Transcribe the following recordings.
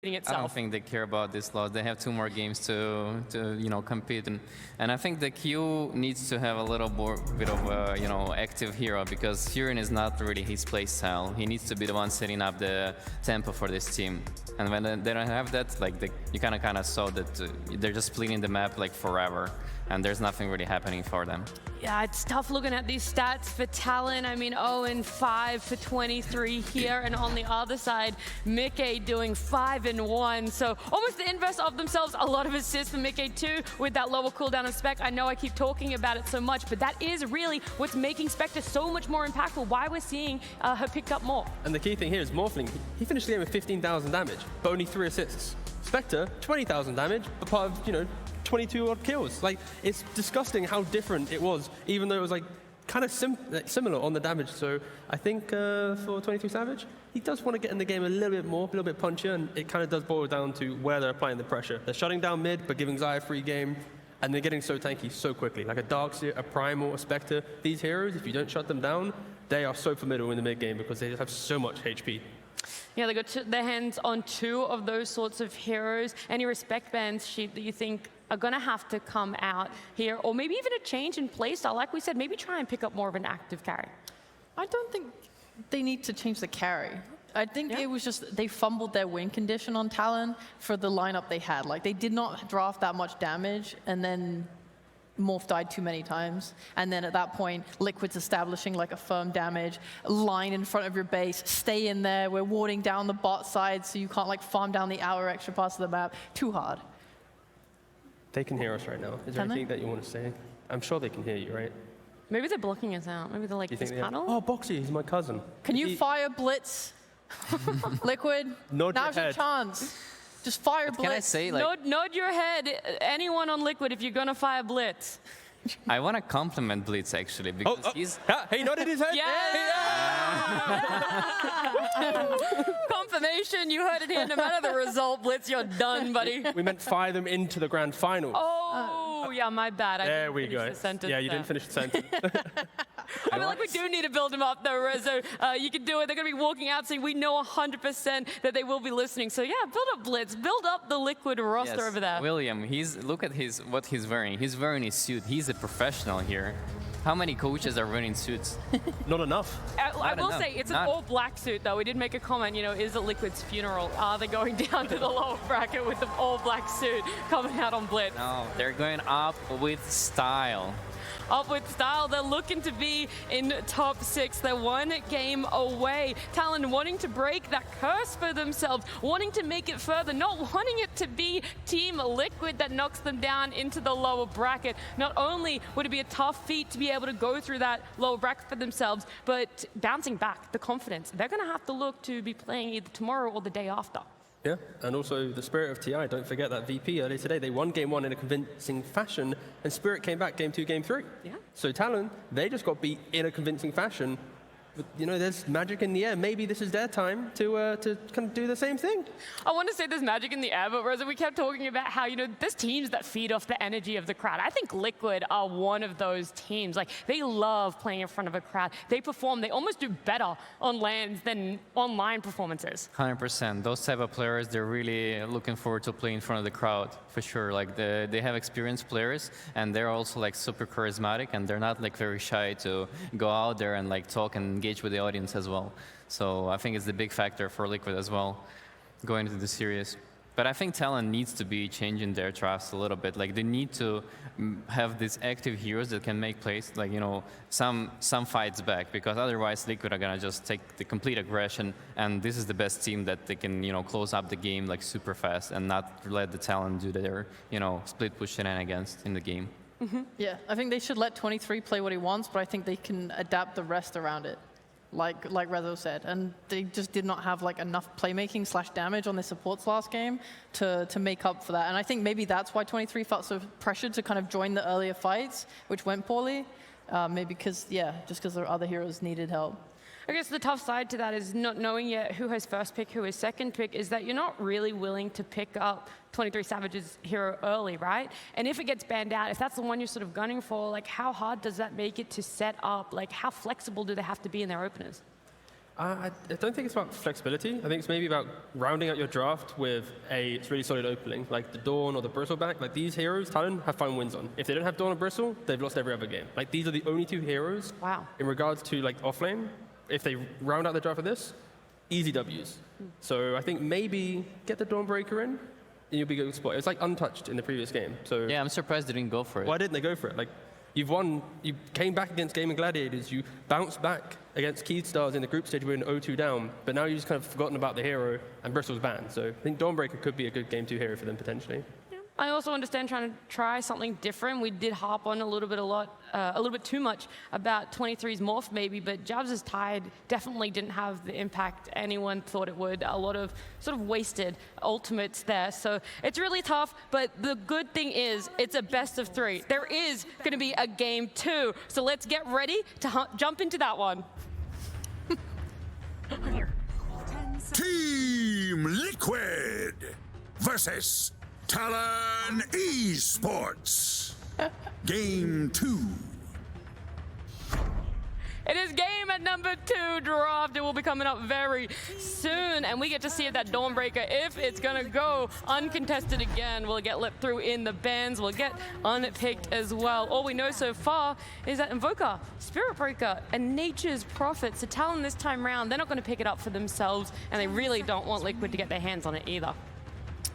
itself. I don't think they care about this loss. They have 2 more games to compete, and I think the Q needs to have a little bit of a, active hero, because Furin is not really his play style. He needs to be the one setting up the tempo for this team. And when they don't have that, you kind of saw that they're just splitting the map like forever, and there's nothing really happening for them. Yeah, it's tough looking at these stats for Talon. I mean, 0-5 for 23 here, and on the other side, Mickey doing 5-1. So almost the inverse of themselves. A lot of assists for Mickey too, with that lower cooldown of Spec. I know I keep talking about it so much, but that is really what's making Spectre so much more impactful. Why we're seeing her picked up more. And the key thing here is Morphling. He finished the game with 15,000 damage, but only 3 assists. Spectre, 20,000 damage, but part of 22 odd kills. Like, it's disgusting how different it was, even though it was like kind of similar on the damage. So I think for 23 Savage, he does want to get in the game a little bit more, a little bit punchier, and it kind of does boil down to where they're applying the pressure. They're shutting down mid, but giving Xayah a free game, and they're getting so tanky so quickly. Like a Darkseer, a Primal, a Spectre. These heroes, if you don't shut them down, they are so formidable in the mid game because they just have so much HP. Yeah, they got their hands on 2 of those sorts of heroes. Any respect bans, Sheep, that you think are going to have to come out here, or maybe even a change in playstyle? Like we said, maybe try and pick up more of an active carry. I don't think they need to change the carry. I think it was just they fumbled their win condition on Talon for the lineup they had. Like, they did not draft that much damage, and then Morph died too many times. And then at that point, Liquid's establishing like a firm damage line in front of your base. Stay in there. We're warding down the bot side so you can't like farm down the outer extra parts of the map. Too hard. They can hear us right now. Is there anything that you want to say? I'm sure they can hear you, right? Maybe they're blocking us out. Maybe they're like, this panel? Oh, Boxy, he's my cousin. Can you fire Blitz? Liquid? Nod Now's your your head. chance. Just fire Blitz. Can I say, like, Nod your head. Anyone on Liquid if you're going to fire Blitz. I want to compliment Blitz actually, because he's... He nodded his head. Confirmation, you heard it here. No matter the result, Blitz, you're done, buddy. We meant fire them into the grand final. Oh, yeah, my bad. There we go. Yeah, you didn't finish the sentence. I feel like we do need to build them up, though, Rezo. You can do it. They're going to be walking out, so we know 100% that they will be listening. So, yeah, build up Blitz. Build up the Liquid roster over there. William, look at what he's wearing. He's wearing his suit. He's a professional here. How many coaches are wearing suits? Not enough. I will say, it's an all-black suit, though. We did make a comment, is it Liquid's funeral? Are they going down to the lower bracket with the all-black suit coming out on Blitz? No, they're going up with style. Up with style. They're looking to be in top 6. They're 1 game away. Talon wanting to break that curse for themselves, wanting to make it further, not wanting it to be Team Liquid that knocks them down into the lower bracket. Not only would it be a tough feat to be able to go through that lower bracket for themselves, but bouncing back, the confidence. They're going to have to look to be playing either tomorrow or the day after. Yeah, and also the Spirit of TI. Don't forget that VP earlier today. They won game 1 in a convincing fashion, and Spirit came back game 2, game 3. Yeah. So Talon, they just got beat in a convincing fashion. But, there's magic in the air. Maybe this is their time to kind of do the same thing. I want to say there's magic in the air, but Rosa, we kept talking about how, there's teams that feed off the energy of the crowd. I think Liquid are one of those teams. Like, they love playing in front of a crowd. They perform. They almost do better on LANs than online performances. 100%. Those type of players, they're really looking forward to playing in front of the crowd, for sure. Like, they have experienced players, and they're also, like, super charismatic, and they're not, like, very shy to go out there and, like, talk and engage with the audience as well. So I think it's the big factor for Liquid as well, going into the series. But I think Talon needs to be changing their drafts a little bit. Like, they need to have these active heroes that can make plays, like, some fights back, because otherwise Liquid are gonna just take the complete aggression, and this is the best team that they can, close up the game like super fast and not let the Talon do their, split push shenanigans in the game. Mm-hmm. Yeah, I think they should let 23 play what he wants, but I think they can adapt the rest around it. Like Rezo said, and they just did not have like enough playmaking / damage on their supports last game to make up for that. And I think maybe that's why 23 felt so pressured to kind of join the earlier fights, which went poorly. Maybe because, just because their other heroes needed help. I guess the tough side to that is not knowing yet who has first pick, who has second pick, is that you're not really willing to pick up 23 Savage's hero early, right? And if it gets banned out, if that's the one you're sort of gunning for, like, how hard does that make it to set up? Like, how flexible do they have to be in their openers? I don't think it's about flexibility. I think it's maybe about rounding out your draft with a really solid opening, like the Dawn or the Bristleback. Like these heroes, Talon have found wins on. If they don't have Dawn or Bristle, they've lost every other game. Like these are the only two heroes. Wow. In regards to like offlane, if they round out the draft with this, easy Ws. So I think maybe get the Dawnbreaker in, and you'll be a good spot. It was like untouched in the previous game. So Yeah, I'm surprised they didn't go for it. why didn't they go for it? Like, you've won, you came back against Gaming Gladiators, you bounced back against Keyed Stars in the group stage with an 0-2 down, but now you've just kind of forgotten about the hero, and Bristle's banned. So I think Dawnbreaker could be a good game 2 hero for them potentially. I also understand trying to try something different. We did harp on a little bit too much about 23's Morph maybe, but Jabs' Tide definitely didn't have the impact anyone thought it would. A lot of sort of wasted ultimates there. So it's really tough, but the good thing is it's a best of 3. There is going to be a game 2. So let's get ready to jump into that one. Team Liquid versus Talon Esports. Game 2. It is game at number 2 draft. It will be coming up very soon, and we get to see if that Dawnbreaker, if it's gonna go uncontested again, will it get let through in the bans, will it get unpicked as well. All we know so far is that Invoker, Spirit Breaker, and Nature's Prophet, so Talon this time round, they're not gonna pick it up for themselves, and they really don't want Liquid to get their hands on it either.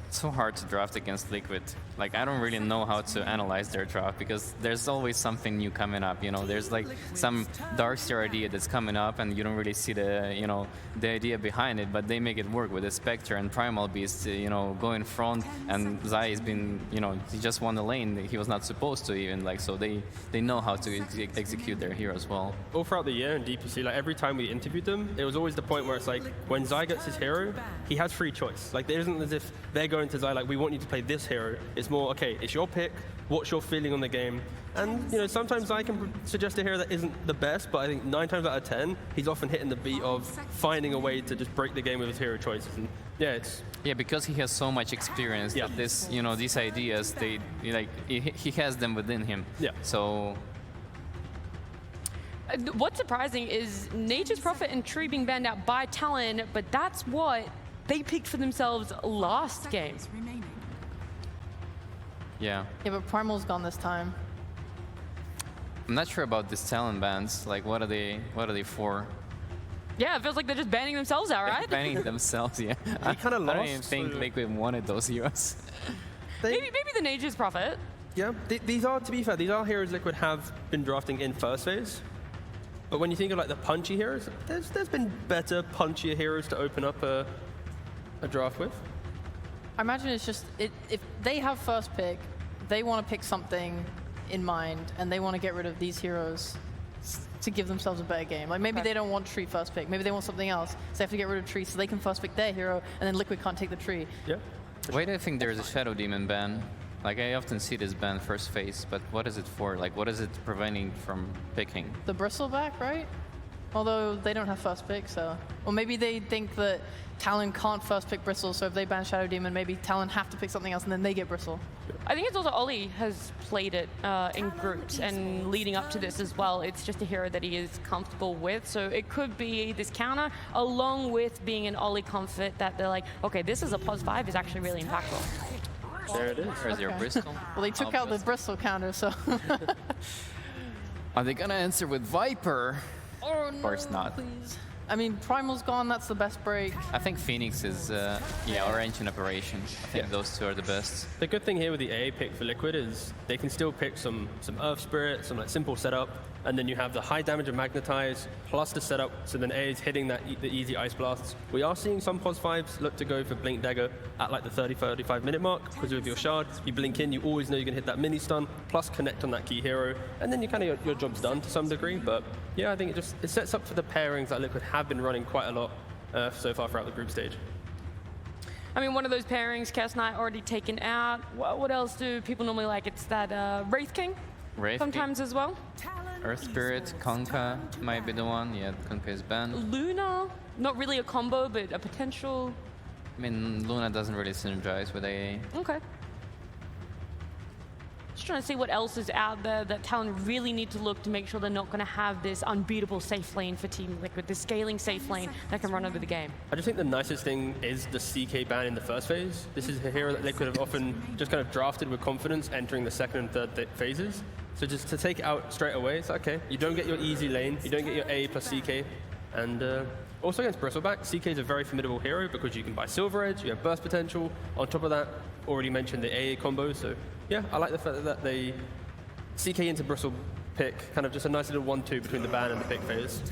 It's so hard to draft against Liquid. Like, I don't really know how to analyze their draft because there's always something new coming up, you know. There's like some Darkseer idea that's coming up and you don't really see the, you know, the idea behind it, but they make it work with the Spectre and Primal Beast, you know, go in front, and Zai has been, you know, he just won the lane. He was not supposed to even, like, so they know how to execute their heroes well. All throughout the year in DPC, like every time we interviewed them, it was always the point where it's like, when Zai gets his hero, he has free choice. Like, it isn't as if they're going to Zai like, we want you to play this hero. It's more, okay, it's your pick, what's your feeling on the game? And, you know, sometimes I can suggest a hero that isn't the best, but I think 9 times out of 10, he's often hitting the beat of finding a way to just break the game with his hero choices. And yeah, it's... Yeah, because he has so much experience, Yeah. that this, you know, these ideas, they, like, he has them within him. Yeah. So... What's surprising is Nature's Prophet and Tree being banned out by Talon, but that's what they picked for themselves last game. Yeah. Yeah, but Primal's gone this time. I'm not sure about these Talon bans. Like, what are they for? Yeah, it feels like they're just banning themselves out, right? Banning themselves, yeah. I kinda don't lost, even think so- Liquid wanted those heroes. Maybe the Nature's Prophet. Yeah, these are, to be fair, these are heroes Liquid have been drafting in first phase. But when you think of like the punchy heroes, there's been better, punchier heroes to open up a draft with. I imagine it's just, if they have first pick, they want to pick something in mind, and they want to get rid of these heroes to give themselves a better game. Like maybe they don't want Tree first pick, maybe they want something else, so they have to get rid of Tree so they can first pick their hero, and then Liquid can't take the Tree. Yeah. Why do you think there's a Shadow Demon ban? Like, I often see this ban first phase, but what is it for? Like, what is it preventing from picking? The Bristleback, right? Although they don't have first pick, so... Or maybe they think that Talon can't first pick Bristle, so if they ban Shadow Demon, maybe Talon have to pick something else and then they get Bristle. I think it's also Ollie has played it in groups, and leading up to this as well, it's just a hero that he is comfortable with. So it could be this counter, along with being an Ollie comfort that they're like, okay, this is a +5 is actually really impactful. There it is. Or is there Okay. Bristol? Well, they took out the Bristle counter, so... Are they gonna answer with Viper? Oh, Of course not. please. I mean, Primal's gone, that's the best break. I think Phoenix is, yeah, or Ancient Operation. I think those two are the best. The good thing here with the AA pick for Liquid is they can still pick some Earth Spirit, some like simple setup, and then you have the high damage of Magnetize plus the setup, so then AA is hitting the easy Ice Blasts. We are seeing some pos 5s look to go for Blink Dagger at like the 35 minute mark, because with your shard, you blink in, you always know you're gonna hit that mini stun, plus connect on that key hero, and then you kind of your job's done to some degree. But yeah, I think it sets up for the pairings that Liquid have been running quite a lot so far throughout the group stage. I mean, one of those pairings, Chaos Knight already taken out. What else do people normally like? It's that Wraith King Wraith sometimes as well. Earth Spirit, Konka might be the one. Yeah, Konka is banned. Luna, not really a combo, but a potential. I mean, Luna doesn't really synergize with AA. Okay. just trying to see what else is out there that Talon really need to look to make sure they're not going to have this unbeatable safe lane for Team Liquid, this scaling safe lane that can run over the game. I just think the nicest thing is the CK ban in the first phase. This is a hero that Liquid have often just kind of drafted with confidence entering the second and third phases. So just to take it out straight away, it's okay. You don't get your easy lane, you don't get your A plus CK, and also against Bristleback, CK is a very formidable hero because you can buy Silver Edge, you have burst potential. On top of that, already mentioned the AA combo, so yeah, I like the fact that they CK into Bristle pick, kind of just a nice little 1-2 between the ban and the pick phase.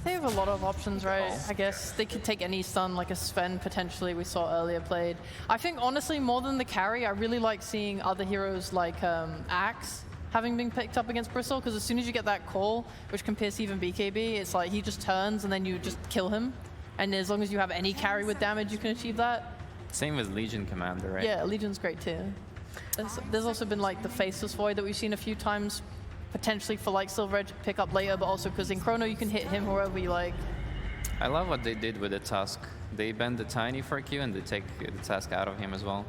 They have a lot of options, right? I guess they could take any stun, like a Sven potentially we saw earlier played. I think honestly, more than the carry, I really like seeing other heroes like Axe having been picked up against Bristle, because as soon as you get that call, which can pierce even BKB, it's like he just turns and then you just kill him. And as long as you have any carry with damage, you can achieve that. Same with Legion Commander, right? Yeah, Legion's great too. There's also been like the Faceless Void that we've seen a few times, potentially for like Silver Edge pick up later, but also because in Chrono you can hit him wherever you like. I love what they did with the Tusk. They bend the Tiny for Q and they take the Tusk out of him as well.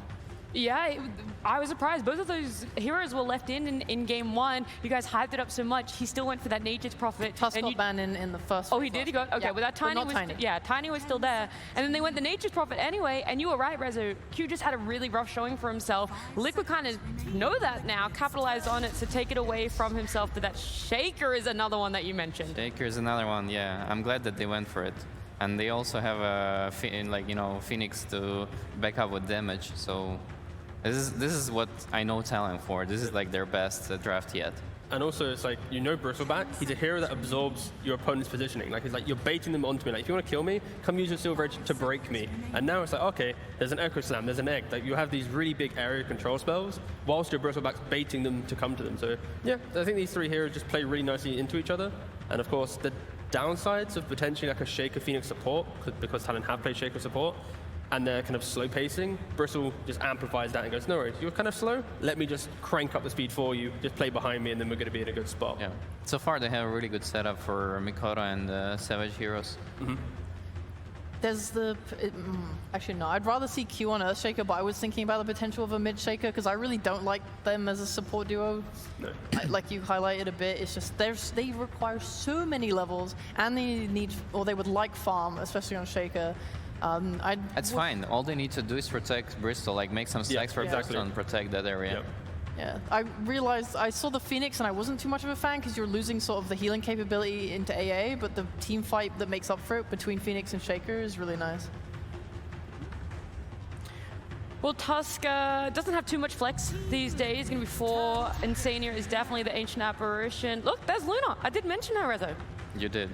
Yeah, I was surprised. Both of those heroes were left in game one. You guys hyped it up so much. He still went for that Nature's Prophet. Tusk got banned in the first. Oh, he did? He got, okay, yeah, well that Tiny was, Tiny. Yeah, Tiny was still there. And then they went the Nature's Prophet anyway, and you were right, Rezo. Q just had a really rough showing for himself. Liquid kind of know that now, capitalize on it, so take it away from himself. But that Shaker is another one that you mentioned. Shaker is another one, yeah. I'm glad that they went for it. And they also have a, Phoenix to back up with damage, so this is what I know Talon for. This is like their best draft yet. And also, it's like, you know Bristleback, he's a hero that absorbs your opponent's positioning. Like, it's like, you're baiting them onto me. Like, if you want to kill me, come use your Silver Edge to break me. And now it's like, okay, there's an Echo Slam, there's an Egg. Like, you have these really big area control spells, whilst your Bristleback's baiting them to come to them. So, yeah, I think these three heroes just play really nicely into each other. And of course, the downsides of potentially like a Shaker Phoenix support, because Talon have played Shaker support, and they're kind of slow pacing, Bristle just amplifies that and goes, no worries, you're kind of slow, let me just crank up the speed for you, just play behind me, and then we're going to be in a good spot. Yeah. So far, they have a really good setup for Mikoto and Savage heroes. Mm-hmm. There's actually no, I'd rather see Q on Earthshaker, but I was thinking about the potential of a mid Shaker, because I really don't like them as a support duo. No. Like you highlighted a bit, it's just they require so many levels, and they need, or they would like farm, especially on Shaker. That's fine. All they need to do is protect Bristol, like make some stacks for exactly. Bristol and protect that area. Yep. Yeah, I realized I saw the Phoenix and I wasn't too much of a fan because you're losing sort of the healing capability into AA, but the team fight that makes up for it between Phoenix and Shaker is really nice. Well, Tusk doesn't have too much flex these days. Going to be 4. Insania is definitely the ancient apparition. Look, there's Luna. I did mention her, Rezo. You did.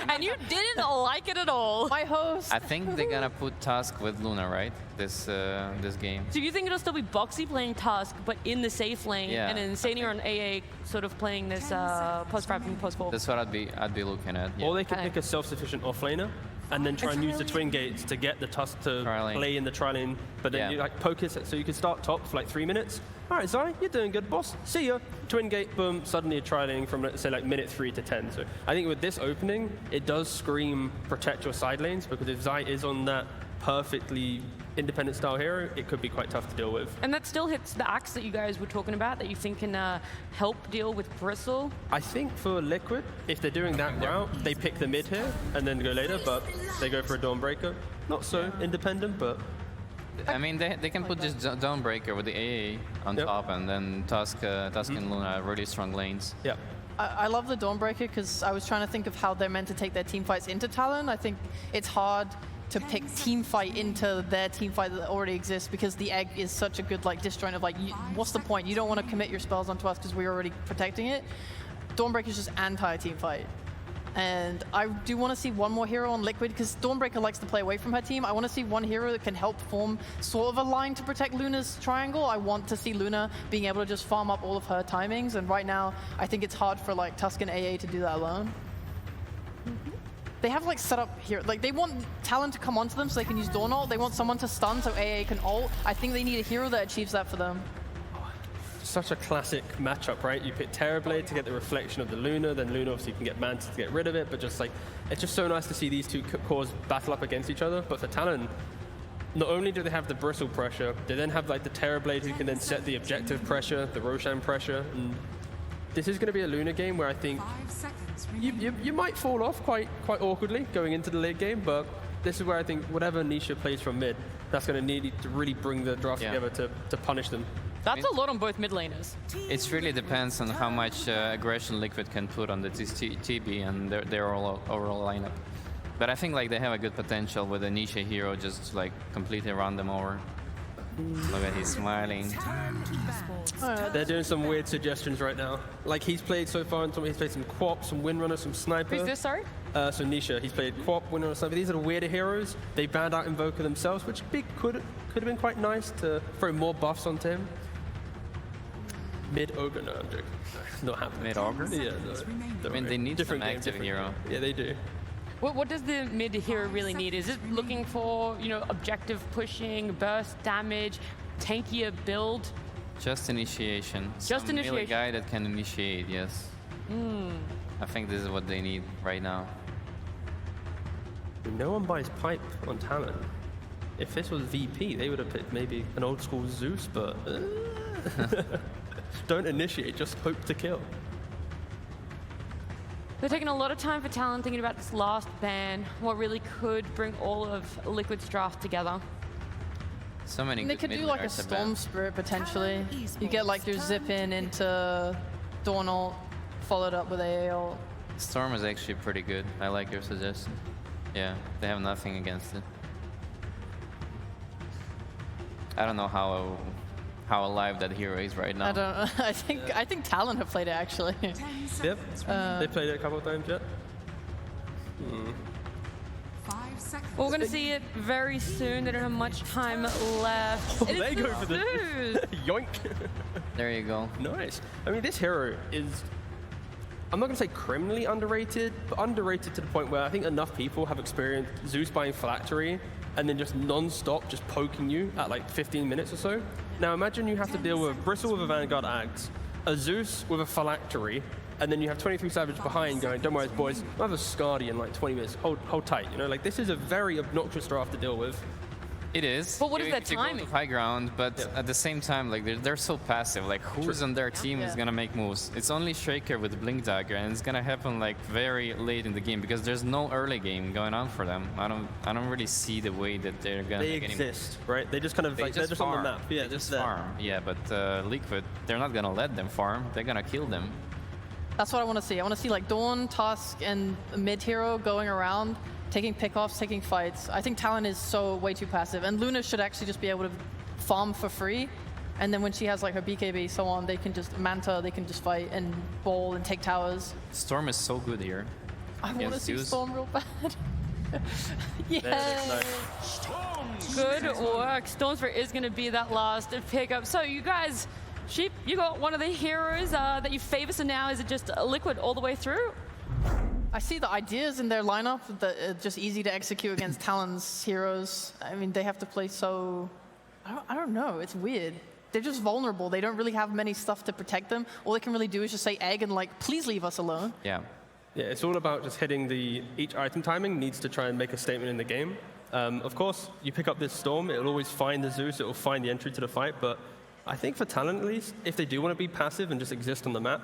And you didn't like it at all. My host. I think they're gonna put Tusk with Luna, right? This game. So you think it'll still be Boxy playing Tusk, but in the safe lane, Yeah. and then Insania and AA sort of playing this post-5 and post-4? That's what I'd be looking at. Yeah. Or they could pick a self-sufficient offlaner, and then try and use the twin gates to get the Tusk to play in the tri-lane, but then you like poke it, so you can start top for like 3 minutes. All right, Zai, you're doing good, boss. See ya. Twin gate, boom, suddenly a tri-lane from, let's say, like minute 3 to 10. So I think with this opening, it does scream protect your side lanes, because if Zai is on that perfectly independent style hero, it could be quite tough to deal with. And that still hits the axe that you guys were talking about, that you think can help deal with Bristle. I think for Liquid, if they're doing that route, they pick the mid here and then go later, but they go for a Dawnbreaker. Not so independent, but... I mean, they can put this Dawnbreaker with the AA on top, and then Tusk and Luna have really strong lanes. Yeah. I love the Dawnbreaker because I was trying to think of how they're meant to take their team fights into Talon. I think it's hard to pick team fight into their team fight that already exists, because the egg is such a good like disjoint of like, what's the point? You don't want to commit your spells onto us because we're already protecting it. Dawnbreaker is just anti-team fight. And I do want to see one more hero on Liquid, because Dawnbreaker likes to play away from her team. I want to see one hero that can help form sort of a line to protect Luna's triangle. I want to see Luna being able to just farm up all of her timings, and right now I think it's hard for like Tusk and AA to do that alone. They have like set up here, like they want Talon to come onto them so they can use Dawn ult. They want someone to stun so AA can ult. I think they need a hero that achieves that for them. Such a classic matchup, right? You pick Terrorblade to get the reflection of the Luna, then Luna obviously can get Manta to get rid of it, but just like, it's just so nice to see these two cores battle up against each other. But for Talon, not only do they have the bristle pressure, they then have like the Terrorblade who can then set the objective pressure, the Roshan pressure, and this is going to be a Luna game where I think you might fall off quite awkwardly going into the late game, but this is where I think whatever Nisha plays from mid, that's going to need to really bring the draft together to punish them. That's a lot on both mid laners. It really depends on how much aggression Liquid can put on the TB and their overall lineup. But I think like they have a good potential with a Nisha hero just like completely run them over. Look at he's smiling. They're doing some weird suggestions right now. Like he's played so far, he's played some Quap, some Windrunner, some Sniper. Who's this, sorry? So Nisha, he's played Quap, Windrunner, Sniper. These are the weirder heroes. They banned out Invoker themselves, which could have been quite nice to throw more buffs onto him. Mid Ogre, no, I'm joking. Not happening. Mid Ogre? Yeah, no. I mean, they need different some game, active different hero. game. Yeah, they do. What does the mid hero really need? Is it looking for, objective pushing, burst damage, tankier build? Just initiation. Just Some melee initiation. guy that can initiate, yes. I think this is what they need right now. No one buys pipe on Talon. If this was VP, they would have picked maybe an old school Zeus, but don't initiate, just hope to kill. They're taking a lot of time for Talon thinking about this last ban, what really could bring all of Liquid's draft together. So many And they good could mid do like a laners to Storm ban. Spirit potentially. You get like your zip in into Dawn ult, followed up with AA ult. Storm is actually pretty good. I like your suggestion. Yeah, they have nothing against it. I don't know how alive that hero is right now. I don't. I think Talon have played it actually. Yep. They played it a couple of times yet. Well, we're going to see it very soon. They don't have much time left. It is They go for the Zeus. yoink. There you go. Nice. I mean, this hero is, I'm not going to say criminally underrated, but underrated to the point where I think enough people have experienced Zeus buying Phylactery and then just non-stop just poking you at like 15 minutes or so. Now imagine you have to deal with Bristle with a Vanguard Axe, a Zeus with a Phylactery, and then you have 23 Savage behind going, don't worry boys, I'll have a Scardy in like 20 minutes, hold tight, like this is a very obnoxious draft to deal with. It is. But what is You- that you go timing? to high ground, but Yeah. at the same time, like they're so passive. Like who's on their team is Yeah. gonna make moves? It's only Shaker with Blink Dagger, and it's gonna happen like very late in the game because there's no early game going on for them. I don't really see the way that they're gonna They make any moves. exist, right? They just kind of They like, they're just on the map. Yeah, they just there. farm. Yeah, but Liquid, they're not gonna let them farm. They're gonna kill them. That's what I want to see. I want to see like Dawn, Tusk, and mid hero going around, taking pickoffs, taking fights. I think Talon is so way too passive, and Luna should actually just be able to farm for free. And then when she has like her BKB, so on, they can just Manta, they can just fight and bowl and take towers. Storm is so good here. I want to Yes, see Zeus. Storm real bad. There it Yeah. is, nice. Good work. Stormspirit is going to be that last pickup. So you guys, Sheep, you got one of the heroes that you favor. So now is it just Liquid all the way through? I see the ideas in their lineup that are just easy to execute against Talon's heroes. I mean, they have to play so... I don't know. It's weird. They're just vulnerable. They don't really have many stuff to protect them. All they can really do is just say egg and like, please leave us alone. Yeah. Yeah, it's all about just hitting each item timing needs to try and make a statement in the game. Of course, you pick up this Storm, it'll always find the Zeus, it'll find the entry to the fight, but I think for Talon at least, if they do want to be passive and just exist on the map,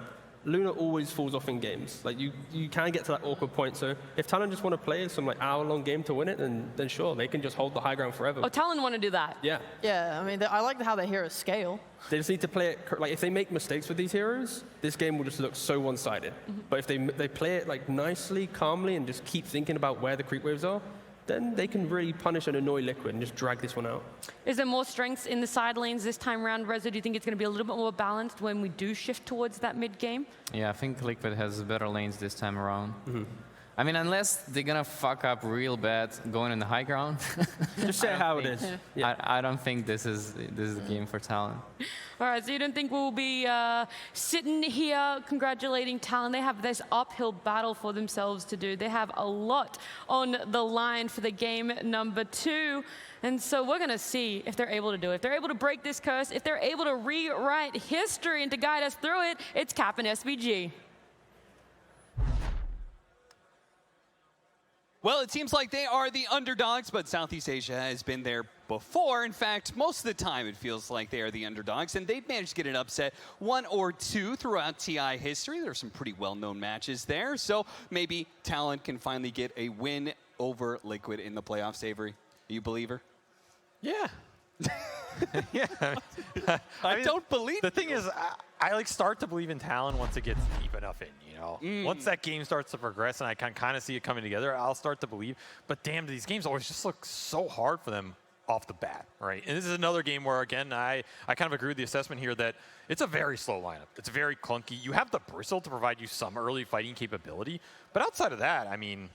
Luna always falls off in games. Like you can get to that awkward point. So if Talon just want to play some like hour-long game to win it, then sure, they can just hold the high ground forever. Oh, Talon want to do that. Yeah. Yeah, I mean, I like how their heroes scale. They just need to play it, like if they make mistakes with these heroes, this game will just look so one-sided. But if they play it like nicely, calmly, and just keep thinking about where the creep waves are, then they can really punish and annoy Liquid and just drag this one out. Is there more strengths in the side lanes this time around, Reza? Do you think it's going to be a little bit more balanced when we do shift towards that mid game? Yeah, I think Liquid has better lanes this time around. I mean, unless they're gonna fuck up real bad going in the high ground. Just say how it is. I don't think this is the game for Talon. All right, so you don't think we'll be sitting here congratulating Talon? They have this uphill battle for themselves to do. They have a lot on the line for the game number 2. And so we're going to see if they're able to do it. If they're able to break this curse, if they're able to rewrite history and to guide us through it, it's Cap and SVG. Well, it seems like they are the underdogs, but Southeast Asia has been their before. In fact, most of the time it feels like they are the underdogs, and they've managed to get an upset, one or two throughout TI history. There are some pretty well-known matches there, so maybe Talon can finally get a win over Liquid in the playoffs. Avery, are you a believer? Yeah. Yeah. I don't believe the thing is, I like start to believe in Talon once it gets deep enough in, you know? Once that game starts to progress and I can kind of see it coming together, I'll start to believe. But damn, these games always just look so hard for them off the bat, right? And this is another game where, again, I kind of agree with the assessment here that it's a very slow lineup. It's very clunky. You have the Bristle to provide you some early fighting capability. But outside of that, I mean,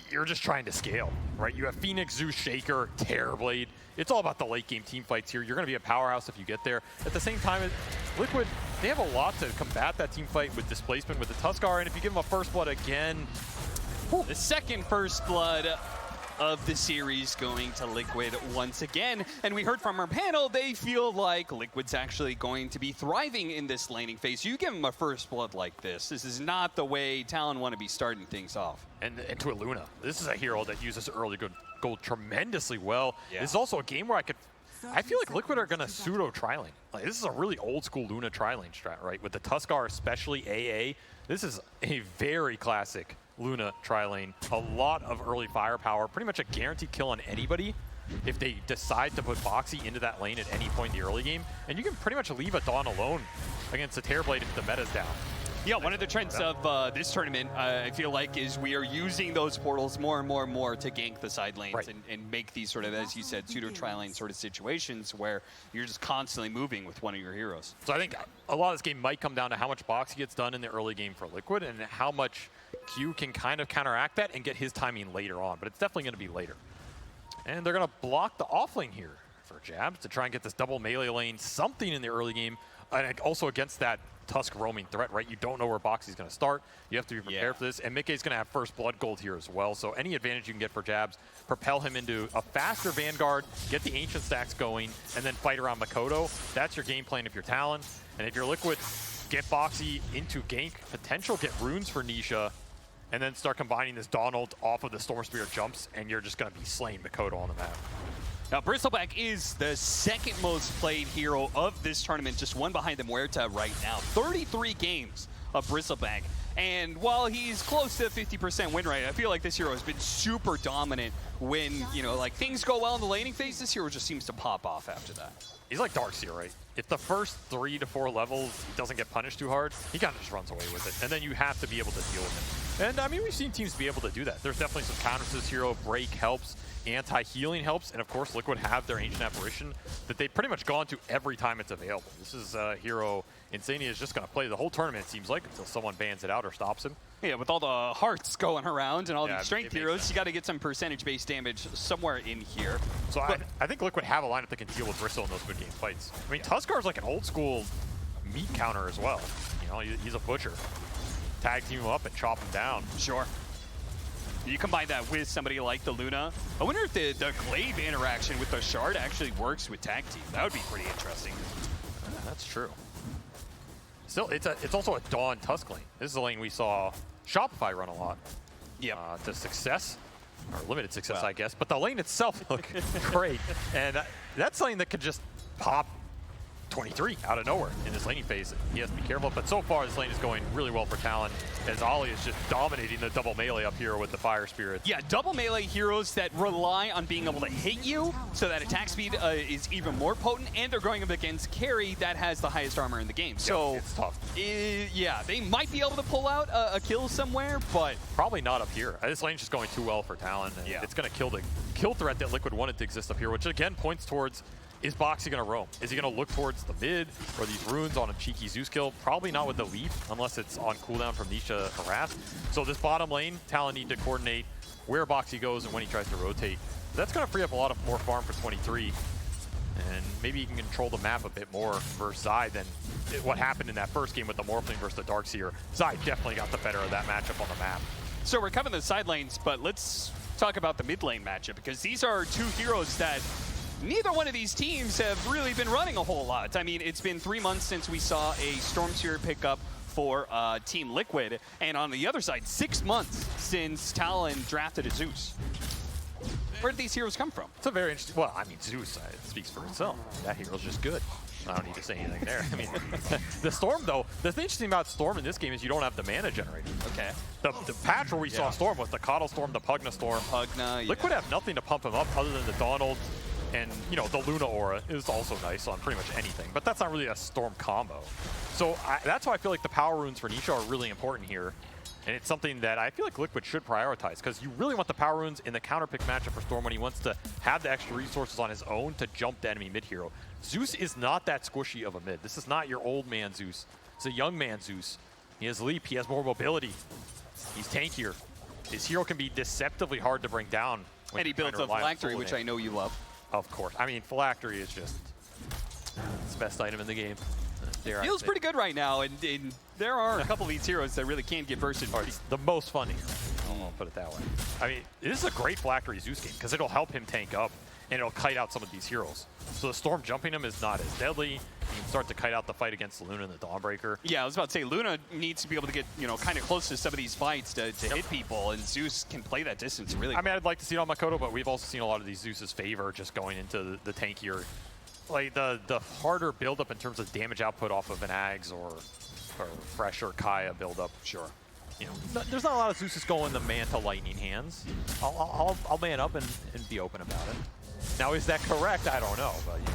you're just trying to scale, right? You have Phoenix, Zeus, Shaker, Terrorblade. It's all about the late game team fights here. You're going to be a powerhouse if you get there. At the same time, Liquid, they have a lot to combat that team fight with displacement with the Tuskar, and if you give them a first blood again, the second first blood of the series going to Liquid once again. And we heard from our panel, they feel like Liquid's actually going to be thriving in this laning phase. You give them a first blood like this. This is not the way Talon want to be starting things off. And to a Luna. This is a hero that uses early gold tremendously well. Yeah. This is also a game where I feel like Liquid are going to pseudo tri-lane. Like, this is a really old school Luna tri-lane strat, right? With the Tuskar, especially AA. This is a very classic Luna tri-lane. A lot of early firepower, pretty much a guaranteed kill on anybody if they decide to put Boxy into that lane at any point in the early game. And you can pretty much leave a Dawn alone against a Terrorblade if the meta's down. Yeah, one of the trends of this tournament, I feel like, is we are using those portals more and more to gank the side lanes and make these sort of, as you said, pseudo tri-lane sort of situations where you're just constantly moving with one of your heroes. So I think a lot of this game might come down to how much Boxy gets done in the early game for Liquid and how much Q can kind of counteract that and get his timing later on, but it's definitely going to be later. And they're going to block the off lane here for Jabs to try and get this double melee lane, something in the early game, and also against that Tusk roaming threat, right? You don't know where Boxy's going to start. You have to be prepared for this. And Mickey's going to have first blood gold here as well. So any advantage you can get for Jabs, propel him into a faster Vanguard, get the ancient stacks going, and then fight around Makoto. That's your game plan if you're Talon. And if you're Liquid, get Boxy into gank potential, get runes for Nisha, and then start combining this Dawn ult off of the Storm Spear jumps, and you're just going to be slaying Makoto on the map. Now, Bristleback is the second most played hero of this tournament, just one behind the Muerta right now. 33 games of Bristleback. And while he's close to 50% win rate, I feel like this hero has been super dominant when, you know, like things go well in the laning phase. This hero just seems to pop off after that. He's like Darkseer, right? If the first 3 to 4 levels he doesn't get punished too hard, he kind of just runs away with it. And then you have to be able to deal with him. And I mean, we've seen teams be able to do that. There's definitely some counters to this hero. Break helps. Anti-healing helps, and of course Liquid have their Ancient Apparition that they've pretty much gone to every time it's available. This is a hero Insania is just going to play the whole tournament, it seems like, until someone bans it out or stops him. Yeah, with all the hearts going around and all these strength heroes, you got to get some percentage-based damage somewhere in here. So I think Liquid have a lineup that can deal with Bristle in those good game fights. I mean, Tuskar's like an old-school meat counter as well. You know, he's a butcher. Tag team him up and chop him down. Sure. You combine that with somebody like the Luna. I wonder if the Glaive interaction with the Shard actually works with tag team. That would be pretty interesting. That's true. Still, it's also a Dawn Tusk lane. This is a lane we saw Shopify run a lot. Yeah. To success, or limited success, I guess. But the lane itself looked great. And that's something that could just pop 23 out of nowhere in this laning phase. He has to be careful, but so far this lane is going really well for Talon as Ollie is just dominating the double melee up here with the Fire Spirits. Yeah, double melee heroes that rely on being able to hit you so that attack speed is even more potent, and they're going up against carry that has the highest armor in the game. So it's tough. Yeah, they might be able to pull out a kill somewhere, but probably not up here. This lane's just going too well for Talon, and it's going to kill the kill threat that Liquid wanted to exist up here, which again points towards, is Boxy going to roam? Is he going to look towards the mid or these runes on a cheeky Zeus kill? Probably not with the leaf, unless it's on cooldown from Nisha Harass. So this bottom lane, Talon need to coordinate where Boxy goes and when he tries to rotate. That's going to free up a lot of more farm for 23. And maybe he can control the map a bit more versus Zai than what happened in that first game with the Morphling versus the Darkseer. Zai definitely got the better of that matchup on the map. So we're covering the side lanes, but let's talk about the mid lane matchup, because these are two heroes that neither one of these teams have really been running a whole lot. I mean, it's been 3 months since we saw a Storm Sphere pickup for Team Liquid, and on the other side, 6 months since Talon drafted a Zeus. Where did these heroes come from? It's a very interesting. Well, I mean, Zeus speaks for itself. That hero's just good. I don't need to say anything there. I mean, the Storm, though, the thing interesting about Storm in this game is you don't have the mana generator. Okay. The patch where we saw Storm was the Coddle Storm, the Pugna Storm. Pugna, yeah. Liquid have nothing to pump him up other than the Donald, and, you know, the Luna Aura is also nice on pretty much anything. But that's not really a Storm combo. So that's why I feel like the power runes for Nisha are really important here. And it's something that I feel like Liquid should prioritize, because you really want the power runes in the counterpick matchup for Storm when he wants to have the extra resources on his own to jump the enemy mid hero. Zeus is not that squishy of a mid. This is not your old man Zeus. It's a young man Zeus. He has leap, he has more mobility. He's tankier. His hero can be deceptively hard to bring down. And he builds a phylactery, which I know you love. Of course. I mean, phylactery is just it's the best item in the game. Feels pretty good right now, and there are a couple of these heroes that really can get bursted. It's the most fun here. I'll put it that way. I mean, this is a great phylactery Zeus game because it'll help him tank up, and it'll kite out some of these heroes. So the Storm jumping him is not as deadly. You can start to kite out the fight against Luna and the Dawnbreaker. Yeah, I was about to say, Luna needs to be able to get, you know, kind of close to some of these fights to hit people, and Zeus can play that distance really well. I mean, I'd like to see it on Makoto, but we've also seen a lot of these Zeus's favor just going into the tankier, like the harder buildup in terms of damage output off of an Ags or Fresh or Kaya buildup. Sure. You know, there's not a lot of Zeus's going the Manta Lightning hands. I'll man up and be open about it. Now, is that correct? I don't know, but yeah.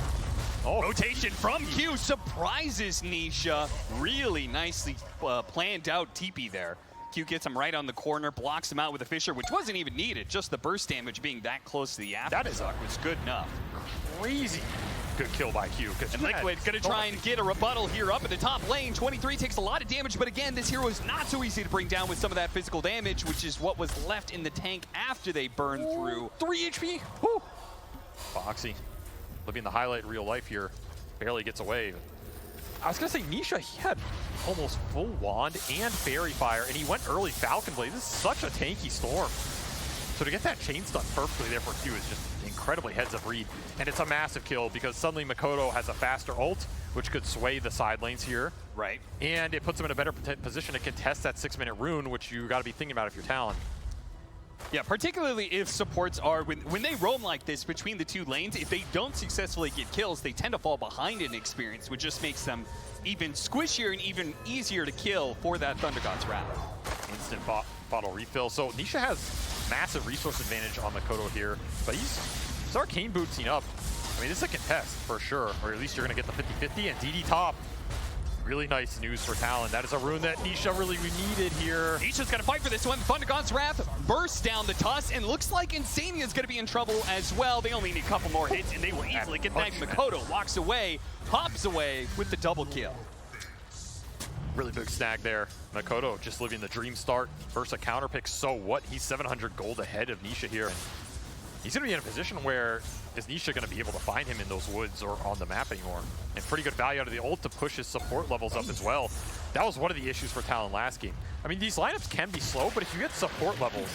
Oh, rotation from Q surprises Nisha. Really nicely planned out TP there. Q gets him right on the corner, blocks him out with a Fissure, which wasn't even needed. Just the burst damage being that close to the aftershock was good enough. Crazy good kill by Q. And Liquid gonna try and get a rebuttal here up in the top lane. 23 takes a lot of damage, but again, this hero is not so easy to bring down with some of that physical damage, which is what was left in the tank after they burned through. 3 HP. Woo. Foxy, living the highlight in real life here, barely gets away. I was gonna say Nisha, he had almost full wand and fairy fire, and he went early Falcon Blade. This is such a tanky Storm. So to get that chain stun perfectly there for Q is just incredibly heads up read. And it's a massive kill because suddenly Makoto has a faster ult, which could sway the side lanes here. Right. And it puts him in a better position to contest that 6-minute rune, which you gotta be thinking about if you're Talon. Yeah, particularly if supports are, when they roam like this between the two lanes, if they don't successfully get kills, they tend to fall behind in experience, which just makes them even squishier and even easier to kill for that Thunder God's Wrath. Instant bottle refill. So Nisha has massive resource advantage on Makoto here, but he's arcane bootsing up. I mean, this is a contest for sure, or at least you're gonna get the 50-50 and DD top. Really nice news for Talon. That is a rune that Nisha really needed here. Nisha's gonna fight for this one. Thunder God's Wrath bursts down the Tusk, and looks like Insania's gonna be in trouble as well. They only need a couple more hits, and they will easily get back. Makoto walks away, hops away with the double kill. Really big snag there. Makoto just living the dream start versus a counter pick. So what? He's 700 gold ahead of Nisha here. And he's going to be in a position where is Nisha going to be able to find him in those woods or on the map anymore? And pretty good value out of the ult to push his support levels up as well. That was one of the issues for Talon last game. I mean, these lineups can be slow, but if you get support levels,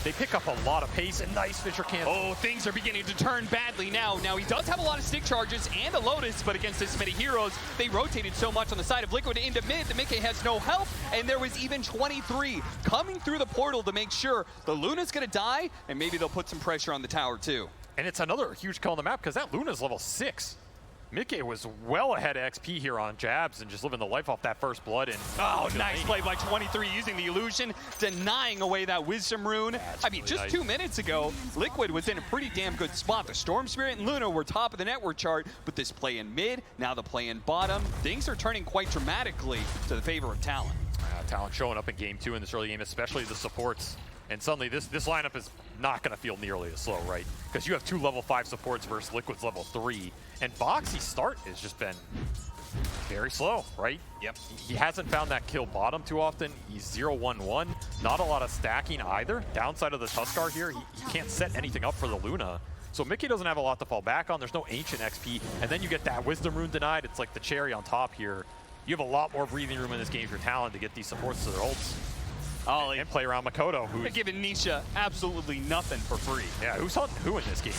they pick up a lot of pace and nice Fissure cancel. Oh, things are beginning to turn badly now. Now, he does have a lot of stick charges and a Lotus, but against this many heroes, they rotated so much on the side of Liquid into mid that Mickey has no help, and there was even 23 coming through the portal to make sure the Luna's gonna die, and maybe they'll put some pressure on the tower too. And it's another huge kill on the map because that Luna's level 6. Mickey was well ahead of XP here on jabs and just living the life off that first blood. And oh, nice play by 23 using the illusion, denying away that wisdom rune. I mean, just 2 minutes ago, Liquid was in a pretty damn good spot. The Storm Spirit and Luna were top of the network chart, but this play in mid, now the play in bottom, things are turning quite dramatically to the favor of Talon. Talon showing up in game 2 in this early game, especially the supports. And suddenly this lineup is not going to feel nearly as slow, right? Because you have 2 level 5 supports versus Liquid's level 3. And Boxy's start has just been very slow, right? Yep. He hasn't found that kill bottom too often. He's 0-1-1. Not a lot of stacking either. Downside of the Tuskar here, he can't set anything up for the Luna. So Mickey doesn't have a lot to fall back on. There's no Ancient XP. And then you get that Wisdom Rune denied. It's like the cherry on top here. You have a lot more breathing room in this game for Talon to get these supports to their ults. Oh, and play around Makoto, who's giving Nisha absolutely nothing for free. Yeah, who's hunting who in this game?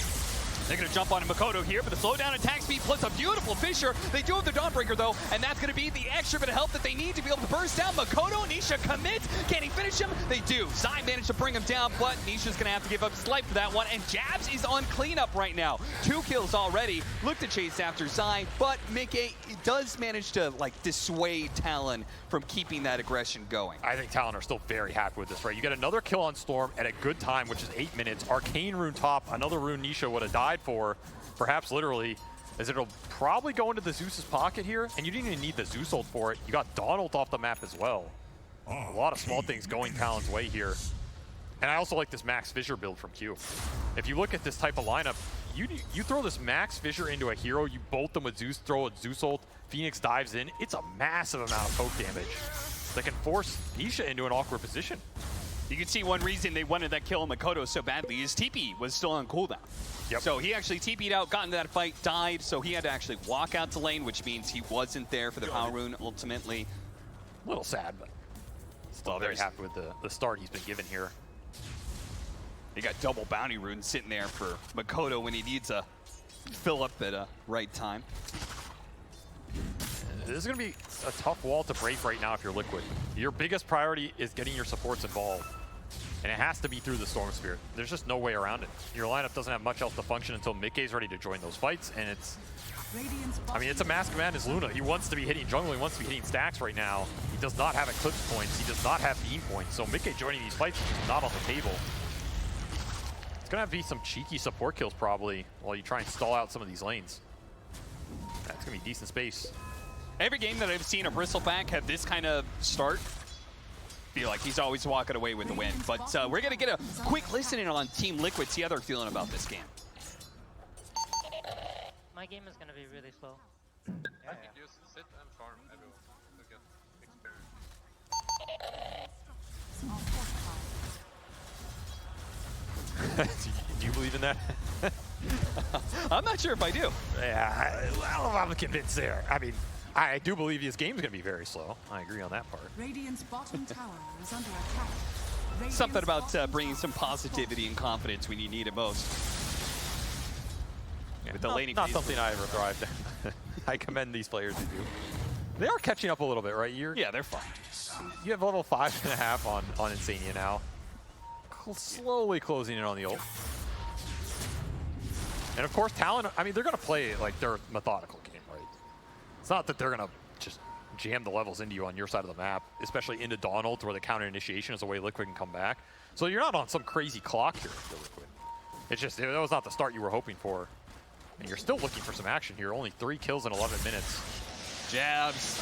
They're going to jump on Makoto here, but the slowdown attack speed plus a beautiful Fissure. They do have the Dawnbreaker, though, and that's going to be the extra bit of help that they need to be able to burst down Makoto. Nisha commits. Can he finish him? They do. Zai managed to bring him down, but Nisha's going to have to give up his life for that one, and Jabs is on cleanup right now. 2 kills already. Look to chase after Zai, but Mickey does manage to, like, dissuade Talon from keeping that aggression going. I think Talon are still very happy with this, right? You get another kill on Storm at a good time, which is 8 minutes. Arcane rune top, another rune Nisha would have died for, perhaps literally, as it'll probably go into the Zeus's pocket here, and you didn't even need the Zeus ult for it. You got Donald off the map as well. A lot of small things going Talon's way here. And I also like this Max Fissure build from Q. If you look at this type of lineup, you throw this Max Fissure into a hero, you bolt them with Zeus, throw a Zeus ult, Phoenix dives in, it's a massive amount of poke damage that can force Nisha into an awkward position. You can see one reason they wanted that kill on Makoto so badly is TP was still on cooldown. Yep. So he actually TP'd out, got into that fight, died, so he had to actually walk out to lane, which means he wasn't there for the power rune ultimately. A little sad, but still very happy with the start he's been given here. You got double bounty rune sitting there for Makoto when he needs a fill up at a right time. This is going to be a tough wall to break right now if you're Liquid. Your biggest priority is getting your supports involved. And it has to be through the Storm Spirit. There's just no way around it. Your lineup doesn't have much else to function until Mickey's ready to join those fights, and it's... I mean, it's a Mask of Madness Luna. He wants to be hitting jungle, he wants to be hitting stacks right now. He does not have Eclipse points, he does not have Beam points, so Mickey joining these fights is not on the table. It's gonna have to be some cheeky support kills probably, while you try and stall out some of these lanes. That's gonna be decent space. Every game that I've seen a Bristleback have this kind of start, feel like he's always walking away with the win. But we're going to get a quick listening on Team Liquid, see how they're feeling about this game. My game is going to be really slow. I think you sit and farm everyone to get experience. Do you believe in that? I'm not sure if I do. Yeah, I don't know if I'm convinced there. I mean, I do believe his game's going to be very slow. I agree on that part. Radiant's bottom tower is under attack. Radiant's Something about bringing some positivity and confidence when you need it most. Yeah, With the laning not phase. something I ever thrived in. I commend these players who do. They are catching up a little bit, right? Yeah, they're fine. You have level 5.5 on Insania now. Slowly closing in on the ult. And of course, Talon, I mean, they're going to play like their methodical game, right? It's not that they're going to just jam the levels into you on your side of the map, especially into Dawn ult where the counter initiation is the way Liquid can come back. So you're not on some crazy clock here for Liquid. It's just, that was not the start you were hoping for. And you're still looking for some action here. Only 3 kills in 11 minutes. Jabs.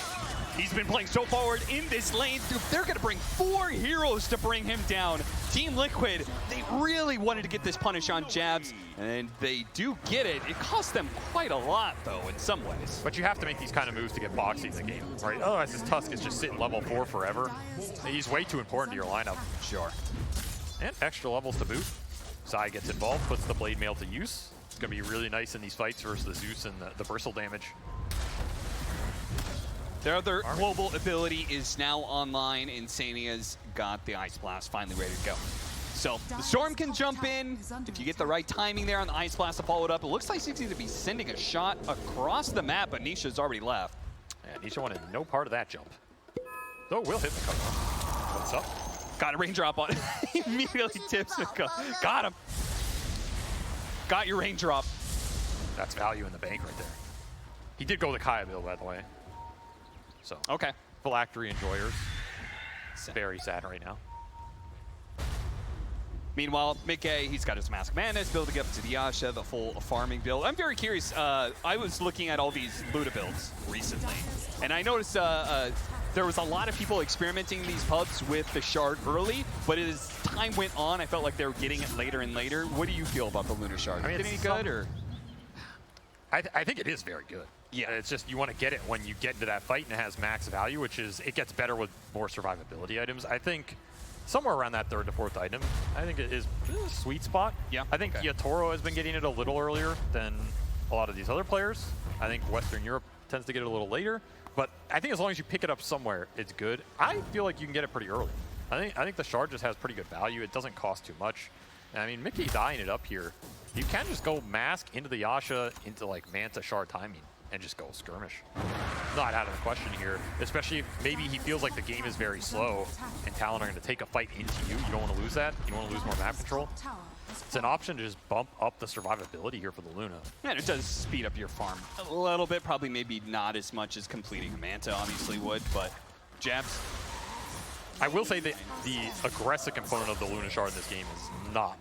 He's been playing so forward in this lane. They're going to bring 4 heroes to bring him down. Team Liquid, they really wanted to get this punish on Jabs, and they do get it. It cost them quite a lot, though, in some ways. But you have to make these kind of moves to get boxy in the game, right? Otherwise, this Tusk is just sitting level 4 forever. He's way too important to your lineup. Sure. And extra levels to boot. Zai gets involved, puts the Blade Mail to use. It's going to be really nice in these fights versus the Zeus and the bristle damage. Their other global ability is now online. Insania's got the Ice Blast finally ready to go. So the Storm can jump in. If you get the right timing there on the Ice Blast to follow it up, it looks like she's going to be sending a shot across the map, but Nisha's already left. Yeah, Nisha wanted no part of that jump. Though we'll hit the cover. What's up? Got a raindrop on it. Immediately tips the cup. Got him. Got your raindrop. That's value in the bank right there. He did go the Kaya build, by the way. So, okay. Phylactery enjoyers. Very sad right now. Meanwhile, Mickey, he's got his Mask of Madness building up to the Yasha, the full farming build. I'm very curious. I was looking at all these Luda builds recently, and I noticed there was a lot of people experimenting these pubs with the Shard early, but as time went on, I felt like they were getting it later and later. What do you feel about the Lunar Shard? I mean, is it any good, or? I think it is very good. Yeah. It's just you want to get it when you get into that fight and it has max value, which is it gets better with more survivability items. I think somewhere around that 3rd to 4th item, I think it is a sweet spot. Yeah. I think Yatoro has been getting it a little earlier than a lot of these other players. I think Western Europe tends to get it a little later, but I think as long as you pick it up somewhere, it's good. I feel like you can get it pretty early. I think the Shard just has pretty good value. It doesn't cost too much. I mean, Mickey's eyeing it up here. You can just go mask into the Yasha, into like Manta Shard timing, and just go skirmish. Not out of the question here, especially if maybe he feels like the game is very slow and Talon are going to take a fight into you. You don't want to lose that. You don't want to lose more map control. It's an option to just bump up the survivability here for the Luna. Yeah, and it does speed up your farm a little bit. Probably maybe not as much as completing a Manta obviously would, but jabs. I will say that the aggressive component of the Luna Shard in this game is not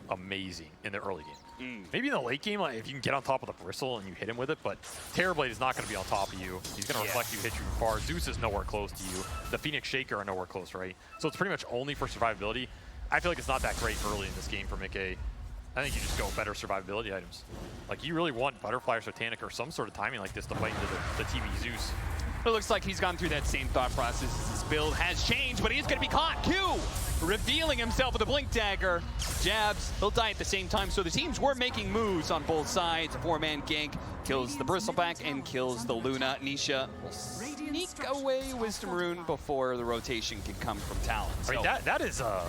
amazing in the early game. Maybe in the late game, like, if you can get on top of the Bristle and you hit him with it, but Terrorblade is not going to be on top of you. He's going to reflect you, hit you far. Zeus is nowhere close to you. The Phoenix Shaker are nowhere close, right? So it's pretty much only for survivability. I feel like it's not that great early in this game for Mickey. I think you just go better survivability items. Like, you really want Butterfly or Satanic or some sort of timing like this to fight into the TV Zeus. It looks like he's gone through that same thought process. His build has changed, but he's going to be caught. Q revealing himself with a Blink Dagger. Jabs, he'll die at the same time. So the teams were making moves on both sides. A 4-man gank kills the Bristleback and kills the Luna. Nisha will sneak away Wisdom Rune before the rotation can come from Talon. I mean, that is a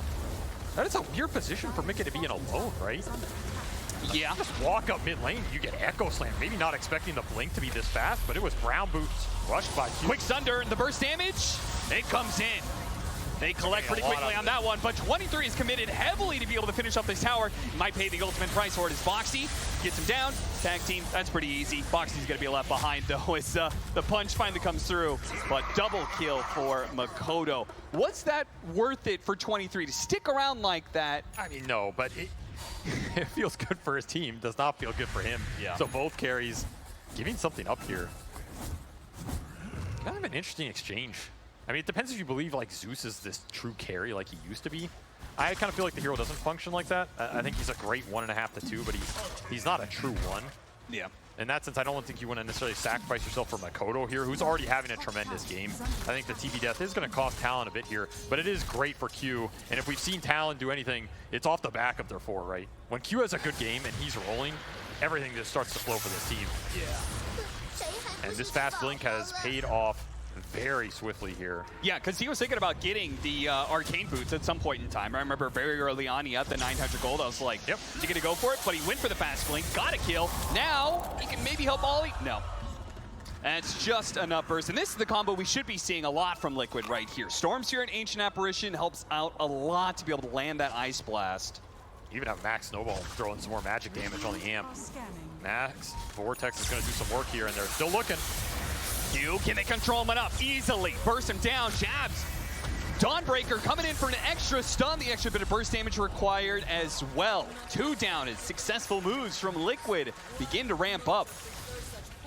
weird position for Mickey to be in alone, right? Yeah. Just walk up mid lane, you get Echo Slam. Maybe not expecting the Blink to be this fast, but it was Brown Boots rushed by Q. Quick Sunder, the burst damage, it comes in. They collect pretty quickly on that one, but 23 is committed heavily to be able to finish up this tower. Might pay the ultimate price for it as Boxy gets him down. Tag team, that's pretty easy. Boxy's gonna be left behind though as the punch finally comes through, but double kill for Makoto. Was that worth it for 23 to stick around like that? I mean, no, but it feels good for his team. Does not feel good for him. Yeah. So both carries giving something up here. Kind of an interesting exchange. I mean, it depends if you believe like Zeus is this true carry like he used to be. I kind of feel like the hero doesn't function like that. I think he's a great 1.5 to 2, but he's not a true 1. Yeah. In that sense, I don't think you want to necessarily sacrifice yourself for Makoto here, who's already having a tremendous game. I think the TV death is going to cost Talon a bit here, but it is great for Q. And if we've seen Talon do anything, it's off the back of their 4, right? When Q has a good game and he's rolling, everything just starts to flow for this team. Yeah. And this fast blink has paid off very swiftly here. Yeah, because he was thinking about getting the arcane boots at some point in time. I remember very early on, he had the 900 gold. I was like, yep, is he going to go for it? But he went for the fast blink, got a kill. Now, he can maybe help Ollie. No. That's just enough burst. And this is the combo we should be seeing a lot from Liquid right here. Storms here in Ancient Apparition helps out a lot to be able to land that Ice Blast. Even have Max Snowball throwing some more magic damage on the amp. Max Vortex is going to do some work here, and they're still looking. Q, can they control him enough? Easily. Burst him down. Jabs. Dawnbreaker coming in for an extra stun. The extra bit of burst damage required as well. 2 down as successful moves from Liquid begin to ramp up.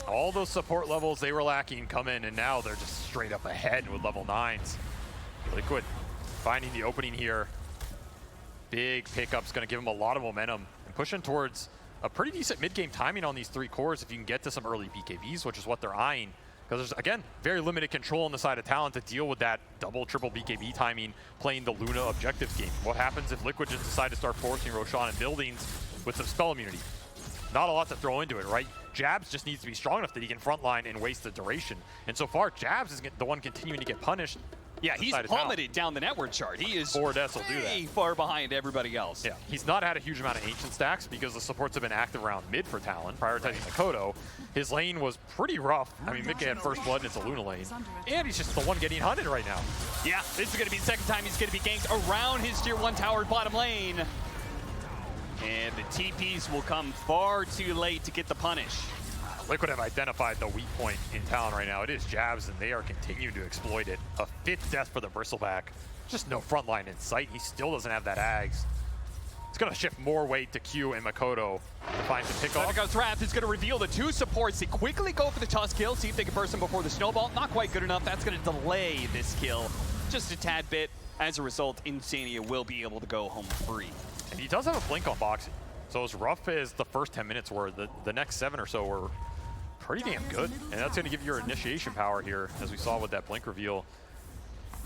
All those support levels they were lacking come in, and now they're just straight up ahead with level 9s. Liquid finding the opening here. Big pickup's going to give them a lot of momentum and pushing towards a pretty decent mid-game timing on these 3 cores if you can get to some early BKBs, which is what they're eyeing. Because there's, again, very limited control on the side of Talon to deal with that double, triple BKB timing playing the Luna objectives game. What happens if Liquid just decide to start forcing Roshan in buildings with some spell immunity? Not a lot to throw into it, right? Jabs just needs to be strong enough that he can frontline and waste the duration. And so far, Jabs is the one continuing to get punished. Yeah, he's plummeted down the network chart. He is 4 deaths will do that. way far behind everybody else. Yeah, he's not had a huge amount of ancient stacks because the supports have been active around mid for Talon, prioritizing Makoto. His lane was pretty rough. I mean, Mickey had first blood and it's a Luna lane. And he's just the one getting hunted right now. Yeah, this is going to be the second time he's going to be ganked around his tier 1 towered bottom lane. And the TPs will come far too late to get the punish. Liquid have identified the weak point in Talon right now. It is Jabs, and they are continuing to exploit it. A 5th death for the Bristleback. Just no front line in sight. He still doesn't have that Ags. It's going to shift more weight to Q and Makoto to find some pickoff. Goes Wrath is going to reveal the 2 supports. They quickly go for the Tusk kill, see if they can burst him before the Snowball. Not quite good enough. That's going to delay this kill just a tad bit. As a result, Insania will be able to go home free. And he does have a blink on Boxy. So as rough as the first 10 minutes were, the next 7 or so were pretty damn good. And that's going to give you your initiation power here, as we saw with that blink reveal.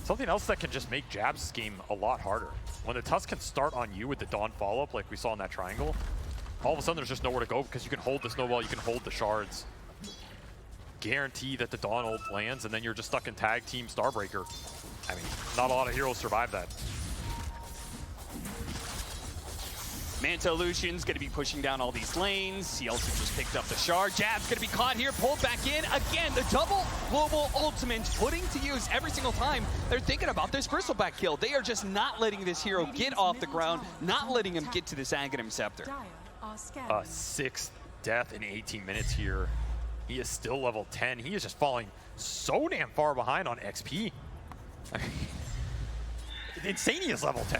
Something else that can just make Jabs' game a lot harder. When the Tusk can start on you with the Dawn follow-up like we saw in that triangle, all of a sudden there's just nowhere to go because you can hold the Snowball, you can hold the shards. Guarantee that the Dawn ult lands, and then you're just stuck in tag team Starbreaker. I mean, not a lot of heroes survive that. Manta Lucian's going to be pushing down all these lanes. He also just picked up the shard. Jab's going to be caught here, pulled back in. Again, the double global ultimate putting to use every single time they're thinking about this bristleback kill. They are just not letting this hero get off the ground, not letting him get to this Aghanim Scepter. Sixth death in 18 minutes here. He is still level 10. He is just falling so damn far behind on XP. Insania's level 10.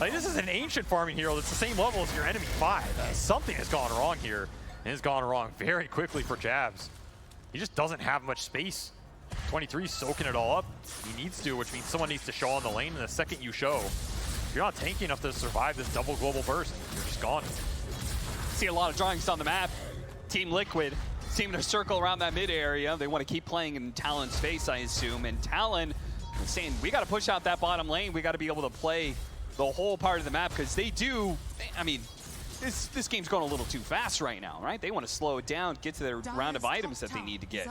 Like, this is an ancient farming hero that's the same level as your enemy 5. Something has gone wrong here, and it's gone wrong very quickly for Jabs. He just doesn't have much space. 23 soaking it all up. He needs to, which means someone needs to show on the lane, and the second you show, if you're not tanky enough to survive this double global burst, you're just gone. See a lot of drawings on the map. Team Liquid seem to circle around that mid area. They want to keep playing in Talon's face, I assume, and Talon is saying, we got to push out that bottom lane. We got to be able to play the whole part of the map, because they do, I mean, this game's going a little too fast right now, right? They want to slow it down, get to their round of items that they need to get.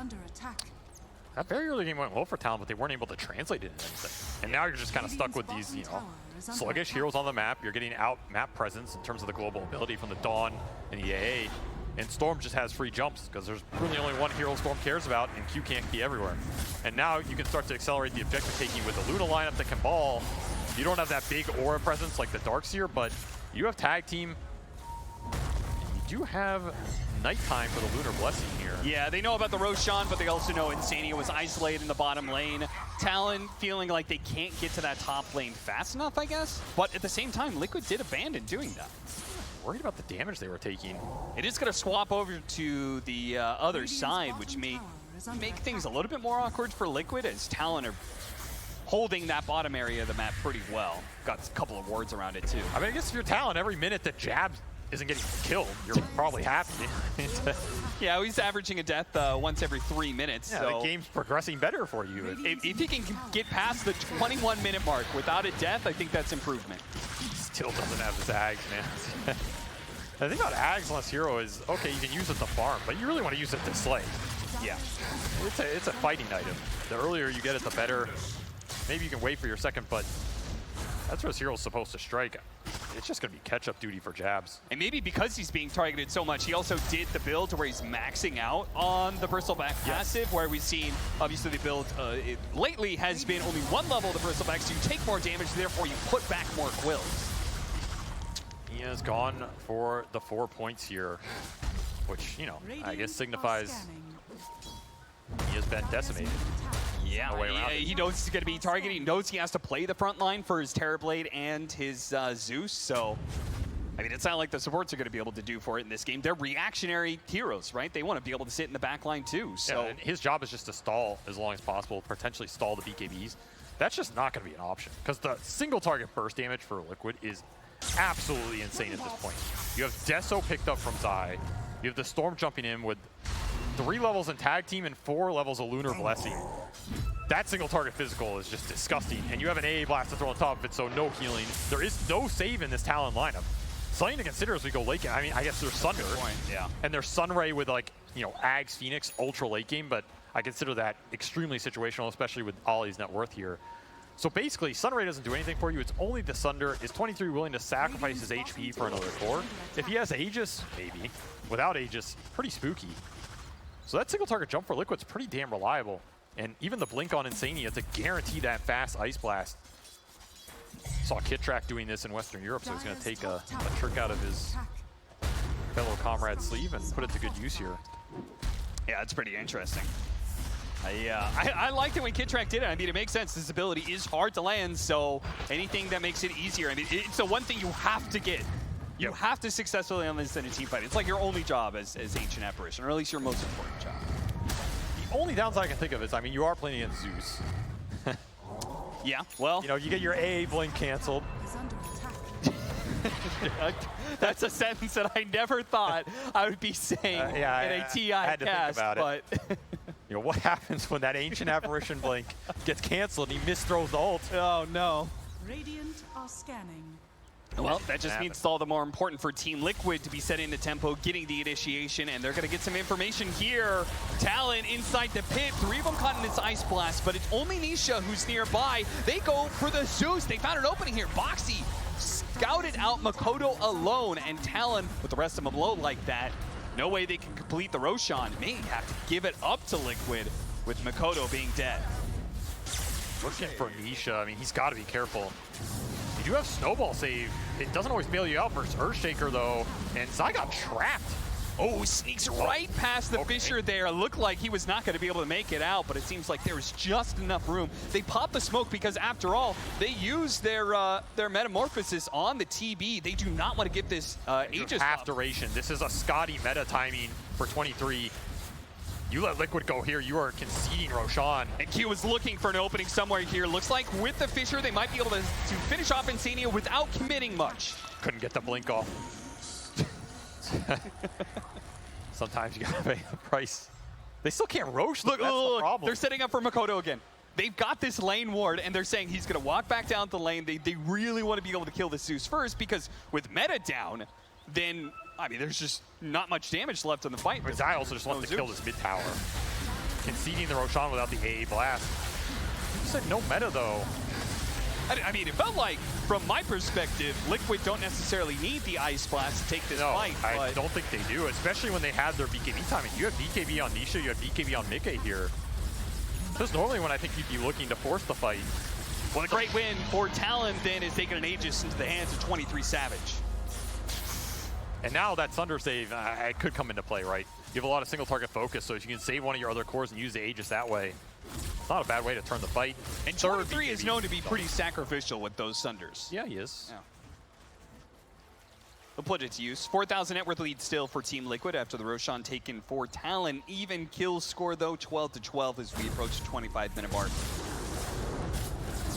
That very early game went well for Talon, but they weren't able to translate it into anything. And now you're just kind of stuck with these, you know, sluggish heroes on the map. You're getting out map presence in terms of the global ability from the Dawn and the AA. And Storm just has free jumps, because there's really only one hero Storm cares about, and Q can't be everywhere. And now you can start to accelerate the objective taking with the Luna lineup that can ball. You don't have that big aura presence like the Darkseer, but you have tag team. You do have nighttime for the Lunar Blessing here. Yeah, they know about the Roshan, but they also know Insania was isolated in the bottom lane. Talon feeling like they can't get to that top lane fast enough, I guess. But at the same time, Liquid did abandon doing that. Worried about the damage they were taking. It is going to swap over to the other side, which may make things a little bit more awkward for Liquid, as Talon are holding that bottom area of the map pretty well. Got a couple of wards around it too. I mean, I guess if you're Talon, every minute that Jab isn't getting killed, you're probably happy. Yeah, he's averaging a death once every 3 minutes. Yeah, so the game's progressing better for you. If he can get past the 21-minute mark without a death, I think that's improvement. Still doesn't have his Ags, man. The thing about Ags unless hero is, okay, you can use it to farm, but you really want to use it to slay. Yeah. It's a fighting item. The earlier you get it, the better. Maybe you can wait for your second, but that's what his hero's supposed to strike. It's just going to be catch-up duty for Jabs. And maybe because he's being targeted so much, he also did the build to where he's maxing out on the Bristleback passive, where we've seen, obviously, the build lately has been only one level of the Bristleback, so you take more damage, therefore you put back more quills. He has gone for the 4 points here, which, you know, I guess signifies he has been decimated. Yeah, he knows he's going to be targeted. He knows he has to play the front line for his Terrorblade and his Zeus. So, I mean, it's not like the supports are going to be able to do for it in this game. They're reactionary heroes, right? They want to be able to sit in the back line too. So yeah, and his job is just to stall as long as possible, potentially stall the BKBs. That's just not going to be an option, because the single target burst damage for Liquid is absolutely insane at this point. You have Deso picked up from Zai. You have the Storm jumping in with 3 levels in tag team and 4 levels of Lunar Blessing. That single target physical is just disgusting. And you have an AA blast to throw on top of it, so no healing. There is no save in this Talon lineup. Something to consider as we go late game. I mean, I guess there's Sunder. Yeah. And there's Sunray with, like, you know, Ags, Phoenix, ultra late game, but I consider that extremely situational, especially with Ollie's net worth here. So basically, Sunray doesn't do anything for you. It's only the Sunder. Is 23 willing to sacrifice his HP for another core? If he has Aegis, maybe. Without Aegis, pretty spooky. So that single target jump for Liquid's pretty damn reliable. And even the blink on Insania to guarantee that fast Ice Blast. Saw Kittrack doing this in Western Europe, so he's going to take a trick out of his fellow comrade's sleeve and put it to good use here. Yeah, it's pretty interesting. I liked it when Kittrack did it. I mean, it makes sense. This ability is hard to land, so anything that makes it easier. I mean, it's the one thing you have to get. You have to successfully land this in a team fight. It's like your only job as Ancient Apparition, or at least your most important job. The only downside I can think of is, I mean, you are playing against Zeus. Yeah, well. You know, you get your AA blink canceled. That's a sentence that I never thought I would be saying in a TI cast, but you know, what happens when that Ancient Apparition blink gets canceled and he misthrows the ult? Oh, no. Radiant are scanning. Well, that just means it's all the more important for Team Liquid to be setting the tempo, getting the initiation, and they're going to get some information here. Talon inside the pit, 3 of them caught in this Ice Blast, but it's only Nisha who's nearby. They go for the Zeus. They found an opening here. Boxy scouted out Makoto alone, and Talon, with the rest of them low like that, no way they can complete the Roshan. May have to give it up to Liquid with Makoto being dead. Looking for Nisha. I mean, he's got to be careful. You do have Snowball save. It doesn't always bail you out versus Earthshaker, though. And Zai got trapped. Oh, sneaks right past the Fissure there. Looked like he was not going to be able to make it out, but it seems like there was just enough room. They popped the smoke because, after all, they used their Metamorphosis on the TB. They do not want to give this Aegis half up. duration. This is a Scotty meta timing for 23. You let Liquid go here, you are conceding Roshan. And Q was looking for an opening somewhere here. Looks like with the Fissure, they might be able to finish off Insania without committing much. Couldn't get the blink off. Sometimes you gotta pay the price. They still can't Rosh. Look, That's the problem. They're setting up for Makoto again. They've got this lane ward, and they're saying he's going to walk back down the lane. They really want to be able to kill the Zeus first, because with meta down, then, I mean, there's just not much damage left in the fight. But Zai also just wants to kill this mid tower. Conceding the Roshan without the AA blast. You said no meta, though. I mean, it felt like, from my perspective, Liquid don't necessarily need the Ice Blast to take this fight. I don't think they do, especially when they had their BKB timing. You have BKB on Nisha, you have BKB on Mickey here. This is normally when I think you'd be looking to force the fight. Well, a great win for Talon then is taking an Aegis into the hands of 23 Savage. And now that Thunder save, it could come into play, right? You have a lot of single target focus, so if you can save one of your other cores and use the Aegis that way, it's not a bad way to turn the fight. And 23 is known to be pretty sacrificial with those Thunders. Yeah, he is. Yeah. They'll put it to use. 4,000 net worth lead still for Team Liquid after the Roshan taken for Talon. Even kill score, though, 12-12 as we approach the 25-minute mark.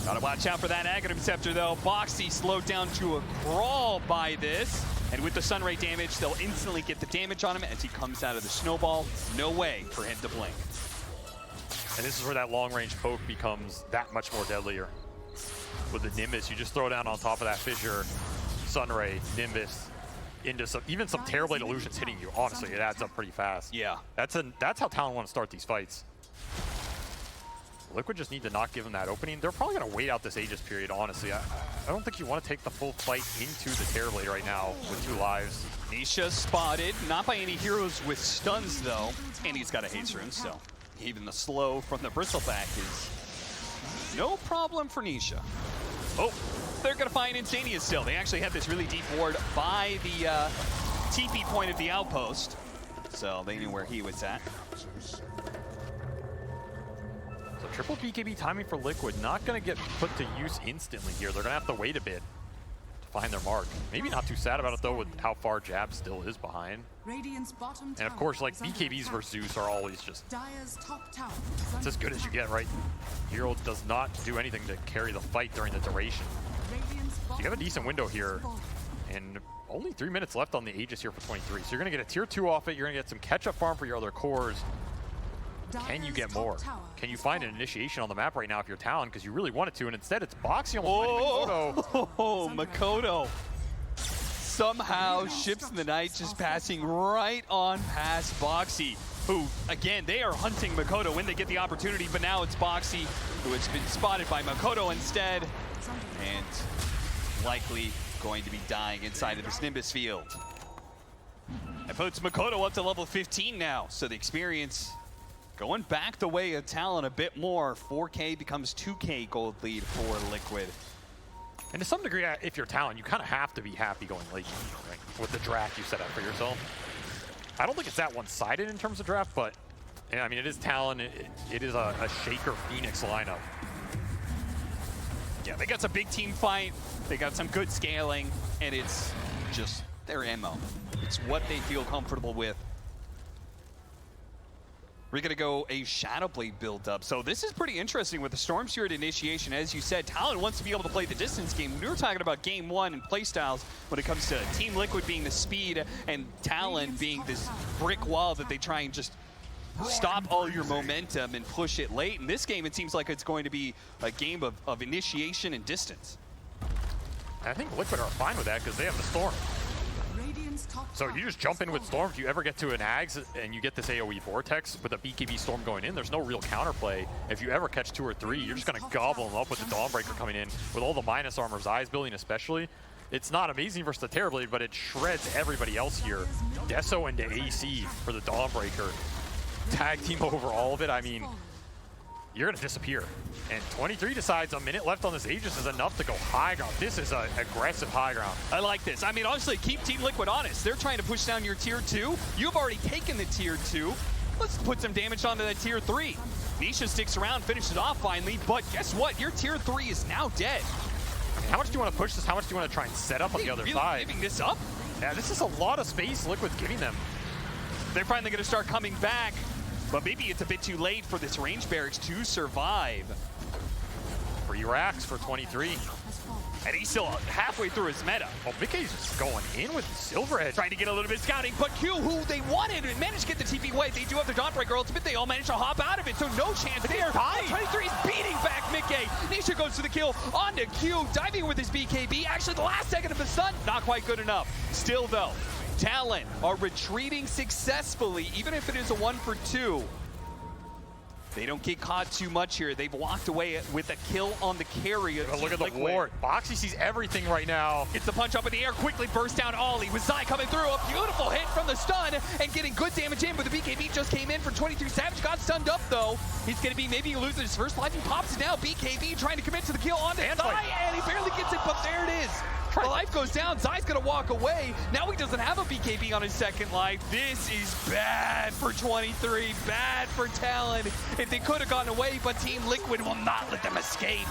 Gotta watch out for that Aghanim Scepter, though. Boxy slowed down to a crawl by this. And with the Sunray damage, they'll instantly get the damage on him as he comes out of the snowball. No way for him to blink. And this is where that long-range poke becomes that much more deadlier. With the Nimbus, you just throw down on top of that Fissure, Sunray, Nimbus, into even some Terrorblade illusions hitting you. Honestly, it adds up pretty fast. Yeah. That's how Talon want to start these fights. Liquid just need to not give them that opening. They're probably going to wait out this Aegis period, honestly. I don't think you want to take the full fight into the Terrorblade right now with 2 lives. Nisha spotted, not by any heroes with stuns, though. And he's got a haste rune, so even the slow from the Bristleback is no problem for Nisha. Oh, they're going to find Insania still. They actually have this really deep ward by the TP point of the outpost. So they knew where he was at. So triple BKB timing for Liquid, not going to get put to use instantly here. They're going to have to wait a bit to find their mark. Maybe not too sad about it, though, with how far Jab still is behind. And of course, like, BKBs versus Zeus are always just, it's as good as you get, right? Hero does not do anything to carry the fight during the duration. So you have a decent window here, and only 3 minutes left on the Aegis here for 23. So you're going to get a tier 2 off it, you're going to get some catch-up farm for your other cores. Can you get more? Can you find an initiation on the map right now if you're Talon? Because you really wanted to, and instead it's Boxy almost finding Makoto. Oh, Makoto. Somehow, Ships in the Night just passing right on past Boxy, who, again, they are hunting Makoto when they get the opportunity, but now it's Boxy, who has been spotted by Makoto instead, and likely going to be dying inside of this Nimbus field. That puts Makoto up to level 15 now, so the experience going back the way of Talon a bit more. 4K becomes 2K gold lead for Liquid. And to some degree, if you're Talon, you kind of have to be happy going late, right? With the draft you set up for yourself. I don't think it's that one-sided in terms of draft, but yeah, I mean, it is Talon. It is a Shaker Phoenix lineup. Yeah, they got some big team fight. They got some good scaling, and it's just their MO. It's what they feel comfortable with. We're going to go a Shadowblade build-up. So this is pretty interesting with the Storm Spirit initiation. As you said, Talon wants to be able to play the distance game. We were talking about game 1 and playstyles when it comes to Team Liquid being the speed and Talon being this brick wall that they try and just stop all your momentum and push it late. In this game, it seems like it's going to be a game of initiation and distance. I think Liquid are fine with that because they have the Storm. So you just jump in with Storm. If you ever get to an Ags and you get this AoE Vortex with a BKB Storm going in, there's no real counterplay. If you ever catch 2 or 3, you're just going to gobble them up with the Dawnbreaker coming in with all the minus armor, Zai's building especially. It's not amazing versus the Terrorblade, but it shreds everybody else here. Deso into AC for the Dawnbreaker. Tag team over all of it. I mean, you're going to disappear. And 23 decides a minute left on this Aegis is enough to go high ground. This is an aggressive high ground. I like this. I mean, honestly, keep Team Liquid honest. They're trying to push down your tier 2. You've already taken the tier 2. Let's put some damage onto that tier 3. Nisha sticks around, finishes off finally, but guess what? Your tier 3 is now dead. I mean, how much do you want to push this? How much do you want to try and set up on the other really side? Giving this up? Yeah, this is a lot of space Liquid's giving them. They're finally going to start coming back, but maybe it's a bit too late for this range barracks to survive. 3 racks for 23. And he's still halfway through his meta. Oh, Mickey's just going in with Silver Edge. Trying to get a little bit of scouting, but Q, who they wanted, managed to get the TP away. They do have the Dawnbreaker ultimate. They all managed to hop out of it, so no chance there. 23 is beating back Mickey. Nisha goes to the kill, on to Q, diving with his BKB. Actually, the last second of the stun, not quite good enough. Still, though, Talon are retreating successfully, even if it is a 1-for-2. They don't get caught too much here. They've walked away with a kill on the carry. Look at the ward. Boxy sees everything right now. Gets the punch up in the air, quickly bursts down Ollie. With Zai coming through, a beautiful hit from the stun and getting good damage in, but the BKB just came in for 23. Savage got stunned up though. He's gonna be maybe losing his first life. He pops it now. BKB trying to commit to the kill onto Zai, and he barely gets it, but there it is. The life goes down, Zai's gonna walk away. Now he doesn't have a BKB on his second life. This is bad for 23, bad for Talon. If they could have gotten away, but Team Liquid will not let them escape.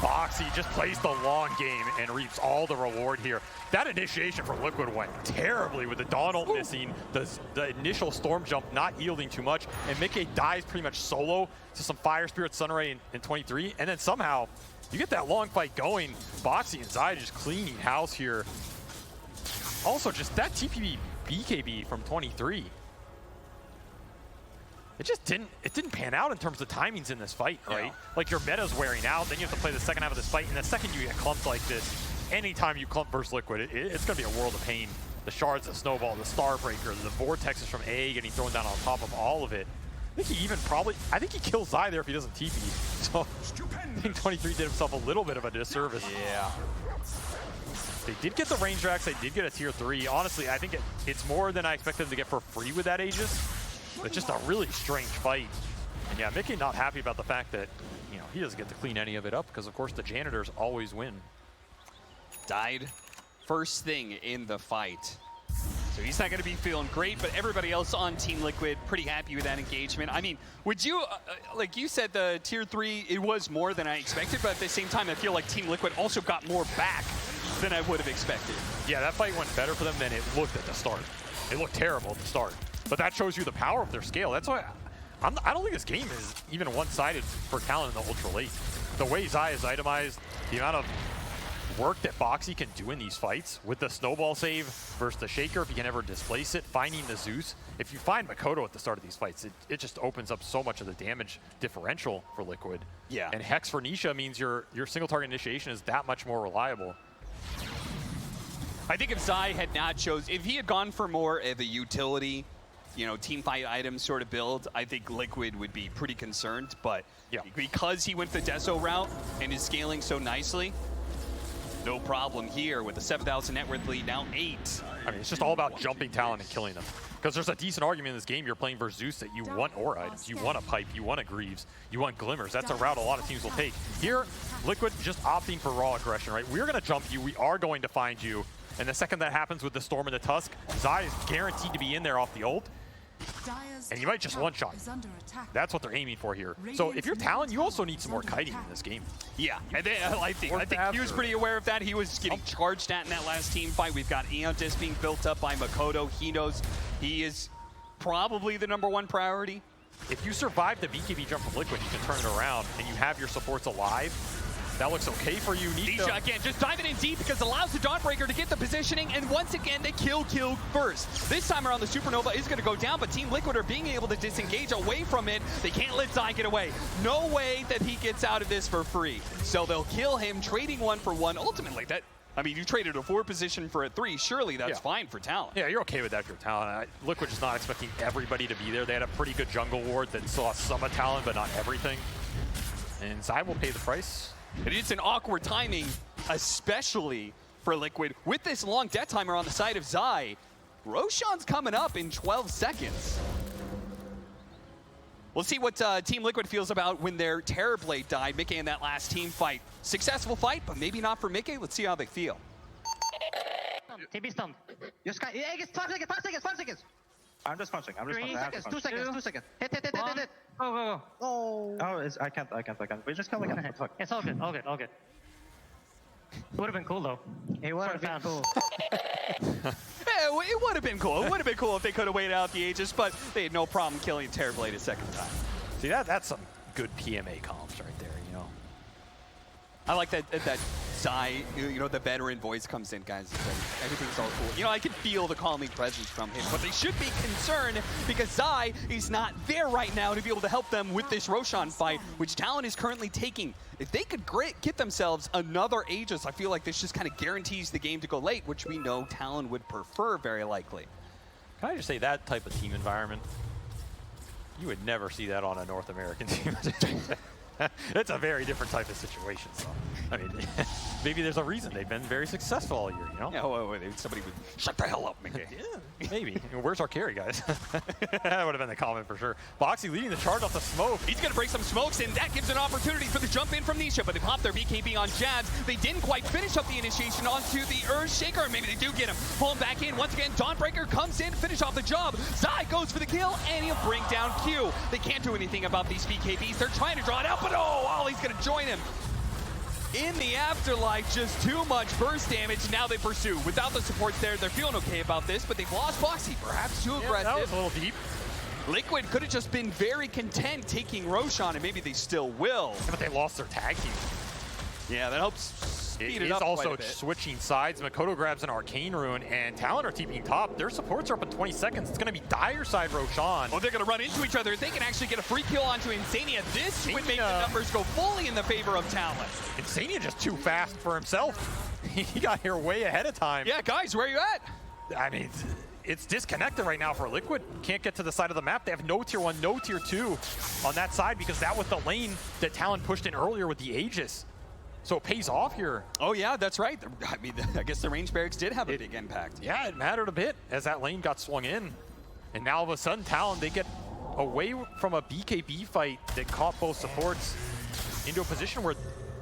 Boxy just plays the long game and reaps all the reward here. That initiation from Liquid went terribly with the Dawn ult missing, the initial Storm Jump not yielding too much, and Mickey dies pretty much solo to some Fire Spirit Sunray in 23, and then somehow you get that long fight going. Boxy and Zai just cleaning house here. Also, just that TPB BKB from 23. It didn't pan out in terms of timings in this fight, right? Yeah. Like your meta's wearing out, then you have to play the second half of this fight, and the second you get clumped like this, anytime you clump versus Liquid, it's gonna be a world of pain. The shards, the snowball, the Starbreaker, the vortexes from A getting thrown down on top of all of it. I think he kills Zai there if he doesn't TP. So I think 23 did himself a little bit of a disservice. Yeah. They did get the range racks, they did get a tier 3. Honestly, I think it's more than I expected them to get for free with that Aegis. It's just a really strange fight. And yeah, Mickey not happy about the fact that, you know, he doesn't get to clean any of it up because of course the janitors always win. Died first thing in the fight. So he's not going to be feeling great, but everybody else on Team Liquid pretty happy with that engagement. I mean, would you, like you said, the tier 3, it was more than I expected, but at the same time, I feel like Team Liquid also got more back than I would have expected. Yeah, that fight went better for them than it looked at the start. It looked terrible at the start, but that shows you the power of their scale. That's why I don't think this game is even one-sided for Talon in the ultra late. The way Zai is itemized, the amount of work that Boxy can do in these fights with the snowball save versus the shaker, if he can ever displace it, finding the Zeus. If you find Makoto at the start of these fights, it just opens up so much of the damage differential for Liquid. Yeah. And Hex for Nisha means your single target initiation is that much more reliable. I think if Zai had not if he had gone for more of a utility, you know, team fight item sort of build, I think Liquid would be pretty concerned. But yeah, because he went the Deso route and is scaling so nicely, no problem here with the 7,000 net worth lead, now 8. I mean, it's just all about jumping Talon and killing them. Because there's a decent argument in this game, you're playing versus Zeus, that you want ore items, you want a pipe, you want a Greaves, you want glimmers. That's a route a lot of teams will take. Here, Liquid just opting for raw aggression, right? We're going to jump you, we are going to find you. And the second that happens with the Storm and the Tusk, Zai is guaranteed to be in there off the ult. And you might just one-shot. That's what they're aiming for here. So if you're Talon, you also need some more kiting in this game. Yeah, and then, I think he was pretty aware of that. He was getting charged at in that last team fight. We've got Eontis being built up by Makoto. He knows he is probably the #1 priority. If you survive the BKB jump from Liquid, you can turn it around and you have your supports alive. That looks okay for you. Nisha again, just diving in deep because it allows the Dawnbreaker to get the positioning, and once again, they kill first. This time around, the Supernova is going to go down, but Team Liquid are being able to disengage away from it. They can't let Zai get away. No way that he gets out of this for free. So they'll kill him, trading 1 for 1. Ultimately, I mean, you traded a 4 position for a 3. Surely that's fine for Talon. Yeah, you're okay with that if you're Talon. Liquid is not expecting everybody to be there. They had a pretty good jungle ward that saw some of Talon, but not everything. And Zai will pay the price. It's an awkward timing, especially for Liquid. With this long death timer on the side of Zai, Roshan's coming up in 12 seconds. We'll see what Team Liquid feels about when their Terrorblade died. Mickey in that last team fight. Successful fight, but maybe not for Mickey. Let's see how they feel. TB stunned. You sky. Yeah, it's 5 seconds, 5 seconds, 5 seconds. I'm just punching. I'm just 3 punching. seconds, 2 seconds, 2 seconds. Hit. Go, go, go. Oh, I can't. We just kill again. What the fuck? It's all good, all good, all good. It would have been cool though. It would have been cool. Yeah, it would have been cool. It would have been cool if they could have waited out the Aegis, but they had no problem killing Terrorblade a second time. See, that's some good PMA comms right there, you know. I like that Zai, you know, the veteran voice comes in, guys. Everything's all cool. You know, I can feel the calming presence from him, but they should be concerned because Zai is not there right now to be able to help them with this Roshan fight, which Talon is currently taking. If they could get themselves another Aegis, I feel like this just kind of guarantees the game to go late, which we know Talon would prefer very likely. Can I just say that type of team environment, you would never see that on a North American team. It's a very different type of situation. So, I mean, maybe there's a reason they've been very successful all year, you know? Yeah, wait, somebody would shut the hell up, Mickey. Yeah, maybe. Where's our carry, guys? That would have been the comment for sure. Boxy leading the charge off the smoke. He's going to break some smokes, and that gives an opportunity for the jump in from Nisha, but they pop their BKB on Jazz. They didn't quite finish up the initiation onto the Earthshaker. Maybe they do get him. Pull him back in. Once again, Dawnbreaker comes in, finish off the job. Zai goes for the kill, and he'll bring down Q. They can't do anything about these BKBs. They're trying to draw it out, but oh, Ollie's going to join him. In the afterlife, just too much burst damage. Now they pursue. Without the supports there, they're feeling okay about this, but they've lost Boxy. Perhaps too aggressive. That was a little deep. Liquid could have just been very content taking Roshan, and maybe they still will. Yeah, but they lost their tag team. Yeah, that helps speed it is up also quite a bit. switching sides. Makoto grabs an Arcane Rune, and Talon are TPing top. Their supports are up in 20 seconds. It's going to be dire side Roshan. Oh, they're going to run into each other. They can actually get a free kill onto Insania. This would make the numbers go fully in the favor of Talon. Insania just too fast for himself. He got here way ahead of time. Yeah, guys, where are you at? I mean, it's disconnected right now for Liquid. Can't get to the side of the map. They have no tier 1, no tier 2 on that side because that was the lane that Talon pushed in earlier with the Aegis. So it pays off here. Oh, yeah, that's right. I mean, I guess the range barracks did have a big impact. Yeah, it mattered a bit as that lane got swung in. And now all of a sudden, Talon, they get away from a BKB fight that caught both supports into a position where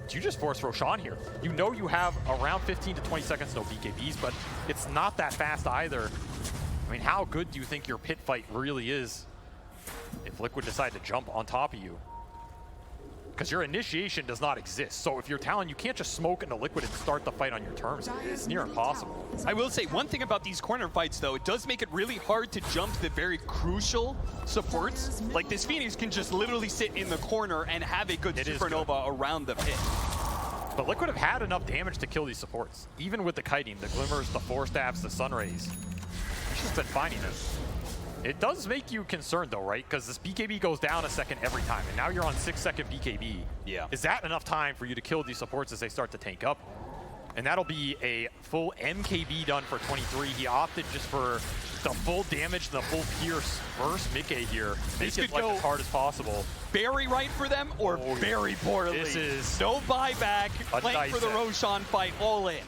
you just force Roshan here. You know you have around 15 to 20 seconds, no BKBs, but it's not that fast either. I mean, how good do you think your pit fight really is if Liquid decide to jump on top of you? Because your initiation does not exist. So if you're Talon, you can't just smoke into Liquid and start the fight on your terms. It's near impossible. I will say one thing about these corner fights, though, it does make it really hard to jump the very crucial supports. Like this Phoenix can just literally sit in the corner and have a good supernova around the pit. But Liquid have had enough damage to kill these supports. Even with the kiting, the glimmers, the four stabs, the sun rays. It's just been finding it. It does make you concerned though, right? Because this BKB goes down a second every time, and now you're on 6-second BKB. Yeah. Is that enough time for you to kill these supports as they start to tank up? And that'll be a full MKB done for 23. He opted just for the full damage and the full pierce versus Mickey here. Make it like as hard as possible. Very right for them or very poorly. This is no buyback, playing for the Roshan fight all in.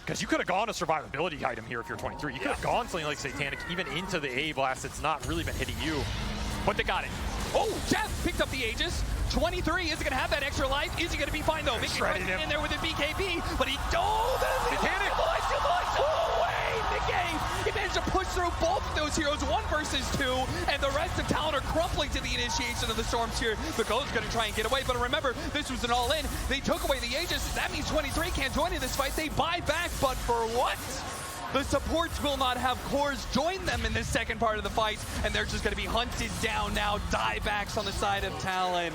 Because you could have gone a survivability item here if you're 23. You could have gone something like Satanic even into the A blast. It's not really been hitting you. But they got it. Oh, Jeff picked up the Aegis. 23 isn't going to have that extra life. Is he going to be fine though? Mickey right in there with a BKB, but he Satanic. Oh, wait, Mickey! He managed to push through both of those heroes, 1 versus 2, and the rest of Talon are crumpling to the initiation of the storms here. The Gold's going to try and get away, but remember, this was an all-in. They took away the Aegis. That means 23 can't join in this fight. They buy back, but for what? The supports will not have cores join them in this second part of the fight, and they're just going to be hunted down now. Diebacks on the side of Talon.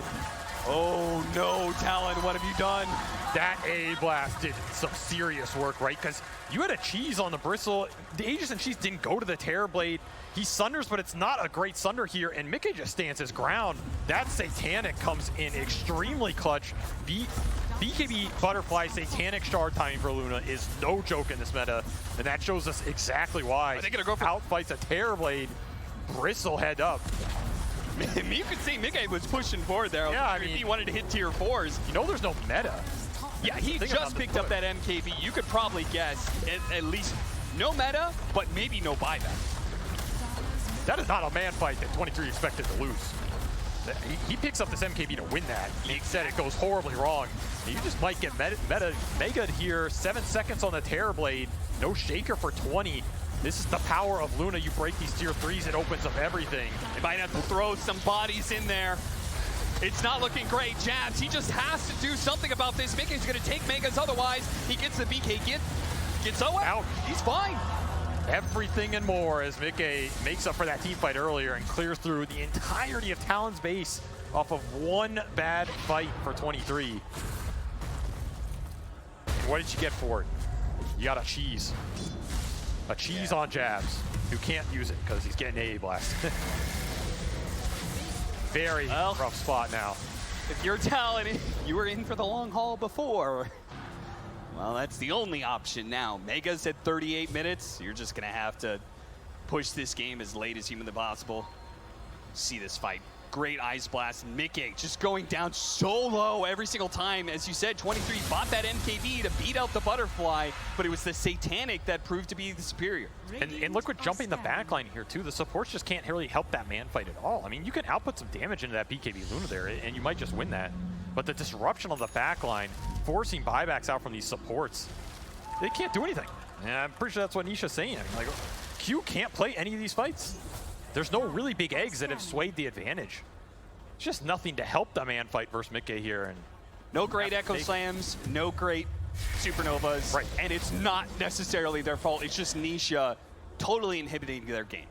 Oh no, Talon, what have you done? That A blast did some serious work, right? Because you had a cheese on the bristle. The Aegis and cheese didn't go to the Terrorblade. He sunders, but it's not a great sunder here, and Mickey just stands his ground. That Satanic comes in extremely clutch. BKB Butterfly Satanic shard timing for Luna is no joke in this meta, and that shows us exactly why. Are they gonna go for outfights a Terrorblade, bristle head up. You could see Mickey was pushing forward there. Yeah, I mean, he wanted to hit tier 4s. You know there's no meta. Yeah, he just picked up that MKB. You could probably guess at least no meta, but maybe no buyback. That is not a man fight that 23 expected to lose. He picks up this MKB to win that. He said it goes horribly wrong. You just might get mega here. 7 seconds on the Terrorblade. No shaker for 20. This is the power of Luna. You break these tier 3s, it opens up everything. They might have to throw some bodies in there. It's not looking great. Jabs, he just has to do something about this. Mickey's going to take Megas, otherwise he gets the BK, gets Owen out. He's fine. Everything and more as Mickey makes up for that team fight earlier and clears through the entirety of Talon's base off of one bad fight for 23. And what did you get for it? You got a cheese. A cheese on Jabs, who can't use it because he's getting AA blast. Very rough spot now. If you're Talon, you were in for the long haul before. Well, that's the only option now. Mega's at 38 minutes. You're just going to have to push this game as late as humanly possible. See this fight. Great Ice Blast. Mickey just going down so low every single time. As you said, 23 bought that MKB to beat out the Butterfly, but it was the Satanic that proved to be the superior. And Liquid jumping the backline here too. The supports just can't really help that man fight at all. I mean, you can output some damage into that BKB Luna there, and you might just win that. But the disruption of the backline, forcing buybacks out from these supports, they can't do anything. And I'm pretty sure that's what Nisha's saying. I mean, like, Q can't play any of these fights. There's no really big eggs that have swayed the advantage. It's just nothing to help the man fight versus Mickey here. And no great Echo Slams, no great Supernovas, right. And it's not necessarily their fault. It's just Nisha totally inhibiting their game.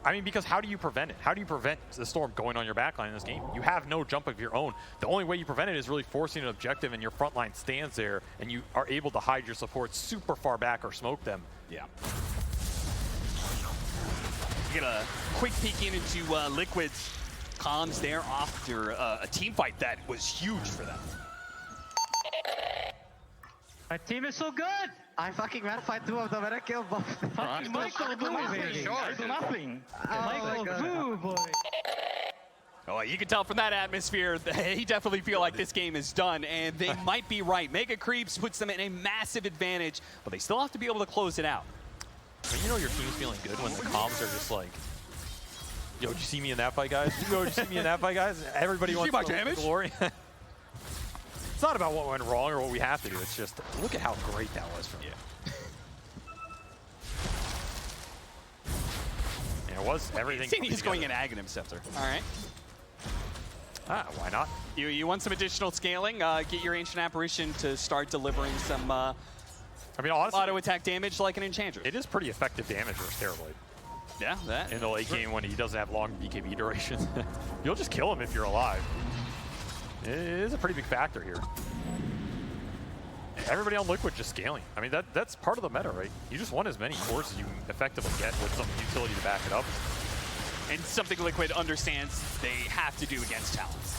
I mean, because how do you prevent it? How do you prevent the Storm going on your backline in this game? You have no jump of your own. The only way you prevent it is really forcing an objective, and your front line stands there, and you are able to hide your supports super far back or smoke them. Yeah. Get a quick peek into Liquid's comms there after a team fight that was huge for them. My team is so good! I fucking ran fight 2 of them and I killed both. Fucking Michael Boo, baby! I do nothing! Michael Boo, boy! Oh, you can tell from that atmosphere, they definitely feel like this game is done, and they might be right. Mega Creeps puts them in a massive advantage, but they still have to be able to close it out. You know your team's feeling good when the comms are just like, yo, did you see me in that fight, guys? Yo, did you see me in that fight, guys? Everybody wants my damage? glory. It's not about what went wrong or what we have to do. It's just, look at how great that was from you. And it was everything. He's going in Aghanim Scepter. All right. Why not? You want some additional scaling? Get your Ancient Apparition to start delivering some I mean, honestly, auto attack damage like an Enchantress. It is pretty effective damage versus Terrorblade. Yeah, that. In the late game when he doesn't have long BKB duration. You'll just kill him if you're alive. It is a pretty big factor here. Everybody on Liquid just scaling. I mean, that's part of the meta, right? You just want as many cores as you can effectively get with some utility to back it up. And something Liquid understands they have to do against Talons.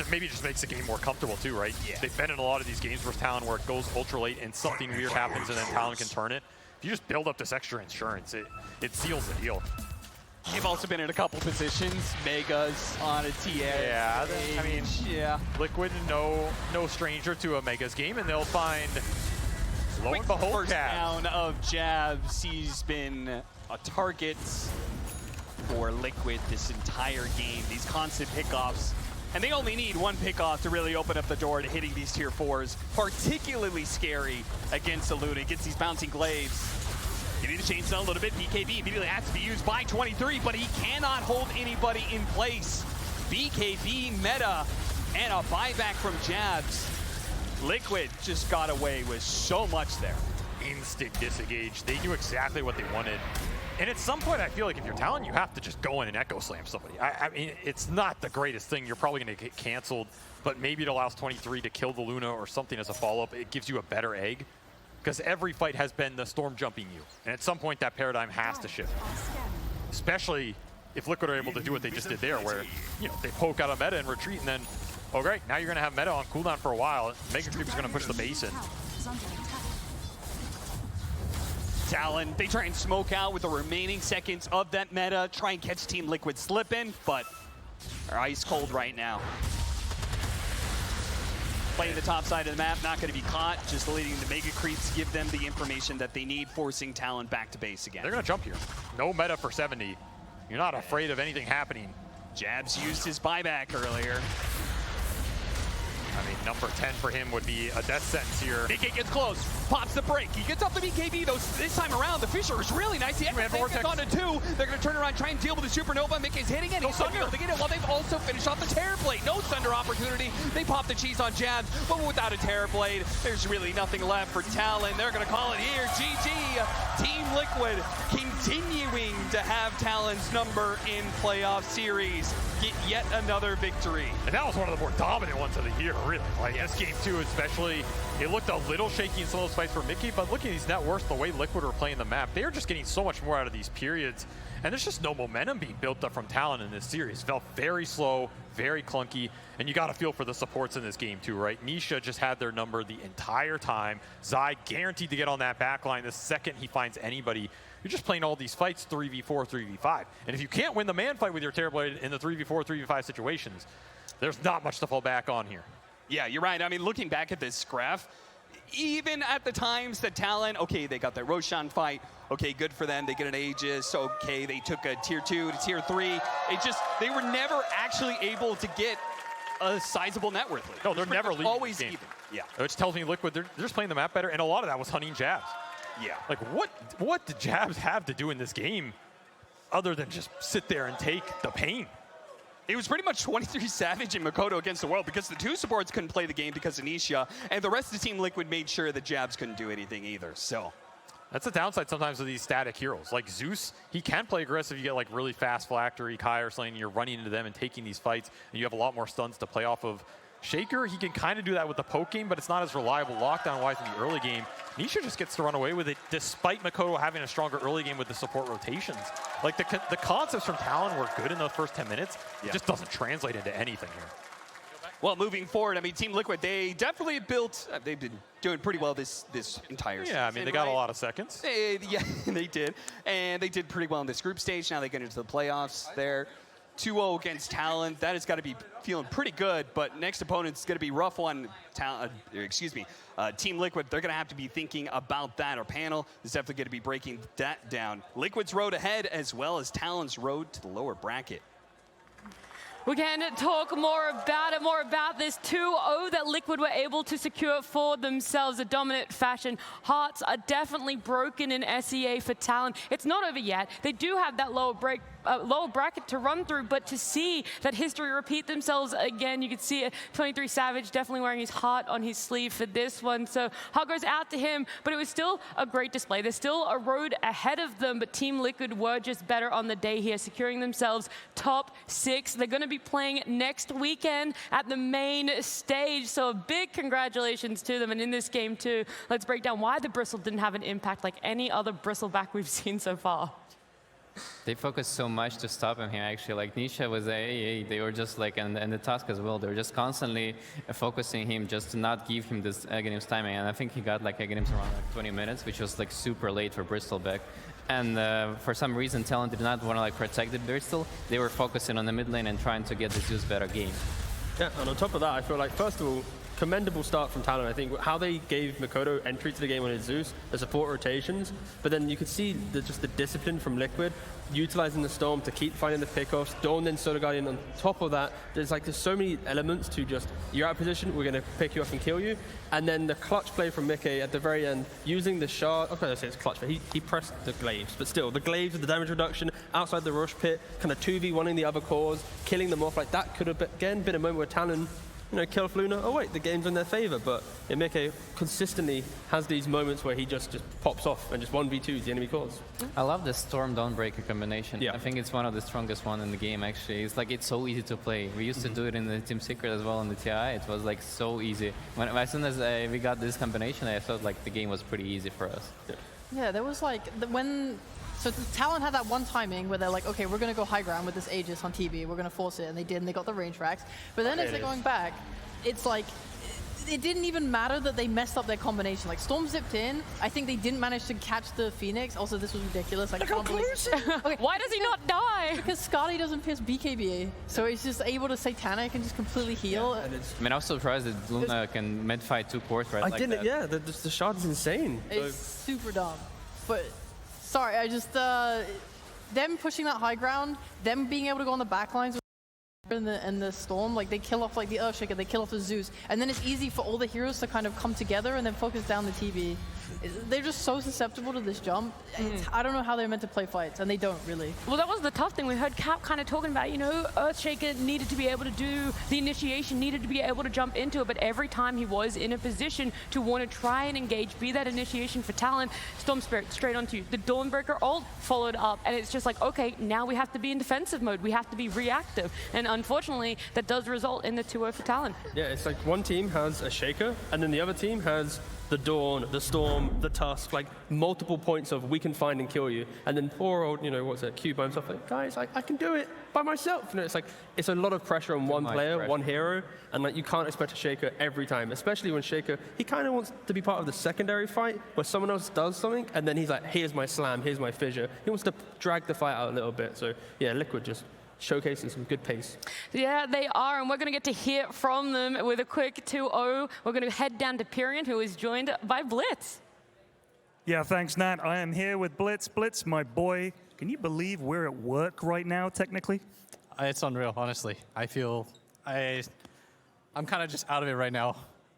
Maybe it just makes the game more comfortable too, right? Yeah. They've been in a lot of these games versus Talon where it goes ultra late and something weird happens and then Talon can turn it. If you just build up this extra insurance, it seals the deal. You've also been in a couple positions. Megas on a TA. Yeah, I mean, yeah. Liquid, no stranger to a Megas game, and they'll find, lo and behold, first down of Jabs. He's been a target for Liquid this entire game. These constant pickoffs. And they only need one pickoff to really open up the door to hitting these tier 4s. Particularly scary against the Luna. Gets these bouncing glaives. Getting the chainsaw a little bit. BKB immediately has to be used by 23, but he cannot hold anybody in place. BKB meta and a buyback from Jabs. Liquid just got away with so much there. Instant disengage. They knew exactly what they wanted. And at some point, I feel like if you're Talon, you have to just go in and Echo Slam somebody. I mean, it's not the greatest thing. You're probably going to get canceled, but maybe it allows 23 to kill the Luna or something as a follow-up. It gives you a better egg. Because every fight has been the Storm jumping you. And at some point, that paradigm has to shift. Especially if Liquid are able to do what they just did there, where they poke out a meta and retreat, and then, oh great, now you're going to have meta on cooldown for a while. Mega Creep is going to push the base in. Talon, they try and smoke out with the remaining seconds of that meta, try and catch Team Liquid slipping, but are ice cold right now. playing the top side of the map, not going to be caught, just letting the Mega Creeps give them the information that they need, forcing Talon back to base again. They're going to jump here. No meta for 70. You're not afraid of anything happening. Jabs used his buyback earlier. I mean, number 10 for him would be a death sentence here. Mickey gets close, pops the break. He gets off the BKB, though. This time around, the Fisher is really nice. He gets on to 2. They're going to turn around, try and deal with the Supernova. Mickey's hitting it. He's able to get it while they've also finished off the Terror Blade. No Thunder opportunity. They pop the cheese on Jabs, but without a Terror Blade, there's really nothing left for Talon. They're going to call it here. GG. Team Liquid continuing to have Talon's number in playoff series. Get yet another victory. And that was one of the more dominant ones of the year, really. Like, this game, too, especially, it looked a little shaky in some of those fights for Mickey, but looking at these net worths, the way Liquid were playing the map, they are just getting so much more out of these periods. And there's just no momentum being built up from Talon in this series. It felt very slow, very clunky, and you got to feel for the supports in this game, too, right? Nisha just had their number the entire time. Zai guaranteed to get on that back line the second he finds anybody. You're just playing all these fights 3v4, 3v5. And if you can't win the man fight with your Terror Blade in the 3v4, 3v5 situations, there's not much to fall back on here. Yeah, you're right. I mean, looking back at this graph, even at the times that Talon, okay, they got their Roshan fight. Okay, good for them. They get an Aegis. Okay, they took a tier 2 to tier 3. It just, they were never actually able to get a sizable net worth lead. No, they're never leading always this game. even. Yeah. Which tells me Liquid, they're just playing the map better, and a lot of that was hunting Jabs. Yeah. Like, what did Jabs have to do in this game other than just sit there and take the pain? It was pretty much 23 Savage and Makoto against the world because the 2 supports couldn't play the game because of Nisha, and the rest of the Team Liquid made sure that Jabs couldn't do anything either, so. That's the downside sometimes of these static heroes. Like Zeus, he can play aggressive. You get like really fast Phylactery, Kai or Slane, you're running into them and taking these fights, and you have a lot more stuns to play off of. Shaker, he can kind of do that with the poke game, but it's not as reliable lockdown-wise in the early game. Nisha just gets to run away with it, despite Makoto having a stronger early game with the support rotations. Like, the concepts from Talon were good in those first 10 minutes. It just doesn't translate into anything here. Well, moving forward, I mean, Team Liquid, they definitely built, they've been doing pretty well this entire season. Yeah, I mean, they got a lot of seconds. Yeah, they did. And they did pretty well in this group stage. Now they get into the playoffs there. 2-0 against Talon. That has got to be feeling pretty good, but next opponent's going to be rough one. Team Liquid, they're going to have to be thinking about that. Our panel is definitely going to be breaking that down. Liquid's road ahead as well as Talon's road to the lower bracket. We can talk more about this 2-0 that Liquid were able to secure for themselves, a dominant fashion. Hearts are definitely broken in SEA for Talon. It's not over yet. They do have that lower bracket to run through, but to see that history repeat themselves again, you can see it. 23 Savage definitely wearing his heart on his sleeve for this one. So heart goes out to him, but it was still a great display. There's still a road ahead of them, but Team Liquid were just better on the day here, securing themselves top 6. They're going to be playing next weekend at the main stage, so a big congratulations to them. And in this game too, let's break down why the Bristle didn't have an impact like any other Bristleback we've seen so far. They focused so much to stop him here, actually. Like, Nisha was they were just like, and the task as well, they were just constantly focusing him just to not give him this Aghanim's timing. And I think he got like Aghanim's around like 20 minutes, which was like super late for Bristleback. And for some reason, Talon did not want to like protect the Bristol. They were focusing on the mid lane and trying to get the Zeus better game. Yeah, and on top of that, I feel like, first of all, commendable start from Talon. I think how they gave Makoto entry to the game on his Zeus, the support rotations, but then you could see just the discipline from Liquid, utilizing the Storm to keep finding the pickoffs. Dawn then Solar Guardian on top of that. There's so many elements to just, you're out of position, we're going to pick you up and kill you. And then the clutch play from Mickey at the very end, using the shard, okay, let's say it's clutch, but he pressed the glaives, but still, the glaives with the damage reduction outside the rush pit, kind of 2v1ing the other cores, killing them off. Like, that could have, again, been a moment where Talon, kill Luna. Oh wait, the game's in their favor. But Mickey consistently has these moments where he just pops off and just 1v2s the enemy cores. I love the Storm Dawnbreaker combination. Yeah. I think it's one of the strongest one in the game, actually. It's like, it's so easy to play. We used to do it in the Team Secret as well in the TI. It was like so easy. As soon as we got this combination, I felt like the game was pretty easy for us. Yeah, there was like, so Talon had that one timing where they're like, okay, we're going to go high ground with this Aegis on TV. We're going to force it. And they did, and they got the range racks. But then as they're going back, it's like, it didn't even matter that they messed up their combination. Like Storm zipped in. I think they didn't manage to catch the Phoenix. Also, this was ridiculous. I can't believe. Okay. Why does he not die? Because Scotty doesn't pierce BKBA, so he's just able to Satanic and just completely heal. And it's, I mean, I was surprised that Luna can mid-fight 2 cores right I like didn't. that. Yeah, the shard is insane. It's super dumb. But sorry, I just them pushing that high ground, them being able to go on the back lines and the Storm, like they kill off like the Earthshaker, they kill off the Zeus, and then it's easy for all the heroes to kind of come together and then focus down the TB. They're just so susceptible to this jump. I don't know how they're meant to play fights, and they don't really. Well, that was the tough thing. We heard Cap kind of talking about, you know, Earthshaker needed to be able to do the initiation, needed to be able to jump into it, but every time he was in a position to want to try and engage, be that initiation for Talon, Storm Spirit straight onto you. The Dawnbreaker ult followed up, and it's just like, okay, now we have to be in defensive mode. We have to be reactive, and unfortunately, that does result in the 2-0 for Talon. Yeah, it's like one team has a Shaker, and then the other team has the Dawn, the Storm, the Tusk, like multiple points of we can find and kill you. And then poor old, you know, what's it, Q by himself, like, guys, I can do it by myself. You know, it's like, it's a lot of pressure on one player, one hero, and like you can't expect a Shaker every time, especially when Shaker, he kind of wants to be part of the secondary fight where someone else does something, and then he's like, here's my slam, here's my fissure. He wants to drag the fight out a little bit. So yeah, Liquid just showcasing some good pace. Yeah, they are, and we're going to get to hear from them with a quick 2-0. We're going to head down to Pyrian, who is joined by Blitz. Yeah, thanks, Nat. I am here with Blitz. Blitz, my boy, can you believe we're at work right now, technically? It's unreal, honestly. I feel I'm kind of just out of it right now.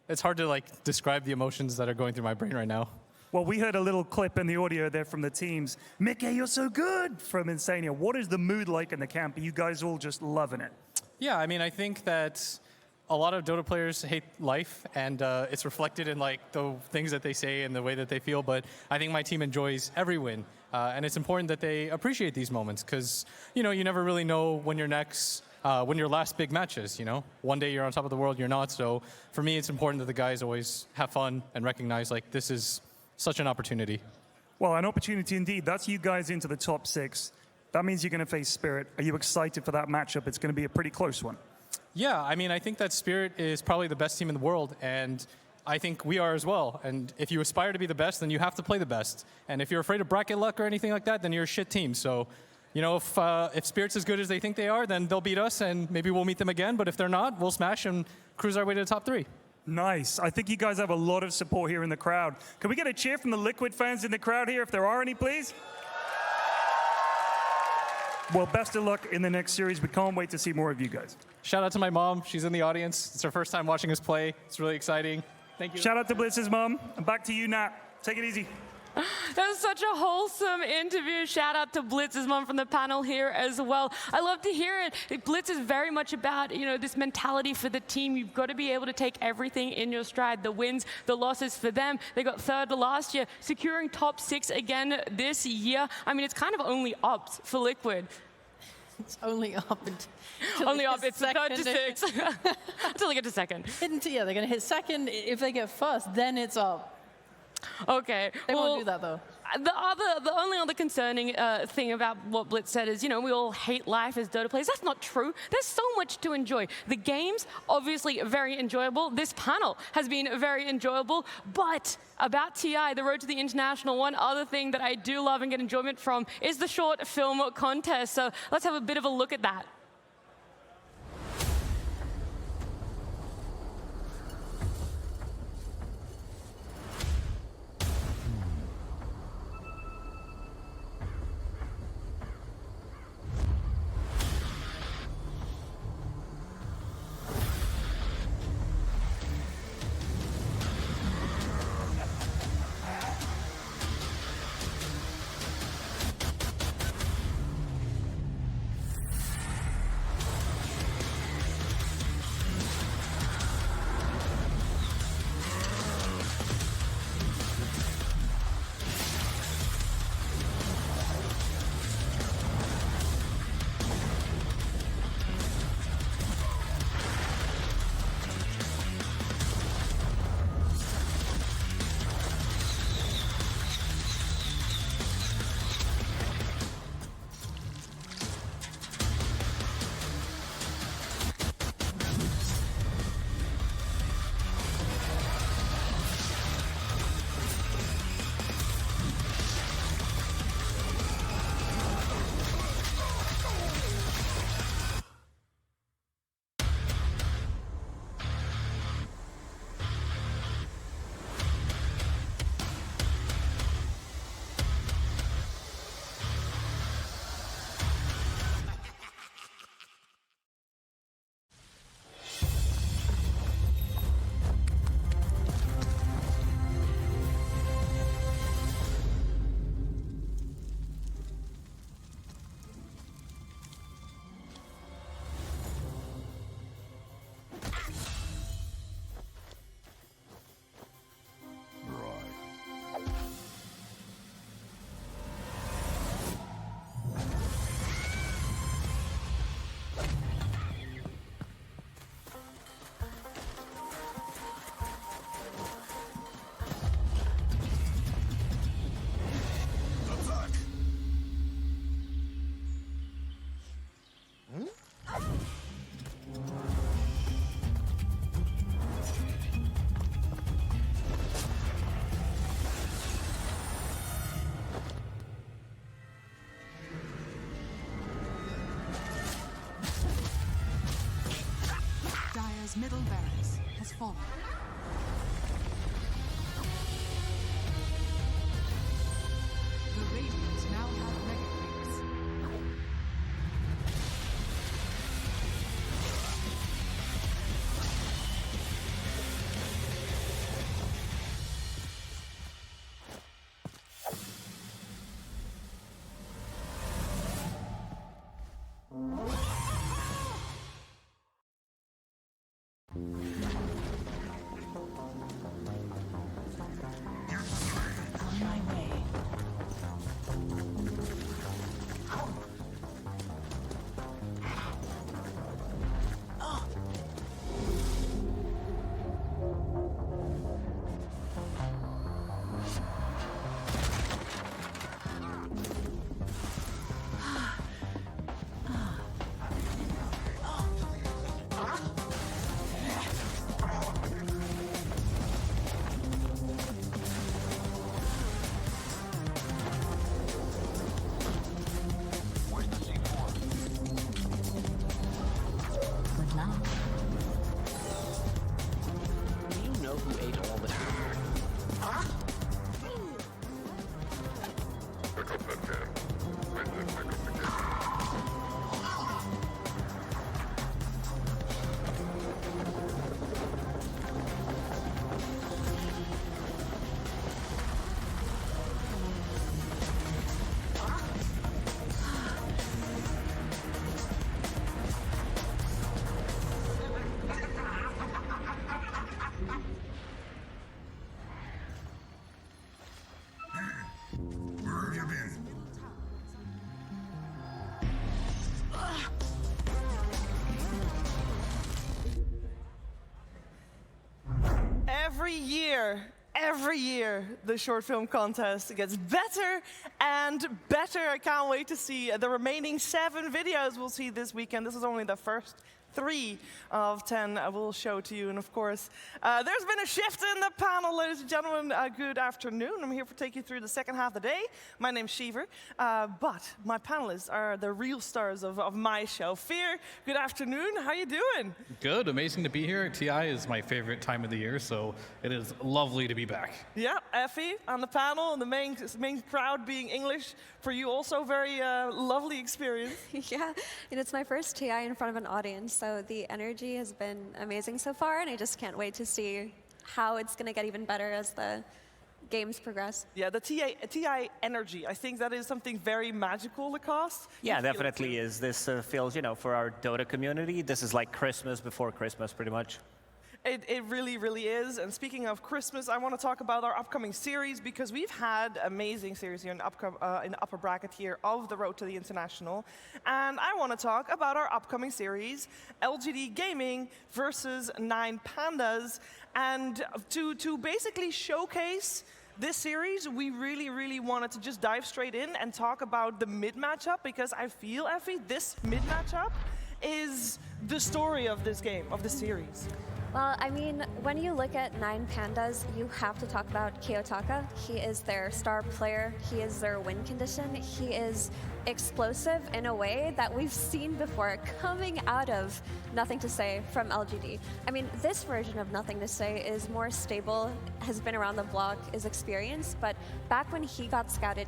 It's hard to like describe the emotions that are going through my brain right now. Well, we heard a little clip in the audio there from the teams. Mickey, you're so good from Insania. What is the mood like in the camp? Are you guys all just loving it? Yeah, I mean, I think that a lot of Dota players hate life, and it's reflected in like the things that they say and the way that they feel. But I think my team enjoys every win, and it's important that they appreciate these moments because you know you never really know when your next. When your last big match is, you know? One day you're on top of the world, you're not. So for me, it's important that the guys always have fun and recognize like this is such an opportunity. Well, an opportunity indeed. That's you guys into the top 6. That means you're going to face Spirit. Are you excited for that matchup? It's going to be a pretty close one. Yeah, I mean, I think that Spirit is probably the best team in the world, and I think we are as well. And if you aspire to be the best, then you have to play the best. And if you're afraid of bracket luck or anything like that, then you're a shit team. So, you know, if Spirit's as good as they think they are, then they'll beat us, and maybe we'll meet them again. But if they're not, we'll smash and cruise our way to the top 3. Nice. I think you guys have a lot of support here in the crowd. Can we get a cheer from the Liquid fans in the crowd here, if there are any, please? Well, best of luck in the next series. We can't wait to see more of you guys. Shout out to my mom. She's in the audience. It's her first time watching us play. It's really exciting. Thank you. Shout out to Blitz's mom. And back to you, Nat. Take it easy. That was such a wholesome interview. Shout out to Blitz's mom from the panel here as well. I love to hear it. Blitz is very much about, you know, this mentality for the team. You've got to be able to take everything in your stride. The wins, the losses for them. They got 3rd last year, securing top 6 again this year. I mean, it's kind of only ups for Liquid. It's only up until only up. It's 3rd to 6th until they get to 2nd. Yeah, they're gonna hit 2nd. If they get 1st, then it's up. Okay. They won't do that though. The only other concerning thing about what Blitz said is, you know, we all hate life as Dota players. That's not true. There's so much to enjoy. The game's obviously very enjoyable. This panel has been very enjoyable. But about TI, the road to the international, one other thing that I do love and get enjoyment from is the short film contest. So let's have a bit of a look at that. Dire's middle barracks has fallen. The Radiant now have mega creeps. On my way. Good luck. Do you know who ate all the Where have you been? Every year, the short film contest gets better and better. I can't wait to see the remaining 7 videos we'll see this weekend. This is only the first 3 of 10 I will show to you. And of course, there's been a shift in the panel, ladies and gentlemen. Good afternoon. I'm here to take you through the second half of the day. My name's Shiver, but my panelists are the real stars of my show. Fear, good afternoon. How you doing? Good, amazing to be here. TI is my favorite time of the year, so it is lovely to be back. Yeah, Effie on the panel, and the main crowd being English. For you also very lovely experience. Yeah, and it's my first TI in front of an audience, so the energy has been amazing so far, and I just can't wait to see how it's going to get even better as the games progress. Yeah, the TI energy, I think that is something very magical, Lacoste. Yeah, definitely is. This feels, for our Dota community, this is like Christmas before Christmas, pretty much. It really, really is. And speaking of Christmas, I want to talk about our upcoming series, because we've had amazing series here in the upper bracket here of the Road to the International. And I want to talk about our upcoming series, LGD Gaming versus 9 Pandas. And to basically showcase this series, we really, really wanted to just dive straight in and talk about the mid matchup, because I feel, Effie, this mid matchup is the story of this game, of the series. Well, I mean, when you look at 9 Pandas, you have to talk about Kiyotaka. He is their star player. He is their win condition. He is explosive in a way that we've seen before coming out of Nothing to Say from LGD. I mean, this version of Nothing to Say is more stable, has been around the block, is experienced, but back when he got scouted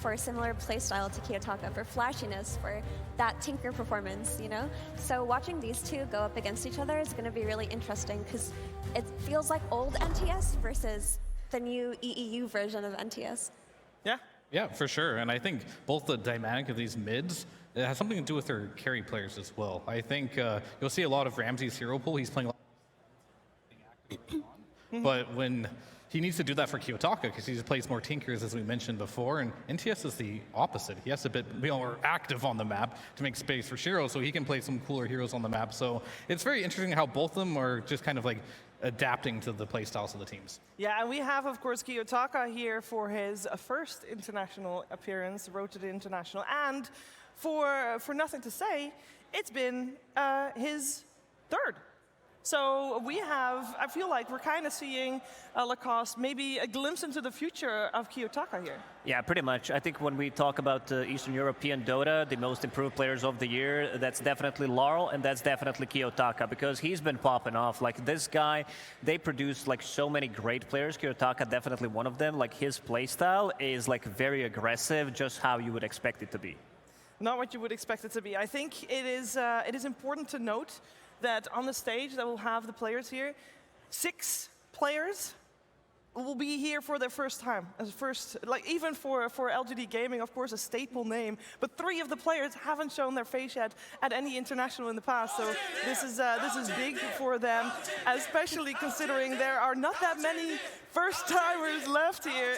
for a similar playstyle to Kiyotaka, for flashiness, for that Tinker performance, So watching these two go up against each other is going to be really interesting, because it feels like old NTS versus the new EEU version of NTS. Yeah. Yeah, for sure. And I think both the dynamic of these mids, it has something to do with their carry players as well. I think you'll see a lot of Ramsey's hero pool. He's playing a lot but when he needs to do that for Kiyotaka, because he plays more Tinkers, as we mentioned before, and NTS is the opposite. He has to be more active on the map to make space for Shiro, so he can play some cooler heroes on the map. So it's very interesting how both of them are just kind of like adapting to the playstyles of the teams. Yeah, and we have, of course, Kiyotaka here for his first international appearance, Road to the International, and for Nothing to Say, it's been his third So we have, I feel like we're kind of seeing Lacoste maybe a glimpse into the future of Kiyotaka here. Yeah, pretty much. I think when we talk about Eastern European Dota, the most improved players of the year, that's definitely Laurel and that's definitely Kiyotaka because he's been popping off. Like this guy, they produce like so many great players. Kiyotaka definitely one of them. Like his playstyle is like very aggressive, just how you would expect it to be. Not what you would expect it to be. I think it is important to note that on the stage that we'll have the players here, 6 players will be here for their first time. As first, like even for LGD Gaming, of course, a staple name. But 3 of the players haven't shown their face yet at any international in the past. So this is big for them, especially considering there are not that many first-timers left here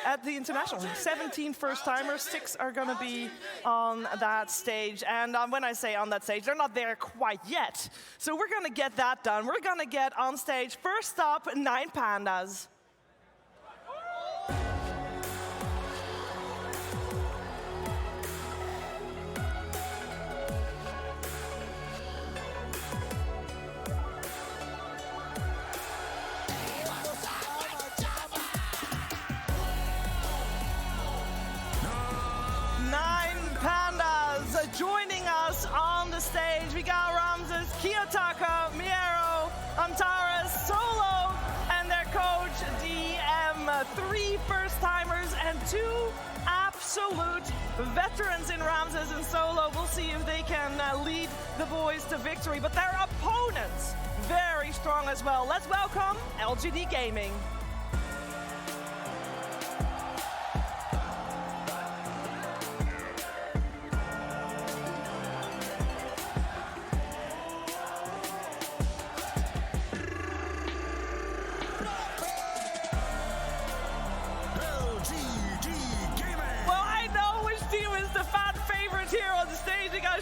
at the international. 17 first-timers, 6 are going to be on that stage. And when I say on that stage, they're not there quite yet. So we're going to get that done. We're going to get on stage. First up, 9 Pandas. 9 Pandas joining us on the stage. We got Ramses, Kiyotaka, Miero, Antares, Solo, and their coach, DM. 3 first-timers and 2 absolute veterans in Ramses and Solo. We'll see if they can lead the boys to victory. But their opponents, very strong as well. Let's welcome LGD Gaming.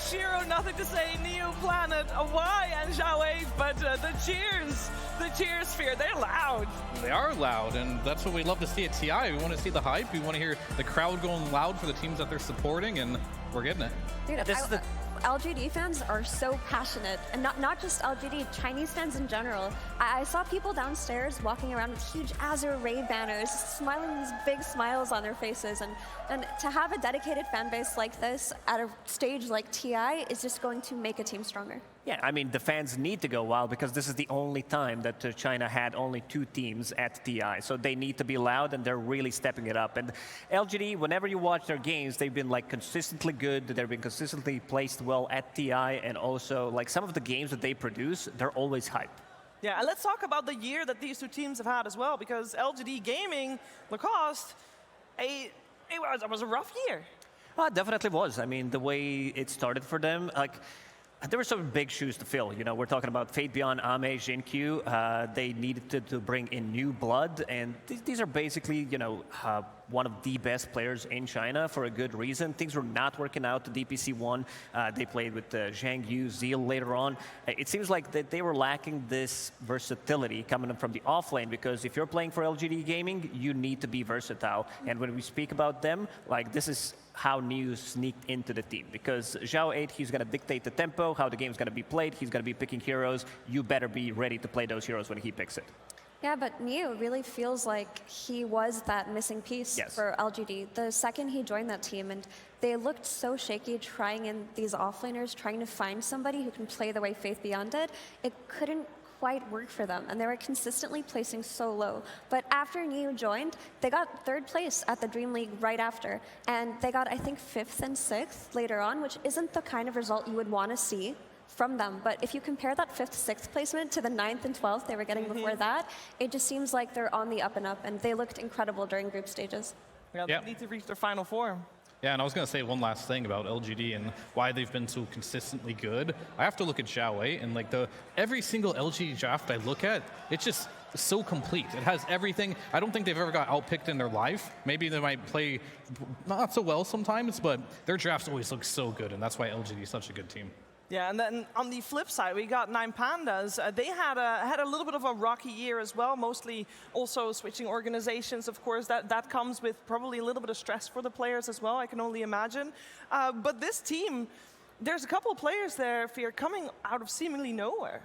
Shiro, nothing to say, Neo Planet, Y, and Zhao 8, but the cheers sphere, they're loud. They are loud, and that's what we love to see at TI. We want to see the hype, we want to hear the crowd going loud for the teams that they're supporting, and we're getting it. Dude, LGD fans are so passionate, and not just LGD, Chinese fans in general. I saw people downstairs walking around with huge Azure Ray banners, smiling these big smiles on their faces, and to have a dedicated fan base like this at a stage like TI is just going to make a team stronger. Yeah, I mean, the fans need to go wild because this is the only time that China had only 2 teams at TI. So they need to be loud, and they're really stepping it up. And LGD, whenever you watch their games, they've been like consistently good. They've been consistently placed well at TI, and also like some of the games that they produce, they're always hype. Yeah, and let's talk about the year that these 2 teams have had as well, because LGD Gaming, Lacoste, it was a rough year. Well, it definitely was. I mean, the way it started for them, like, there were some big shoes to fill. You know, we're talking about Fate Beyond, Ame, Jinkyu. They needed to bring in new blood, and these are basically, you know, one of the best players in China for a good reason. Things were not working out. The DPC won. They played with Zhang Yu, Zeal later on. It seems like that they were lacking this versatility coming from the offlane, because if you're playing for LGD Gaming, you need to be versatile. And when we speak about them, like, this is how Neo sneaked into the team, because Zhao 8, he's going to dictate the tempo, how the game's going to be played. He's going to be picking heroes. You better be ready to play those heroes when he picks it. Yeah, but Neo really feels like he was that missing piece for LGD. The second he joined that team, and they looked so shaky trying in these offlaners, trying to find somebody who can play the way Faith Beyond did, it couldn't quite work for them, and they were consistently placing so low. But after Neo joined, they got 3rd place at the Dream League right after, and they got, I think, 5th and 6th later on, which isn't the kind of result you would want to see from them. But if you compare that 5th, 6th placement to the 9th and 12th they were getting before that, it just seems like they're on the up and up, and they looked incredible during group stages. Yeah, they need to reach their final form. Yeah, and I was going to say one last thing about LGD and why they've been so consistently good. I have to look at Zhao 8, and like every single LGD draft I look at, it's just so complete. It has everything. I don't think they've ever got outpicked in their life. Maybe they might play not so well sometimes, but their drafts always look so good, and that's why LGD is such a good team. Yeah, and then on the flip side, we got 9 Pandas. They had a little bit of a rocky year as well, mostly also switching organizations. Of course, that comes with probably a little bit of stress for the players as well, I can only imagine. But this team there's a couple of players there, Fear, coming out of seemingly nowhere.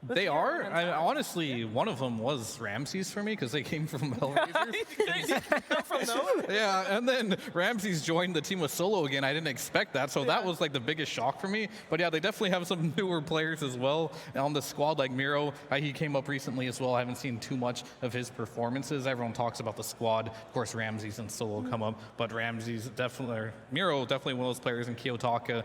They are. Honestly, one of them was Ramses for me because they came from Hellraisers. Yeah, and then Ramses joined the team with Solo again. I didn't expect that, so that was like the biggest shock for me. But yeah, they definitely have some newer players as well on the squad, like Miro. He came up recently as well. I haven't seen too much of his performances. Everyone talks about the squad. Of course, Ramses and Solo come up, but Ramses definitely, or Miro definitely one of those players in Kiyotaka.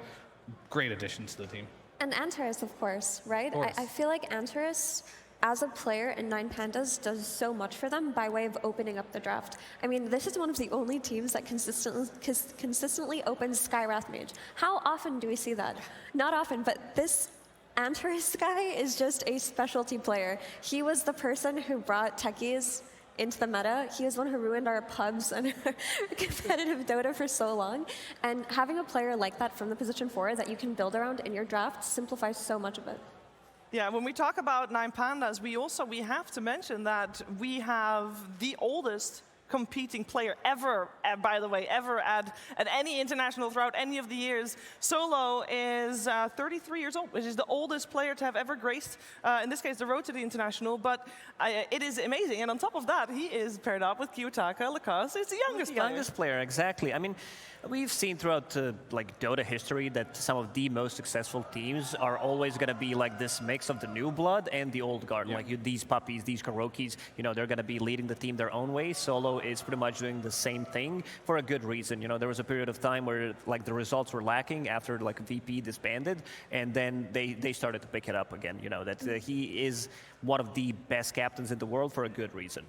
Great additions to the team. And Antares, of course, right? I feel like Antares, as a player in Nine Pandas, does so much for them by way of opening up the draft. I mean, this is one of the only teams that consistently opens Skyrath Mage. How often do we see that? Not often, but this Antares guy is just a specialty player. He was the person who brought techies into the meta. He was one who ruined our pubs and our competitive Dota for so long. And having a player like that from the position 4 that you can build around in your draft simplifies so much of it. Yeah, when we talk about Nine Pandas, we have to mention that we have the oldest competing player ever, by the way, ever at any international throughout any of the years. Solo is 33 years old, which is the oldest player to have ever graced, in this case, the road to the international. But it is amazing. And on top of that, he is paired up with Kiyotaka Lacoste. It's the youngest player. Youngest player, exactly. I mean, we've seen throughout like Dota history that some of the most successful teams are always going to be like this mix of the new blood and the old guard. Like these puppies, these Kurokis, they're going to be leading the team their own way. Solo is pretty much doing the same thing for a good reason. There was a period of time where like the results were lacking after like VP disbanded, and then they started to pick it up again. That he is one of the best captains in the world for a good reason.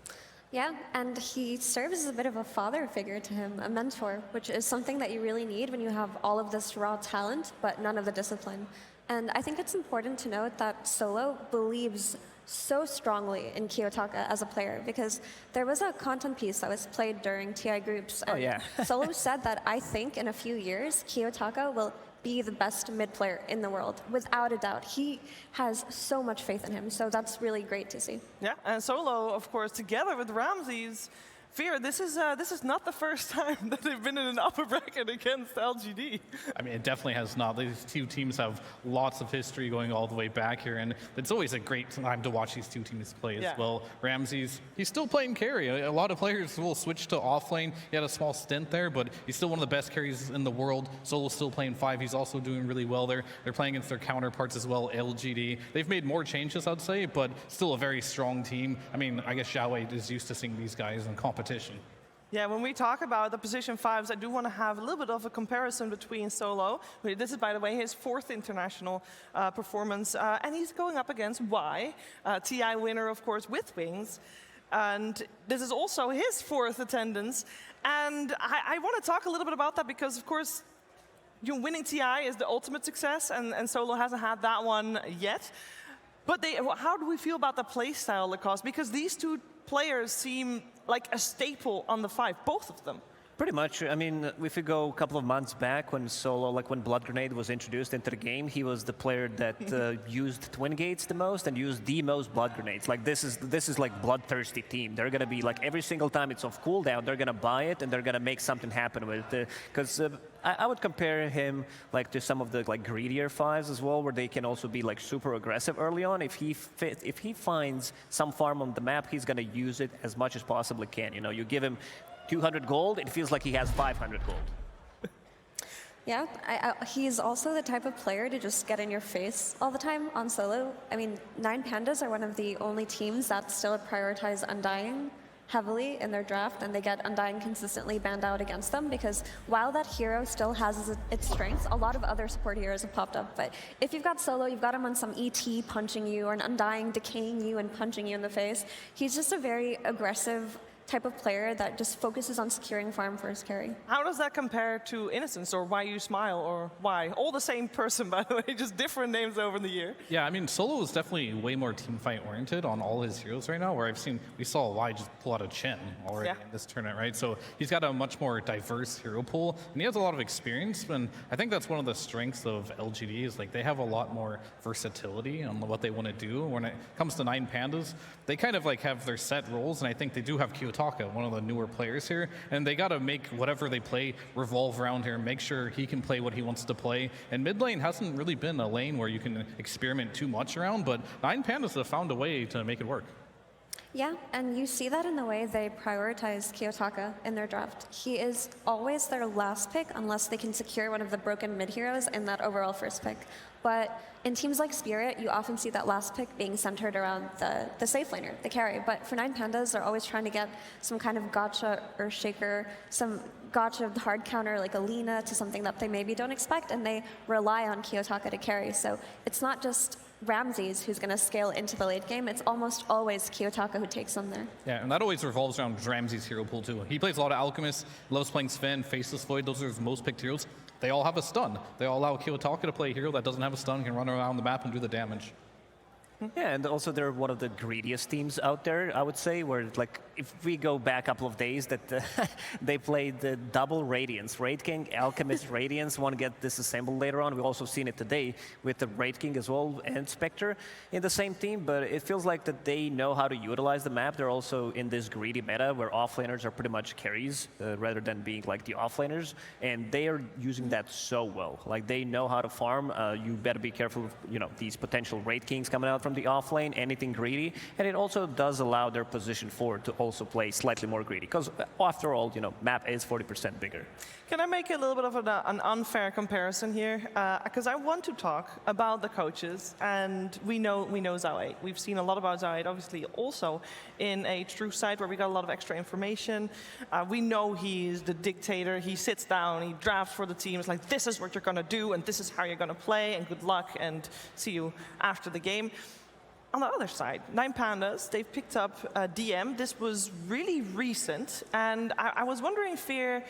Yeah, and he serves as a bit of a father figure to him, a mentor, which is something that you really need when you have all of this raw talent, but none of the discipline. And I think it's important to note that Solo believes so strongly in Kiyotaka as a player, because there was a content piece that was played during TI groups, and Solo said that I think in a few years, Kiyotaka will be the best mid player in the world, without a doubt. He has so much faith in him, so that's really great to see. Yeah, and Solo, of course, together with Ramses, Fear, this is not the first time that they've been in an upper bracket against LGD. I mean, it definitely has not. These two teams have lots of history going all the way back here, and it's always a great time to watch these two teams play as well. Ramses, he's still playing carry. A lot of players will switch to offlane. He had a small stint there, but he's still one of the best carries in the world. Solo's still playing 5. He's also doing really well there. They're playing against their counterparts as well, LGD. They've made more changes, I'd say, but still a very strong team. I mean, I guess Xiaowei is used to seeing these guys in competition. Yeah, when we talk about the position 5s, I do want to have a little bit of a comparison between Solo. This is, by the way, his 4th international performance, and he's going up against Y, TI winner, of course, with Wings. And this is also his 4th attendance. And I want to talk a little bit about that because, of course, winning TI is the ultimate success, and Solo hasn't had that one yet. But how do we feel about the playstyle, Lacoste? Because these two players seem like a staple on the 5, both of them. Pretty much. I mean, if we go a couple of months back when Solo, like when Blood Grenade was introduced into the game, he was the player that used Twin Gates the most and used the most Blood Grenades. Like this is like bloodthirsty team. They're gonna be like every single time it's off cooldown, they're gonna buy it and they're gonna make something happen with it. Because I would compare him like to some of the like greedier 5s as well, where they can also be like super aggressive early on. If he finds some farm on the map, he's gonna use it as much as possibly can. You give him 200 gold, it feels like he has 500 gold. Yeah, he's also the type of player to just get in your face all the time on Solo. I mean, Nine Pandas are one of the only teams that still prioritize Undying heavily in their draft, and they get Undying consistently banned out against them because while that hero still has its strengths, a lot of other support heroes have popped up. But if you've got Solo, you've got him on some ET punching you or an Undying decaying you and punching you in the face. He's just a very aggressive type of player that just focuses on securing farm for his carry. How does that compare to Innocence or Why You Smile or Why? All the same person, by the way, just different names over the year. Yeah, I mean, Solo is definitely way more teamfight oriented on all his heroes right now, where we saw Y just pull out a Chen already in this tournament, right? So he's got a much more diverse hero pool, and he has a lot of experience, and I think that's one of the strengths of LGD is like they have a lot more versatility on what they want to do. When it comes to Nine Pandas, they kind of like have their set roles, and I think they do have Kiyotaka Kiyotaka, one of the newer players here, and they got to make whatever they play revolve around here, make sure he can play what he wants to play. And mid lane hasn't really been a lane where you can experiment too much around, but 9Pandas have found a way to make it work. Yeah, and you see that in the way they prioritize Kiyotaka in their draft. He is always their last pick unless they can secure one of the broken mid-heroes in that overall first pick. But in teams like Spirit, you often see that last pick being centered around the safe laner, the carry. But for 9Pandas, they're always trying to get some kind of gotcha Earthshaker, some gotcha hard counter like Alina to something that they maybe don't expect, and they rely on Kiyotaka to carry. So it's not just Ramses who's going to scale into the late game. It's almost always Kiyotaka who takes them there. Yeah, and that always revolves around Ramses' hero pool too. He plays a lot of Alchemist, loves playing Sven, Faceless Void. Those are his most picked heroes. They all have a stun. They all allow Kiyotaka to play a hero that doesn't have a stun, can run around the map and do the damage. Yeah, and also they're one of the greediest teams out there, I would say, where like if we go back a couple of days that they played the double Radiance. Raid King, Alchemist, Radiance, want to get disassembled later on. We've also seen it today with the Raid King as well and Spectre in the same team, but it feels like that they know how to utilize the map. They're also in this greedy meta where offlaners are pretty much carries rather than being like the offlaners, and they are using that so well. Like they know how to farm. You better be careful of, you know, these potential Raid Kings coming out from the off lane, anything greedy, and it also does allow their position forward to also play slightly more greedy, because after all, you know, map is 40% bigger. Can I make a little bit of an unfair comparison here? Because I want to talk about the coaches, and we know Zhao. We've seen a lot about Zhao, obviously, also in a true side where we got a lot of extra information. We know he's the dictator. He sits down, he drafts for the team. It's like, this is what you're going to do, and this is how you're going to play, and good luck, and see you after the game. On the other side, 9Pandas, they've picked up DM. This was really recent, and I was wondering, Fear,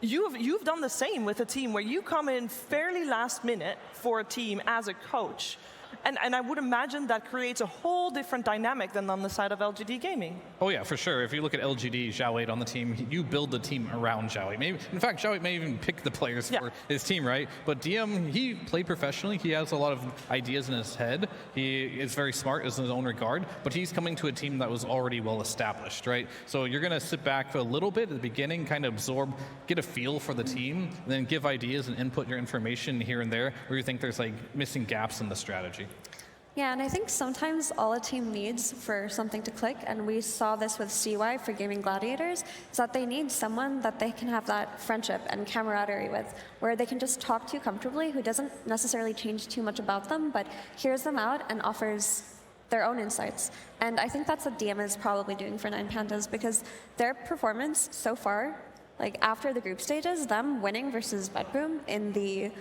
you've done the same with a team where you come in fairly last minute for a team as a coach. And I would imagine that creates a whole different dynamic than on the side of LGD Gaming. Oh yeah, for sure. If you look at LGD, Zhao on the team, you build the team around Zhao. Maybe, in fact, Zhao may even pick the players for his team, right? But DM, he played professionally. He has a lot of ideas in his head. He is very smart in his own regard, but he's coming to a team that was already well established, right? So you're going to sit back for a little bit at the beginning, kind of absorb, get a feel for the team, and then give ideas and input your information here and there where you think there's like missing gaps in the strategy. Yeah, and I think sometimes all a team needs for something to click, and we saw this with CY for Gaming Gladiators, is that they need someone that they can have that friendship and camaraderie with, where they can just talk to comfortably, who doesn't necessarily change too much about them, but hears them out and offers their own insights. And I think that's what DM is probably doing for 9Pandas, because their performance so far, like after the group stages, them winning versus Bedboom in the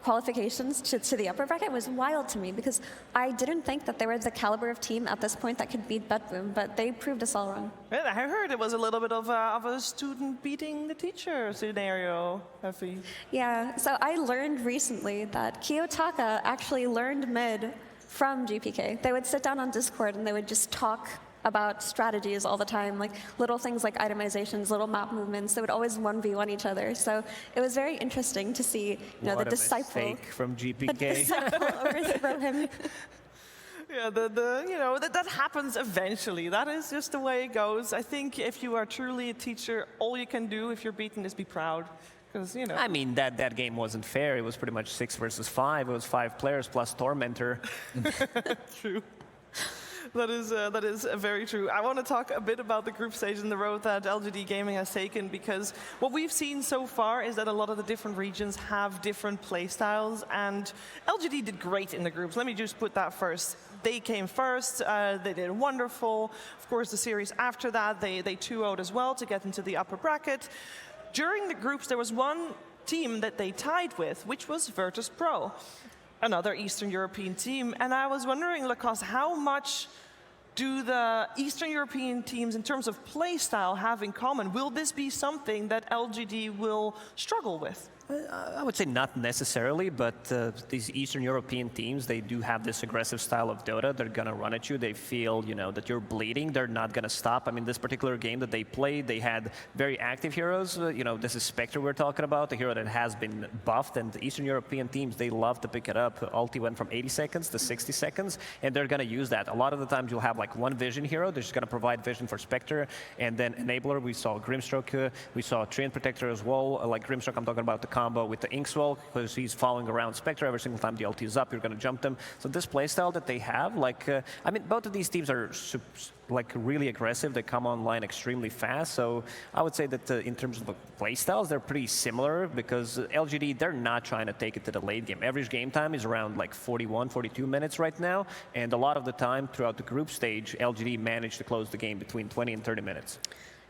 qualifications to the upper bracket was wild to me, because I didn't think that they were the caliber of team at this point that could beat Bedboom, but they proved us all wrong. Well, I heard it was a little bit of a student beating the teacher scenario, Effie. Yeah, so I learned recently that Kiyotaka actually learned mid from GPK. They would sit down on Discord and they would just talk about strategies all the time, like little things like itemizations, little map movements. They would always 1v1 each other. So it was very interesting to see, the disciple from GPK. The disciple overthrow him. Yeah, that happens eventually. That is just the way it goes. I think if you are truly a teacher, all you can do if you're beaten is be proud. Because, I mean, that game wasn't fair. It was pretty much 6 versus 5. It was 5 players plus Tormentor. True. That is very true. I want to talk a bit about the group stage and the road that LGD Gaming has taken, because what we've seen so far is that a lot of the different regions have different play styles, and LGD did great in the groups. Let me just put that first. They came first, they did wonderful. Of course, the series after that, they 2-0'd as well to get into the upper bracket. During the groups, there was one team that they tied with, which was Virtus Pro, another Eastern European team. And I was wondering, Lacoste, how much do the Eastern European teams, in terms of play style, have in common? Will this be something that LGD will struggle with? I would say not necessarily, but these Eastern European teams, they do have this aggressive style of Dota. They're going to run at you. They feel, that you're bleeding. They're not going to stop. I mean, this particular game that they played, they had very active heroes. This is Spectre we're talking about, the hero that has been buffed. And the Eastern European teams, they love to pick it up. Ulti went from 80 seconds to 60 seconds, and they're going to use that. A lot of the times you'll have like one vision hero. They're just going to provide vision for Spectre. And then Enabler, we saw Grimstroke. We saw Treant Protector as well. Like Grimstroke, I'm talking about the combo with the Inkswell, because he's following around Spectre. Every single time the ulti is up, you're going to jump them. So this playstyle that they have, both of these teams are really aggressive. They come online extremely fast. So I would say that in terms of the playstyles, they're pretty similar, because LGD, they're not trying to take it to the late game. Average game time is around 41, 42 minutes right now. And a lot of the time throughout the group stage, LGD managed to close the game between 20 and 30 minutes.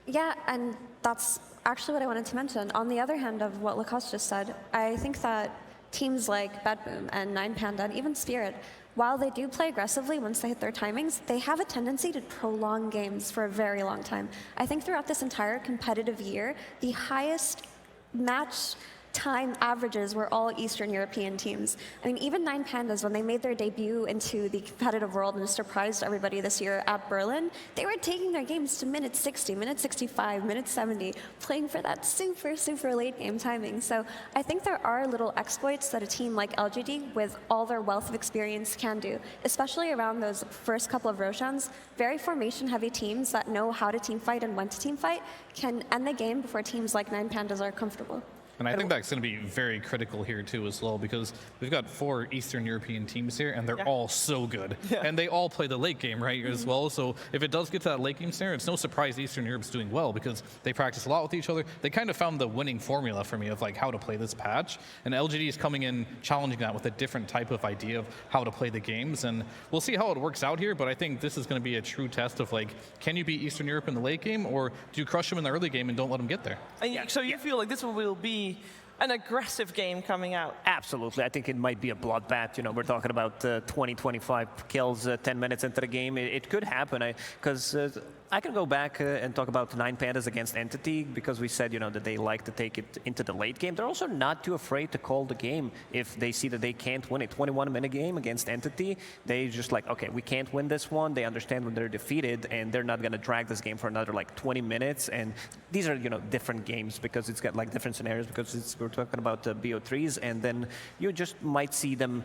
Yeah, and that's actually what I wanted to mention. On the other hand of what Lacoste just said, I think that teams like Bedboom and Nine Panda and even Spirit, while they do play aggressively once they hit their timings, they have a tendency to prolong games for a very long time. I think throughout this entire competitive year, the highest match time averages were all Eastern European teams. I mean, even Nine Pandas, when they made their debut into the competitive world and surprised everybody this year at Berlin, they were taking their games to minute 60, minute 65, minute 70, playing for that super, super late game timing. So I think there are little exploits that a team like LGD, with all their wealth of experience, can do, especially around those first couple of Roshans. Very formation-heavy teams that know how to team fight and when to team fight can end the game before teams like Nine Pandas are comfortable. And I think that's going to be very critical here too as well, because we've got 4 Eastern European teams here, and they're all so good. Yeah. And they all play the late game, right, as well. So if it does get to that late game scenario, it's no surprise Eastern Europe's doing well, because they practice a lot with each other. They kind of found the winning formula for me of how to play this patch. And LGD is coming in challenging that with a different type of idea of how to play the games. And we'll see how it works out here, but I think this is going to be a true test of can you beat Eastern Europe in the late game, or do you crush them in the early game and don't let them get there? And so you feel like this will be an aggressive game coming out? Absolutely. I think it might be a bloodbath. We're talking about 20, 25 kills 10 minutes into the game. It could happen, because I can go back and talk about Nine Pandas against Entity, because we said, that they like to take it into the late game. They're also not too afraid to call the game if they see that they can't win a 21-minute game against Entity. They just okay, we can't win this one. They understand when they're defeated, and they're not going to drag this game for another 20 minutes. And these are, different games, because it's got different scenarios, because we're talking about BO3s, and then you just might see them,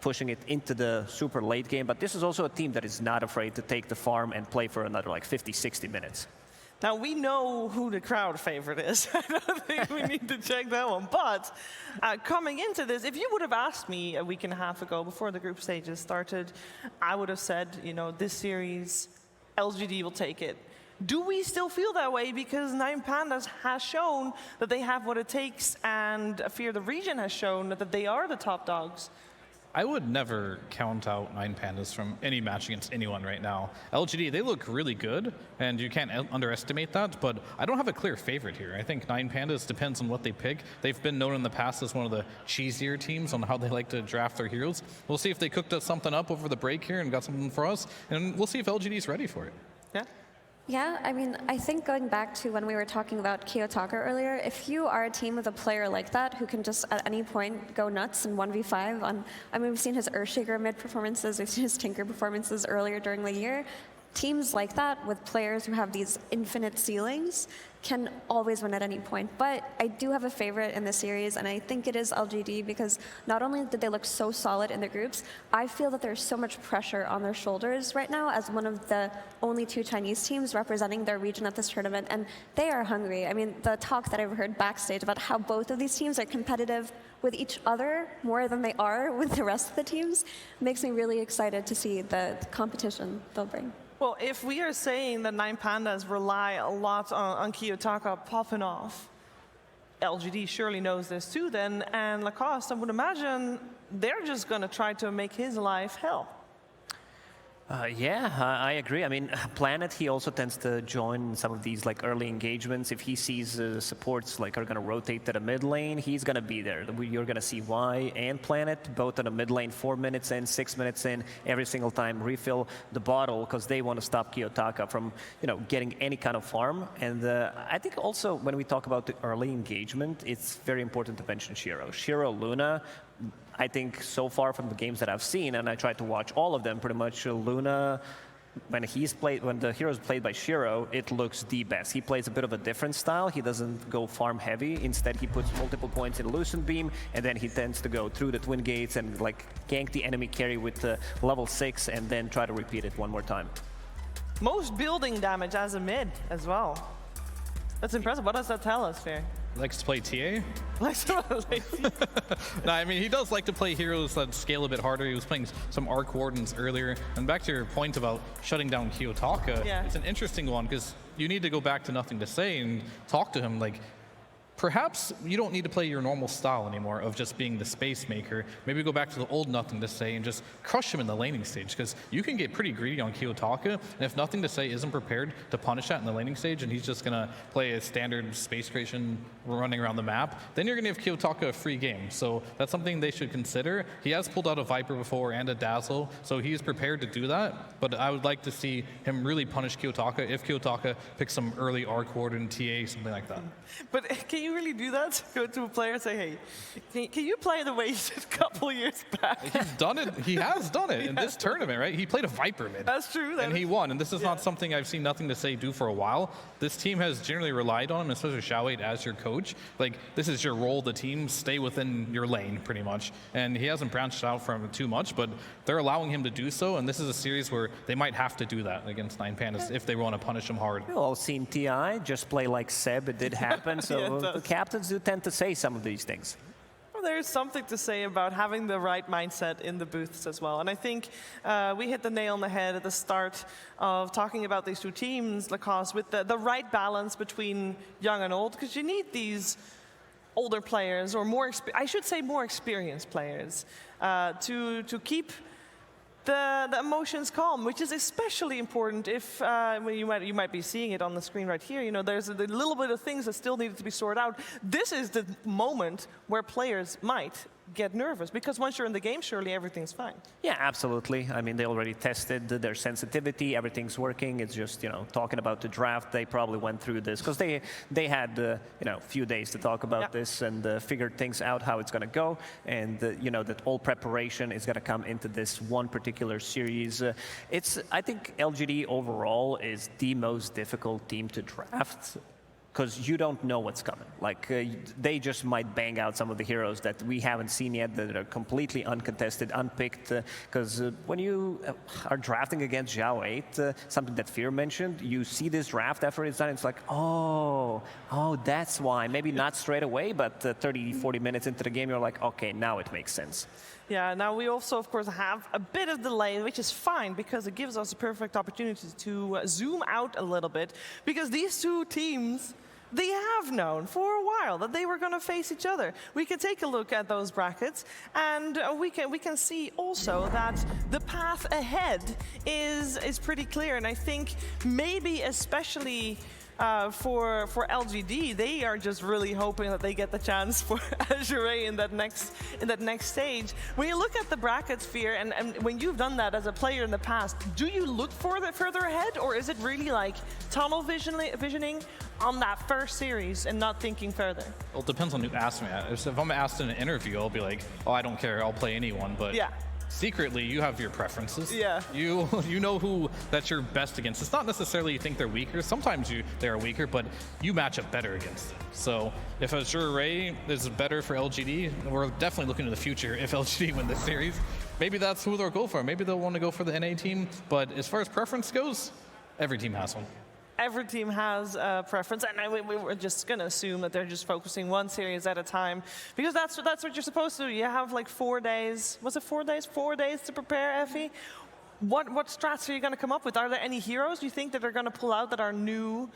pushing it into the super late game. But this is also a team that is not afraid to take the farm and play for another 50, 60 minutes. Now, we know who the crowd favorite is. I don't think we need to check that one. But coming into this, if you would have asked me a week and a half ago before the group stages started, I would have said, this series, LGD will take it. Do we still feel that way? Because Nine Pandas has shown that they have what it takes, and Fear the Region has shown that they are the top dogs. I would never count out Nine Pandas from any match against anyone right now. LGD, they look really good, and you can't underestimate that, but I don't have a clear favorite here. I think Nine Pandas depends on what they pick. They've been known in the past as one of the cheesier teams on how they like to draft their heroes. We'll see if they cooked us something up over the break here and got something for us, and we'll see if LGD is ready for it. Yeah. Yeah, I mean, I think going back to when we were talking about Kiyotaka earlier, if you are a team with a player like that who can just at any point go nuts in 1v5 on, I mean, we've seen his Earthshaker mid performances, we've seen his Tinker performances earlier during the year. Teams like that with players who have these infinite ceilings can always win at any point. But I do have a favorite in the series, and I think it is LGD, because not only did they look so solid in the groups, I feel that there's so much pressure on their shoulders right now as one of the only 2 Chinese teams representing their region at this tournament, and they are hungry. I mean, the talk that I've heard backstage about how both of these teams are competitive with each other more than they are with the rest of the teams makes me really excited to see the competition they'll bring. Well, if we are saying that Nine Pandas rely a lot on Kiyotaka popping off, LGD surely knows this too then, and Lacoste, I would imagine they're just going to try to make his life hell. Yeah, I agree. I mean, Planet, he also tends to join some of these like early engagements. If he sees supports like are going to rotate to the mid lane, he's going to be there. You're going to see Y and Planet both on the mid lane, 4 minutes in, 6 minutes in, every single time refill the bottle because they want to stop Kiyotaka from, getting any kind of farm. And I think also when we talk about the early engagement, it's very important to mention Shiro. Shiro Luna, I think so far from the games that I've seen, and I tried to watch all of them pretty much, Luna, when the hero's played by Shiro, it looks the best. He plays a bit of a different style. He doesn't go farm heavy. Instead, he puts multiple points in Lucent Beam, and then he tends to go through the Twin Gates and like gank the enemy carry with level 6, and then try to repeat it one more time. Most building damage as a mid as well. That's impressive. What does that tell us, Fair? Likes to play TA? Likes to play TA. No, I mean, he does like to play heroes that scale a bit harder. He was playing some Arc Wardens earlier. And back to your point about shutting down Kiyotaka, it's an interesting one because you need to go back to Nothing to Say and talk to him. Like, perhaps you don't need to play your normal style anymore of just being the space maker. Maybe go back to the old Nothing to Say and just crush him in the laning stage, because you can get pretty greedy on Kiyotaka, and if Nothing to Say isn't prepared to punish that in the laning stage and he's just going to play a standard space creation running around the map, then you're going to give Kiyotaka a free game. So that's something they should consider. He has pulled out a Viper before and a Dazzle, so he's prepared to do that, but I would like to see him really punish Kiyotaka if Kiyotaka picks some early Arc Warden, TA, something like that. But can you really do that? Go to a player and say, hey, can you play the way you did a couple years back? He's done it. He has done it in this tournament, right? He played a Viper mid. That's true. And he won. And this is not something I've seen Nothing to Say do for a while. This team has generally relied on him, especially Xiao8 as your coach. Like, this is your role, the team. Stay within your lane, pretty much. And he hasn't branched out from it too much, but they're allowing him to do so. And this is a series where they might have to do that against 9Pandas if they want to punish him hard. We've all seen TI just play like Seb. It did happen. So the captains do tend to say some of these things. Well, there's something to say about having the right mindset in the booths as well. And I think we hit the nail on the head at the start of talking about these two teams, Lacoste, with the right balance between young and old, because you need these older players, or more experienced players, to keep the emotions calm, which is especially important if you might be seeing it on the screen right here. There's a little bit of things that still needed to be sorted out. This is the moment where players might get nervous, because once you're in the game, surely everything's fine. Yeah, absolutely. I mean, they already tested their sensitivity. Everything's working. It's just, talking about the draft, they probably went through this because they had, a few days to talk about this and figured things out how it's going to go. And, that all preparation is going to come into this one particular series. I think LGD overall is the most difficult team to draft, because you don't know what's coming. Like, they just might bang out some of the heroes that we haven't seen yet, that are completely uncontested, unpicked. Because when you are drafting against Xiao8, something that Fear mentioned, you see this draft after it's done, it's like, oh, that's why. Maybe not straight away, but 30, 40 minutes into the game, you're like, okay, now it makes sense. Yeah, now we also, of course, have a bit of delay, which is fine, because it gives us a perfect opportunity to zoom out a little bit, because these two teams, they have known for a while that they were going to face each other. We can take a look at those brackets, and we can see also that the path ahead is pretty clear. And I think maybe especially for LGD, they are just really hoping that they get the chance for Azure in that next stage. When you look at the bracket sphere, and when you've done that as a player in the past, do you look further ahead, or is it really like tunnel visioning on that first series and not thinking further? Well, it depends on who asks me. If I'm asked in an interview, I'll be like, oh, I don't care, I'll play anyone. But secretly, you have your preferences. Yeah. You know who that you're best against. It's not necessarily you think they're weaker. Sometimes they are weaker, but you match up better against them. So if Azure Ray is better for LGD, we're definitely looking to the future if LGD win this series. Maybe that's who they'll go for. Maybe they'll want to go for the NA team. But as far as preference goes, every team has one. Every team has a preference, and we're just going to assume that they're just focusing one series at a time, because that's what you're supposed to do. You have like 4 days. Was it 4 days? 4 days to prepare, Effie? what strats are you going to come up with? Are there any heroes you think that are going to pull out that are new,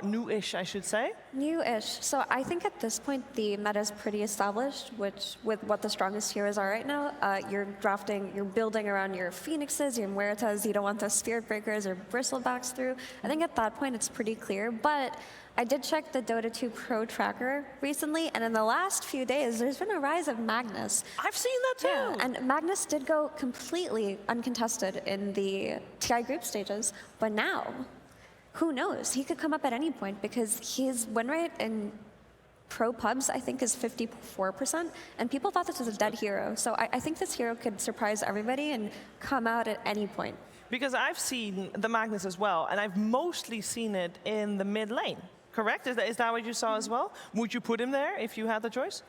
new-ish, I should say? New-ish. So I think at this point the meta is pretty established, which with what the strongest heroes are right now. You're building around your Phoenixes, your Muertas. You don't want the Spirit Breakers or Bristlebacks through. I think at that point it's pretty clear, but I did check the Dota 2 Pro tracker recently, and in the last few days, there's been a rise of Magnus. I've seen that too. Yeah, and Magnus did go completely uncontested in the TI group stages, but now, who knows? He could come up at any point because his win rate in pro pubs, I think, is 54%, and people thought this was a dead hero. So I think this hero could surprise everybody and come out at any point. Because I've seen the Magnus as well, and I've mostly seen it in the mid lane. Correct? Is that what you saw as well? Would you put him there if you had the choice?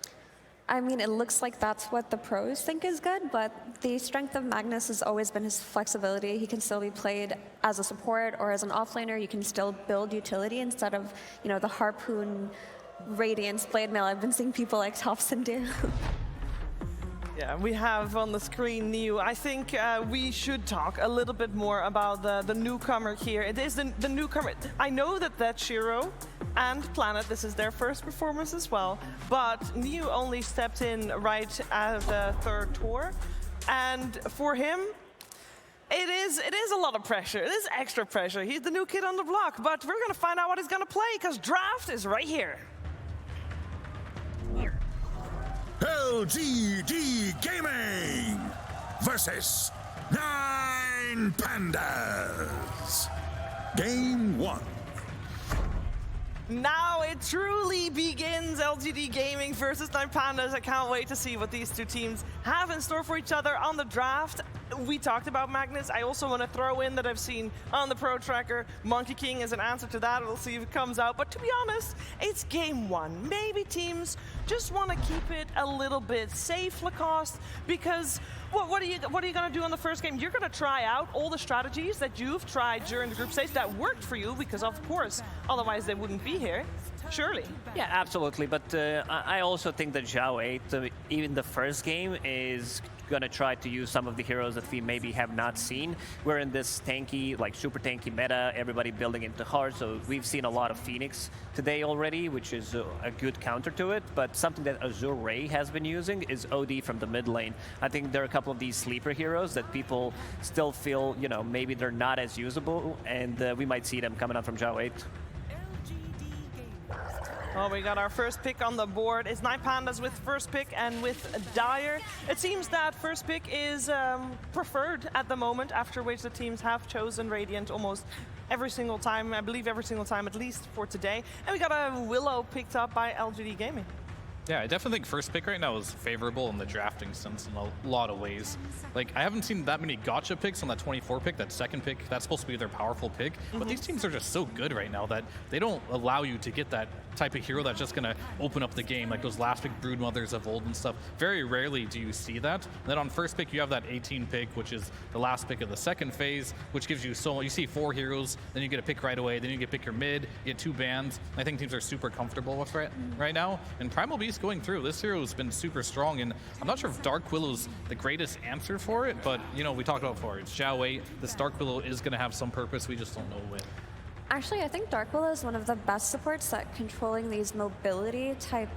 I mean, it looks like that's what the pros think is good, but the strength of Magnus has always been his flexibility. He can still be played as a support or as an offlaner. You can still build utility instead of, the Harpoon, Radiance, Blade Mail I've been seeing people like Thompson do. Yeah, we have on the screen Neo. I think we should talk a little bit more about the newcomer here. It is the newcomer. I know that Shiro and Planet, this is their first performance as well, but Neo only stepped in right at the third tour, and for him, it is a lot of pressure. It is extra pressure. He's the new kid on the block, but we're gonna find out what he's gonna play because draft is right here. LGD Gaming versus 9 Pandas. Game 1. Now it truly begins, LGD Gaming versus 9 Pandas. I can't wait to see what these two teams have in store for each other on the draft. We talked about Magnus. I also want to throw in that I've seen on the Pro Tracker, Monkey King as an answer to that. We'll see if it comes out. But to be honest, it's game 1. Maybe teams just want to keep it a little bit safe, Lacoste, because what are you going to do on the first game? You're going to try out all the strategies that you've tried during the group stage that worked for you, because of course, otherwise they wouldn't be here. Surely. Yeah, absolutely. But I also think that Zhao 8, even the first game, is going to try to use some of the heroes that we maybe have not seen. We're in this tanky, like super tanky meta, everybody building into hard, so we've seen a lot of Phoenix today already, which is a good counter to it, but something that Azure Ray has been using is OD from the mid lane. I think there are a couple of these sleeper heroes that people still feel, maybe they're not as usable, and we might see them coming up from Zhao 8. Well, we got our first pick on the board. It's 9 Pandas with first pick and with Dire. It seems that first pick is preferred at the moment, after which the teams have chosen Radiant almost every single time, I believe every single time, at least for today. And we got a Willow picked up by LGD Gaming. Yeah, I definitely think first pick right now is favorable in the drafting sense in a lot of ways. Like, I haven't seen that many gotcha picks on that 24 pick, that second pick. That's supposed to be their powerful pick. But these teams are just so good right now that they don't allow you to get that type of hero that's just going to open up the game, like those last pick Broodmothers of old and stuff. Very rarely do you see that. And then on first pick, you have that 18 pick, which is the last pick of the second phase, which gives you you see 4 heroes, then you get a pick right away, then you get to pick your mid, you get 2 bans. I think teams are super comfortable with right now. And Primal Beast going through, this hero has been super strong, and I'm not sure if Dark Willow's the greatest answer for it, but we talked about before, it's Zhao 8. This Dark Willow is going to have some purpose, we just don't know when. Actually, I think Dark Willow is one of the best supports at controlling these mobility type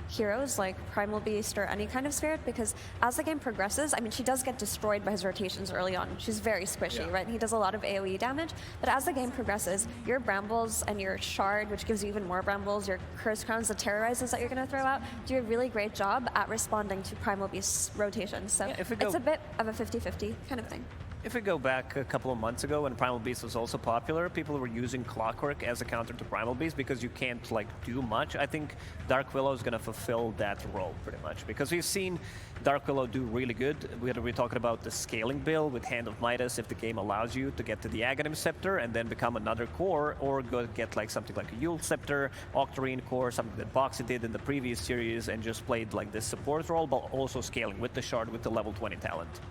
heroes like Primal Beast or any kind of spirit, because as the game progresses, I mean, she does get destroyed by his rotations early on. She's very squishy, right? And he does a lot of AoE damage, but as the game progresses, your Brambles and your Shard, which gives you even more Brambles, your Curse Crowns, the Terrorizes that you're going to throw out, do a really great job at responding to Primal Beast's rotations. So it's a bit of a 50-50 kind of thing. If we go back a couple of months ago when Primal Beast was also popular, people were using Clockwork as a counter to Primal Beast because you can't do much. I think Dark Willow is going to fulfill that role pretty much, because we've seen Dark Willow do really good. We're talking about the scaling build with Hand of Midas if the game allows you to get to the Aghanim Scepter and then become another core, or go get something like a Yule Scepter, Octarine Core, something that Boxy did in the previous series and just played this support role, but also scaling with the Shard with the level 20 talent.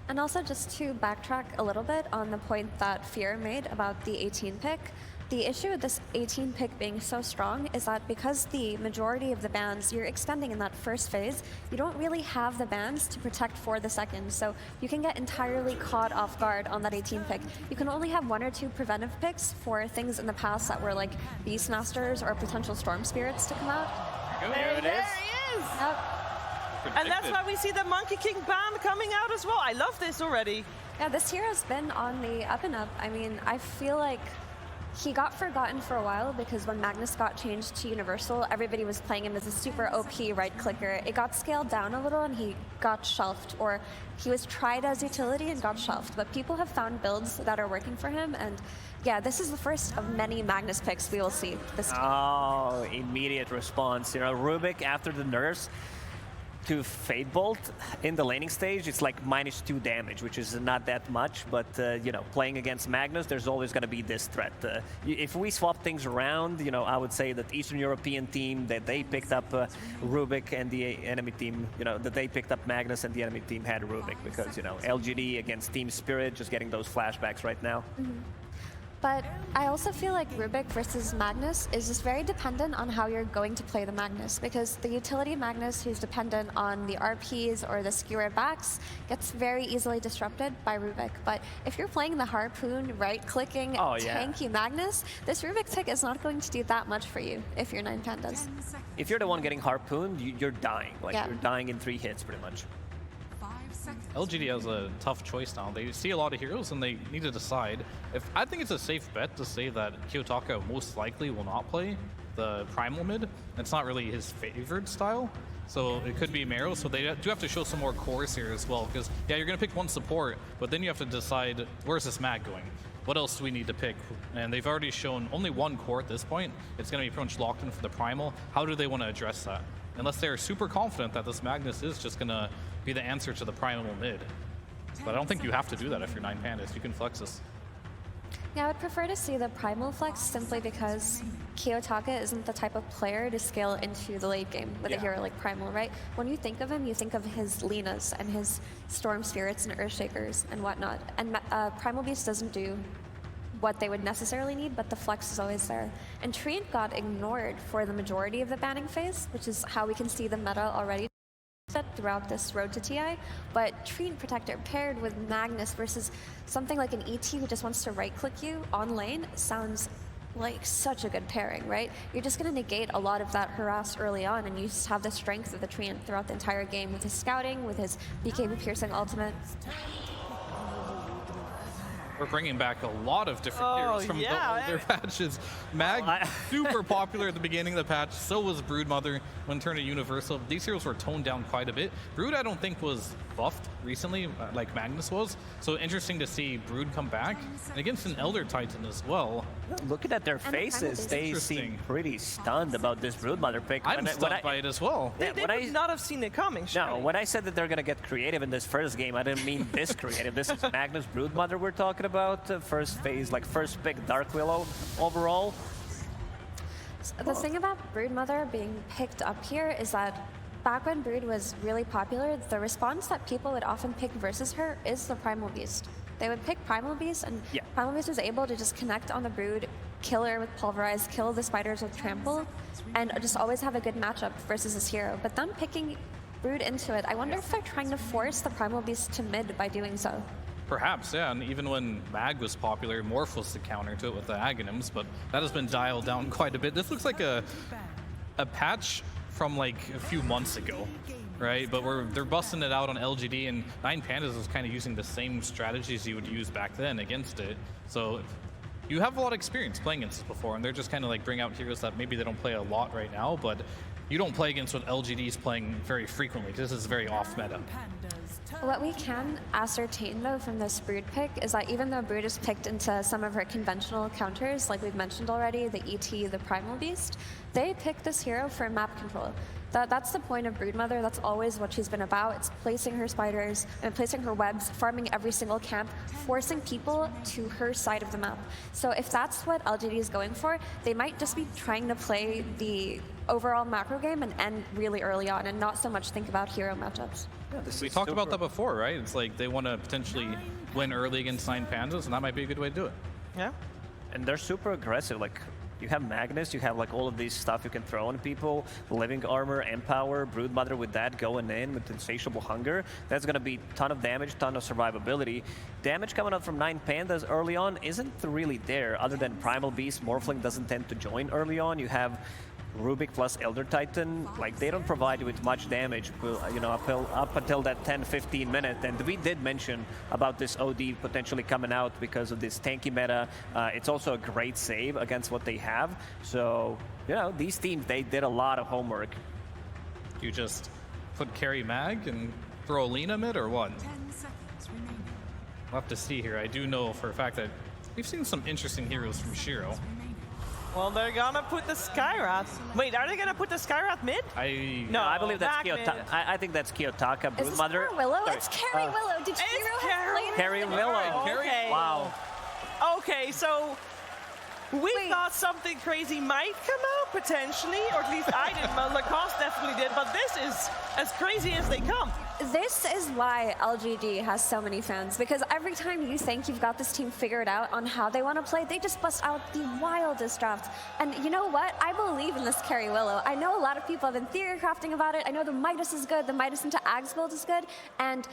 And also, just to backtrack a little bit on the point that Fear made about the 18 pick, the issue with this 18 pick being so strong is that because the majority of the bans you're extending in that first phase, you don't really have the bans to protect for the second. So you can get entirely caught off guard on that 18 pick. You can only have 1 or 2 preventive picks for things in the past that were like Beastmasters or potential Storm Spirits to come out. There he is! Yep. And that's why we see the Monkey King ban coming out as well. I love this already. Yeah, this hero's been on the up and up. I mean, I feel like he got forgotten for a while because when Magnus got changed to Universal, everybody was playing him as a super OP right clicker. It got scaled down a little and he got shelved, or he was tried as utility and got shelved. But people have found builds that are working for him, and yeah, this is the first of many Magnus picks we will see this time. Oh, immediate response. You know, Rubik after the nurse to Fate Bolt in the laning stage, it's like -2 damage, which is not that much, but you know, playing against Magnus, there's always going to be this threat. If we swap things around, you know, I would say that Eastern European team, that they picked up Rubik, and the enemy team, you know, that they picked up Magnus and the enemy team had Rubik, because, you know, LGD against Team Spirit, just getting those flashbacks right now. But I also feel like Rubik versus Magnus is just very dependent on how you're going to play the Magnus, because the utility Magnus who's dependent on the RPs or the skewer backs gets very easily disrupted by Rubik. But if you're playing the Harpoon, right-clicking, tanky Magnus, this Rubik pick is not going to do that much for you if you're 9 Pandas. If you're the one getting Harpooned, you're dying. Like, you're dying in 3 hits, pretty much. LGD has a tough choice now. They see a lot of heroes and they need to decide. I think it's a safe bet to say that Kiyotaka most likely will not play the Primal mid. It's not really his favored style. So it could be Mero, so they do have to show some more cores here as well, because yeah, you're going to pick one support, but then you have to decide, where's this mag going? What else do we need to pick? And they've already shown only one core at this point. It's going to be pretty much locked in for the Primal. How do they want to address that? Unless they're super confident that this Magnus is just going to be the answer to the Primal mid. But I don't think you have to do that if you're 9 Pandas. You can flex this. Yeah, I would prefer to see the Primal flex simply because Kiyotaka isn't the type of player to scale into the late game with a hero like Primal, right? When you think of him, you think of his Linas and his Storm Spirits and Earthshakers and whatnot. And Primal Beast doesn't do what they would necessarily need, but the flex is always there. And Treant got ignored for the majority of the banning phase, which is how we can see the meta already throughout this road to TI. But Treant Protector paired with Magnus versus something like an ET who just wants to right-click you on lane sounds like such a good pairing, right? You're just going to negate a lot of that harass early on, and you just have the strength of the Treant throughout the entire game with his scouting, with his BKB piercing ultimate. We're bringing back a lot of different heroes from the older patches. Mag, super popular at the beginning of the patch. So was Broodmother when turned to Universal. These heroes were toned down quite a bit. Brood, I don't think, was buffed recently, like Magnus was. So interesting to see Brood come back. And against an Elder Titan as well. Looking at their faces, they seem pretty stunned about this Broodmother pick. I'm stunned by it as well. They would not have seen it coming, surely. No, when I said that they're going to get creative in this first game, I didn't mean this creative. This is Magnus Broodmother we're talking about. First phase, like first pick Dark Willow overall. The thing about Broodmother being picked up here is that back when Brood was really popular, the response that people would often pick versus her is the Primal Beast. They would pick Primal Beast, and Primal Beast was able to just connect on the Brood, kill her with Pulverize, kill the spiders with Trample, and just always have a good matchup versus this hero. But them picking Brood into it, I wonder if they're trying to force the Primal Beast to mid by doing so. Perhaps, yeah, and even when Mag was popular, Morph was the counter to it with the Aghanims, but that has been dialed down quite a bit. This looks like a patch from like a few months ago, right? But they're busting it out on LGD, and 9 Pandas is kind of using the same strategies you would use back then against it. So you have a lot of experience playing against this before, and they're just kind of like bring out heroes that maybe they don't play a lot right now, but you don't play against what LGD is playing very frequently, because this is very off meta. What we can ascertain, though, from this Brood pick is that even though Brood is picked into some of her conventional counters, like we've mentioned already, the ET, the Primal Beast, they pick this hero for map control. That's the point of Broodmother. That's always what she's been about. It's placing her spiders and placing her webs, farming every single camp, forcing people to her side of the map. So if that's what LGD is going for, they might just be trying to play the overall macro game and end really early on and not so much think about hero matchups. We talked about that before, right? It's like they want to potentially win early against 9 Pandas, and that might be a good way to do it. Yeah. and they're super aggressive. Like, you have Magnus, you have like all of these stuff you can throw on people, Living Armor, Empower, Broodmother with that going in with Insatiable Hunger. That's going to be ton of damage, ton of survivability. Damage coming out from 9 Pandas early on isn't really there, other than Primal Beast. Morphling doesn't tend to join early on. You have Rubik plus Elder Titan, like they don't provide you with much damage, you know, up until that 10-15 minute. And we did mention about this OD potentially coming out because of this tanky meta. It's also a great save against what they have. So, you know, these teams, they did a lot of homework. You just put carry mag and throw Lina mid or what? 10 seconds remaining. We'll have to see here. I do know for a fact that we've seen some interesting heroes from Shiro. Well, they're gonna put the Skyrath. Wait, are they gonna put the Skyrath mid? No, I believe that's Kiyotaka. I think that's Kiyotaka, Broodmother. Is Willow? It's Carry Willow. Did Shiro have played Carry Willow. Okay. Wow. Okay, so we thought something crazy might come out potentially, or at least I didn't. Lacoste definitely did, but this is as crazy as they come. This is why LGD has so many fans, because every time you think you've got this team figured out on how they want to play, they just bust out the wildest drafts. And you know what? I believe in this Carry Willow. I know a lot of people have been theory crafting about it. I know the Midas is good, the Midas into Ags build is good, and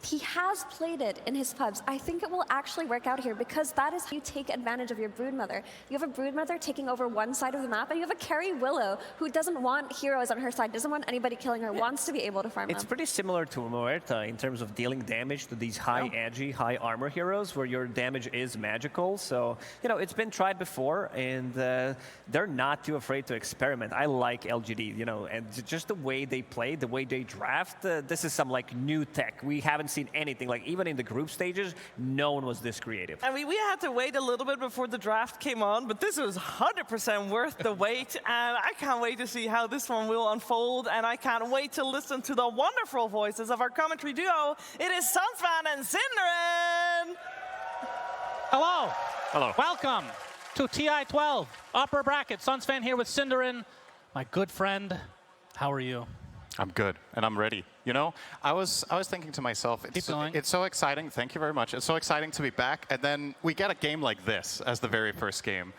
he has played it in his pubs. I think it will actually work out here because that is how you take advantage of your Broodmother. You have a Broodmother taking over one side of the map, and you have a Carry Willow who doesn't want heroes on her side, doesn't want anybody killing her, wants to be able to farm It's them. pretty similar to Muerta in terms of dealing damage to these high agi, high armor heroes where your damage is magical. So, you know, it's been tried before, and they're not too afraid to experiment. I like LGD, you know, and just the way they play, the way they draft, this is some like new tech. We haven't seen anything. Like even in the group stages, no one was this creative. I mean, we had to wait a little bit before the draft came on, but this was 100% worth the wait, and I can't wait to see how this one will unfold, and I can't wait to listen to the wonderful voices of our commentary duo. It is Sunfan and Cinderin! Hello. Hello. Welcome to TI-12, upper bracket. Sunsfan here with Cinderin, my good friend. How are you? I'm good, and I'm ready. You know, I was thinking to myself, it's so exciting. Thank you very much. It's so exciting to be back, and then we get a game like this as the very first game.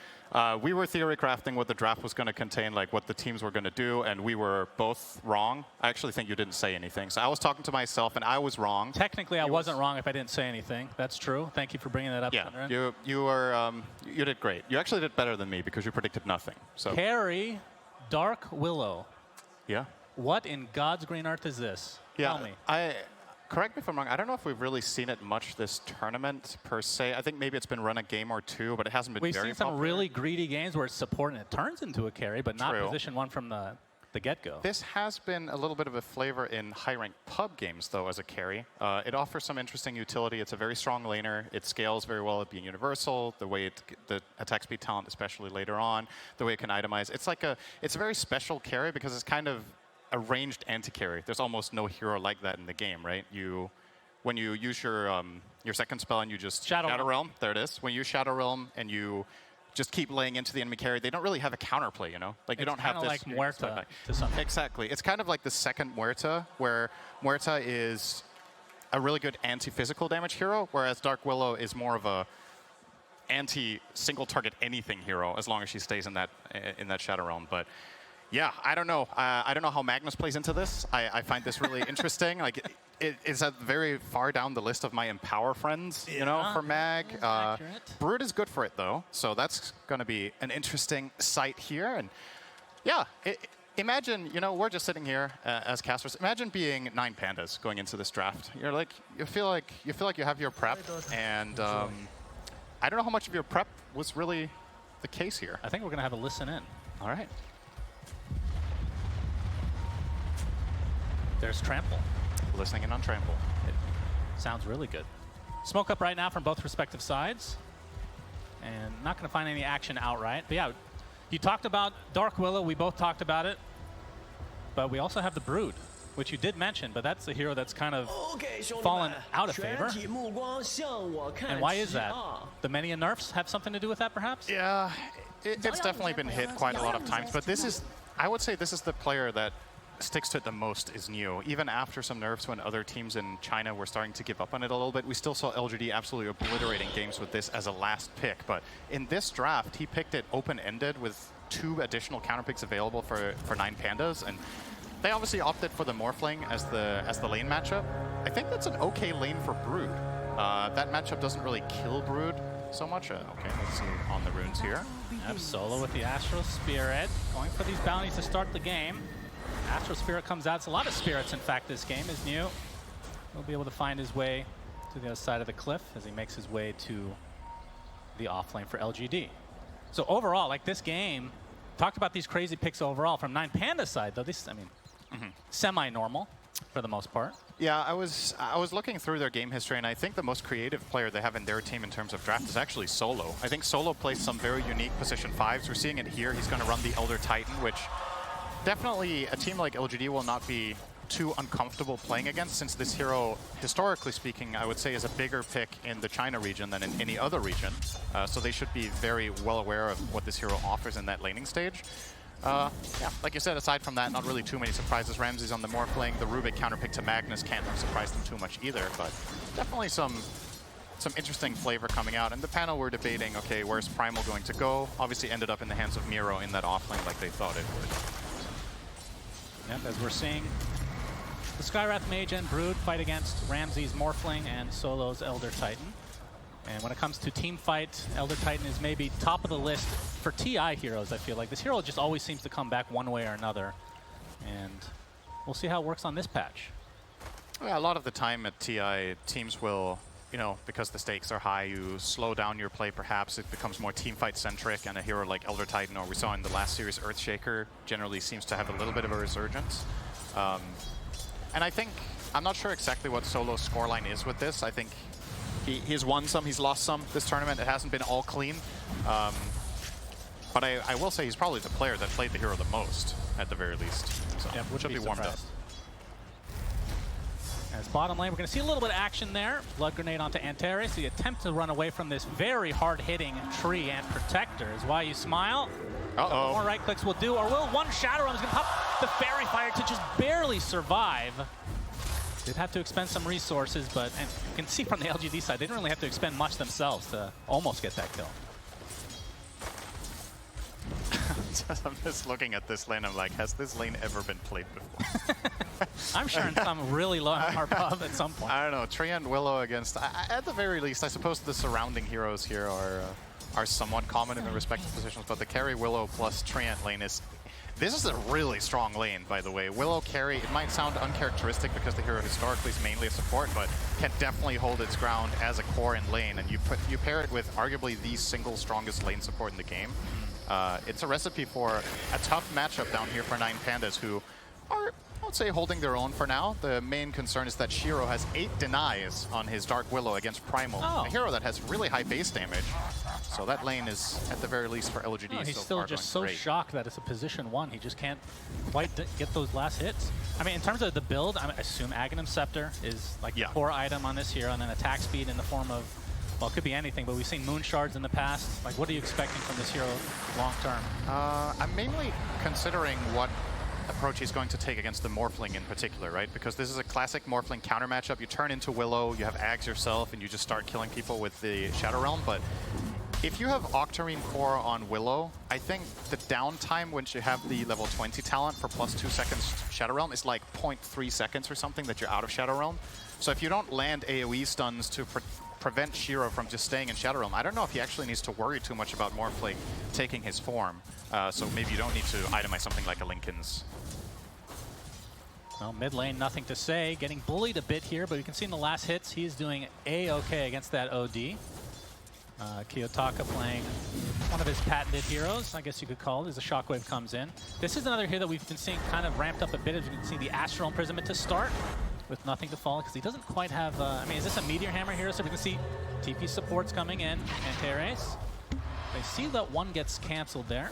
We were theory crafting what the draft was going to contain, like what the teams were going to do, and we were both wrong. I actually think you didn't say anything, so I was talking to myself, and I was wrong. Technically, I wasn't wrong if I didn't say anything. That's true. Thank you for bringing that up. Yeah, you did great. You actually did better than me because you predicted nothing. So Carry Dark Willow. Yeah. What in God's green earth is this? Yeah, Tell me. Correct me if I'm wrong, I don't know if we've really seen it much this tournament per se. I think maybe it's been run a game or two, but it hasn't been We've very seen some popular. really greedy games where it's support and it turns into a carry, but not True. position one from the get-go. This has been a little bit of a flavor in high-ranked pub games, though, as a carry. It offers some interesting utility. It's a very strong laner. It scales very well at being universal, the way the attack speed talent, especially later on, the way it can itemize. It's a very special carry because it's kind of a ranged anti-carry. There's almost no hero like that in the game, right? When you use your second spell and you just Shadow Realm, there it is. When you Shadow Realm and you just keep laying into the enemy carry, they don't really have a counterplay, you know? Like you don't have this. It's kind of like Muerta to some extent. Exactly. It's kind of like the second Muerta, where Muerta is a really good anti-physical damage hero, whereas Dark Willow is more of a anti-single target anything hero, as long as she stays in that Shadow Realm. But yeah, I don't know. I don't know how Magnus plays into this. I find this really interesting. Like, it's at very far down the list of my Empower friends, you know, for Mag. Brood is good for it, though. So that's going to be an interesting sight here. And yeah, imagine, you know, we're just sitting here as casters. Imagine being 9 Pandas going into this draft. You're like, you feel like you have your prep, and I don't know how much of your prep was really the case here. I think we're going to have a listen in. All right. There's Trample. Listening in on Trample. It sounds really good. Smoke up right now from both respective sides. And not going to find any action outright. But yeah, you talked about Dark Willow. We both talked about it. But we also have the Brood, which you did mention, but that's the hero that's kind of fallen out of favor. And why is that? The many nerfs have something to do with that, perhaps? Yeah, it's definitely been hit quite a lot of times. But this is, I would say this is the player that sticks to it the most is Neo. Even after some nerfs when other teams in China were starting to give up on it a little bit, we still saw LGD absolutely obliterating games with this as a last pick. But in this draft, he picked it open-ended with 2 additional counter picks available for 9 Pandas, and they obviously opted for the Morphling as the lane matchup. I think that's an okay lane for Brood. That matchup doesn't really kill Brood so much. Okay, let's see on the runes here. Yep, Solo with the Astral Spirit, going for these bounties to start the game. Astral Spirit comes out. It's a lot of spirits, in fact, this game. Is New. He'll be able to find his way to the other side of the cliff as he makes his way to the offlane for LGD. So overall, like this game, talked about these crazy picks overall. From 9Panda side, though, this, I mean, semi-normal for the most part. Yeah, I was looking through their game history, and I think the most creative player they have in their team in terms of draft is actually Solo. I think Solo plays some very unique position 5s. We're seeing it here. He's going to run the Elder Titan, which definitely a team like LGD will not be too uncomfortable playing against, since this hero, historically speaking, I would say is a bigger pick in the China region than in any other region. So they should be very well aware of what this hero offers in that laning stage. Yeah, like you said, aside from that, not really too many surprises. Ramsey's on the Morphling, the Rubik counterpick to Magnus can't surprise them too much either, but definitely some interesting flavor coming out. And the panel were debating, okay, where's Primal going to go? Obviously ended up in the hands of Miro in that offlane like they thought it would. Yep, as we're seeing the Skywrath Mage and Brood fight against Ramsey's Morphling and Solo's Elder Titan. And when it comes to team fight, Elder Titan is maybe top of the list for TI heroes, I feel like. This hero just always seems to come back one way or another. And we'll see how it works on this patch. Yeah, a lot of the time at TI, teams will, you know, because the stakes are high, you slow down your play perhaps. It becomes more team fight centric, and a hero like Elder Titan, or we saw in the last series Earthshaker, generally seems to have a little bit of a resurgence. And I think, I'm not sure exactly what Solo's scoreline is with this. I think he's won some, he's lost some this tournament. It hasn't been all clean. But I will say he's probably the player that played the hero the most, at the very least. So yeah, should be warmed up. As bottom lane, we're going to see a little bit of action there. Blood Grenade onto Antares. The attempt to run away from this very hard-hitting tree and protector is why you smile. Uh-oh. More right clicks will do, or will one Shadow Realm is going to pop the Fairy Fire to just barely survive. They'd have to expend some resources, but and you can see from the LGD side, they didn't really have to expend much themselves to almost get that kill. I'm just looking at this lane, I'm like, has this lane ever been played before? I'm sure in some really low our pub at some point. I don't know, Tree and Willow against, at the very least, I suppose the surrounding heroes here are somewhat common in their respective positions, but the carry Willow plus Treant lane is, this is a really strong lane, by the way. Willow carry, it might sound uncharacteristic because the hero historically is mainly a support, but can definitely hold its ground as a core in lane, and you pair it with arguably the single strongest lane support in the game. It's a recipe for a tough matchup down here for 9Pandas, who are, I would say, holding their own for now. The main concern is that Shiro has 8 denies on his Dark Willow against Primal, a hero that has really high base damage. So that lane is, at the very least for LGD, no, he's so still far just going so great. shocked that it's a position 1. He just can't quite get those last hits. I mean, in terms of the build, I assume Aghanim Scepter is like the core item on this hero, and then attack speed in the form of, well, it could be anything, but we've seen Moon Shards in the past. Like, what are you expecting from this hero long term? I'm mainly considering what approach he's going to take against the Morphling in particular, right? Because this is a classic Morphling counter matchup. You turn into Willow, you have Ags yourself, and you just start killing people with the Shadow Realm. But if you have Octarine Core on Willow, I think the downtime when you have the level 20 talent for plus 2 seconds Shadow Realm is like 0.3 seconds or something that you're out of Shadow Realm. So if you don't land AoE stuns to prevent Shiro from just staying in Shadow Realm, I don't know if he actually needs to worry too much about Morphling taking his form. So maybe you don't need to itemize something like a Linken's. Well, mid lane, nothing to say. Getting bullied a bit here, but you can see in the last hits, he's doing A-okay against that OD. Kiyotaka playing one of his patented heroes, I guess you could call it, as the Shockwave comes in. This is another hero that we've been seeing kind of ramped up a bit, as you can see the Astral Imprisonment to start, with nothing to fall, because he doesn't quite have, I mean, is this a Meteor Hammer hero? So we can see TP supports coming in, Antares. They see that one gets canceled there.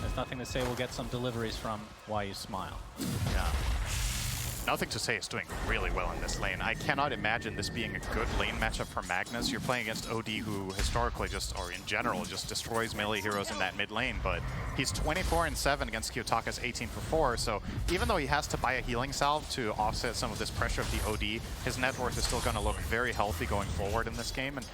There's nothing to say, we'll get some deliveries from Why You Smile. Yeah. Nothing to say is doing really well in this lane. I cannot imagine this being a good lane matchup for Magnus. You're playing against OD, who historically just, or in general, just destroys melee heroes in that mid lane, but he's 24-7 against Kiyotaka's 18-4, so even though he has to buy a healing salve to offset some of this pressure of the OD, his net worth is still going to look very healthy going forward in this game. And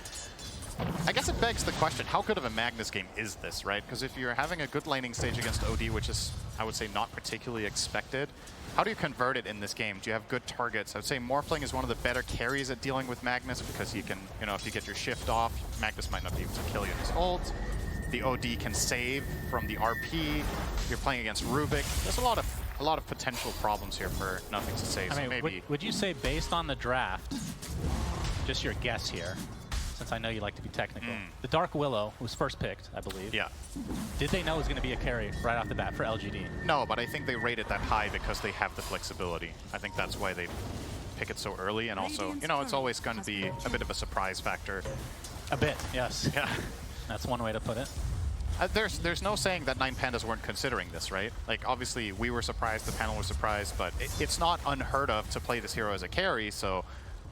I guess it begs the question, how good of a Magnus game is this, right? Because if you're having a good laning stage against OD, which is, I would say, not particularly expected, how do you convert it in this game? Do you have good targets? I would say Morphling is one of the better carries at dealing with Magnus because you can, you know, if you get your shift off, Magnus might not be able to kill you in his ult. The OD can save from the RP. You're playing against Rubik. There's a lot of potential problems here for Nothing to Say. I mean, maybe would you say based on the draft, just your guess here, since I know you like to be technical, the Dark Willow was first picked, I believe. Yeah. Did they know it was going to be a carry right off the bat for LGD? No, but I think they rate it that high because they have the flexibility. I think that's why they pick it so early, and also, you know, it's always going to be a bit of a surprise factor. A bit, yes. Yeah. That's one way to put it. There's no saying that 9Pandas weren't considering this, right? Like, obviously, we were surprised, the panel was surprised, but it's not unheard of to play this hero as a carry, so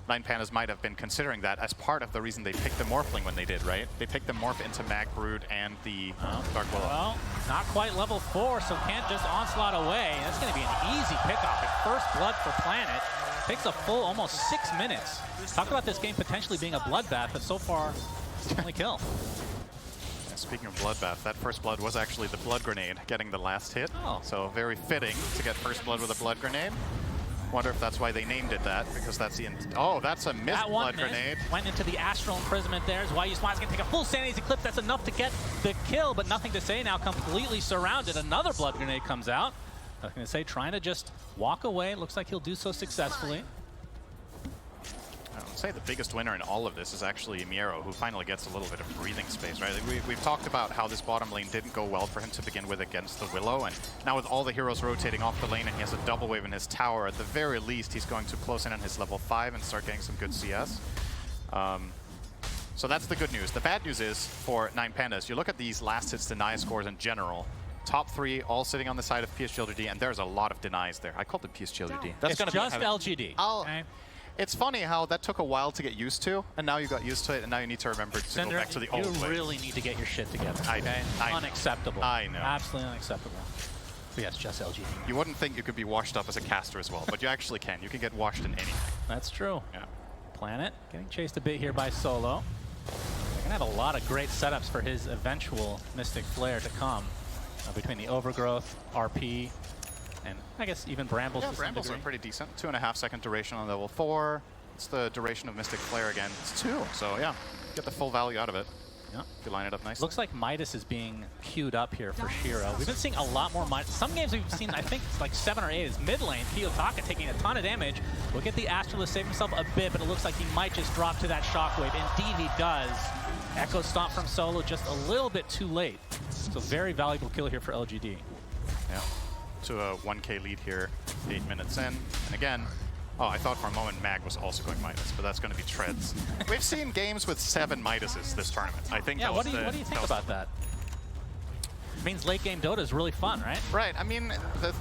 9Pandas might have been considering that as part of the reason they picked the Morphling when they did, right? They picked the Morph into Mag Brood and the Dark Willow. Well, not quite level 4, so can't just onslaught away. That's going to be an easy pickoff at first blood for Planet. Takes a full almost 6 minutes. Talk about this game potentially being a bloodbath, but so far, it's the only kill. Speaking of bloodbath, that first blood was actually the blood grenade getting the last hit. Oh. So very fitting to get first blood with a blood grenade. Wonder if that's why they named it that, because that's the oh, that's a missed blood grenade. Went into the astral imprisonment there. Is why Yuswan's gonna take a full sanity eclipse. That's enough to get the kill, but Nothing to Say now completely surrounded. Another blood grenade comes out. Nothing to Say trying to just walk away. Looks like he'll do so successfully. I would say the biggest winner in all of this is actually Miero, who finally gets a little bit of breathing space, right? We've talked about how this bottom lane didn't go well for him to begin with against the Willow, and now with all the heroes rotating off the lane and he has a double wave in his tower, at the very least he's going to close in on his level 5 and start getting some good CS. So that's the good news. The bad news is, for 9Pandas, you look at these last hits deny scores in general, top 3 all sitting on the side of PSGLGD, and there's a lot of denies there. I called them PSGLGD. That's it's just LGD. Okay. It's funny how that took a while to get used to, and now you got used to it, and now you need to remember to go back to the old way. You really need to get your shit together, okay? Unacceptable. I know. Absolutely unacceptable. But yes, just LGD. You wouldn't think you could be washed up as a caster as well, but you actually can. You can get washed in anything. That's true. Yeah. Planet getting chased a bit here by Solo. They're going to have a lot of great setups for his eventual Mystic Flare to come between the Overgrowth, RP, and I guess even Brambles. Yeah, Brambles are pretty decent. 2.5-second duration on level 4. It's the duration of Mystic Flare again. It's 2, so yeah, get the full value out of it. Yeah. If you line it up nicely. Looks like Midas is being queued up here for Shiro. We've been seeing a lot more Midas. Some games we've seen, I think it's like 7 or 8 is mid lane. Kiyotaka taking a ton of damage. We'll get the Astral to save himself a bit, but it looks like he might just drop to that shockwave. Indeed he does. Echo Stomp from Solo just a little bit too late. So very valuable kill here for LGD. Yeah. To a 1k lead here, 8 minutes in. And again, oh, I thought for a moment Mag was also going Midas, but that's going to be Treads. We've seen games with 7 Midases this tournament. I think. Yeah, what do you think about that? It means late game Dota is really fun, right? Right. I mean,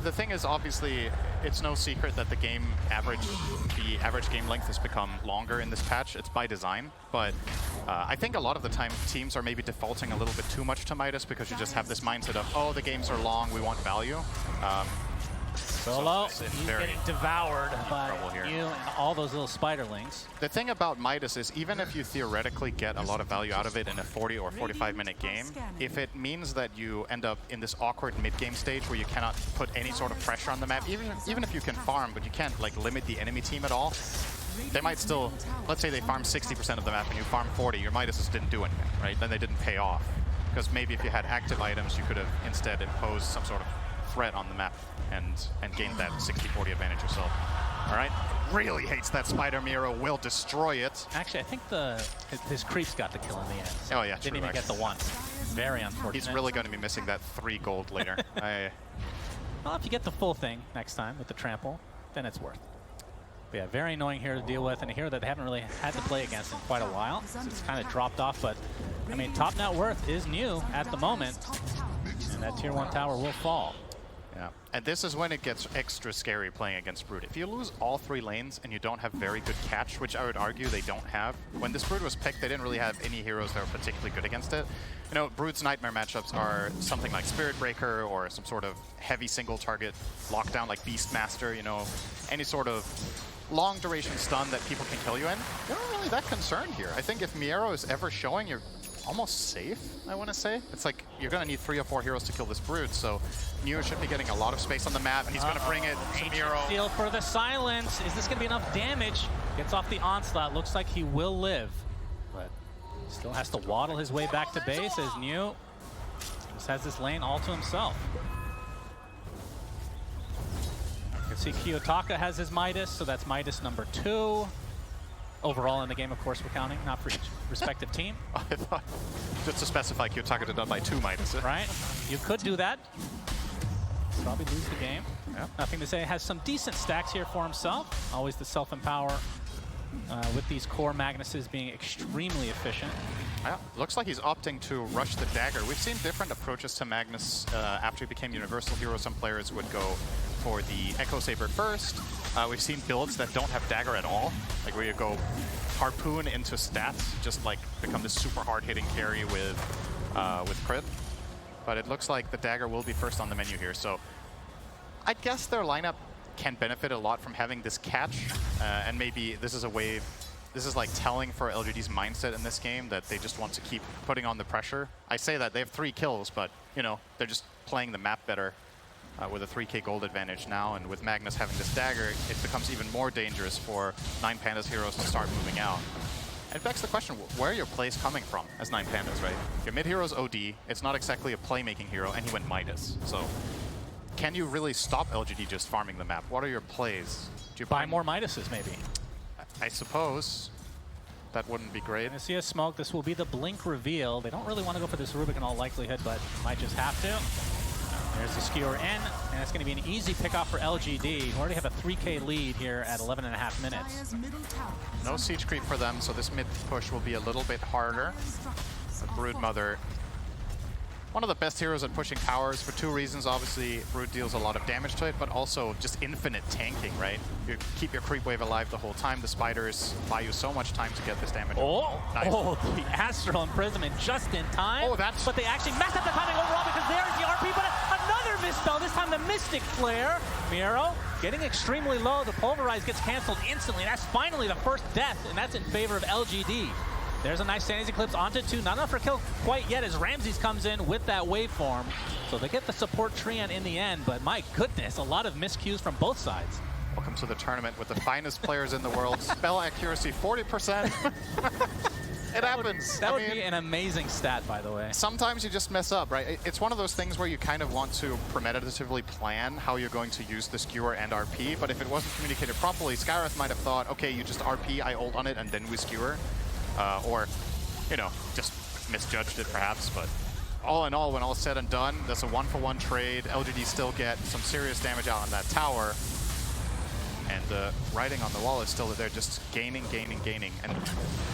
the thing is, obviously, it's no secret that the average game length has become longer in this patch. It's by design, but I think a lot of the time teams are maybe defaulting a little bit too much to Midas because you just have this mindset of, oh, the games are long, we want value. Solo, he's getting devoured by you and all those little spiderlings. The thing about Midas is, even if you theoretically get a lot of value out of it in a 40 or 45-minute game, if it means that you end up in this awkward mid-game stage where you cannot put any sort of pressure on the map, even if you can farm, but you can't like limit the enemy team at all, they might still, let's say they farm 60% of the map and you farm 40, your Midases didn't do anything, right? Then they didn't pay off. Because maybe if you had active items, you could have instead imposed some sort of threat on the map and gained that 60-40 advantage yourself. All right, really hates that spider. Miero will destroy it. Actually, I think his creeps got the kill in the end. So oh yeah, true. Didn't even get the 1. Very unfortunate. He's really going to be missing that 3 gold later. Well, if you get the full thing next time with the trample, then it's worth it. But yeah, very annoying hero to deal with, and a hero that they haven't really had to play against in quite a while. So it's kind of dropped off, but I mean, top net worth is new at the moment, and that tier 1 tower will fall. Yeah, and this is when it gets extra scary playing against Brood. If you lose all 3 lanes and you don't have very good catch, which I would argue they don't have, when this Brood was picked, they didn't really have any heroes that were particularly good against it. You know, Brood's nightmare matchups are something like Spirit Breaker or some sort of heavy single target lockdown like Beastmaster, you know, any sort of long duration stun that people can kill you in. They're not really that concerned here. I think if Miero is ever showing, you're almost safe, I want to say. It's like you're going to need 3 or 4 heroes to kill this Brood, so Neo should be getting a lot of space on the map, and he's going to bring it to Miero. Steal for the silence. Is this going to be enough damage? Gets off the onslaught. Looks like he will live, but still has to waddle his way back to base as Neo just has this lane all to himself. You can see Kiyotaka has his Midas, so that's Midas number 2. Overall in the game, of course, we're counting, not for each respective team. I thought, just to specify, Kiyotaka did not buy 2 Midas. Right, you could do that. Probably lose the game. Yeah. Nothing to say, has some decent stacks here for himself. Always the self-empower with these core Magnuses being extremely efficient. Yeah, looks like he's opting to rush the dagger. We've seen different approaches to Magnus after he became Universal Hero. Some players would go for the Echo Saber first. We've seen builds that don't have dagger at all, like where you go harpoon into stats, just like become this super hard-hitting carry with crit. But it looks like the dagger will be first on the menu here, so I guess their lineup can benefit a lot from having this catch, and maybe this is a wave. This is like telling for LGD's mindset in this game that they just want to keep putting on the pressure. I say that they have 3 kills, but you know, they're just playing the map better with a 3k gold advantage now, and with Magnus having this dagger, it becomes even more dangerous for 9Pandas heroes to start moving out. It begs the question, where are your plays coming from as 9Pandas, right? Your mid hero's OD, it's not exactly a playmaking hero, and he went Midas. So can you really stop LGD just farming the map? What are your plays? Do you buy more Midases, maybe? I suppose. That wouldn't be great. I see a smoke. This will be the blink reveal. They don't really want to go for this Rubik in all likelihood, but might just have to. There's the skewer in, and it's going to be an easy pickoff for LGD, who already have a 3k lead here at 11.5 minutes. No siege creep for them, so this mid push will be a little bit harder. The Broodmother, one of the best heroes at pushing towers for 2 reasons. Obviously, Brood deals a lot of damage to it, but also just infinite tanking, right? You keep your creep wave alive the whole time. The spiders buy you so much time to get this damage. Oh, nice. Oh, the Astral Imprisonment just in time. Oh, that's... But they actually messed up the timing overall because there's the RP, but another misspell, this time the Mystic Flare. Miero getting extremely low. The Pulverize gets canceled instantly, and that's finally the first death, and that's in favor of LGD. There's a nice Sandy's Eclipse onto 2. Not enough for kill quite yet as Ramses comes in with that waveform. So they get the support Treant in the end, but my goodness, a lot of miscues from both sides. Welcome to the tournament with the finest players in the world. Spell accuracy 40%. It happens. That would be an amazing stat, by the way. Sometimes you just mess up, right? It's one of those things where you kind of want to premeditatively plan how you're going to use the skewer and RP, but if it wasn't communicated properly, Skyreth might have thought, okay, you just RP, I ult on it, and then we skewer. Or, you know, just misjudged it perhaps, but all in all, when all is said and done, that's a 1-for-1 trade. LGD still get some serious damage out on that tower. And the writing on the wall is still that they're just gaining. And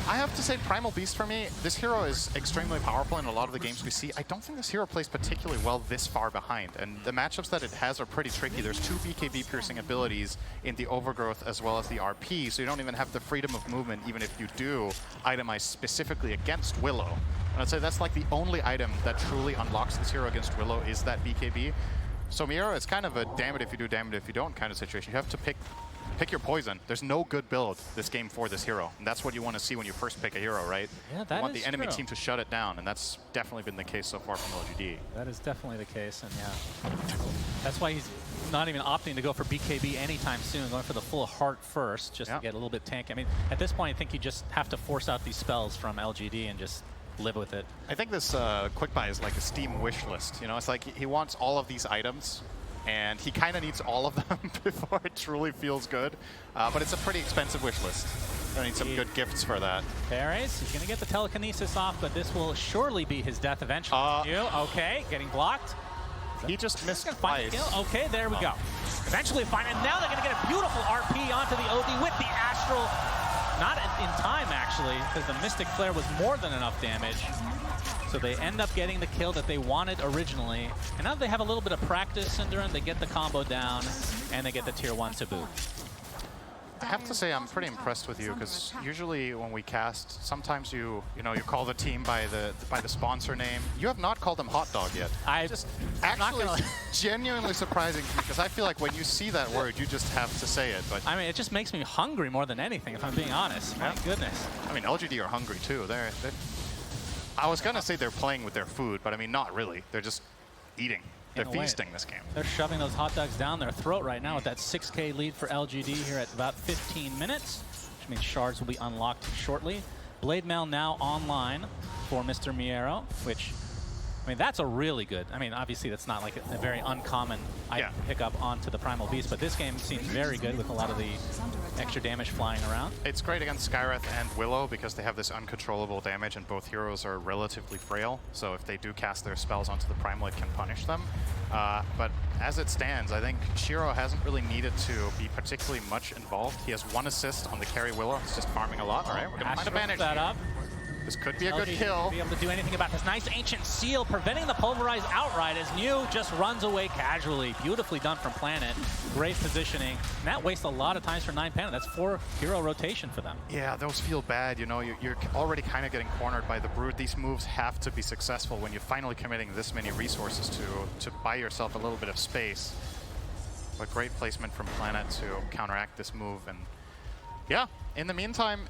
I have to say, Primal Beast for me, this hero is extremely powerful in a lot of the games we see. I don't think this hero plays particularly well this far behind. And the matchups that it has are pretty tricky. There's 2 BKB piercing abilities in the Overgrowth as well as the RP, so you don't even have the freedom of movement, even if you do itemize specifically against Willow. And I'd say that's like the only item that truly unlocks this hero against Willow is that BKB. So Miero, it's kind of a damn it if you do, damn it if you don't kind of situation. You have to pick your poison. There's no good build this game for this hero. And that's what you want to see when you first pick a hero, right? Yeah, that you want is the enemy true. team to shut it down, and that's definitely been the case so far from LGD. That is definitely the case, and yeah. That's why he's not even opting to go for BKB anytime soon, going for the full heart first, just to get a little bit tanky. I mean, at this point, I think you just have to force out these spells from LGD and just live with it. I think this quick buy is like a Steam wish list. You know, it's like he wants all of these items, and he kind of needs all of them before it truly feels good. But it's a pretty expensive wish list. I need some good gifts for that. Perez, he's going to get the telekinesis off, but this will surely be his death eventually. Okay, getting blocked. He just missed twice. Okay, there we go. Eventually find it. Now they're going to get a beautiful RP onto the OD with the Astral. Not in time, actually, because the Mystic Flare was more than enough damage. So they end up getting the kill that they wanted originally. And now that they have a little bit of practice, Cinderin, they get the combo down, and they get the tier 1 to boot. I have to say I'm pretty impressed with you, because usually when we cast, sometimes you call the team by the sponsor name. You have not called them Hot Dog yet. I just actually genuinely surprising to me, because I feel like when you see that word, you just have to say it. But I mean, it just makes me hungry more than anything, if I'm being honest. My goodness. I mean, LGD are hungry too. I was gonna say they're playing with their food, but I mean, not really. They're just eating. They're feasting this game. They're shoving those hot dogs down their throat right now with that 6K lead for LGD here at about 15 minutes, which means shards will be unlocked shortly. Blade Mail now online for Mr. Miero, which, I mean, that's a really good, I mean, obviously that's not like a very uncommon item to pick up onto the Primal Beast, but this game seems very good with a lot of the extra damage flying around. It's great against Skywrath and Willow because they have this uncontrollable damage, and both heroes are relatively frail, so if they do cast their spells onto the Primal, it can punish them. But as it stands, I think Shiro hasn't really needed to be particularly much involved. He has 1 assist on the carry Willow. He's just farming a lot. All right, we're going to find advantage that up. This could be a good kill. Be able to do anything about this nice Ancient Seal, preventing the Pulverize outright as New just runs away casually. Beautifully done from Planet. Great positioning. And that wastes a lot of times for 9 Panda. That's 4 hero rotation for them. Yeah, those feel bad. You know, you're already kind of getting cornered by the Brood. These moves have to be successful when you're finally committing this many resources to buy yourself a little bit of space. But great placement from Planet to counteract this move. And yeah, in the meantime,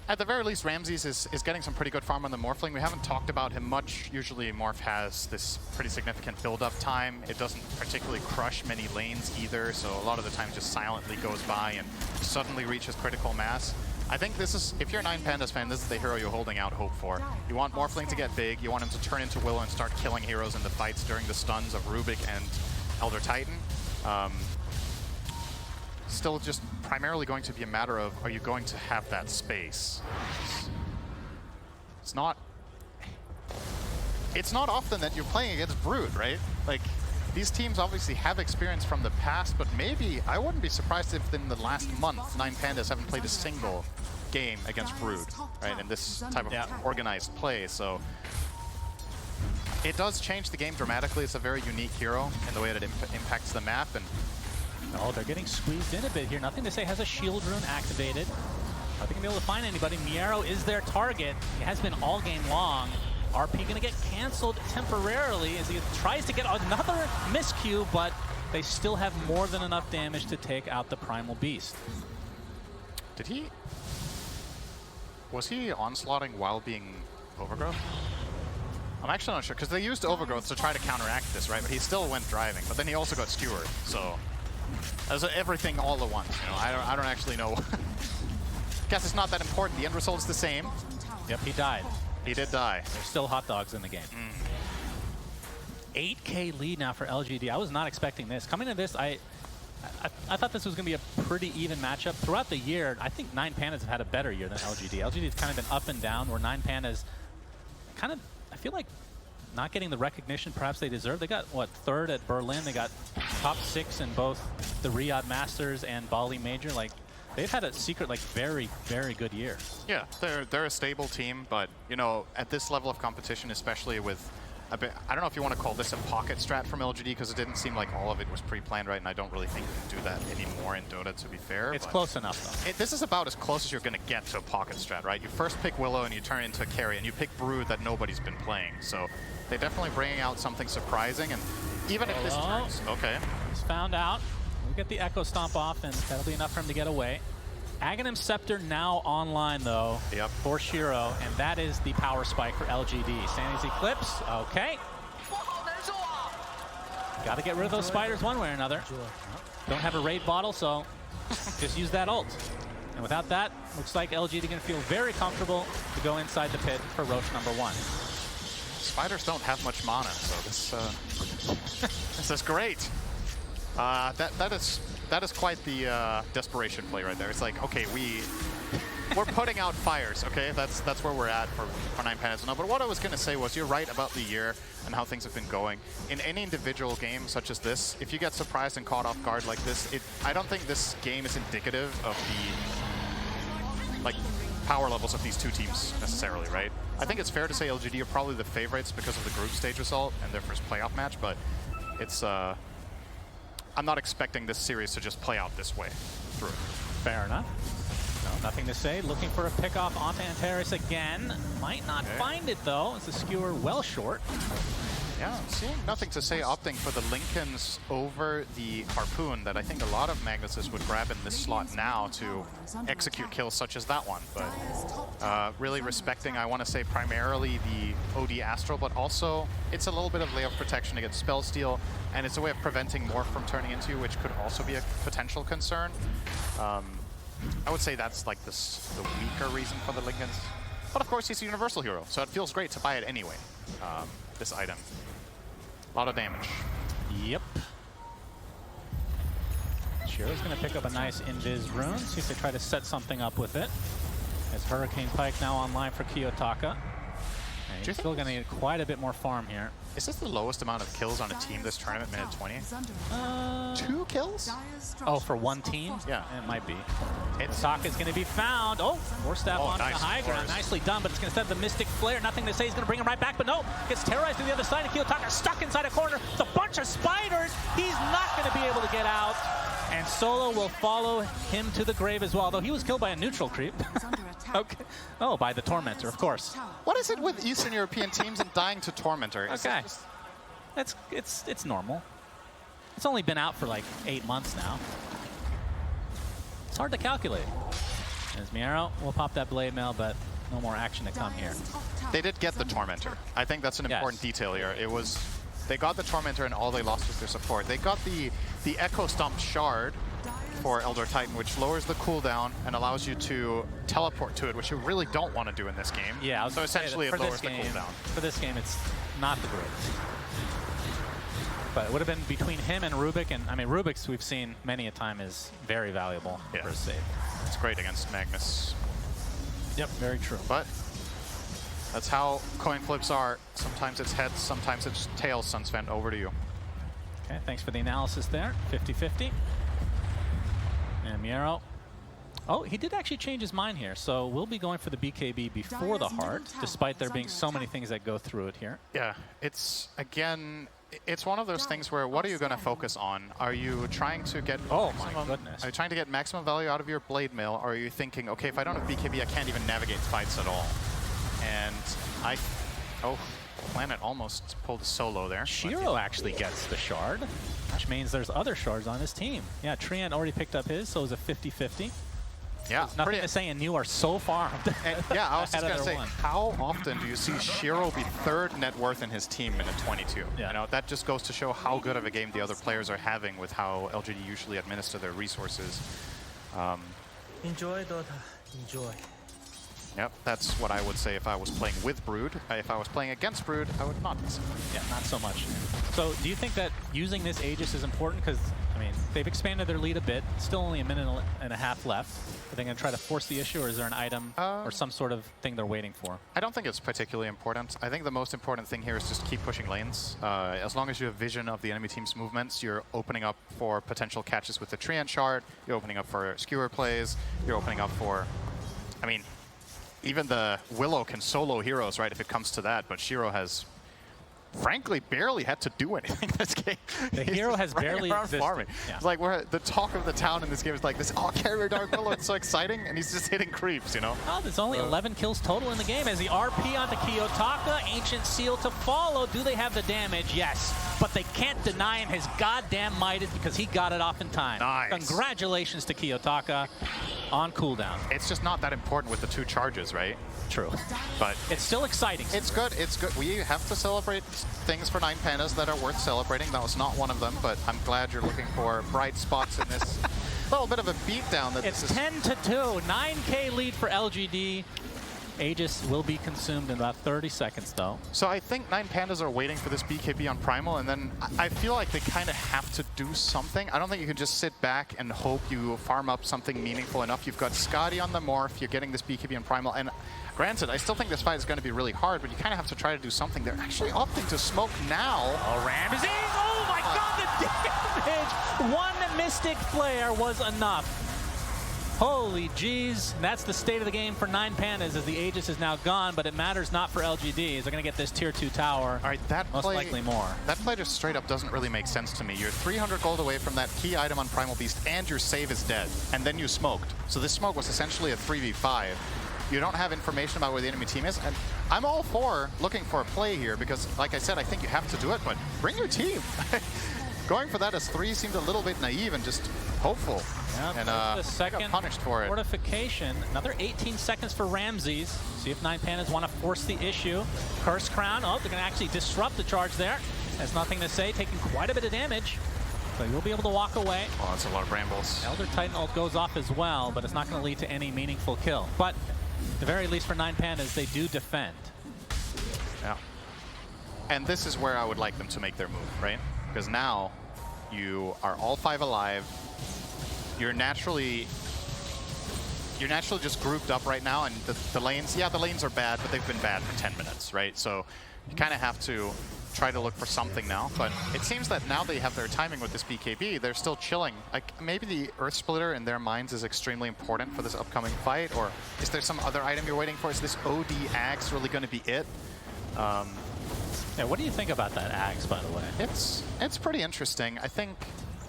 at the very least, Ramses is getting some pretty good farm on the Morphling. We haven't talked about him much. Usually Morph has this pretty significant build-up time. It doesn't particularly crush many lanes either, so a lot of the time it just silently goes by and suddenly reaches critical mass. I think this is, if you're a 9Pandas fan, this is the hero you're holding out hope for. You want Morphling to get big, you want him to turn into Willow and start killing heroes in the fights during the stuns of Rubik and Elder Titan. Still just primarily going to be a matter of, are you going to have that space? It's not often that you're playing against Brood, right? Like, these teams obviously have experience from the past, but maybe, I wouldn't be surprised if in the last month, 9Pandas haven't played a single game against Brood, right? In this type of organized play, so it does change the game dramatically. It's a very unique hero in the way that it impacts the map, and oh, they're getting squeezed in a bit here. Nothing to say has a shield rune activated. Are they going to be able to find anybody? Miero is their target. He has been all game long. RP going to get canceled temporarily as he tries to get another miscue, but they still have more than enough damage to take out the Primal Beast. Was he onslaughting while being Overgrowth? I'm actually not sure, because they used Overgrowth to try to counteract this, right? But he still went driving, but then he also got Skewered, so as everything all at once. You know, I don't actually know. Guess it's not that important. The end result is the same. Yep, he died. He did die. There's still hot dogs in the game. 8K lead now for LGD. I was not expecting this. Coming into this, I thought this was going to be a pretty even matchup. Throughout the year, I think 9Pandas have had a better year than LGD. LGD has kind of been up and down, where 9Pandas kind of, I feel like, not getting the recognition perhaps they deserve. They got, what, 3rd at Berlin. They got top 6 in both the Riyadh Masters and Bali Major. Like, they've had a secret, like, very, very good year. Yeah, they're a stable team, but, you know, at this level of competition, especially with a bit, I don't know if you want to call this a pocket strat from LGD, because it didn't seem like all of it was pre-planned, right? And I don't really think you can do that anymore in Dota, to be fair. It's close enough, though. This is about as close as you're going to get to a pocket strat, right? You first pick Willow and you turn into a carry, and you pick Brood that nobody's been playing. So they're definitely bringing out something surprising, and even if this turns... Okay. He's found out. We'll get the Echo Stomp off, and that'll be enough for him to get away. Aghanim Scepter now online, though, for Shiro, and that is the power spike for LGD. Sandy's Eclipse, okay. Got to get rid of those spiders one way or another. Don't have a raid bottle, so just use that ult. And without that, looks like LGD going to feel very comfortable to go inside the pit for Roche number 1. Spiders don't have much mana, so this is great. That is quite the desperation play right there. It's like, okay, we're putting out fires, okay? That's where we're at for 9Pandas now. But what I was gonna say was, you're right about the year and how things have been going. In any individual game such as this, if you get surprised and caught off guard like this, I don't think this game is indicative of the power levels of these two teams necessarily, right? I think it's fair to say LGD are probably the favorites because of the group stage result and their first playoff match, but it's I'm not expecting this series to just play out this way through. Fair enough. No, nothing to say. Looking for a pickoff onto Antares again. Might not find it though. It's a skewer well short. Yeah, seeing nothing to say, opting for the Lincolns over the Harpoon that I think a lot of Magnuses would grab in this slot now to execute kills such as that one. But really respecting, I want to say, primarily the OD Astral, but also it's a little bit of layout protection against Spell Steal, and it's a way of preventing Morph from turning into you, which could also be a potential concern. I would say that's like the weaker reason for the Lincolns. But of course, he's a universal hero, so it feels great to buy it anyway, this item. A lot of damage. Yep. Shiro's going to pick up a nice Invis rune, see if they try to set something up with it. As Hurricane Pike now online for Kiyotaka. And he's still going to need quite a bit more farm here. Is this the lowest amount of kills on a team this tournament, minute 20? 2 kills? Oh, for one team? Yeah. It might be. Kiyotaka's going to be found. Oh, Force Staff onto nice, the high ground. Nicely done, but it's going to set the Mystic Flare. Nothing to say. He's going to bring him right back, but no. Gets terrorized to the other side, and Kiyotaka stuck inside a corner. It's a bunch of spiders. He's not going to be able to get out. And Solo will follow him to the grave as well, though he was killed by a neutral creep. Okay. Oh, by the Tormentor, of course. What is it with Eastern European teams and dying to Tormentor? Okay. It's normal. It's only been out for like 8 months now. It's hard to calculate. As Miero will pop that Blade Mail, but no more action to come here. They did get the Tormentor. I think that's an important detail here. It was, they got the Tormentor and all they lost was their support. They got the Echo Stomp Shard for Elder Titan, which lowers the cooldown and allows you to teleport to it, which you really don't want to do in this game. Yeah, so essentially it lowers the cooldown. For this game, it's not the greatest. But it would have been between him and Rubik, and I mean, Rubik's we've seen many a time is very valuable for a save. It's great against Magnus. Yep, very true. But that's how coin flips are. Sometimes it's heads, sometimes it's tails. Sunsven, over to you. Okay, thanks for the analysis there. 50-50. And Miero. Oh, he did actually change his mind here, so we'll be going for the BKB before the heart, despite there being so many things that go through it here. Yeah, it's, again, it's one of those things where what are you going to focus on? Are you trying to get goodness. Are you trying to get maximum value out of your Blade Mail, or are you thinking, okay, if I don't have BKB, I can't even navigate fights at all? And Planet almost pulled a solo there. Shiro actually gets the shard, which means there's other shards on his team. Yeah, Trian already picked up his, so it was a 50-50. Yeah, nothing to say, and you are so far. Yeah, I was just going to say, how often do you see Shiro be third net worth in his team in a 22? Yeah. You know, that just goes to show how good of a game the other players are having with how LGD usually administer their resources. Enjoy, Dota. Enjoy. Yep, that's what I would say if I was playing with Brood. If I was playing against Brood, I would not. Yeah, not so much. So do you think that using this Aegis is important? Because, I mean, they've expanded their lead a bit. Still only a minute and a half left. Are they going to try to force the issue, or is there an item or some sort of thing they're waiting for? I don't think it's particularly important. I think the most important thing here is just keep pushing lanes. As long as you have vision of the enemy team's movements, you're opening up for potential catches with the Treant Shard, you're opening up for skewer plays, you're opening up for, I mean, even the Willow can solo heroes, right, if it comes to that, but Shiro has, frankly, barely had to do anything this game. The hero has barely existed. Farming. Yeah. It's like the talk of the town in this game is like this, carrier Dark Willow, it's so exciting, and he's just hitting creeps, you know? Oh, there's only 11 kills total in the game as the RP onto Kiyotaka, Ancient Seal to follow. Do they have the damage? Yes, but they can't deny him his goddamn might because he got it off in time. Nice. Congratulations to Kiyotaka on cooldown. It's just not that important with the 2 charges, right? True. But it's still exciting. It's good. It's good. We have to celebrate things for 9 Pandas that are worth celebrating. That was not one of them, but I'm glad you're looking for bright spots in this little bit of a beatdown. It's 10-2, 9K lead for LGD. Aegis will be consumed in about 30 seconds, though. So I think 9 Pandas are waiting for this BKB on Primal, and then I feel like they kind of have to do something. I don't think you can just sit back and hope you farm up something meaningful enough. You've got Scotty on the Morph, you're getting this BKB on Primal, and granted, I still think this fight is going to be really hard, but you kind of have to try to do something. They're actually opting to smoke now. Oh, Ramsey! Oh my God, the damage! One Mystic Flare was enough. Holy jeez. That's the state of the game for 9 Pandas as the Aegis is now gone, but it matters not for LGD as they're going to get this tier 2 tower. All right, that most likely more. That play just straight up doesn't really make sense to me. You're 300 gold away from that key item on Primal Beast and your save is dead. And then you smoked. So this smoke was essentially a 3v5. You don't have information about where the enemy team is. And I'm all for looking for a play here because, like I said, I think you have to do it, but bring your team. Going for that as 3 seemed a little bit naive and just hopeful. Yep, and the second got punished for it. Fortification. Another 18 seconds for Ramses. See if 9 Pandas want to force the issue. Curse Crown. Oh, they're going to actually disrupt the charge there. Has nothing to say, taking quite a bit of damage. So you'll be able to walk away. Oh, that's a lot of brambles. Elder Titan ult goes off as well, but it's not going to lead to any meaningful kill. But at the very least for 9 Pandas, they do defend. Yeah. And this is where I would like them to make their move, right? Because now you are all 5 alive. You're naturally just grouped up right now, and the lanes, yeah, the lanes are bad, but they've been bad for 10 minutes, right? So you kind of have to try to look for something now, but it seems that now they have their timing with this BKB, they're still chilling. Like, maybe the Earth Splitter in their minds is extremely important for this upcoming fight, or is there some other item you're waiting for? Is this OD Axe really going to be it? Yeah, what do you think about that Axe, by the way? It's pretty interesting. I think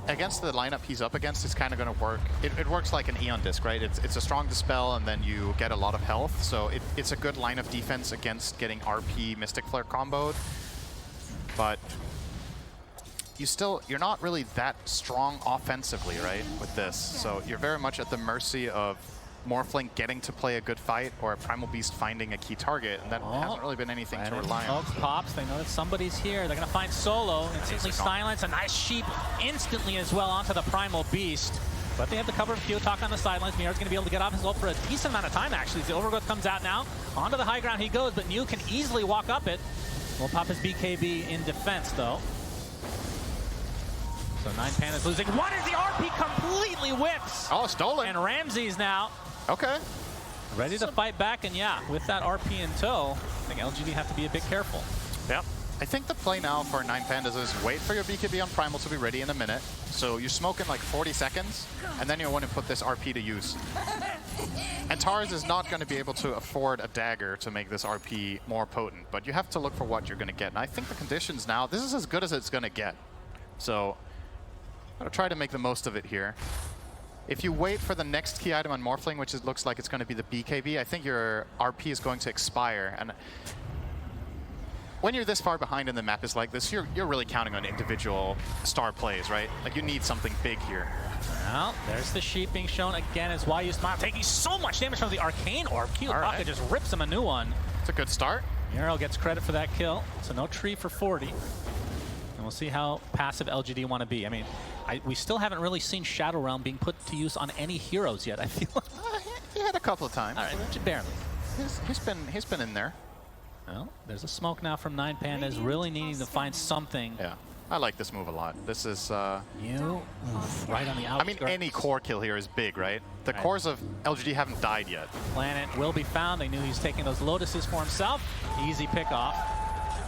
against the lineup he's up against, it's kind of going to work. It works like an Aeon Disc, right? It's a strong Dispel, and then you get a lot of health, so it's a good line of defense against getting RP Mystic Flare comboed. But you're not really that strong offensively, right, with this. So you're very much at the mercy of Morphling getting to play a good fight or a Primal Beast finding a key target, and that hasn't really been anything to rely on. Pops, they know that somebody's here. They're going to find Solo, instantly silence. A nice sheep instantly as well onto the Primal Beast. But they have the cover of Kyotok on the sidelines. Mier's going to be able to get off his ult for a decent amount of time, actually. As the Overgrowth comes out now. Onto the high ground he goes, but Mew can easily walk up it. Will pop his BKB in defense, though. So 9 Pandas losing. What is the RP completely whips? Oh, stolen. And Ramses now. Okay. Ready to fight back, and yeah, with that RP in tow, I think LGD have to be a bit careful. Yep. I think the play now for 9 Pandas is wait for your BKB on Primal to be ready in a minute. So you smoke in like 40 seconds, and then you want to put this RP to use. And Tars is not going to be able to afford a dagger to make this RP more potent, but you have to look for what you're going to get. And I think the conditions now, this is as good as it's going to get. So I'm going to try to make the most of it here. If you wait for the next key item on Morphling, which looks like it's going to be the BKB, I think your RP is going to expire. And when you're this far behind and the map is like this, you're really counting on individual star plays, right? Like, you need something big here. Well, there's the sheep being shown again as YU Smile taking so much damage from the Arcane Orb. Kyotok just rips him a new one. It's a good start. Nero gets credit for that kill. So no tree for 40. And we'll see how passive LGD want to be. I mean, we still haven't really seen Shadow Realm being put to use on any heroes yet, I feel like. He had a couple of times. All right, barely. He's been in there. Well, there's a smoke now from 9 Pandas, really needing to find something. Yeah, I like this move a lot. This is... right on the outskirts. I mean, any core kill here is big, right? The cores of LGD haven't died yet. Planet will be found. They knew he was taking those Lotuses for himself. Easy pick off.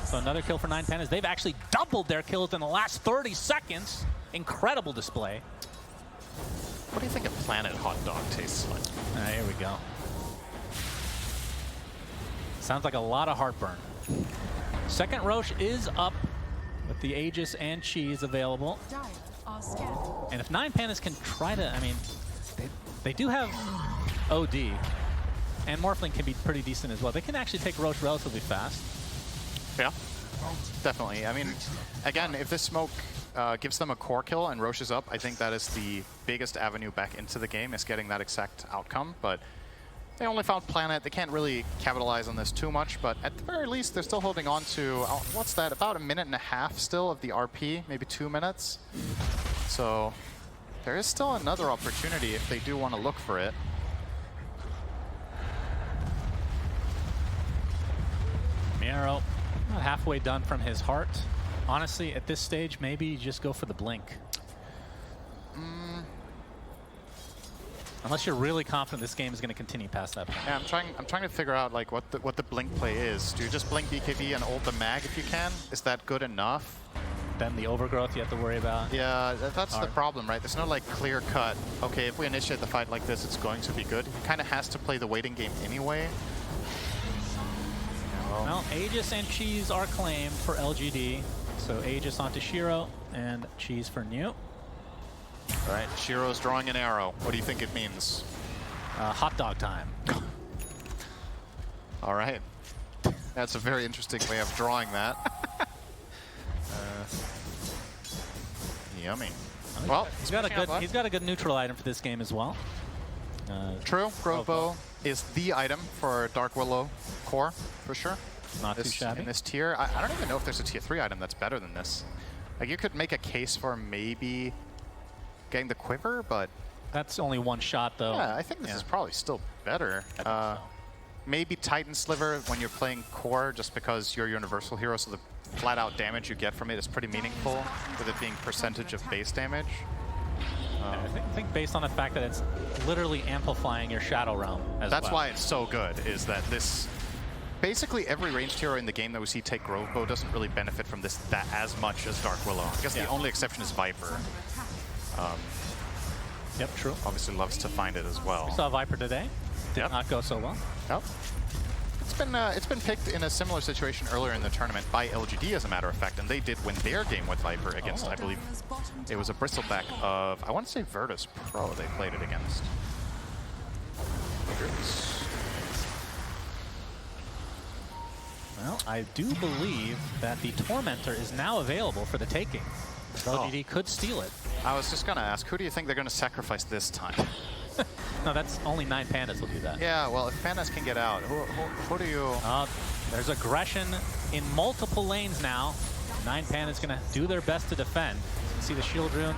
So another kill for 9 Pandas. They've actually doubled their kills in the last 30 seconds. Incredible display. What do you think a Planet hot dog tastes like? Here we go. Sounds like a lot of heartburn. Second Roche is up with the Aegis and Cheese available. And if 9 Pandas can try to, I mean, they do have OD, and Morphling can be pretty decent as well. They can actually take Roche relatively fast. Yeah, definitely. I mean, again, if this smoke gives them a core kill and Roche is up, I think that is the biggest avenue back into the game, is getting that exact outcome. But they only found Planet. They can't really capitalize on this too much, but at the very least, they're still holding on to, what's that, about 1.5 minutes still of the RP, maybe 2 minutes. So there is still another opportunity if they do want to look for it. Miero, not halfway done from his heart. Honestly, at this stage, maybe you just go for the blink. Unless you're really confident this game is going to continue past that point. Yeah, I'm trying to figure out like what the blink play is. Do you just blink BKB and ult the mag if you can? Is that good enough? then the overgrowth you have to worry about. Yeah, that's the Hard. problem, right? There's no like clear cut, okay, if we initiate the fight like this, it's going to be good. He kind of has to play the waiting game anyway. Well, Aegis and Cheese are claimed for LGD. So Aegis onto Shiro and Cheese for New. All right, Shiro's drawing an arrow. What do you think it means? Hot dog time. All right. That's a very interesting way of drawing that. Yummy. Well, he's got a good neutral item for this game as well. True. Grove Bow is the item for Dark Willow core for sure. Not too shabby. In this tier, I don't even know if there's a tier 3 item that's better than this. Like you could make a case for maybe getting the quiver, but that's only one shot though. Yeah, I think this is probably still better. I think so. Maybe Titan Sliver when you're playing core, just because you're Universal Hero, so the flat-out damage you get from it is pretty meaningful, with it being percentage of base damage. I think based on the fact that it's literally amplifying your Shadow Realm as That's well. why it's so good, is that this... Basically, every ranged hero in the game that we see take Grove Bow doesn't really benefit from this as much as Dark Willow. I guess the only exception is Viper. Yep, true. Obviously loves to find it as well. We saw Viper today. Did not go so well. Yep. It's been picked in a similar situation earlier in the tournament by LGD, as a matter of fact, and they did win their game with Viper against, I believe, it was a bristleback of, I want to say Virtus Pro they played it against. Well, I do believe that the Tormentor is now available for the taking. LGD could steal it. I was just going to ask, who do you think they're going to sacrifice this time? No, that's only 9 Pandas will do that. Yeah, well, if Pandas can get out, who do you... There's aggression in multiple lanes now. 9 Pandas going to do their best to defend. You can see the Shield Rune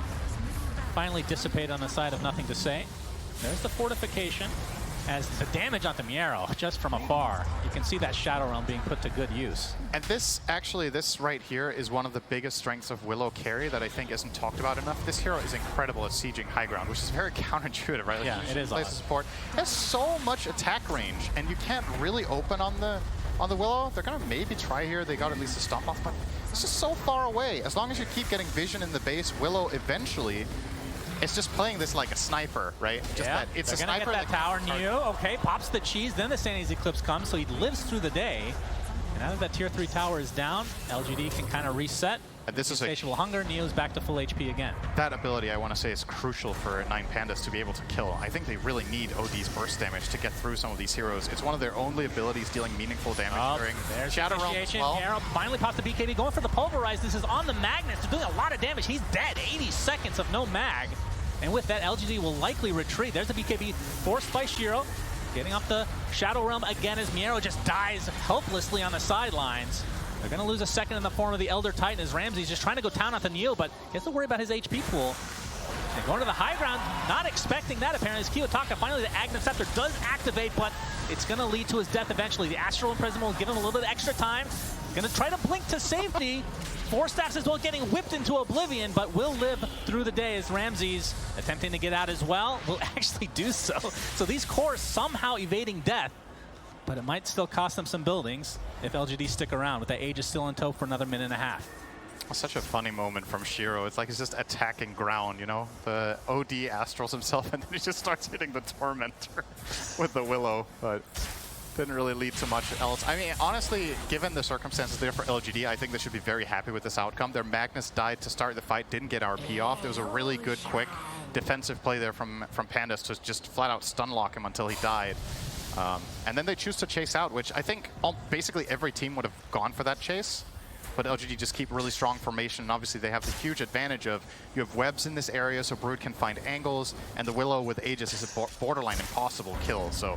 finally dissipate on the side of Nothing to Say. There's the fortification. As the damage onto Miero, just from afar, you can see that Shadow Realm being put to good use. And this right here is one of the biggest strengths of Willow carry that I think isn't talked about enough. This hero is incredible at sieging high ground, which is very counterintuitive, right? Like Yeah, it is. Place of support. It has so much attack range, and you can't really open on the Willow. They're gonna maybe try here. They got at least a stomp off, but it's just so far away. As long as you keep getting vision in the base, Willow eventually. It's just playing this like a sniper, right? Just that it's a sniper. They're gonna get that tower new. Okay, pops the cheese, then the Sanity's Eclipse comes, so he lives through the day. And now that that tier 3 tower is down, LGD can kind of reset. And this is Insatiable Hunger, Neo's back to full HP again. That ability, I want to say, is crucial for 9 Pandas to be able to kill. I think they really need OD's burst damage to get through some of these heroes. It's one of their only abilities dealing meaningful damage during Shadow Realm as well. Arrow finally pops the BKB, going for the Pulverize. This is on the Magnus. They're doing a lot of damage. He's dead. 80 seconds of no mag. And with that, LGD will likely retreat. There's the BKB forced by Shiro. Getting up the Shadow Realm again as Miero just dies helplessly on the sidelines. They're going to lose a second in the form of the Elder Titan as Ramsey's just trying to go down on the Neo, but he has to worry about his HP pool. And going to the high ground, not expecting that apparently, as Kiyotaka finally the Aghanim Scepter does activate, but it's going to lead to his death eventually. The Astral Imprisonment will give him a little bit of extra time. Going to try to blink to safety. 4 staffs as well getting whipped into oblivion, but will live through the day as Ramsey's attempting to get out as well. Will actually do so. So these cores somehow evading death, but it might still cost them some buildings if LGD stick around with that Aegis still in tow for another minute and a half. Such a funny moment from Shiro. It's like he's just attacking ground, you know? The OD astrals himself, and then he just starts hitting the Tormentor with the Willow, but didn't really lead to much else. I mean, honestly, given the circumstances there for LGD, I think they should be very happy with this outcome. Their Magnus died to start the fight, didn't get RP off. There was a really good, quick defensive play there from Pandas to just flat out stun lock him until he died. And then they choose to chase out, which I think basically every team would have gone for that chase. But LGD just keep really strong formation, and obviously they have the huge advantage of you have webs in this area, so Brood can find angles, and the Willow with Aegis is a borderline impossible kill. So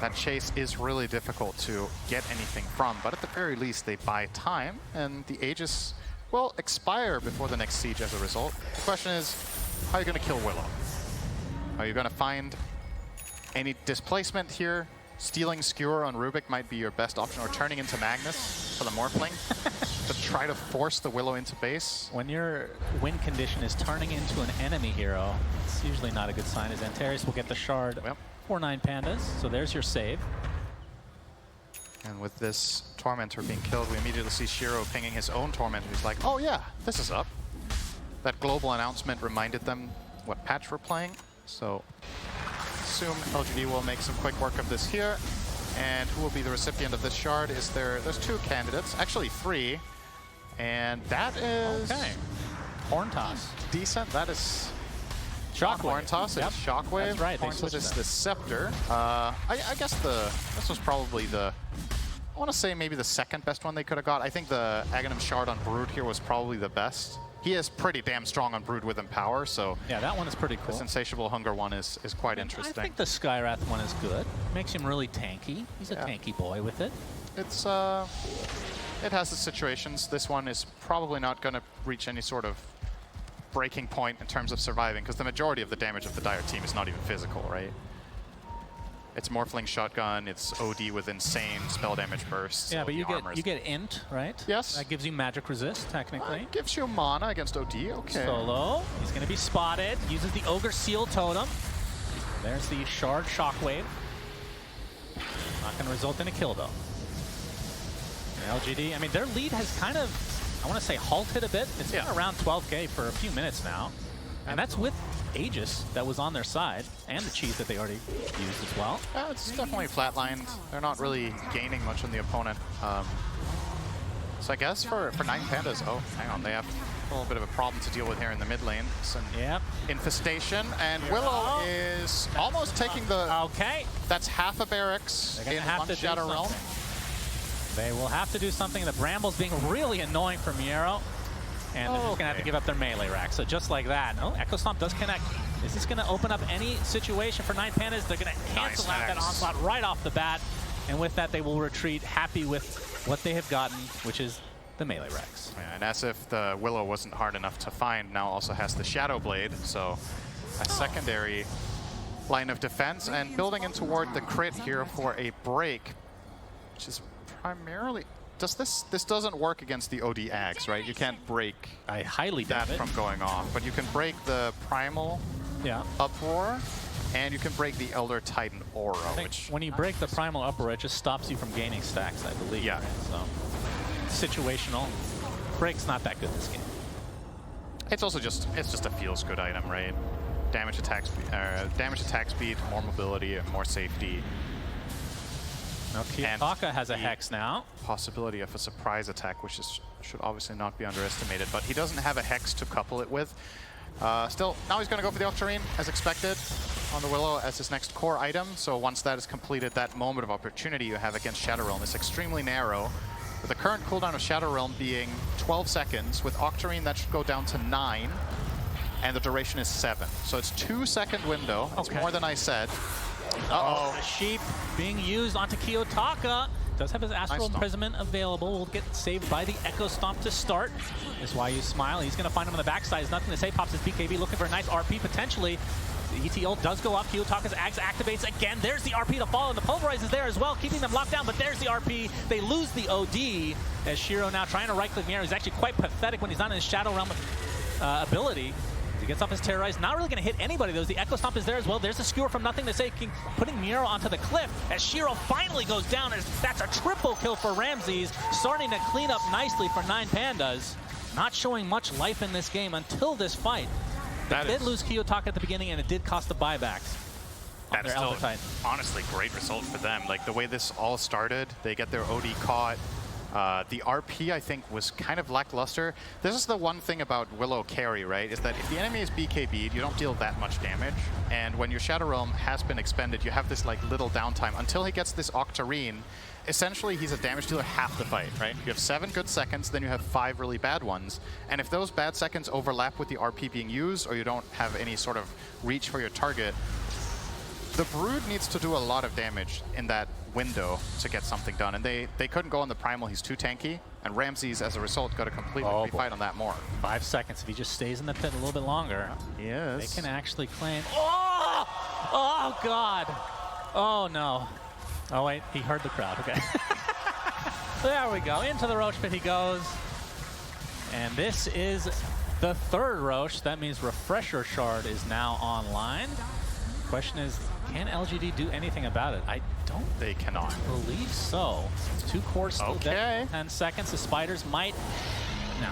that chase is really difficult to get anything from, but at the very least they buy time, and the Aegis will expire before the next siege as a result. The question is, how are you going to kill Willow? Are you going to find any displacement here? Stealing Skewer on Rubik might be your best option, or turning into Magnus for the Morphling to try to force the Willow into base. When your win condition is turning into an enemy hero, it's usually not a good sign, as Antares will get the shard for 9 Pandas. So there's your save. And with this Tormentor being killed, we immediately see Shiro pinging his own Tormentor. He's like, oh yeah, this is up. That global announcement reminded them what patch we're playing. So assume LGD will make some quick work of this here. And who will be the recipient of this shard? There's 2 candidates, actually 3. And that is... Okay. Horn Toss. Decent. That is... Shockwave. Horn Toss, Yep. it's Shockwave. That's right, they Horn Toss switched is that. the Scepter. I guess this was probably the... I want to say maybe the second best one they could have got. I think the Aghanim Shard on Brood here was probably the best. He is pretty damn strong on Brood with Empower, so... Yeah, that one is pretty cool. The Insatiable Hunger one is quite interesting. I think the Skyrath one is good. Makes him really tanky. He's a tanky boy with it. It's, it has its situations. This one is probably not going to reach any sort of breaking point in terms of surviving, because the majority of the damage of the Dire team is not even physical, right? It's Morphling Shotgun, it's OD with insane spell damage bursts. Yeah, so but you armors. get int, right? Yes. That gives you magic resist, technically. Gives you mana against OD, okay. Solo. He's going to be spotted. Uses the Ogre Seal Totem. There's the Shard Shockwave. Not going to result in a kill, though. LGD, I mean, their lead has kind of, I want to say, halted a bit. It's been around 12K for a few minutes now. And that's with Aegis that was on their side, and the cheese that they already used as well. Yeah, it's definitely flatlined. They're not really gaining much on the opponent. So I guess for 9 Pandas, oh, hang on, they have a little bit of a problem to deal with here in the mid lane. Some infestation, and Willow is almost taking the... Okay. That's half a barracks in one Shadow Realm. They will have to do something. The Bramble's being really annoying for Miero. And they're just going to have to give up their melee rack. So just like that. Oh, Echo Stomp does connect. Is this going to open up any situation for 9 Pandas? They're going to cancel out that onslaught right off the bat. And with that, they will retreat happy with what they have gotten, which is the melee racks. Yeah, and as if the Willow wasn't hard enough to find, now also has the Shadow Blade. So a secondary line of defense. And building in toward the crit here for a break, which is primarily... This doesn't work against the OD Ags, right? You can't break I highly that from going off, but you can break the Primal Uproar, and you can break the Elder Titan Aura, which... When you break the Primal Uproar, it just stops you from gaining stacks, I believe. Yeah. Right? So, situational. Break's not that good this game. It's also just a feels-good item, right? Damage attack speed, more mobility, and more safety. Now, Kiyotaka has a Hex now. Possibility of a surprise attack, which should obviously not be underestimated, but he doesn't have a Hex to couple it with. Still, now he's going to go for the Octarine, as expected, on the Willow as his next core item. So once that is completed, that moment of opportunity you have against Shadow Realm is extremely narrow. With the current cooldown of Shadow Realm being 12 seconds, with Octarine that should go down to 9, and the duration is 7. So it's 2-second window. It's more than I said. Uh-oh. The Sheep being used onto Kiyotaka. Does have his Astral Imprisonment available. Will get saved by the Echo Stomp to start. That's why you smile. He's going to find him on the backside. There's nothing to say. Pops his BKB, looking for a nice RP potentially. The ET ult does go off. Kiyotaka's Ags activates again. There's the RP to follow, and the Pulverize is there as well, keeping them locked down, but there's the RP. They lose the OD as Shiro now trying to right-click Miero. He's actually quite pathetic when he's not in his Shadow Realm ability. He gets off his Terrorize. Not really going to hit anybody, though. The Echo Stomp is there as well. There's the Skewer from Nothing to Say, putting Miero onto the cliff as Shiro finally goes down. That's a triple kill for Ramses. Starting to clean up nicely for 9 Pandas. Not showing much life in this game until this fight. They did lose Kiyotaka at the beginning, and it did cost the buybacks. That is still, honestly, great result for them. Like, the way this all started, they get their OD caught. The RP, I think, was kind of lackluster. This is the one thing about Willow carry, right? Is that if the enemy is BKB'd, you don't deal that much damage. And when your Shadow Realm has been expended, you have this like little downtime until he gets this Octarine. Essentially, he's a damage dealer half the fight, right? You have 7 good seconds, then you have 5 really bad ones. And if those bad seconds overlap with the RP being used, or you don't have any sort of reach for your target, the Brood needs to do a lot of damage in that window to get something done. And they couldn't go on the Primal, he's too tanky. And Ramses, as a result, got to completely refight on that more. 5 seconds. If he just stays in the pit a little bit longer, yes, they can actually claim. Oh! Oh, God. Oh, no. Oh, wait. He heard the crowd. Okay. There we go. Into the Roche pit he goes. And this is the 3rd Roche. That means Refresher Shard is now online. Question is, Can LGD do anything about it? I don't They cannot. believe so. 2 cores still dead. 10 seconds. The spiders might. No.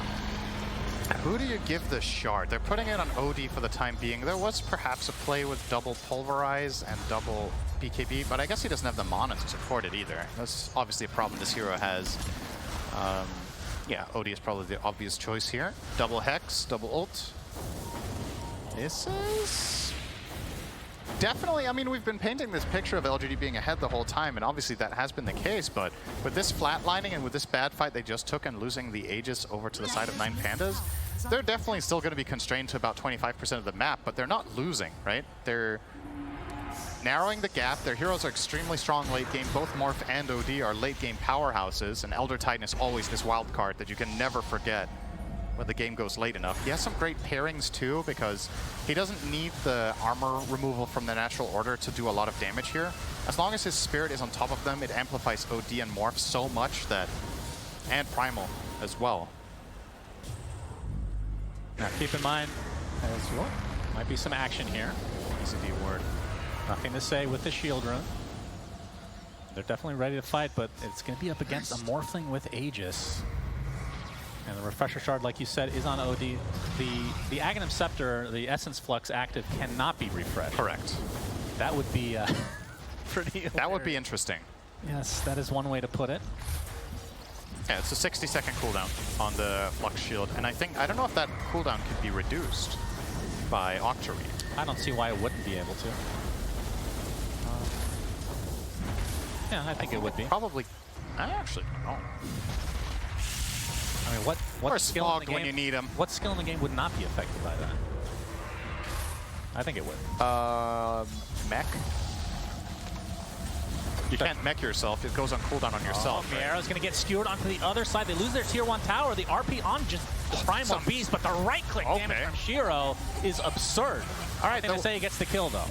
Who do you give the shard? They're putting it on OD for the time being. There was perhaps a play with double Pulverize and double BKB, but I guess he doesn't have the mana to support it either. That's obviously a problem this hero has. Yeah, OD is probably the obvious choice here. Double Hex, double ult. This is definitely, I mean, we've been painting this picture of LGD being ahead the whole time, and obviously that has been the case, but with this flatlining and with this bad fight they just took and losing the Aegis over to the side of 9 Pandas, they're definitely still going to be constrained to about 25% of the map, but they're not losing, right? They're narrowing the gap. Their heroes are extremely strong late game. Both Morph and OD are late game powerhouses, and Elder Titan is always this wild card that you can never forget when the game goes late enough. He has some great pairings too, because he doesn't need the armor removal from the natural order to do a lot of damage here. As long as his spirit is on top of them, it amplifies OD and Morph so much that, and Primal as well. Now keep in mind, as well, might be some action here. Easy D word. Nothing to say with the shield rune. They're definitely ready to fight, but it's going to be up against a Morphling with Aegis. And the Refresher Shard, like you said, is on OD. The Aghanim Scepter, the Essence Flux active, cannot be refreshed. Correct. That would be pretty That would be interesting. Yes, that is one way to put it. Yeah, it's a 60-second cooldown on the Flux Shield, and I don't know if that cooldown could be reduced by Octarine. I don't see why it wouldn't be able to. Yeah, I think it would be. Probably. I actually don't know. I mean, what skill in the game, when you need him? What skill in the game would not be affected by that? I think it would. Mech. You can't mech yourself. It goes on cooldown on yourself. Oh, Miera's going to get skewered onto the other side. They lose their tier 1 tower. The RP on just the Primal Beast, but the right-click damage from Shiro is absurd. All right, they say he gets the kill, though.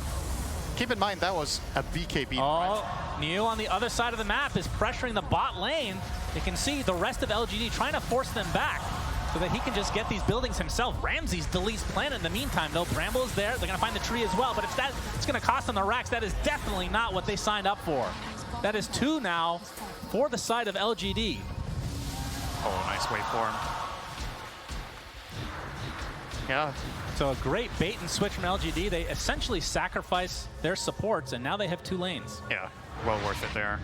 Keep in mind, that was a BKB. Oh, Niu on the other side of the map is pressuring the bot lane. You can see the rest of LGD trying to force them back so that he can just get these buildings himself. Ramses deletes planet in the meantime, though. Bramble is there. They're going to find the tree as well. But if it's going to cost them the racks, that is definitely not what they signed up for. That is 2 now for the side of LGD. Oh, nice waveform. Yeah. So a great bait and switch from LGD. They essentially sacrifice their supports, and now they have 2 lanes. Yeah, well worth it there.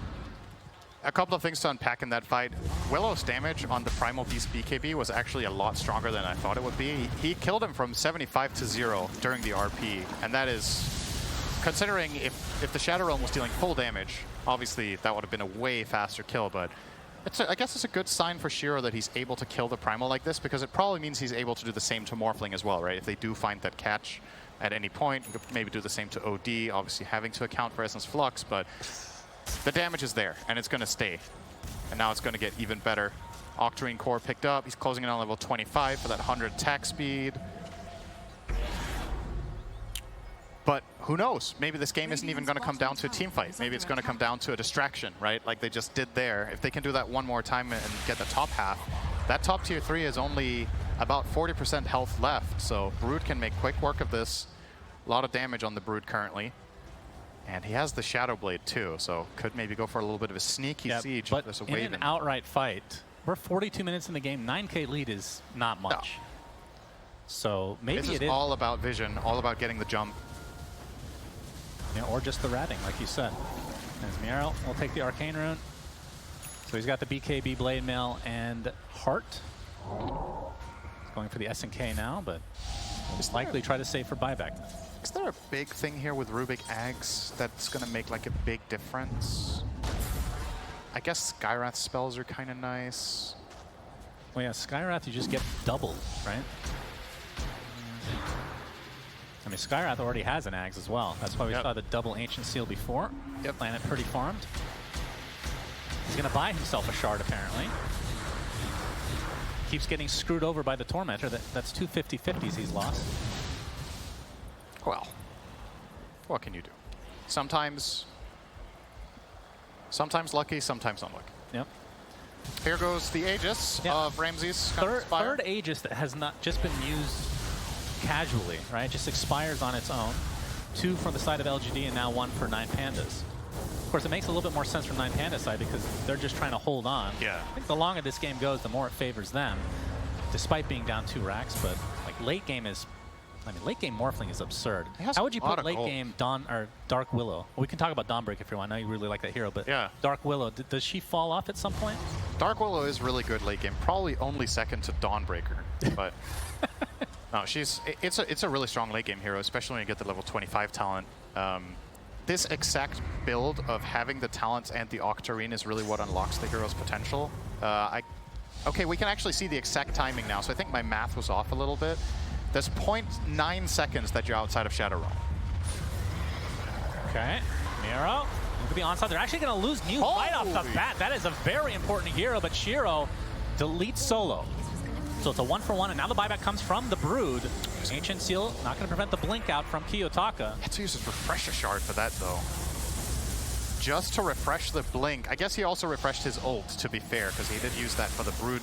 A couple of things to unpack in that fight. Willow's damage on the Primal Beast BKB was actually a lot stronger than I thought it would be. He killed him from 75 to 0 during the RP, and that is, considering if the Shadow Realm was dealing full damage, obviously that would have been a way faster kill, but I guess it's a good sign for Shiro that he's able to kill the Primal like this, because it probably means he's able to do the same to Morphling as well, right? If they do find that catch at any point, maybe do the same to OD, obviously having to account for Essence Flux, but the damage is there, and it's going to stay. And now it's going to get even better. Octarine core picked up. He's closing in on level 25 for that 100 attack speed. But who knows? Maybe this game isn't even going to come down to a team fight. Maybe it's going to come down to a distraction, right? Like they just did there. If they can do that one more time and get the top half, that top tier 3 is only about 40% health left. So Brood can make quick work of this. A lot of damage on the Brood currently. And he has the Shadow Blade too, so could maybe go for a little bit of a sneaky siege. But there's a in wave an outright fight, we're 42 minutes in the game. 9K lead is not much. No. So maybe this is all about vision, all about getting the jump. Yeah, or just the ratting, like you said. As Miero will take the Arcane Rune. So he's got the BKB Blade Mail and Heart. He's going for the SNK now, but will likely try to save for buyback. Is there a big thing here with Rubik Ags that's going to make like a big difference? I guess Skywrath spells are kind of nice. Well, yeah, Skywrath you just get doubled, right? I mean, Skywrath already has an Ags as well. That's why we saw the double Ancient Seal before. Planet pretty farmed. He's going to buy himself a shard, apparently. Keeps getting screwed over by the Tormentor. That's 2 50-50s he's lost. Well, what can you do? Sometimes lucky, sometimes unlucky. Yep. Here goes the Aegis of Ramses. Third Aegis that has not just been used casually, right? Just expires on its own. 2 from the side of LGD and now 1 for 9 Pandas. Of course, it makes a little bit more sense from 9 Pandas side because they're just trying to hold on. Yeah. I think the longer this game goes, the more it favors them, despite being down 2 racks. But like late game is, I mean, late game Morphling is absurd. How would you put late game Dark Willow? Well, we can talk about Dawnbreak if you want. I know you really like that hero, but yeah. Dark Willow, does she fall off at some point? Dark Willow is really good late game, probably only second to Dawnbreaker, but no, it's a really strong late game hero, especially when you get the level 25 talent. This exact build of having the talents and the Octarine is really what unlocks the hero's potential. Okay, we can actually see the exact timing now, so I think my math was off a little bit. There's 0.9 seconds that you're outside of Shadow Realm. Okay, Miro, look at the onside. They're actually going to lose New right off the bat. That is a very important hero, but Shiro deletes solo. So it's a 1-for-1, and now the buyback comes from the Brood. Ancient Seal not going to prevent the blink out from Kiyotaka. Had to use his Refresher Shard for that, though. Just to refresh the blink. I guess he also refreshed his ult, to be fair, because he did use that for the Brood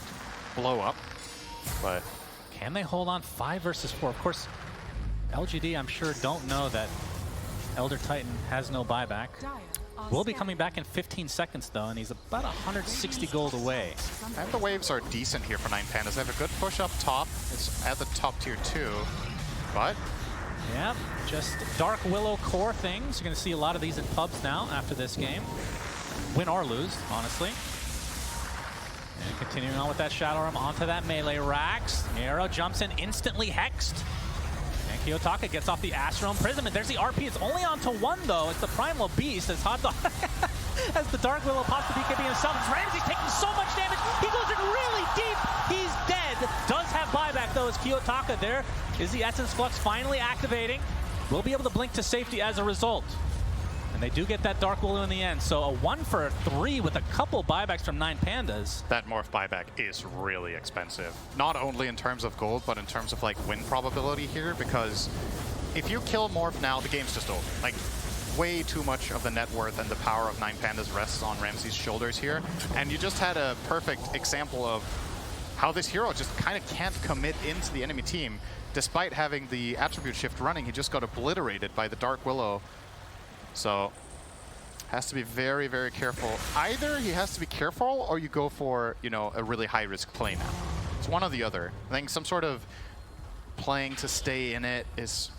blow up. But can they hold on 5 versus 4? Of course, LGD, I'm sure, don't know that Elder Titan has no buyback. Will be coming back in 15 seconds, though, and he's about 160 gold away. And the waves are decent here for 9 Pandas. They have a good push up top. It's at the top tier 2, but yeah, just Dark Willow core things. You're going to see a lot of these in pubs now after this game. Win or lose, honestly. And continuing on with that Shadow Realm onto that melee racks. Miro jumps in, instantly hexed. And Kiyotaka gets off the Astral Imprisonment. There's the RP. It's only onto 1, though. It's the Primal Beast as Hot Dog, as the Dark Willow pops the BKB himself. Ramsey's taking so much damage. He goes in really deep. He's dead. Does have buyback, though, as Kiyotaka there. Is the Essence Flux finally activating? Will be able to blink to safety as a result. And they do get that Dark Willow in the end. So a 1-for-3 with a couple buybacks from 9 Pandas. That Morph buyback is really expensive. Not only in terms of gold, but in terms of like win probability here, because if you kill Morph now, the game's just over. Like, way too much of the net worth and the power of 9 Pandas rests on Ramsey's shoulders here. And you just had a perfect example of how this hero just kind of can't commit into the enemy team. Despite having the attribute shift running, he just got obliterated by the Dark Willow. So, has to be very, very careful. Either he has to be careful, or you go for, you know, a really high-risk play now. It's one or the other. I think some sort of playing to stay in it is,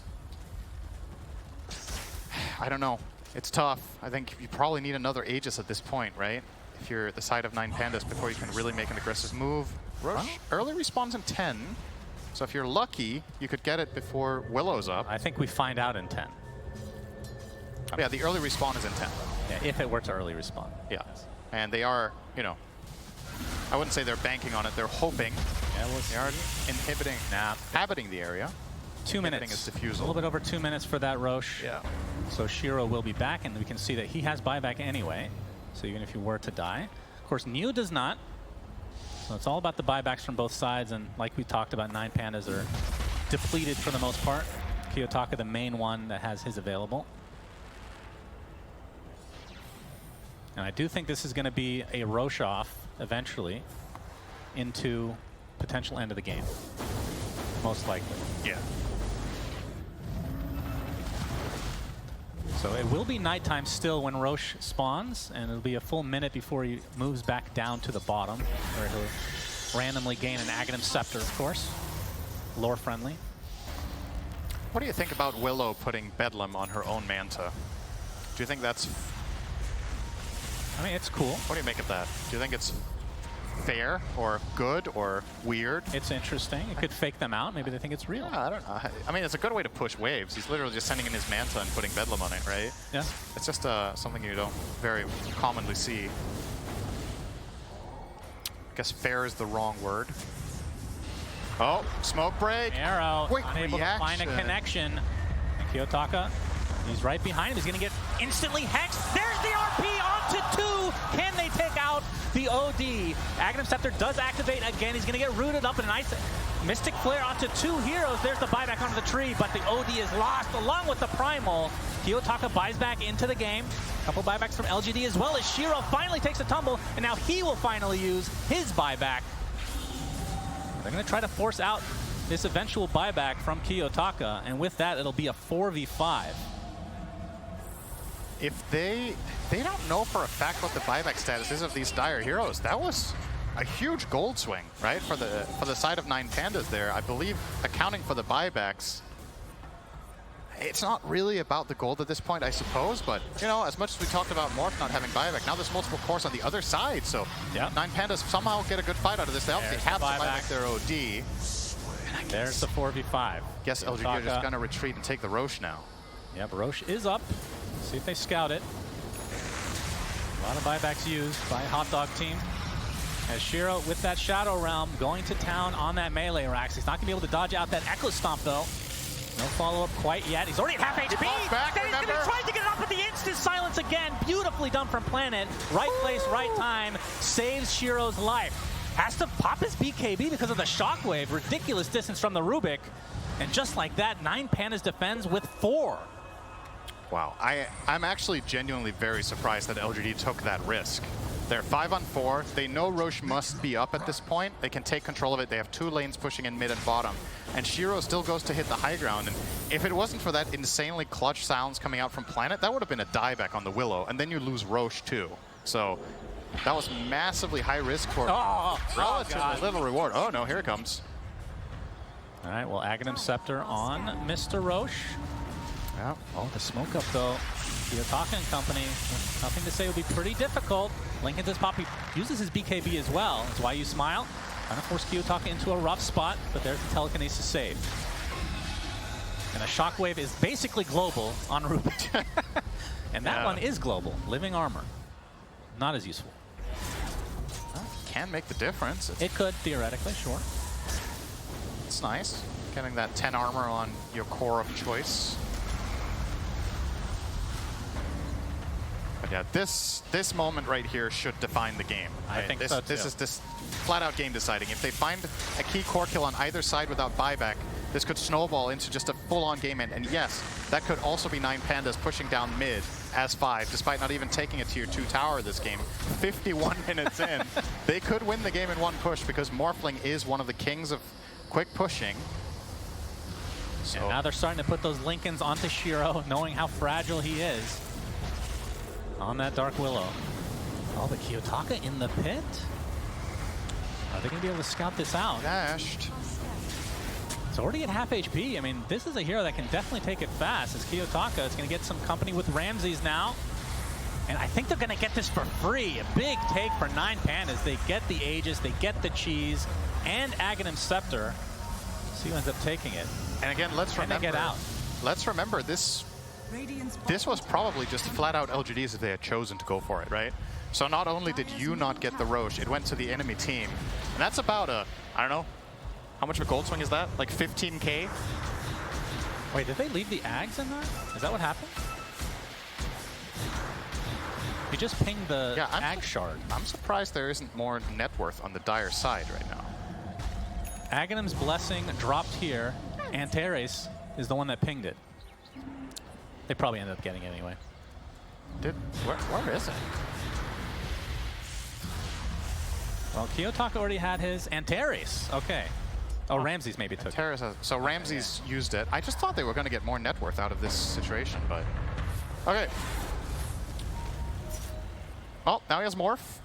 I don't know. It's tough. I think you probably need another Aegis at this point, right? If you're at the side of 9 Pandas before you can really make an aggressive move. Rush early respawns in 10. So if you're lucky, you could get it before Willow's up. I think we find out in 10. Yeah, the early respawn is in 10. Yeah, if it were to early respawn. Yeah. And they are, you know, I wouldn't say they're banking on it. They're hoping. Yeah, they are inhabiting the area. 2 minutes. Is diffusal. A little bit over 2 minutes for that Roche. Yeah. So Shiro will be back, and we can see that he has buyback anyway. So even if you were to die. Of course, Niu does not. So it's all about the buybacks from both sides, and like we talked about, 9 Pandas are depleted for the most part. Kiyotaka, the main one that has his available. And I do think this is going to be a Roche off eventually into potential end of the game. Most likely. Yeah. So it will be nighttime still when Roche spawns, and it'll be a full minute before he moves back down to the bottom, where he'll randomly gain an Aghanim Scepter, of course. Lore friendly. What do you think about Willow putting Bedlam on her own Manta? Do you think that's... I mean, it's cool. What do you make of that? Do you think it's fair or good or weird? It's interesting. It could fake them out. Maybe they think it's real. Yeah, I don't know. I mean, it's a good way to push waves. He's literally just sending in his Manta and putting Bedlam on it, right? Yeah. It's just something you don't very commonly see. I guess fair is the wrong word. Oh, smoke break. Arrow, Quick unable to find a connection. And Kiyotaka, he's right behind him. He's going to get instantly hexed. There's the RP onto 2. Can they take out the OD? Aghanim Scepter does activate again. He's going to get rooted up in an ice. Mystic Flare onto 2 heroes. There's the buyback onto the tree, but the OD is lost along with the Primal. Kiyotaka buys back into the game. A couple buybacks from LGD as well as Shiro finally takes a tumble, and now he will finally use his buyback. They're going to try to force out this eventual buyback from Kiyotaka, and with that, it'll be a 4v5. if they don't know for a fact what the buyback status is of these Dire heroes, that was a huge gold swing, right? For the side of 9 Pandas there. I believe accounting for the buybacks, it's not really about the gold at this point, I suppose, but, you know, as much as we talked about Morph not having buyback, now there's multiple cores on the other side, so 9 Pandas somehow get a good fight out of this. They obviously have to buyback their OD. There's the 4v5. Guess LGD are just going to retreat and take the Roche now. Yep, Roche is up. See if they scout it. A lot of buybacks used by Hot Dog team. As Shiro with that Shadow Realm going to town on that melee Rax. He's not going to be able to dodge out that Echo Stomp though. No follow-up quite yet. He's already at half HP. He's going to try to get it off with the instant silence again. Beautifully done from Planet. Right place, right time. Saves Shiro's life. Has to pop his BKB because of the Shockwave. Ridiculous distance from the Rubik. And just like that, 9 Pandas defends with 4. Wow, I'm actually genuinely very surprised that LGD took that risk. They're 5 on 4. They know Roche must be up at this point. They can take control of it. They have 2 lanes pushing in mid and bottom. And Shiro still goes to hit the high ground. And if it wasn't for that insanely clutch sounds coming out from Planet, that would have been a dieback on the Willow. And then you lose Roche too. So that was massively high risk for relatively little reward. Oh no, here it comes. All right, well, Aghanim Scepter on Mr. Roche. Yeah. Oh, the smoke up though. Kiyotaka and company, nothing to say, will be pretty difficult. Lincoln does pop, he uses his BKB as well. That's why you smile. Trying to force Kiyotaka into a rough spot, but there's the telekinesis save. And a Shockwave is basically global on Rubik. And that one is global. Living armor. Not as useful. Well, can make the difference. It could, theoretically, sure. It's nice. Getting that 10 armor on your core of choice. But yeah, this moment right here should define the game. Right? I think this, so too. This is this flat-out game deciding. If they find a key core kill on either side without buyback, this could snowball into just a full-on game end. And yes, that could also be 9 Pandas pushing down mid as 5, despite not even taking a tier 2 tower this game. 51 minutes in, they could win the game in one push because Morphling is one of the kings of quick pushing. So and now they're starting to put those Lincolns onto Shiro, knowing how fragile he is. On that Dark Willow. Oh, the Kiyotaka in the pit? Are they going to be able to scout this out? Dashed. It's already at half HP. I mean, this is a hero that can definitely take it fast. As Kiyotaka is going to get some company with Ramses now. And I think they're going to get this for free. A big take for 9 Pandas. They get the Aegis, they get the Cheese, and Aghanim Scepter. See who ends up taking it. And again, let's remember. Get out. Let's remember this. This was probably just flat out LGDs if they had chosen to go for it, right? So not only did you not get the Roche, it went to the enemy team. And that's about I don't know, how much of a gold swing is that? Like 15K? Wait, did they leave the Ags in there? Is that what happened? You just pinged the Ag shard. I'm surprised there isn't more net worth on the Dire side right now. Aghanim's Blessing dropped here. Antares is the one that pinged it. They probably ended up getting it anyway. Where is it? Well, Kiyotaka already had his. Antares, okay. Oh, Ramses maybe took it. So Ramses used it. I just thought they were going to get more net worth out of this situation, but... Okay. Oh, now he has Morph.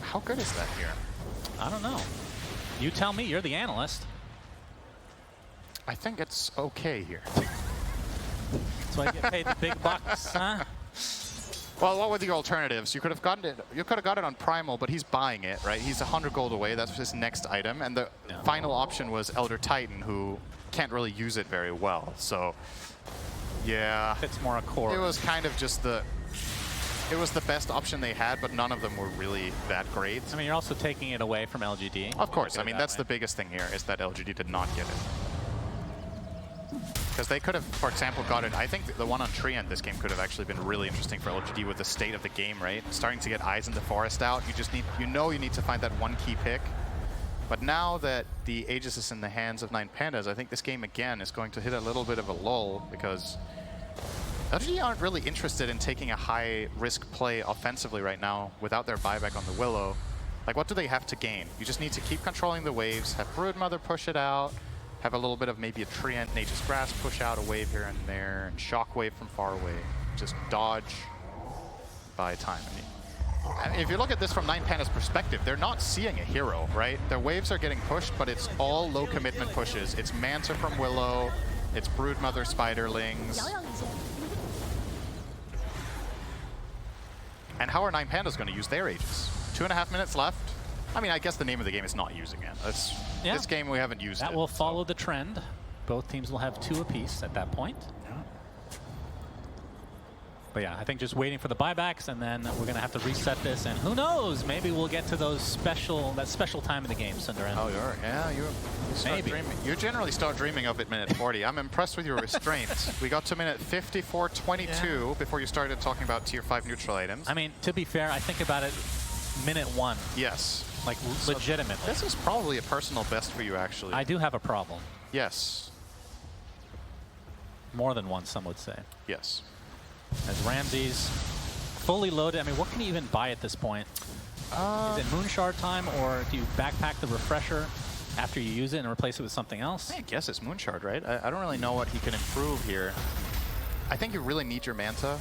How good is that here? I don't know. You tell me, you're the analyst. I think it's okay here. That's why you get paid the big bucks, huh? Well, what were the alternatives? You could have gotten it. You could have got it on Primal, but he's buying it, right? He's 100 gold away. That's his next item, and the final option was Elder Titan, who can't really use it very well. So, yeah, it's more a core. It was kind of just the. It was the best option they had, but none of them were really that great. I mean, you're also taking it away from LGD. Of course. I mean, that's the biggest thing here is that LGD did not get it. Because they could have, for example, got it. I think the one on Treant this game could have actually been really interesting for LGD with the state of the game, right? Starting to get Eyes in the Forest out. You just need, you need to find that one key pick. But now that the Aegis is in the hands of 9 Pandas, I think this game again is going to hit a little bit of a lull because LGD aren't really interested in taking a high-risk play offensively right now without their buyback on the Willow. Like, what do they have to gain? You just need to keep controlling the waves, have Broodmother push it out, have a little bit of maybe a Treant, Nature's Grasp, push out a wave here and there, and Shockwave from far away. Just dodge, buy time. I mean, if you look at this from 9Panda's perspective, they're not seeing a hero, right? Their waves are getting pushed, but it's all low commitment pushes. It's Manta from Willow, it's Broodmother Spiderlings. And how are 9Pandas going to use their Aegis? 2.5 minutes left. I mean, I guess the name of the game is not using it. This game we haven't used that it. Will follow the trend. Both teams will have 2 apiece at that point. But yeah, I think just waiting for the buybacks, and then we're going to have to reset this. And who knows? Maybe we'll get to that special time in the game, Sundaran. Oh, you start dreaming. You generally start dreaming of it minute 40. I'm impressed with your restraint. We got to minute 54:22 before you started talking about tier 5 neutral items. I mean, to be fair, I think about it minute 1. Yes. Like, legitimately. This is probably a personal best for you, actually. I do have a problem. Yes. More than one, some would say. Yes. As Ramses fully loaded. I mean, what can you even buy at this point? Is it Moonshard time, or do you backpack the refresher after you use it and replace it with something else? I guess it's Moonshard, right? I don't really know what he can improve here. I think you really need your Manta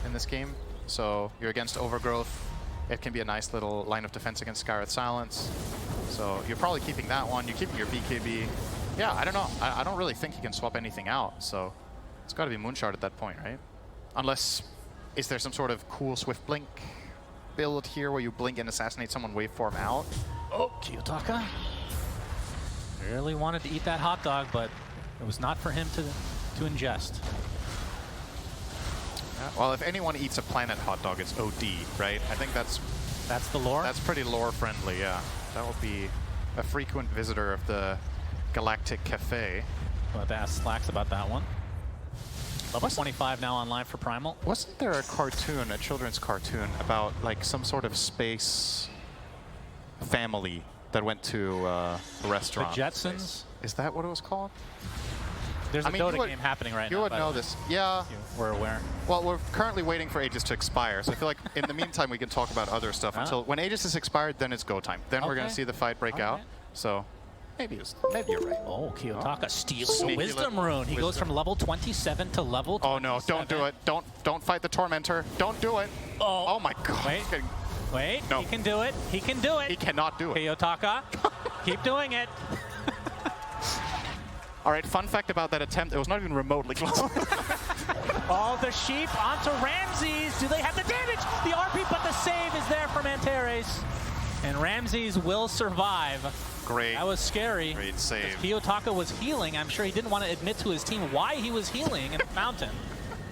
in this game. So you're against Overgrowth. It can be a nice little line of defense against Skywrath Silence. So you're probably keeping that one. You're keeping your BKB. Yeah, I don't know. I don't really think he can swap anything out. So it's got to be Moonshard at that point, right? Unless, is there some sort of cool Swift Blink build here where you blink and assassinate someone waveform out? Oh, Kiyotaka really wanted to eat that hot dog, but it was not for him to ingest. Yeah, well, if anyone eats a planet hot dog, it's OD, right? I think that's the lore? That's pretty lore friendly, yeah. That will be a frequent visitor of the Galactic Cafe. We'll have to ask Slacks about that one. Level 25 now online for Primal. Wasn't there a cartoon, a children's cartoon, about like some sort of space family that went to a restaurant? The Jetsons? Is that what it was called? There's a Dota game happening right now. You would know this. Yeah. We're aware. Well, we're currently waiting for Aegis to expire, so I feel like in the meantime we can talk about other stuff until when Aegis is expired, then it's go time. Then we're going to see the fight break out. So maybe you're right. Oh, Kiyotaka steals the Wisdom Rune. He goes from level 27 to level 27. Oh no, don't do it. Don't fight the Tormentor. Don't do it. Oh my god. Wait, no. He can do it. He can do it. He cannot do it. Kiyotaka, keep doing it. All right, fun fact about that attempt, it was not even remotely close. Oh, the sheep onto Ramses. Do they have the damage? The RP, but the save is there from Antares. And Ramses will survive. Great. That was scary. Great save. Kiyotaka was healing. I'm sure he didn't want to admit to his team why he was healing in the fountain.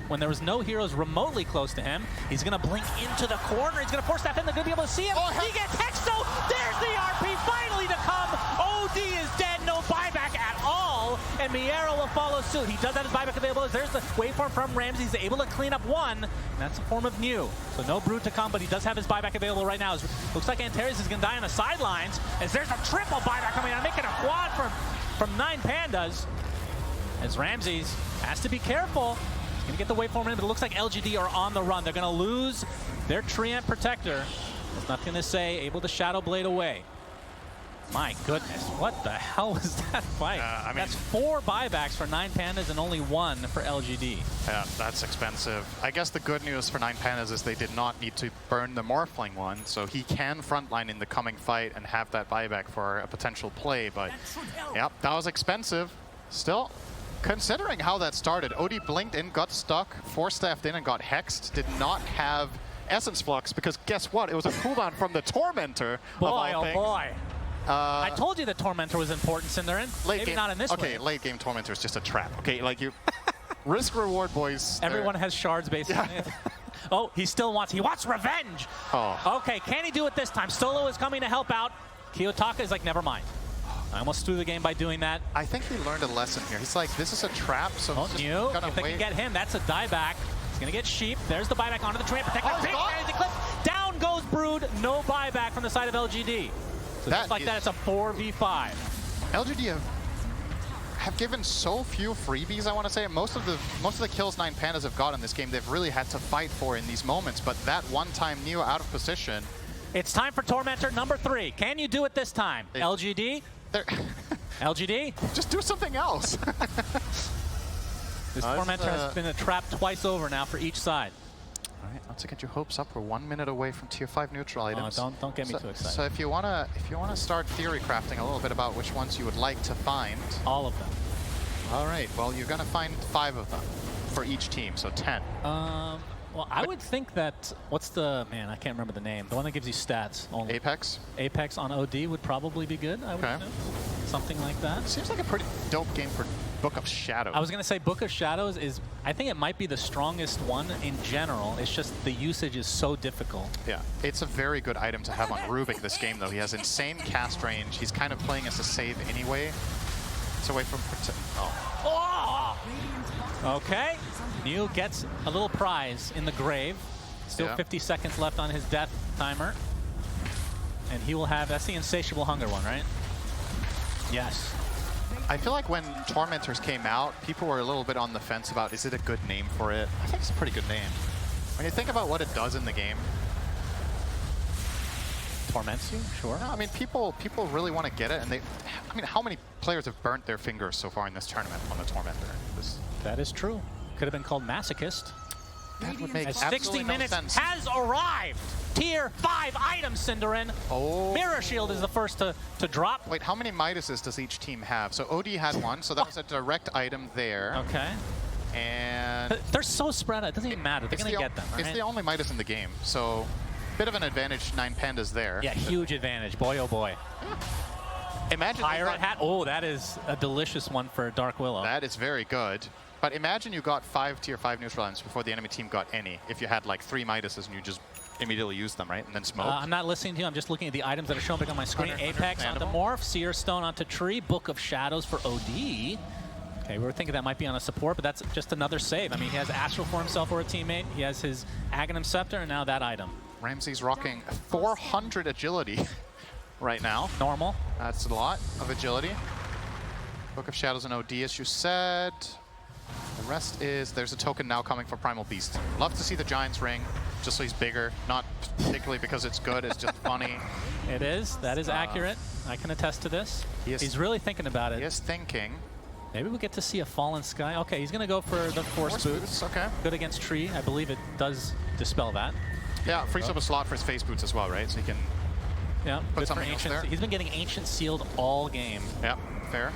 When there was no heroes remotely close to him, he's going to blink into the corner. He's going to force that in. They're going to be able to see him. He gets Hexo. There's the RP finally to come. OD is dead. No buyback at all. And Miero will follow suit. He does have his buyback available. There's the waveform from Ramses. He's able to clean up one. And that's a form of new. So no Brood to come, but he does have his buyback available right now. Looks like Antares is going to die on the sidelines. As there's a triple buyback coming out, making a quad from 9Pandas. As Ramses has to be careful. Gonna get the waveform in, but it looks like LGD are on the run. They're gonna lose their Treant Protector. There's nothing to say, able to Shadow Blade away. My goodness, what the hell was that fight? I mean, that's 4 buybacks for 9Pandas and only 1 for LGD. Yeah, that's expensive. I guess the good news for 9Pandas is they did not need to burn the Morphling one, so he can frontline in the coming fight and have that buyback for a potential play, but yep, that was expensive. Still, considering how that started, OD blinked in, got stuck, 4-staffed in and got hexed, did not have Essence Flux, because guess what? It was a cooldown from the Tormentor. Boy, oh boy. I told you the Tormentor was important, Cinderin. Maybe not in this way. Okay, late game Tormentor is just a trap. Okay, like you, risk reward, boys. Everyone has shards basically. Yeah. Oh, he wants revenge. Oh. Okay, can he do it this time? Solo is coming to help out. Kiyotaka is like, never mind. I almost threw the game by doing that. I think he learned a lesson here. He's like, this is a trap, so if they can get him, that's a dieback. He's going to get Sheep. There's the buyback onto the Treant Protector. Down goes Brood. No buyback from the side of LGD. So just like that, it's a 4v5. LGD have given so few freebies, I want to say. Most of the kills 9Pandas have got in this game, they've really had to fight for in these moments, but that one-time Neo out of position. It's time for Tormentor number 3. Can you do it this time? LGD? LGD? Just do something else. This tormentor has been a trap twice over now for each side. All right, not to get your hopes up, we're 1 minute away from tier 5 neutral items. Don't get me too excited. So if you wanna start theory crafting a little bit about which ones you would like to find. All of them. All right, well you're gonna find 5 of them for each team, so 10. Well, I would think that, what's the, man, I can't remember the name. The one that gives you stats only. Apex? Apex on OD would probably be good, I would assume. Something like that. Seems like a pretty dope game for Book of Shadows. I was going to say Book of Shadows is, I think it might be the strongest one in general. It's just the usage is so difficult. Yeah, it's a very good item to have on Rubik this game, though. He has insane cast range. He's kind of playing as a save anyway. It's away from... Okay, New gets a little prize in the grave. Still 50 seconds left on his death timer. And he will have, that's the Insatiable Hunger one, right? Yes. I feel like when Tormentors came out, people were a little bit on the fence about, is it a good name for it? I think it's a pretty good name. When you think about what it does in the game. Torments you? Sure. No, I mean, people really want to get it, and I mean, how many players have burnt their fingers so far in this tournament on the Tormentor? That is true. Could have been called Masochist. That would make 60 minutes no sense. has arrived. Tier 5 items, Cinderin. Oh. Mirror Shield is the first to drop. Wait, how many Midases does each team have? So OD had one, so that was a direct item there. Okay. And they're so spread out. It doesn't even matter. They're going to get them. Right? It's the only Midas in the game, so bit of an advantage. 9 Pandas there. Yeah, huge advantage. Boy, oh boy. Imagine Pirate Hat. Oh, that is a delicious one for Dark Willow. That is very good. But imagine you got 5 tier 5 neutral items before the enemy team got any. If you had like 3 Midases and you just immediately used them, right? And then smoke. I'm not listening to you. I'm just looking at the items that are showing up on my screen. Apex onto Morph, Seer Stone onto Tree, Book of Shadows for OD. Okay, we were thinking that might be on a support, but that's just another save. I mean, he has Astral for himself or a teammate. He has his Aghanim Scepter, and now that item. Ramsey's rocking 400 agility right now. Normal. That's a lot of agility. Book of Shadows and OD, as you said. The rest is, there's a token now coming for Primal Beast. Love to see the Giant's Ring, just so he's bigger. Not particularly because it's good, it's just funny. It is. That is accurate. I can attest to this. He's really thinking about it. He is thinking. Maybe we get to see a Fallen Sky. Okay, he's going to go for the Force Boots. Okay. Good against Tree. I believe it does dispel that. Yeah, frees up a slot for his Face Boots as well, right? So he can put something else there. He's been getting Ancient Sealed all game. Yeah, fair.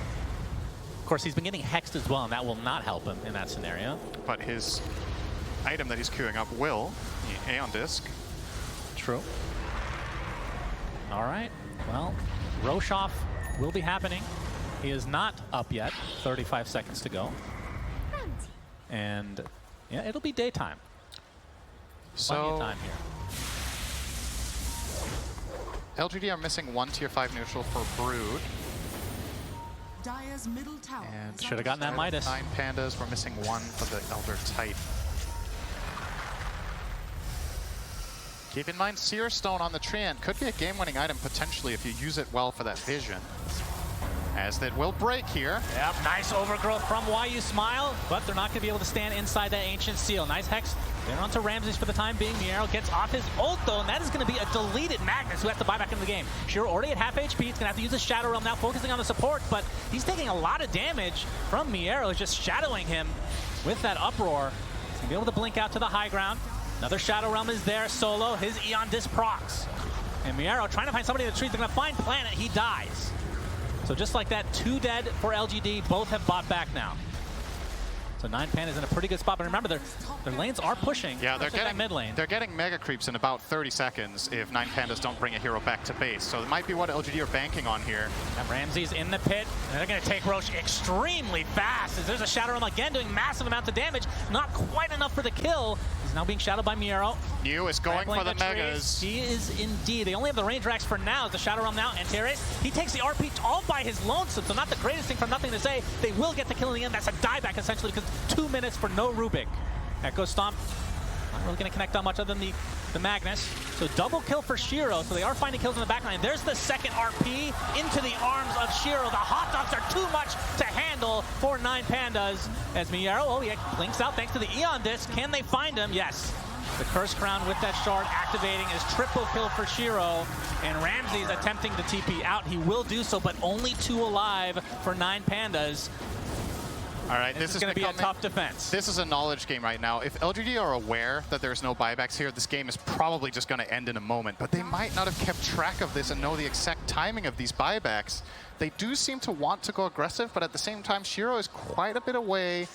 Of course, he's been getting hexed as well, and that will not help him in that scenario. But his item that he's queuing up will, the Aeon Disc. True. All right. Well, Roshoff will be happening. He is not up yet. 35 seconds to go. And yeah, it'll be daytime. Plenty of time here. LGD are missing 1 tier 5 neutral for Brood. Dire's middle tower. And should have gotten that Midas. 9 Pandas. We're missing 1 for the Elder Titan. Keep in mind, Seer Stone on the Treant could be a game-winning item potentially if you use it well for that vision. As that will break here. Yep, nice overgrowth from YU Smile, but they're not going to be able to stand inside that Ancient Seal. Nice Hex. Then onto Ramses for the time being. Miero gets off his ult though, and that is going to be a deleted Magnus who has to buy back into the game. Shiro already at half HP. He's going to have to use his Shadow Realm now, focusing on the support, but he's taking a lot of damage from Miero, just shadowing him with that Uproar. He's going to be able to blink out to the high ground. Another Shadow Realm is there, solo. His Eon Disc procs. And Miero trying to find somebody in the trees. They're going to find Planet. He dies. So just like that, 2 dead for LGD. Both have bought back now. So 9 Pandas in a pretty good spot. But remember, their lanes are pushing. Yeah, they're getting mid lane. They're getting mega creeps in about 30 seconds if 9 Pandas don't bring a hero back to base. So it might be what LGD are banking on here. And Ramsey's in the pit. And they're going to take Roche extremely fast. As there's a Shadow Realm again doing massive amounts of damage. Not quite enough for the kill. He's now being shadowed by Miero. New is going for the megas. He is indeed. They only have the range racks for now. The Shadow Realm now. And Teres, he takes the RP all by his lonesome. So not the greatest thing from nothing to say. They will get the kill in the end. That's a dieback essentially because 2 minutes for no Rubik. Echo Stomp. Not really going to connect on much other than the Magnus. So double kill for Shiro. So they are finding kills in the backline. There's the second RP into the arms of Shiro. The hot dogs are too much to handle for 9 Pandas. As Miero, oh yeah, blinks out thanks to the Eon Disc. Can they find him? Yes. The Curse Crown with that shard activating is triple kill for Shiro, and Ramsey's attempting to TP out. He will do so, but only 2 alive for 9 Pandas. All right, this is going to be a tough defense. This is a knowledge game right now. If LGD are aware that there's no buybacks here, this game is probably just going to end in a moment. But they might not have kept track of this and know the exact timing of these buybacks. They do seem to want to go aggressive, but at the same time, Shiro is quite a bit away.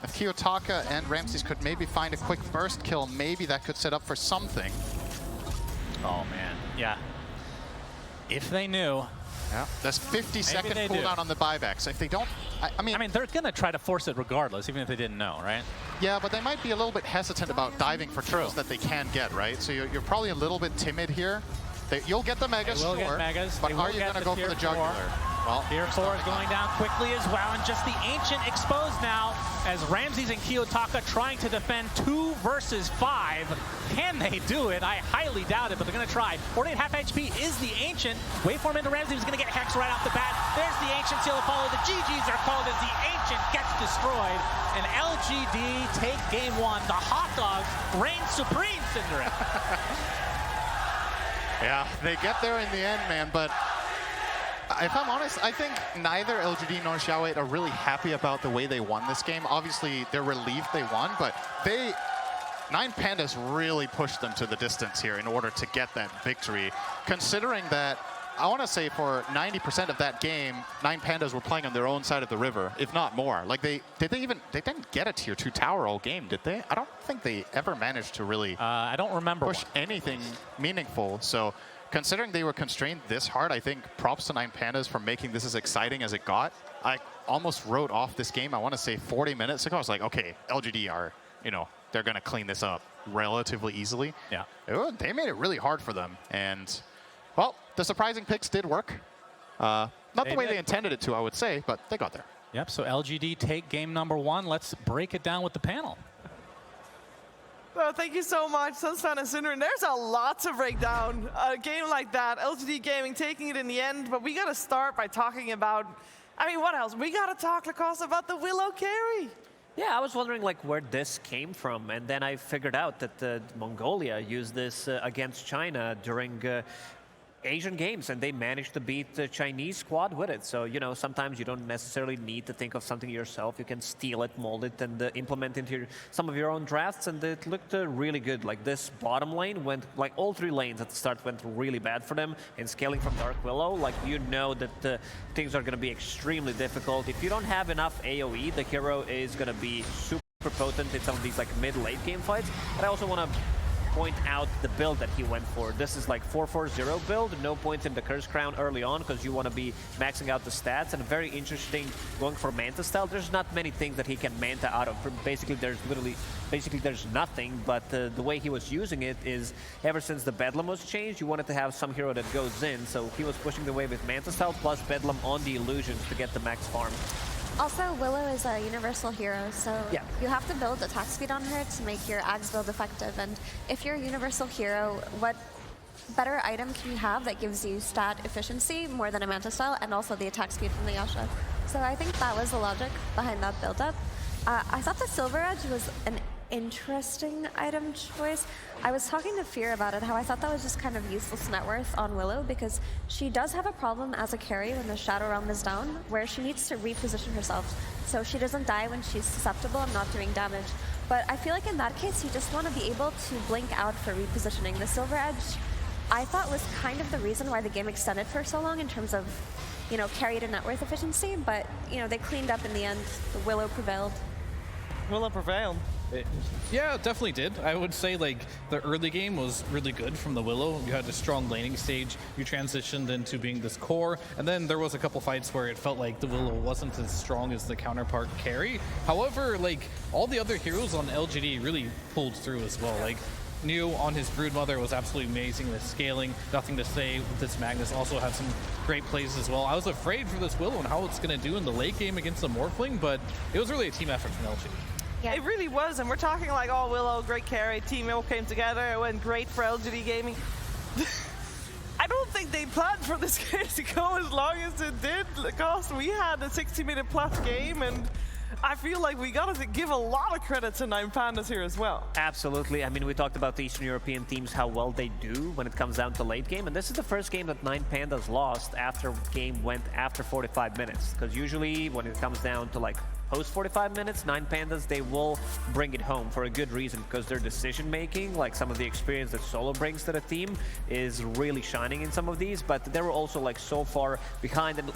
If Kiyotaka and Ramses could maybe find a quick burst kill, maybe that could set up for something. Oh, man. Yeah. If they knew. Yeah, there's 50-second cooldown on the buybacks. If they don't, I mean, they're going to try to force it regardless, even if they didn't know, right? Yeah, but they might be a little bit hesitant about diving for kills that they can get, right? So you're probably a little bit timid here. You'll get the megas, sure, get megas. But are you going to go for the jugular? Well, Tier 4 is going down quickly as well, and just the Ancient exposed now as Ramses and Kiyotaka trying to defend 2 versus 5. Can they do it? I highly doubt it, but they're going to try. 48 half HP is the Ancient. Waveform into Ramses is going to get Hex right off the bat. There's the Ancient seal to follow. The GGs are called as the Ancient gets destroyed. And LGD take game 1. The hot dogs reign supreme, Cinderella. Yeah, they get there in the end, man, but if I'm honest, I think neither LGD nor Xiao8 are really happy about the way they won this game. Obviously, they're relieved they won, but 9 Pandas really pushed them to the distance here in order to get that victory. Considering that, I want to say for 90% of that game, 9 Pandas were playing on their own side of the river, if not more. Like they didn't get a tier 2 tower all game, did they? I don't think they ever managed to really I don't remember push anything meaningful. So considering they were constrained this hard, I think props to 9 Pandas for making this as exciting as it got. I almost wrote off this game, I want to say 40 minutes ago. I was like, okay, LGD are, they're going to clean this up relatively easily. Yeah. They made it really hard for them. And, well, the surprising picks did work. Not the way they intended it to, I would say, but they got there. Yep, so LGD take game number 1. Let's break it down with the panel. Well, thank you so much, Sunsfan and Synderen. There's a lot to break down. A game like that, LGD Gaming taking it in the end, but we got to start by talking about, what else? We got to talk, Lacoste, about the Willow carry. Yeah, I was wondering where this came from, and then I figured out that Mongolia used this against China during Asian games, and they managed to beat the Chinese squad with it. So, sometimes you don't necessarily need to think of something yourself. You can steal it, mold it, and implement into some of your own drafts, and it looked really good. Like this bottom lane went, all 3 lanes at the start went really bad for them, and scaling from Dark Willow, that things are going to be extremely difficult. If you don't have enough AoE, the hero is going to be super potent in some of these mid-late game fights. And I also want to point out the build that he went for. This is 4-4-0 build, no points in the Curse Crown early on because you want to be maxing out the stats, and very interesting going for Manta style. There's not many things that he can Manta out of. Basically there's nothing, but the way he was using it is ever since the Bedlam was changed, you wanted to have some hero that goes in, so he was pushing the way with Manta style plus Bedlam on the illusions to get the max farm. Also, Willow is a universal hero, so you have to build attack speed on her to make your Ags build effective. And if you're a universal hero, what better item can you have that gives you stat efficiency more than a Manta style, and also the attack speed from the Yasha? So I think that was the logic behind that build-up. I thought the Silver Edge was an interesting item choice. I was talking to Fear about it, how I thought that was just kind of useless net worth on Willow, because she does have a problem as a carry when the Shadow Realm is down, where she needs to reposition herself, so she doesn't die when she's susceptible and not doing damage. But I feel like in that case, you just want to be able to blink out for repositioning. The Silver Edge, I thought, was kind of the reason why the game extended for so long in terms of, carry to net worth efficiency, but, they cleaned up in the end. The Willow prevailed. Willow prevailed. Yeah, it definitely did. I would say the early game was really good from the Willow. You had a strong laning stage. You transitioned into being this core, and then there was a couple fights where it felt like the Willow wasn't as strong as the counterpart carry. However, all the other heroes on LGD really pulled through as well. Neo on his Broodmother was absolutely amazing. The scaling, nothing to say with this Magnus. Also had some great plays as well. I was afraid for this Willow and how it's going to do in the late game against the Morphling, but it was really a team effort from LGD. Yeah. It really was, and we're talking Willow, great carry, team all came together, it went great for LGD Gaming. I don't think they planned for this game to go as long as it did. Lacoste, we had a 60-minute plus game, and I feel like we gotta give a lot of credit to 9 Pandas here as well. Absolutely. I mean, we talked about the Eastern European teams, how well they do when it comes down to late game. And this is the first game that 9 Pandas lost after game went after 45 minutes. Because usually when it comes down to like post 45 minutes, 9 Pandas, they will bring it home for a good reason, because their decision making, like some of the experience that Solo brings to the team, is really shining in some of these. But they were also like so far behind. And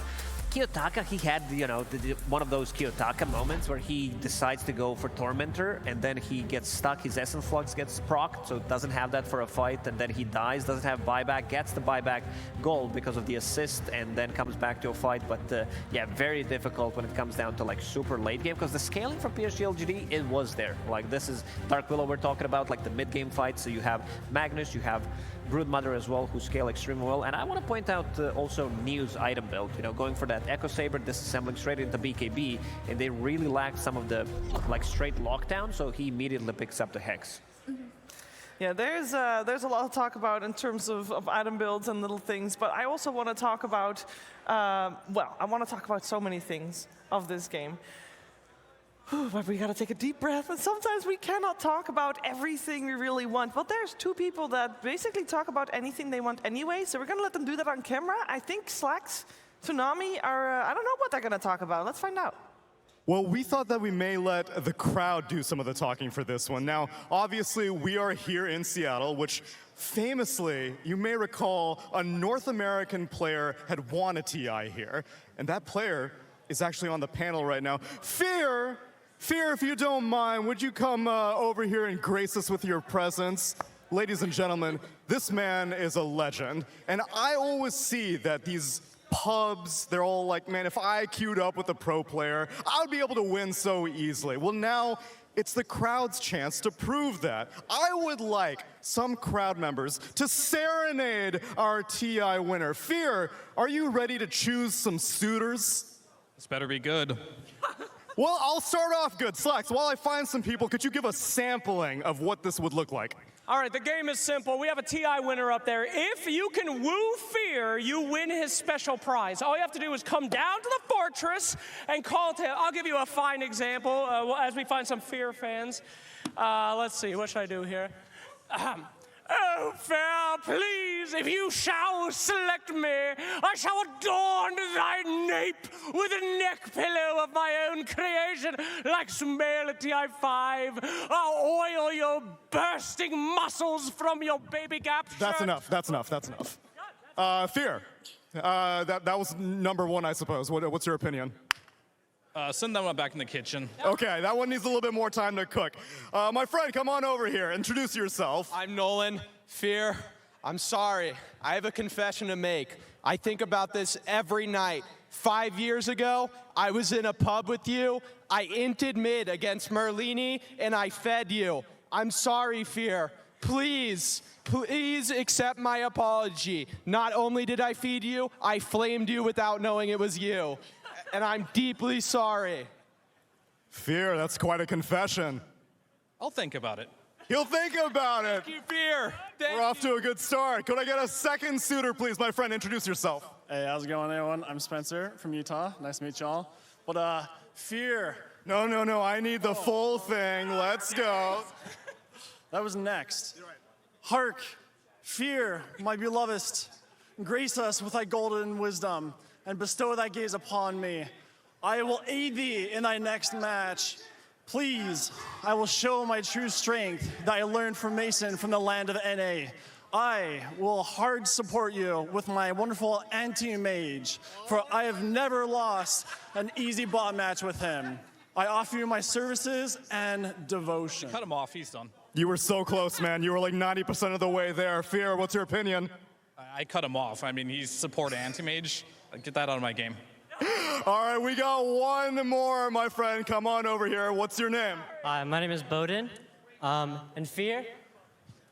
Kiyotaka, he had, you know, one of those Kiyotaka moments where he decides to go for Tormentor and then he gets stuck, his Essence Flux gets procced, so doesn't have that for a fight, and then he dies, doesn't have buyback, gets the buyback gold because of the assist, and then comes back to a fight. But yeah, very difficult when it comes down to like super late game, because the scaling from PSG LGD, it was there. Like this is Dark Willow we're talking about, like the mid game fight, so you have Magnus, you have Broodmother as well, who scale extremely well. And I want to point out also New's item build, you know, going for that Echo Saber, disassembling straight into BKB, and they really lacked some of the like straight lockdown, so he immediately picks up the Hex. Yeah, there's a lot to talk about in terms of item builds and little things, but I also want to talk about, well, I want to talk about so many things of this game. But we gotta take a deep breath, and sometimes we cannot talk about everything we really want. But there's two people that basically talk about anything they want anyway, so we're gonna let them do that on camera. I think Slacks, Tsunami are, I don't know what they're gonna talk about. Let's find out. Well, we thought that we may let the crowd do some of the talking for this one. Now, obviously, we are here in Seattle, which famously, you may recall, a North American player had won a TI here, and that player is actually on the panel right now. Fear, if you don't mind, would you come over here and grace us with your presence? Ladies and gentlemen, this man is a legend. And I always see that these pubs, they're all like, man, if I queued up with a pro player, I would be able to win so easily. Well, now it's the crowd's chance to prove that. I would like some crowd members to serenade our TI winner. Fear, are you ready to choose some suitors? This better be good. Well, I'll start off good. Slacks, while I find some people, could you give a sampling of what this would look like? All right, the game is simple. We have a TI winner up there. If you can woo Fear, you win his special prize. All you have to do is come down to the fortress and call to him. I'll give you a fine example as we find some Fear fans. Let's see, what should I do here? Oh, Fear, please, if you shall select me, I shall adorn thy nape with a neck pillow of my own creation, like Sumail at TI5. I'll oil your bursting muscles from your baby gap shirt. That's enough, that's enough, that's enough. Fear, that was number one, I suppose. What's your opinion? Send that one back in the kitchen. Okay, that one needs a little bit more time to cook. My friend, come on over here. Introduce yourself. I'm Nolan. Fear, I'm sorry. I have a confession to make. I think about this every night. 5 years ago, I was in a pub with you. I inted mid against Merlini, and I fed you. I'm sorry, Fear. Please accept my apology. Not only did I feed you, I flamed you without knowing it was you. And I'm deeply sorry. Fear, that's quite a confession. I'll think about it. He'll think about it. Thank you, Fear. We're off to a good start. Could I get a second suitor, please? My friend, introduce yourself. Hey, how's it going, everyone? I'm Spencer from Utah. Nice to meet y'all. But, Fear. No, I need the full thing. Let's go. That was next. Hark, Fear, my beloved, grace us with thy golden wisdom, and bestow thy gaze upon me. I will aid thee in thy next match. Please, I will show my true strength that I learned from Mason from the land of NA. I will hard support you with my wonderful anti-mage, for I have never lost an easy bot match with him. I offer you my services and devotion. Cut him off, he's done. You were so close, man. You were like 90% of the way there. Fear, what's your opinion? I cut him off. I mean, he's support anti-mage. Get that out of my game. All right, we got one more, my friend. Come on over here. What's your name? Hi, my name is Bowden. And Fear,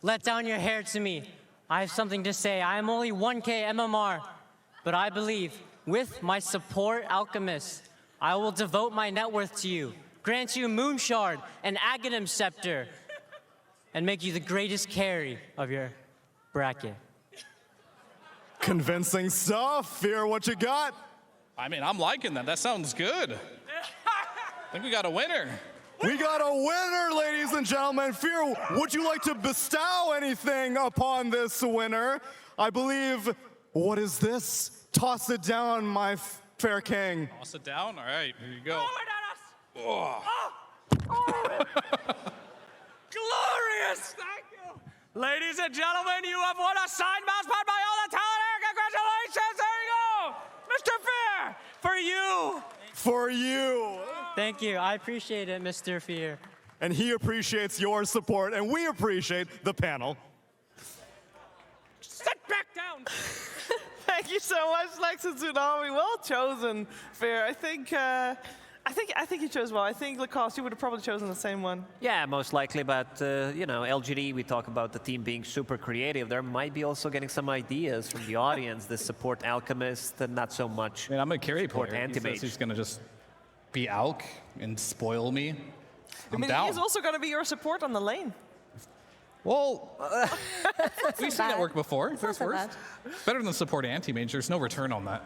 let down your hair to me. I have something to say. I am only 1K MMR, but I believe with my support alchemist, I will devote my net worth to you, grant you Moonshard and Aghanim Scepter, and make you the greatest carry of your bracket. Convincing stuff. Fear, what you got? I mean, I'm liking that. That sounds good. think we got a winner. We got a winner, ladies and gentlemen. Fear, would you like to bestow anything upon this winner? I believe, what is this? Toss it down, my fair king. Toss it down? All right, here you go. Oh. Glorious! Thank you. Ladies and gentlemen, you have won a signed mouse pad by all the talent here. Congratulations! There you go! Mr. Fair, for you. For you. Thank you. I appreciate it, Mr. Fear. And he appreciates your support, and we appreciate the panel. Sit back down. Thank you so much, Lex and Tsunami. Well chosen, Fair. I think you chose well. I think Lacoste, you would have probably chosen the same one. Yeah, most likely, but you know, LGD, we talk about the team being super creative. There might be also getting some ideas from the audience, the support Alchemist, and not so much. I mean, I'm a carry support player. Anti-Mage. He's going to just be Alk and spoil me. I'm down. He's also going to be your support on the lane. Well, we've seen that work before. It's not so bad. Better than support anti-mage. There's no return on that.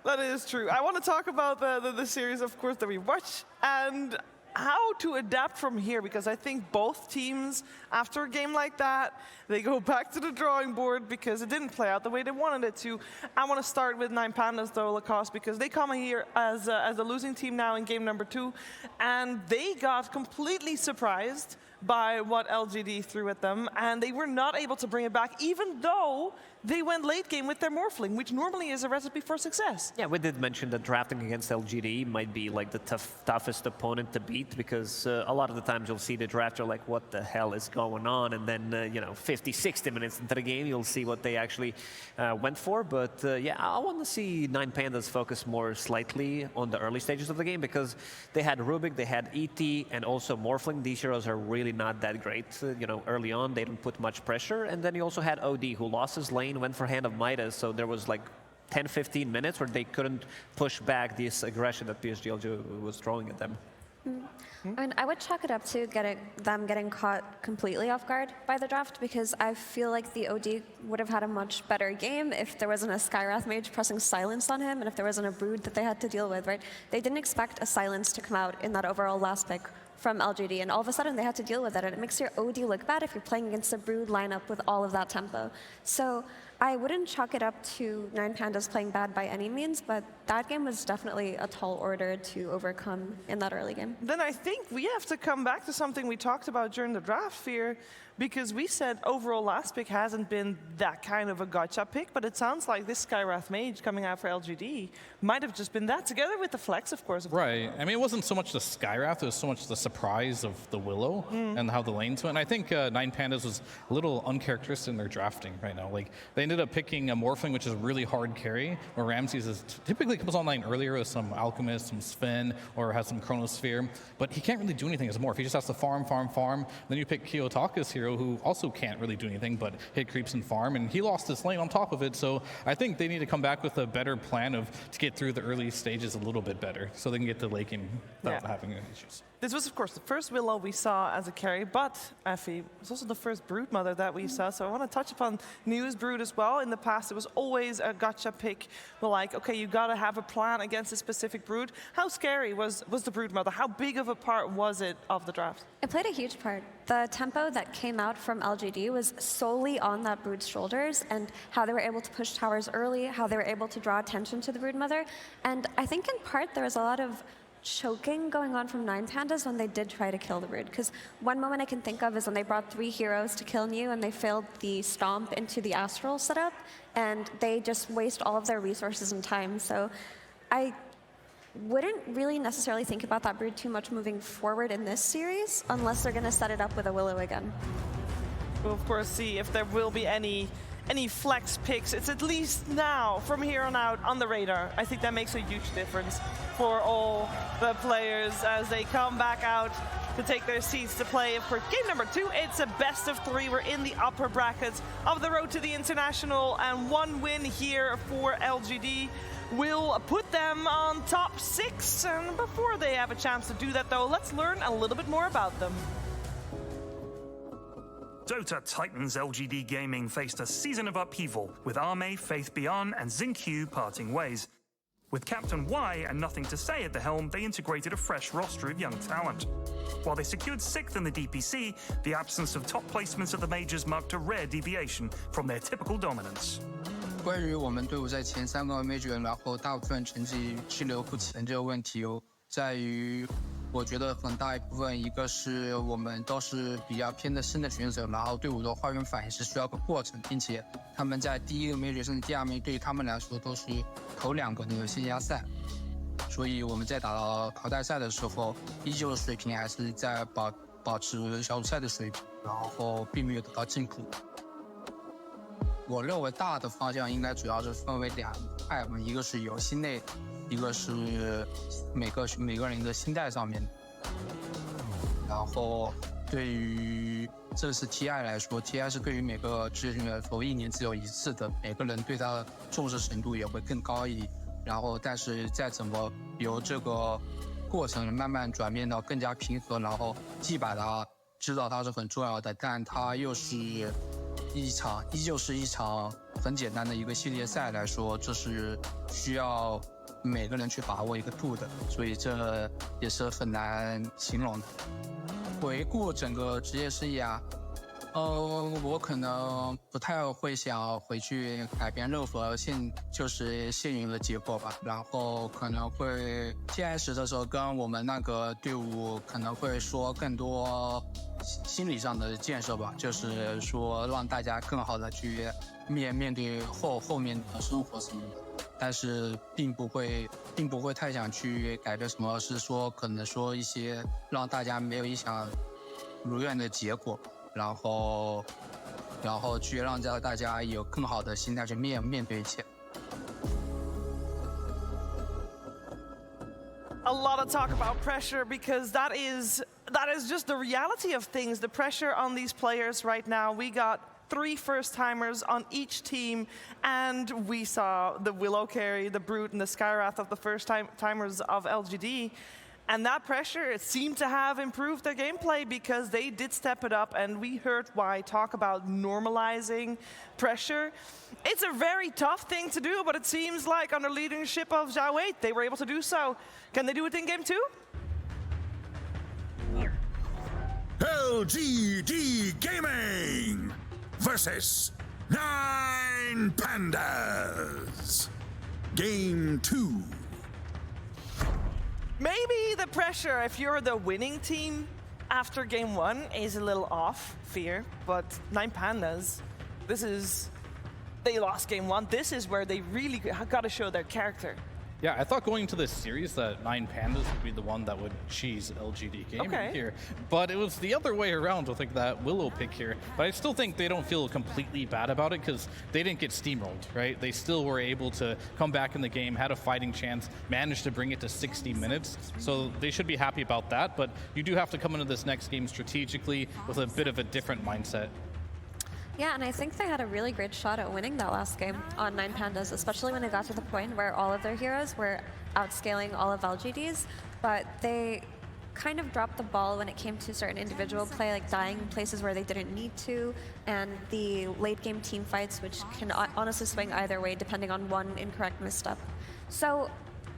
That is true. I want to talk about the series, of course, that we watch and how to adapt from here, because I think both teams, after a game like that, they go back to the drawing board because it didn't play out the way they wanted it to. I want to start with 9Pandas, though, Lacoste, because they come here as a losing team now in game number 2, and they got completely surprised by what LGD threw at them, and they were not able to bring it back, even though they went late game with their Morphling, which normally is a recipe for success. Yeah, we did mention that drafting against LGD might be like the toughest opponent to beat, because a lot of the times you'll see the drafter like, what the hell is going on? And then, you know, 50, 60 minutes into the game, you'll see what they actually went for. But yeah, I want to see 9Pandas focus more slightly on the early stages of the game, because they had Rubik, they had ET, and also Morphling. These heroes are really not that great. You know, early on, they didn't put much pressure. And then you also had OD, who lost his lane, went for Hand of Midas, so there was like 10-15 minutes where they couldn't push back this aggression that PSG was throwing at them. I mean, I would chalk it up to them getting caught completely off guard by the draft, because I feel like the OD would have had a much better game if there wasn't a Skywrath Mage pressing silence on him and if there wasn't a Brood that they had to deal with, right? They didn't expect a silence to come out in that overall last pick from LGD, and all of a sudden they had to deal with it, and it makes your OD look bad if you're playing against a Brood lineup with all of that tempo. So I wouldn't chalk it up to 9Pandas playing bad by any means, but that game was definitely a tall order to overcome in that early game. Then I think we have to come back to something we talked about during the draft, Fear, because we said overall last pick hasn't been that kind of a gotcha pick, but it sounds like this Skywrath Mage coming out for LGD might have just been that, together with the flex, of course. Right. I mean, it wasn't so much the Skywrath, it was so much the surprise of the Willow and how the lanes went. I think 9Pandas was a little uncharacteristic in their drafting right now. Like, they ended up picking a Morphling, which is a really hard carry, where Ramses is typically comes online earlier with some Alchemist, some Sven, or has some Chronosphere, but he can't really do anything as a Morph. He just has to farm. Then you pick Kiyotaka's hero, who also can't really do anything but hit creeps and farm, and he lost his lane on top of it. So I think they need to come back with a better plan to get through the early stages a little bit better, so they can get to late game without having issues. This was, of course, the first Willow we saw as a carry, but Effie was also the first Brood Mother that we saw, so I want to touch upon News Brood as well. In the past, it was always a gotcha pick. We're like, okay, you got to have a plan against a specific Brood. How scary was the Brood Mother? How big of a part was it of the draft? It played a huge part. The tempo that came out from LGD was solely on that Brood's shoulders, and how they were able to push towers early, how they were able to draw attention to the Brood Mother. And I think in part there was a lot of choking going on from 9Pandas when they did try to kill the Brood. Because one moment I can think of is when they brought 3 heroes to kill New and they failed the stomp into the Astral setup, and they just waste all of their resources and time. So I wouldn't really necessarily think about that Brood too much moving forward in this series, unless they're going to set it up with a Willow again. We'll, of course, see if there will be any flex picks. It's at least now, from here on out, on the radar. I think that makes a huge difference for all the players as they come back out to take their seats to play. Of course, game number 2, it's a best of 3. We're in the upper brackets of the road to the international, and one win here for LGD will put them on top 6. And before they have a chance to do that, though, let's learn a little bit more about them. Dota Titans LGD Gaming faced a season of upheaval, with Arme, Faith Beyond, and Xingqiu parting ways. With Captain Y and Nothing to Say at the helm, they integrated a fresh roster of young talent. While they secured 6th in the DPC, the absence of top placements at the majors marked a rare deviation from their typical dominance. 关于我们队伍在前3个 major 然后大部分成绩滞留不前这个问题，在于我觉得很大一部分，一个是我们都是比较偏的新的选手，然后队伍的化原反应是需要个过程，并且他们在第1个 major 甚至第2 major 对于他们来说都是头2个的线下赛，所以我们在打到淘汰赛的时候，依旧水平还是在保持小组赛的水平，然后并没有得到进步。我认为大的方向应该主要是分为2派嘛，一个是游戏内，一个是每个人的心态上面。然后对于这次 TI 来说 ，TI 是对于每个职业选手来说1年只有1次的，每个人对他的重视程度也会更高一点。然后，但是再怎么由这个过程慢慢转变到更加平和，然后既把它知道它是很重要的，但它又是依旧是一场很简单的一个系列赛来说，这是需要每个人去把握一个度的，所以这也是很难形容的。回顾整个职业生涯，我可能不太会想回去改变任何现有的结果吧，然后可能会 TS 的时候跟我们那个队伍可能会说更多心理上的建设吧，就是说让大家更好的去面对后面的生活什么的，但是并不会太想去改变什么，是说可能说一些让大家没有意想如愿的结果，然后去让大家有更好的心态去面对一切。A lot of talk about pressure because that is just the reality of things. The pressure on these players right now. We got 3 first-timers on each team, and we saw the Willow carry, the Brute, and the Skywrath of the first-timers of LGD. And that pressure, it seemed to have improved their gameplay because they did step it up, and we heard Y talk about normalizing pressure. It's a very tough thing to do, but it seems like under leadership of Zhao Wei, they were able to do so. Can they do it in game 2? LGD Gaming versus 9 Pandas. Game 2. Maybe the pressure, if you're the winning team after game 1, is a little off, Fear, but 9 Pandas, they lost game 1. This is where they really got to show their character. Yeah, I thought going into this series that 9 Pandas would be the one that would cheese LGD Gaming here. But it was the other way around with like that Willow pick here. But I still think they don't feel completely bad about it because they didn't get steamrolled, right? They still were able to come back in the game, had a fighting chance, managed to bring it to 60 minutes. So they should be happy about that. But you do have to come into this next game strategically with a bit of a different mindset. Yeah, and I think they had a really great shot at winning that last game on 9 Pandas, especially when it got to the point where all of their heroes were outscaling all of LGD's, but they kind of dropped the ball when it came to certain individual play, like dying in places where they didn't need to, and the late game team fights, which can honestly swing either way depending on one incorrect misstep. So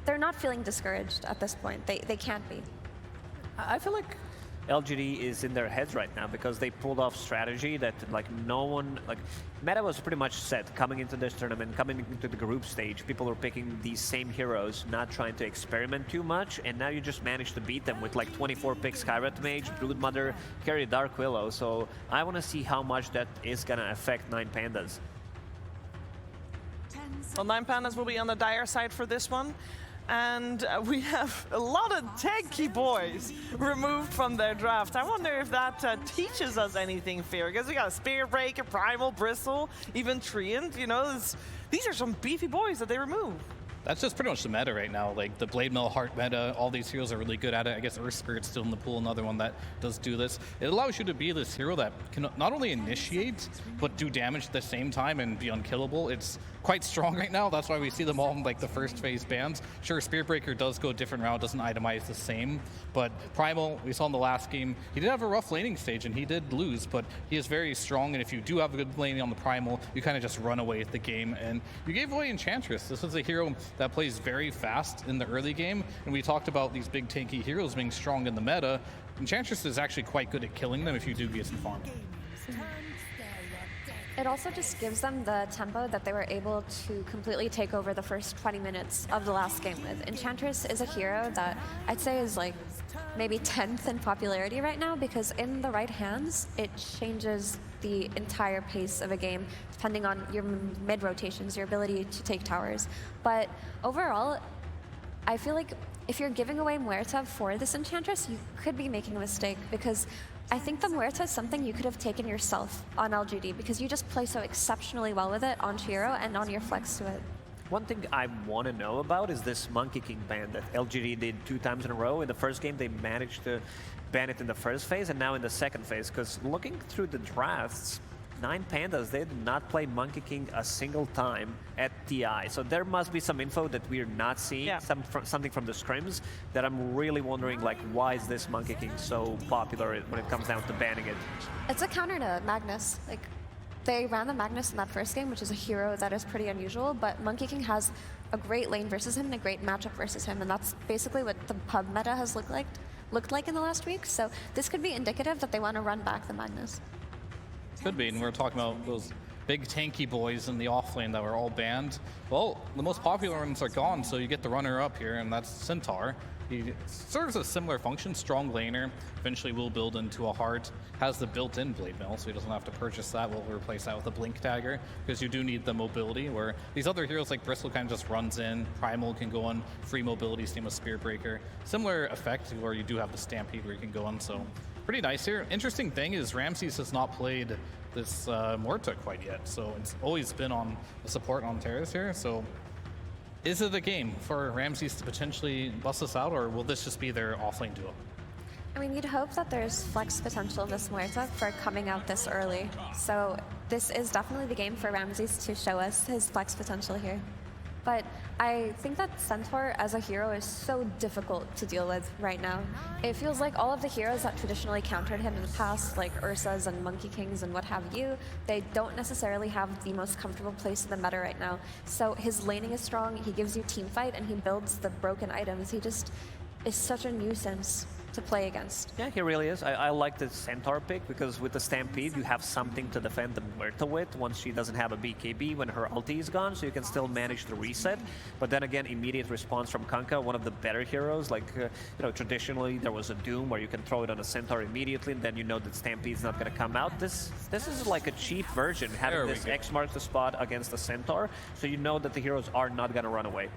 they're not feeling discouraged at this point. They can't be. I feel like LGD is in their heads right now because they pulled off strategy that like no one, like meta was pretty much set coming into this tournament, coming into the group stage. People were picking these same heroes, not trying to experiment too much, and now you just managed to beat them with like 24 picks Skywrath Mage, Broodmother, carry Dark Willow. So I want to see how much that is gonna affect 9 Pandas. Well, 9 Pandas will be on the dire side for this one. And we have a lot of tanky boys removed from their draft. I wonder if that teaches us anything, Fear, because we got a Spear Breaker, Primal, Bristle, even Treant. You know, these are some beefy boys that they removed. That's just pretty much the meta right now. Like the Blade Mill, Heart meta, all these heroes are really good at it. I guess Earth Spirit's still in the pool, another one that does do this. It allows you to be this hero that can not only initiate, but do damage at the same time and be unkillable. It's quite strong right now. That's why we see them all in like the first phase bans. Sure, Spirit Breaker does go a different route, doesn't itemize the same, but Primal, we saw in the last game, he did have a rough laning stage and he did lose, but he is very strong, and if you do have a good laning on the Primal, you kind of just run away with the game, and you gave away Enchantress. This was a hero that plays very fast in the early game. And we talked about these big tanky heroes being strong in the meta. Enchantress is actually quite good at killing them if you do get some farm. It also just gives them the tempo that they were able to completely take over the first 20 minutes of the last game with. Enchantress is a hero that I'd say is like maybe 10th in popularity right now, because in the right hands, it changes the entire pace of a game, depending on your mid rotations, your ability to take towers. But overall, I feel like if you're giving away Muerta for this Enchantress, you could be making a mistake, because I think the Muerta is something you could have taken yourself on LGD, because you just play so exceptionally well with it on Hero and on your flex to it. One thing I want to know about is this Monkey King ban that LGD did 2 times in a row. In the first game, they managed to ban it in the first phase, and now in the second phase. Because looking through the drafts, 9Pandas, they did not play Monkey King a single time at TI. So there must be some info that we're not seeing, something from the scrims, that I'm really wondering, like, why is this Monkey King so popular when it comes down to banning it? It's a counter to Magnus. Like, they ran the Magnus in that first game, which is a hero that is pretty unusual, but Monkey King has a great lane versus him and a great matchup versus him, and that's basically what the pub meta has looked like in the last week. So this could be indicative that they want to run back the Magnus. Could be, and we're talking about those big tanky boys in the offlane that were all banned. Well, the most popular ones are gone, so you get the runner-up here, and that's Centaur. He serves a similar function, strong laner, eventually will build into a heart, has the built-in blade mill, so he doesn't have to purchase that. We'll replace that with a blink dagger, because you do need the mobility, where these other heroes like Bristle kind of just runs in, Primal can go on, free mobility, same with Spear Breaker. Similar effect where you do have the Stampede where you can go on, so pretty nice here. Interesting thing is Ramses has not played this Muerta quite yet, so it's always been on the support on Terrace here, so is it a game for Ramses to potentially bust this out, or will this just be their offlane duo? I mean, you'd hope that there's flex potential in this Muerta for coming out this early. So this is definitely the game for Ramses to show us his flex potential here. But I think that Centaur as a hero is so difficult to deal with right now. It feels like all of the heroes that traditionally countered him in the past, like Ursas and Monkey Kings and what have you, they don't necessarily have the most comfortable place in the meta right now. So his laning is strong, he gives you team fight, and he builds the broken items. He just is such a nuisance to play against. Yeah, he really is. I like the Centaur pick, because with the Stampede, you have something to defend the Muerta with once she doesn't have a BKB when her ulti is gone, so you can still manage the reset. But then again, immediate response from Kunkka, one of the better heroes. Like, you know, traditionally there was a Doom where you can throw it on a Centaur immediately, and then you know that Stampede's not going to come out. This is like a cheap version, having this X marks the spot against the Centaur, so you know that the heroes are not going to run away.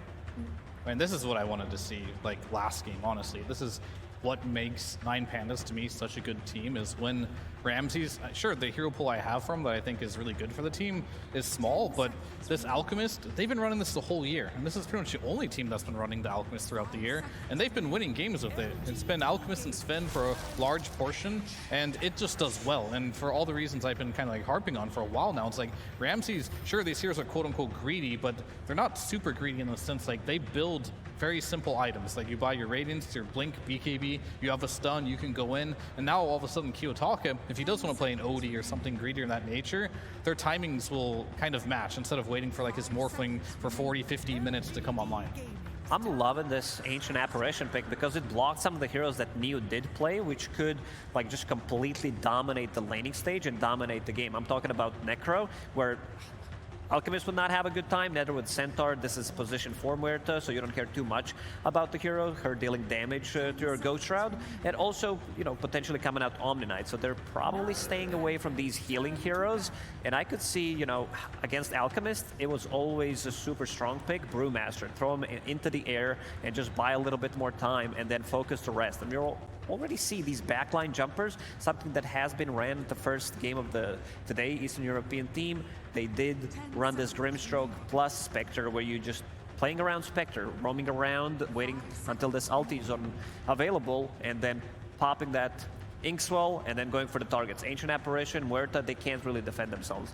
And this is what I wanted to see, like, last game, honestly. This is what makes 9Pandas to me such a good team, is when Ramses, sure, the hero pool I have from that I think is really good for the team is small, but this Alchemist, they've been running this the whole year, and this is pretty much the only team that's been running the Alchemist throughout the year, and they've been winning games with it. It's been Alchemist and Sven for a large portion, and it just does well, and for all the reasons I've been kind of like harping on for a while now, it's like Ramses, sure, these heroes are quote-unquote greedy, but they're not super greedy in the sense, like, they build very simple items, like you buy your Radiance, your Blink, BKB, you have a stun, you can go in, and now all of a sudden Kiyotaka, if he does want to play an Odie or something greedier in that nature, their timings will kind of match instead of waiting for like his Morphling for 40, 50 minutes to come online. I'm loving this Ancient Apparition pick because it blocked some of the heroes that Neo did play, which could like just completely dominate the laning stage and dominate the game. I'm talking about Necro, where Alchemist would not have a good time, neither would Centaur. This is position for Muerta, so you don't care too much about the hero, her dealing damage to her Ghost Shroud, and also, you know, potentially coming out Omni Knight, so they're probably staying away from these healing heroes, and I could see, you know, against Alchemist, it was always a super strong pick, Brewmaster, throw him into the air and just buy a little bit more time and then focus the rest, and we'll already see these backline jumpers, something that has been ran at the first game of the today Eastern European team. They did run this Grimstroke plus Spectre, where you just playing around Spectre, roaming around, waiting until this ulti is available, and then popping that Inkswell, and then going for the targets. Ancient Apparition, Muerta, they can't really defend themselves.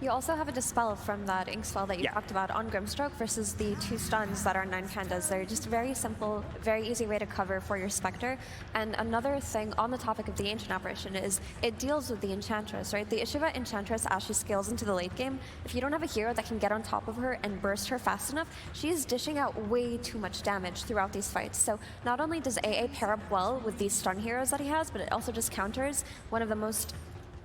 You also have a dispel from that ink spell that you talked about on Grimstroke versus the 2 stuns that are 9 pandas. They're just very simple, very easy way to cover for your Spectre. And another thing on the topic of the Ancient Apparition is it deals with the Enchantress, right? The issue about Enchantress as she scales into the late game, if you don't have a hero that can get on top of her and burst her fast enough, she is dishing out way too much damage throughout these fights. So not only does AA pair up well with these stun heroes that he has, but it also just counters one of the most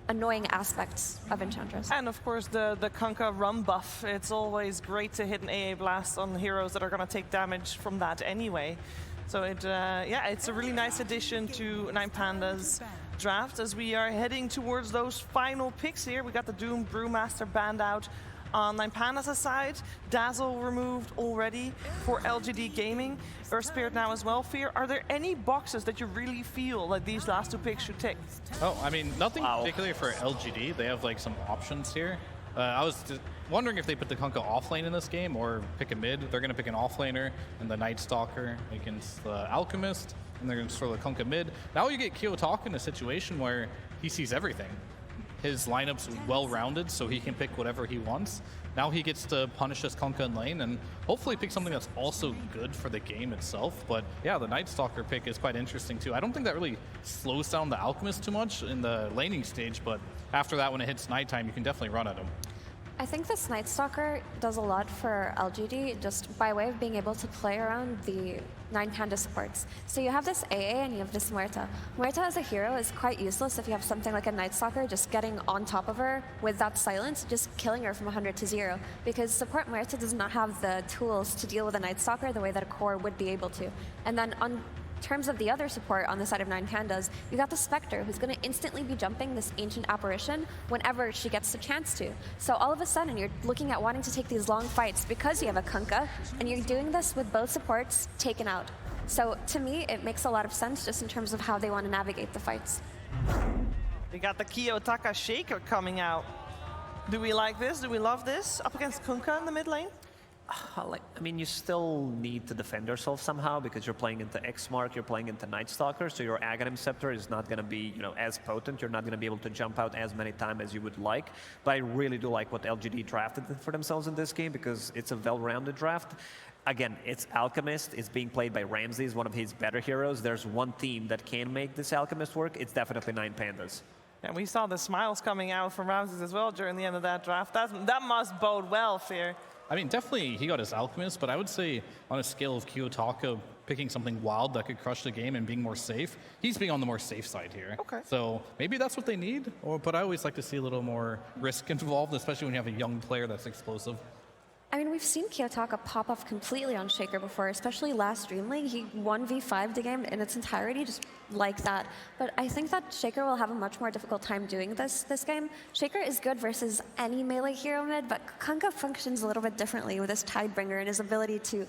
annoying aspects of Enchantress. And of course the Kunkka rum buff. It's always great to hit an AA blast on heroes that are going to take damage from that anyway. So it's a really nice addition to 9 Pandas draft as we are heading towards those final picks here. We got the Doom Brewmaster banned out on 9 Pandas aside. Dazzle removed already for LGD Gaming. Earth Spirit now as well. Fear, are there any boxes that you really feel like these last 2 picks should take? Oh, I mean, nothing particularly for LGD. They have like some options here. I was wondering if they put the Kunkka off lane in this game or pick a mid. They're going to pick an off laner and the Night Stalker against the Alchemist, and they're going to throw the Kunkka mid. Now you get Kiyotaka in a situation where he sees everything. His lineup's well-rounded, so he can pick whatever he wants. Now he gets to punish this Kunkka in lane and hopefully pick something that's also good for the game itself. But yeah, the Night Stalker pick is quite interesting too. I don't think that really slows down the Alchemist too much in the laning stage, but after that, when it hits nighttime, you can definitely run at him. I think this Night Stalker does a lot for LGD just by way of being able to play around the 9 Panda supports. So you have this AA and you have this Muerta. Muerta as a hero is quite useless if you have something like a Night Stalker just getting on top of her with that silence, just killing her from 100 to 0. Because support Muerta does not have the tools to deal with a Night Stalker the way that a core would be able to. And then on terms of the other support on the side of 9 Pandas, you got the Spectre, who's going to instantly be jumping this Ancient Apparition whenever she gets the chance to. So all of a sudden, you're looking at wanting to take these long fights because you have a Kunkka, and you're doing this with both supports taken out. So to me, it makes a lot of sense just in terms of how they want to navigate the fights. We got the Kiyotaka Shaker coming out. Do we like this? Do we love this? Up against Kunkka in the mid lane? I mean, you still need to defend yourself somehow because you're playing into X-Mark, you're playing into Night Stalker, so your Aghanim Scepter is not going to be, as potent. You're not going to be able to jump out as many times as you would like. But I really do like what LGD drafted for themselves in this game because it's a well-rounded draft. Again, it's Alchemist. It's being played by Ramsey, one of his better heroes. There's one team that can make this Alchemist work. It's definitely 9 Pandas. And we saw the smiles coming out from Ramses as well during the end of that draft. That must bode well, Fear. I mean, definitely he got his Alchemist, but I would say on a scale of Kiyotaka picking something wild that could crush the game and being more safe, he's being on the more safe side here. Okay. So maybe that's what they need, but I always like to see a little more risk involved, especially when you have a young player that's explosive. I mean, we've seen Kiyotaka pop off completely on Shaker before, especially last Dream League. He 1v5'd the game in its entirety, just like that. But I think that Shaker will have a much more difficult time doing this game. Shaker is good versus any melee hero mid, but Kunkka functions a little bit differently with his Tidebringer and his ability to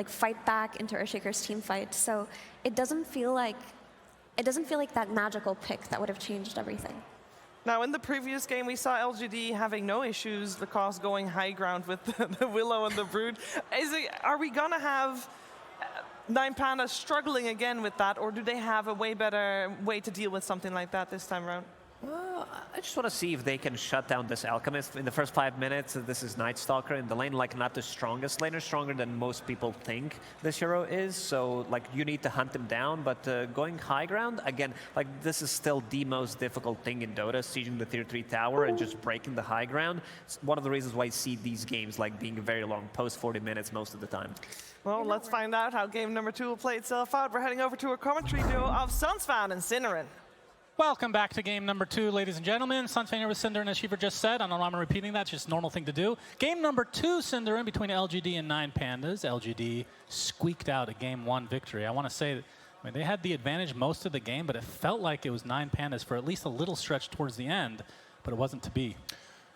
fight back into Earthshaker's team fight. So it doesn't feel like that magical pick that would have changed everything. Now, in the previous game, we saw LGD having no issues, the cause going high ground with the Willow and the Brood. Are we going to have 9 Pandas struggling again with that, or do they have a way better way to deal with something like that this time around? Well, I just want to see if they can shut down this Alchemist in the first 5 minutes. This is Night Stalker in the lane, not the strongest laner, stronger than most people think this hero is. So, you need to hunt him down. But going high ground, again, this is still the most difficult thing in Dota, sieging the tier 3 tower and just breaking the high ground. It's one of the reasons why I see these games being very long, post 40 minutes most of the time. Well, let's find out how game number 2 will play itself out. We're heading over to a commentary duo of Sunsfan and Synneren. Welcome back to game number 2, ladies and gentlemen. Sunsfan here with Synderen, as Shiva just said. I don't know why I'm repeating that. It's just a normal thing to do. Game number 2, Synderen, between LGD and 9 Pandas. LGD squeaked out a game 1 victory. I want to say that they had the advantage most of the game, but it felt like it was 9 Pandas for at least a little stretch towards the end, but it wasn't to be.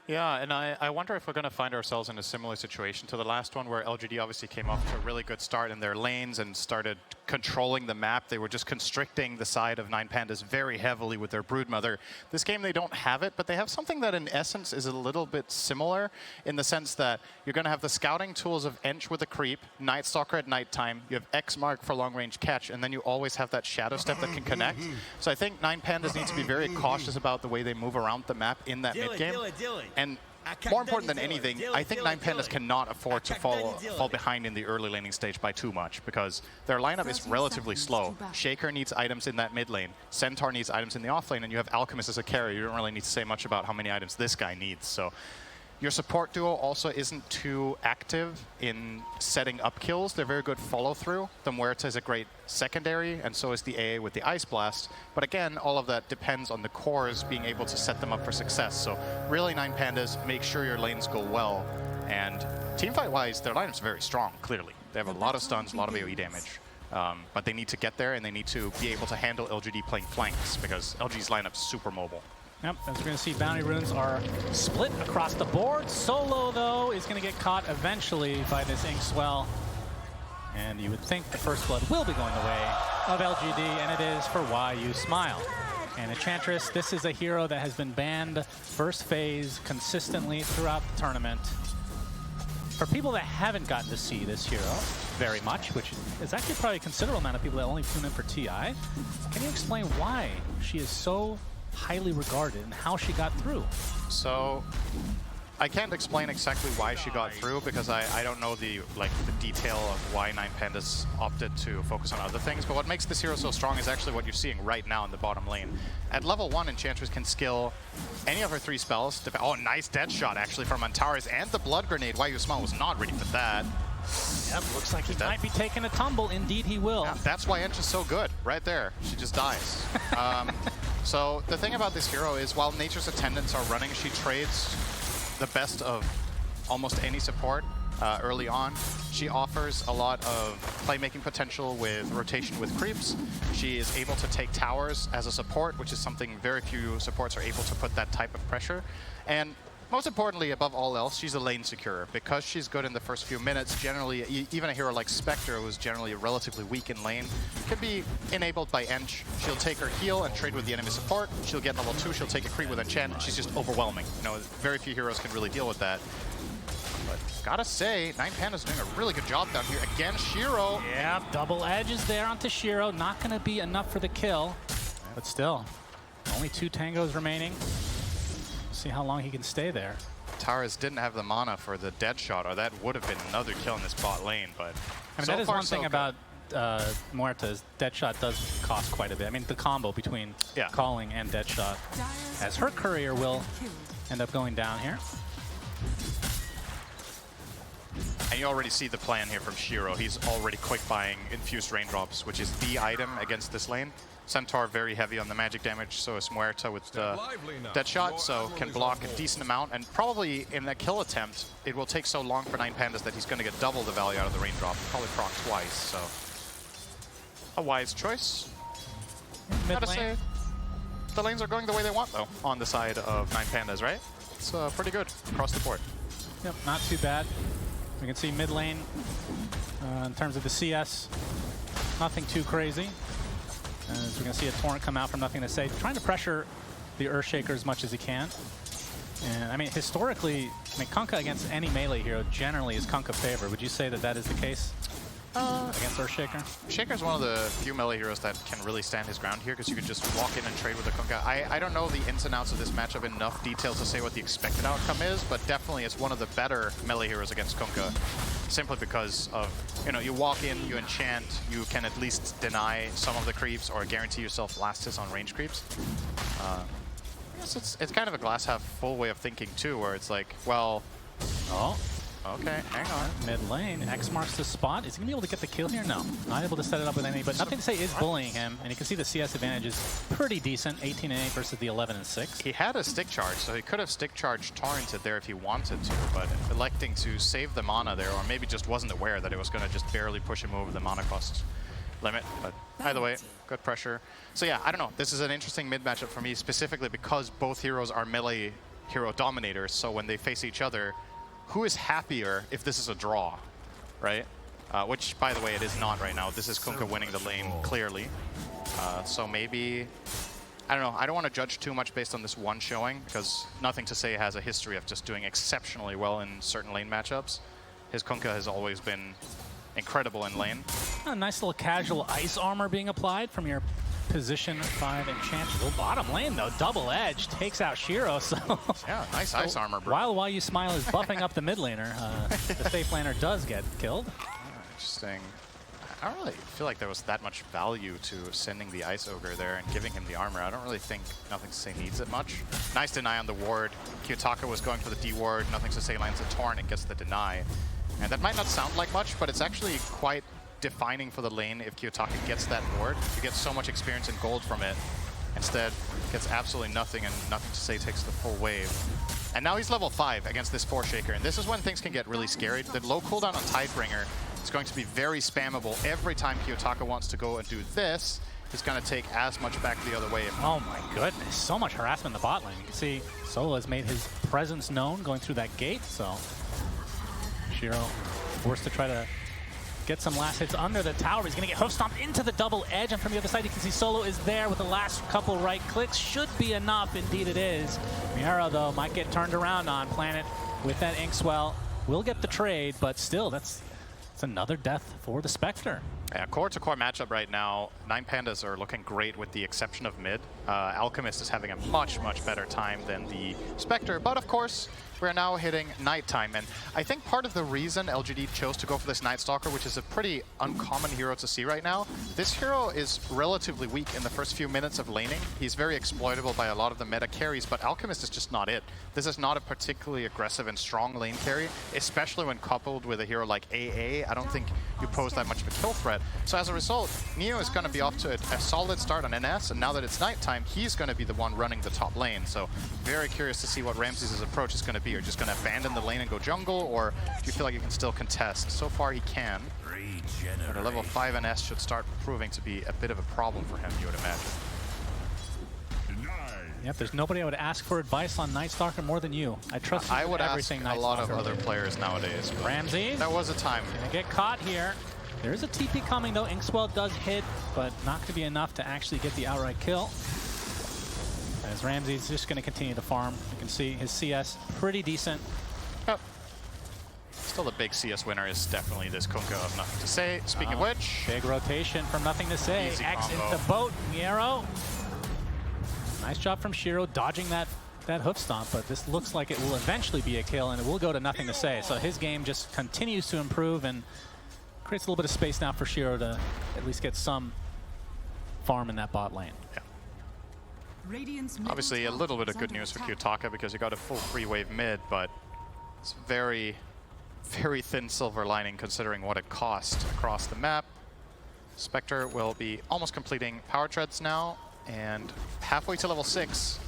Yeah, and I wonder if we're going to find ourselves in a similar situation to the last one, where LGD obviously came off to a really good start in their lanes and started controlling the map. They were just constricting the side of 9 Pandas very heavily with their Broodmother. This game, they don't have it, but they have something that in essence is a little bit similar in the sense that you're going to have the scouting tools of Ench with a creep, Night Stalker at nighttime, you have X-Mark for long-range catch, and then you always have that Shadow Step that can connect. So I think 9 Pandas need to be very cautious about the way they move around the map in that mid-game. Do it. And more important than anything, I think Nine Pandas cannot afford to fall behind in the early laning stage by too much, because their lineup is relatively slow. Shaker needs items in that mid lane, Centaur needs items in the off lane, and you have Alchemist as a carry. You don't really need to say much about how many items this guy needs. So your support duo also isn't too active in setting up kills. They're very good follow-through. The Muerta is a great secondary, and so is the AA with the Ice Blast. But again, all of that depends on the cores being able to set them up for success. So really, Nine Pandas, make sure your lanes go well. And teamfight-wise, their lineup's very strong, clearly. They have a lot of stuns, a lot of AoE damage. But they need to get there, and they need to be able to handle LGD playing flanks, because LG's lineup's super mobile. Yep, as we're going to see, bounty runes are split across the board. Solo, though, is going to get caught eventually by this Ink Swell. And you would think the first blood will be going the way of LGD, and it is for Why You Smile. And Enchantress, this is a hero that has been banned first phase consistently throughout the tournament. For people that haven't gotten to see this hero very much, which is actually probably a considerable amount of people that only tune in for TI, can you explain why she is so highly regarded and how she got through? So I can't explain exactly why she got through, because I don't know the detail of why Nine Pandas opted to focus on other things. But what makes this hero so strong is actually what you're seeing right now in the bottom lane. At level 1, Enchantress can skill any of her 3 spells. Oh, nice dead shot actually from Antares, and the Blood Grenade. Why You Smile was not ready for that. Yep, looks like he might be taking a tumble. Indeed he will. Yeah, that's why Ench is so good, right there. She just dies. So the thing about this hero is, while Nature's Attendants are running, she trades the best of almost any support early on. She offers a lot of playmaking potential with rotation with creeps. She is able to take towers as a support, which is something very few supports are able to put that type of pressure. And most importantly, above all else, she's a lane securer. Because she's good in the first few minutes, generally, even a hero like Spectre, who's generally relatively weak in lane, can be enabled by Ench. She'll take her heal and trade with the enemy support. She'll get level 2, she'll take a creep with Enchant, and she's just overwhelming. You know, very few heroes can really deal with that. But gotta say, Nine Panda's doing a really good job down here. Again, Shiro. Yeah, double edges there onto Shiro. Not gonna be enough for the kill, but still, only 2 tangos remaining. See how long he can stay there. Taras didn't have the mana for the dead shot, or that would have been another kill in this bot lane. But I mean, so that is far, one thing so about Muerta's dead shot does cost quite a bit. I mean, the combo between calling and dead shot, as her courier will end up going down here. And you already see the plan here from Shiro. He's already quick buying Infused Raindrops, which is the item against this lane. Centaur very heavy on the magic damage, so is Muerta with the dead shot, so can block a decent amount. And probably in a kill attempt, it will take so long for Nine Pandas that he's going to get double the value out of the raindrop. Probably proc twice, so a wise choice. Gotta say, the lanes are going the way they want, though, on the side of Nine Pandas, right? It's pretty good across the board. Yep, not too bad. We can see mid lane, in terms of the CS, nothing too crazy. As we're going to see a Torrent come out from Nothing to Say, trying to pressure the Earthshaker as much as he can. And I mean, historically, I mean, Kunkka against any melee hero generally is Kunkka favored. Would you say that that is the case against Earthshaker? Shaker's one of the few melee heroes that can really stand his ground here, because you can just walk in and trade with the Kunkka. I don't know the ins and outs of this matchup in enough detail to say what the expected outcome is, but definitely it's one of the better melee heroes against Kunkka, simply because of, you know, you walk in, you enchant, you can at least deny some of the creeps or guarantee yourself last hits on range creeps. I guess it's kind of a glass half full way of thinking too, where it's like, well, okay, hang on. Mid lane, X marks the spot. Is he gonna be able to get the kill here? No, not able to set it up with any, but Nothing to Say is bullying him, and you can see the CS advantage is pretty decent, 18 and 8 versus the 11 and 6. He had a stick charge, so he could have stick charged Torrented there if he wanted to, but electing to save the mana there, or maybe just wasn't aware that it was gonna just barely push him over the mana cost limit. But either way, good pressure. So yeah, I don't know. This is an interesting mid matchup for me, specifically because both heroes are melee hero dominators, so when they face each other, who is happier if this is a draw, right? Which, by the way, it is not right now. This is Kunkka winning the lane, clearly. So maybe, I don't know. I don't want to judge too much based on this one showing, because Nothing to Say has a history of just doing exceptionally well in certain lane matchups. His Kunkka has always been incredible in lane. A nice little casual ice armor being applied from your position 5 enchanted. Bottom lane though, double edge takes out Shiro. So yeah, nice ice armor, bro. While You Smile is buffing up the mid laner, the safe laner does get killed. Interesting. I don't really feel like there was that much value to sending the Ice Ogre there and giving him the armor. I don't really think Nothing to Say needs it much. Nice deny on the ward. Kiyotaka was going for the D ward. Nothing to Say lands a Torn and gets the deny. And that might not sound like much, but it's actually quite defining for the lane if Kiyotaka gets that ward. You get so much experience and gold from it. Instead, gets absolutely nothing, and Nothing to Say takes the full wave. And now he's level 5 against this 4-shaker, and this is when things can get really scary. The low cooldown on Tidebringer is going to be very spammable. Every time Kiyotaka wants to go and do this, he's going to take as much back the other way. Oh my goodness, so much harassment in the bot lane. You can see Solo has made his presence known going through that gate, so Shiro forced to try to get some last hits under the tower. He's going to get hoof stomped into the double edge, and from the other side you can see Solo is there with the last couple right clicks. Should be enough, indeed it is. Miara though might get turned around on Planet with that Inkswell. Will get the trade, but still that's another death for the Spectre. Yeah, core-to-core matchup right now. 9Pandas are looking great with the exception of mid. Alchemist is having a much, much better time than the Spectre. But of course, we're now hitting nighttime. And I think part of the reason LGD chose to go for this Night Stalker, which is a pretty uncommon hero to see right now, this hero is relatively weak in the first few minutes of laning. He's very exploitable by a lot of the meta carries, but Alchemist is just not it. This is not a particularly aggressive and strong lane carry, especially when coupled with a hero like AA. I don't think you pose that much of a kill threat. So as a result, Neo is going to be off to a solid start on NS, and now that it's nighttime, he's going to be the one running the top lane. So very curious to see what Ramses' approach is going to be. Are you just going to abandon the lane and go jungle, or do you feel like you can still contest? So far he can. But a level 5 NS should start proving to be a bit of a problem for him, you would imagine. Yep, there's nobody I would ask for advice on Night Stalker more than you. I trust you. I would ask everything a lot of other players nowadays. Ramses. That was a time. Gonna get caught here. There is a TP coming though. Inkswell does hit, but not gonna be enough to actually get the outright kill. As Ramses just gonna continue to farm. You can see his CS pretty decent. Oh. Still the big CS winner is definitely this Kunkka of Nothing to Say. Speaking of which. Big rotation from Nothing to Say. Easy X combo. into boat. Miero. Nice job from Shiro dodging that hoof stomp, but this looks like it will eventually be a kill, and it will go to Nothing to Say. So his game just continues to improve and creates a little bit of space now for Shiro to at least get some farm in that bot lane. Yeah. Obviously a little bit of good news for Kiyotaka because he got a full free wave mid, but it's very, very thin silver lining considering what it cost across the map. Spectre will be almost completing power treads now and halfway to level 6.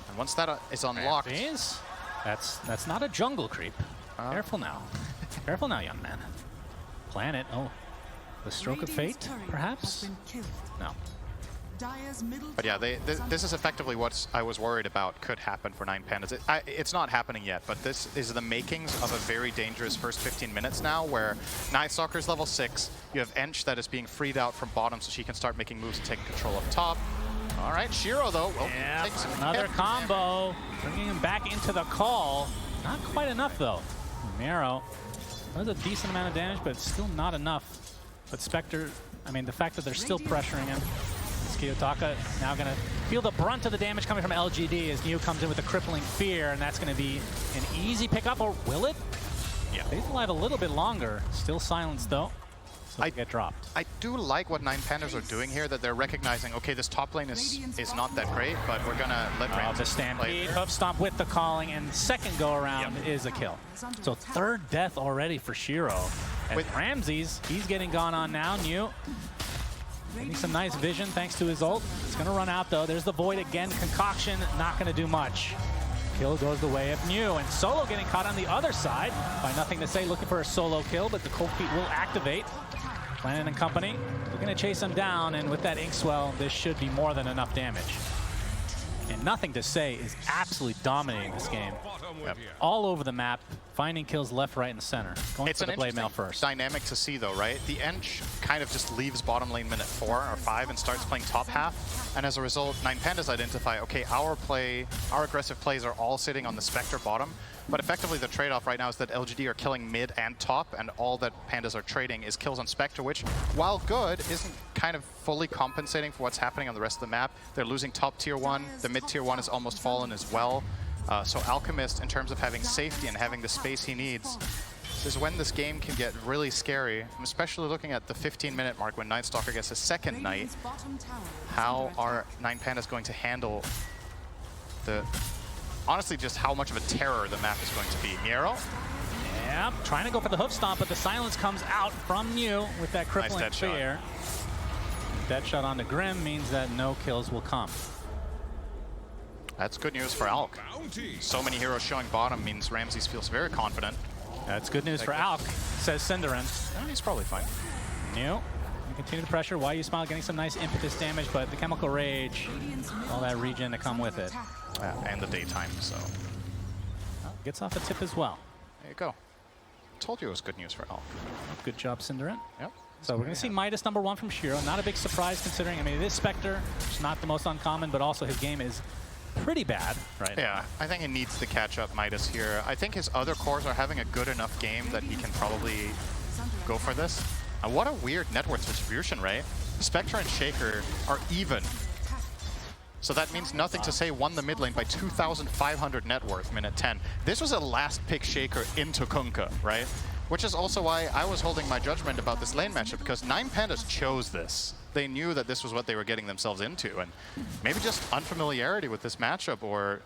And once that is unlocked... That's not a jungle creep. Careful now. Careful now, young man. Planet, oh. The stroke of fate, perhaps? No. But yeah, this is effectively what I was worried about could happen for 9Pandas. It's not happening yet, but this is the makings of a very dangerous first 15 minutes now, where Night Stalker's level 6, you have Ench that is being freed out from bottom so she can start making moves and taking control up top. All right, Shiro though, will take some another hit. combo, bringing him back into the call. Not quite enough though. Mero does a decent amount of damage, but it's still not enough. But Spectre, I mean, the fact that they're still pressuring him. Kiyotaka now going to feel the brunt of the damage coming from LGD as Neo comes in with a crippling fear, and that's going to be an easy pickup, or will it? Yeah. Stays alive a little bit longer. Still silenced though. So they get dropped. I do like what 9Pandas are doing here, that they're recognizing, okay, this top lane is not that great, but we're going to let Ramses the Stampede, hoof stomp with the calling, and second go around is a kill. So third death already for Shiro. And with Ramses, he's getting gone on now. New getting some nice vision thanks to his ult. It's going to run out though. There's the Void again. Concoction not going to do much. Kill goes the way of New, and Solo getting caught on the other side by Nothing to Say, looking for a solo kill, but the Cold Feet will activate. Planet and company, they're going to chase him down, and with that Inkswell, this should be more than enough damage. And Nothing to Say is absolutely dominating this game. Yep. All over the map, finding kills left, right, and center. Going for the blade mail first. Dynamic to see though, right? The Ench kind of just leaves bottom lane minute 4 or 5 and starts playing top half. And as a result, 9Pandas identify, okay, our aggressive plays are all sitting on the Spectre bottom. But effectively, the trade-off right now is that LGD are killing mid and top, and all that Pandas are trading is kills on Spectre, which, while good, isn't kind of fully compensating for what's happening on the rest of the map. They're losing top tier 1. The mid tier 1 has almost fallen as well. So Alchemist, in terms of having safety and having the space he needs, is when this game can get really scary. I'm especially looking at the 15-minute mark when Nightstalker gets a second night. How are 9Pandas going to handle the... Honestly, just how much of a terror the map is going to be. Niero? Yeah, trying to go for the hoof stomp, but the silence comes out from Mew with that crippling Nice dead fear. Dead shot on the Grim means that no kills will come. That's good news for Alk. So many heroes showing bottom means Ramses feels very confident. That's good news for Alk, says Cinderin. No, he's probably fine. Mew, continue the pressure. Why you smile, getting some nice impetus damage, but the Chemical Rage, all that regen to come with it. And the daytime, so. Gets off a tip as well. There you go. Told you it was good news for Alk. Good job, Cinderin. Yep. So we're going to see Midas #1 from Shiro. Not a big surprise considering, I mean, it is Spectre. It's not the most uncommon, but also his game is pretty bad right now. Yeah, I think he needs to catch up Midas here. I think his other cores are having a good enough game that he can probably go for this. And what a weird net worth distribution, right? Spectre and Shaker are even. So that means nothing to say won the mid lane by 2,500 net worth minute 10. This was a last pick Shaker into Kunkka, right? Which is also why I was holding my judgment about this lane matchup, because 9Pandas chose this. They knew that this was what they were getting themselves into, and maybe just unfamiliarity with this matchup or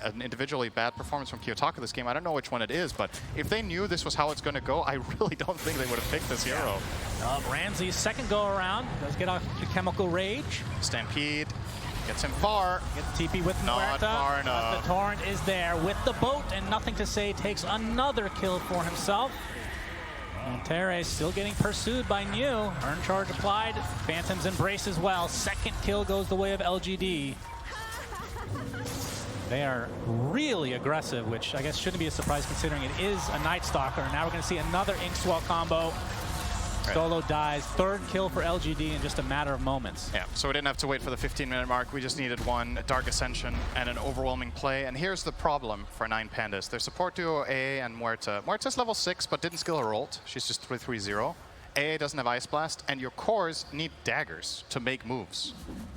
an individually bad performance from Kiyotaka this game. I don't know which one it is, but if they knew this was how it's going to go, I really don't think they would have picked this hero. Ramsey's second go around does get off the Chemical Rage. Stampede gets him far. Get the TP with Not Muerta. far enough. The Torrent is there with the boat, and nothing to say. Takes another kill for himself. And Terre still getting pursued by New. Earn charge applied. Phantom's embrace as well. Second kill goes the way of LGD. They are really aggressive, which I guess shouldn't be a surprise considering it is a Nightstalker. And now we're going to see another Inkswell combo. Solo dies. Third kill for LGD in just a matter of moments. Yeah, so we didn't have to wait for the 15-minute mark. We just needed one Dark Ascension and an overwhelming play. And here's the problem for 9Pandas. Their support duo, AA and Muerta. Muerta's level 6, but didn't skill her ult. She's just 3-3-0. AA doesn't have Ice Blast, and your cores need daggers to make moves.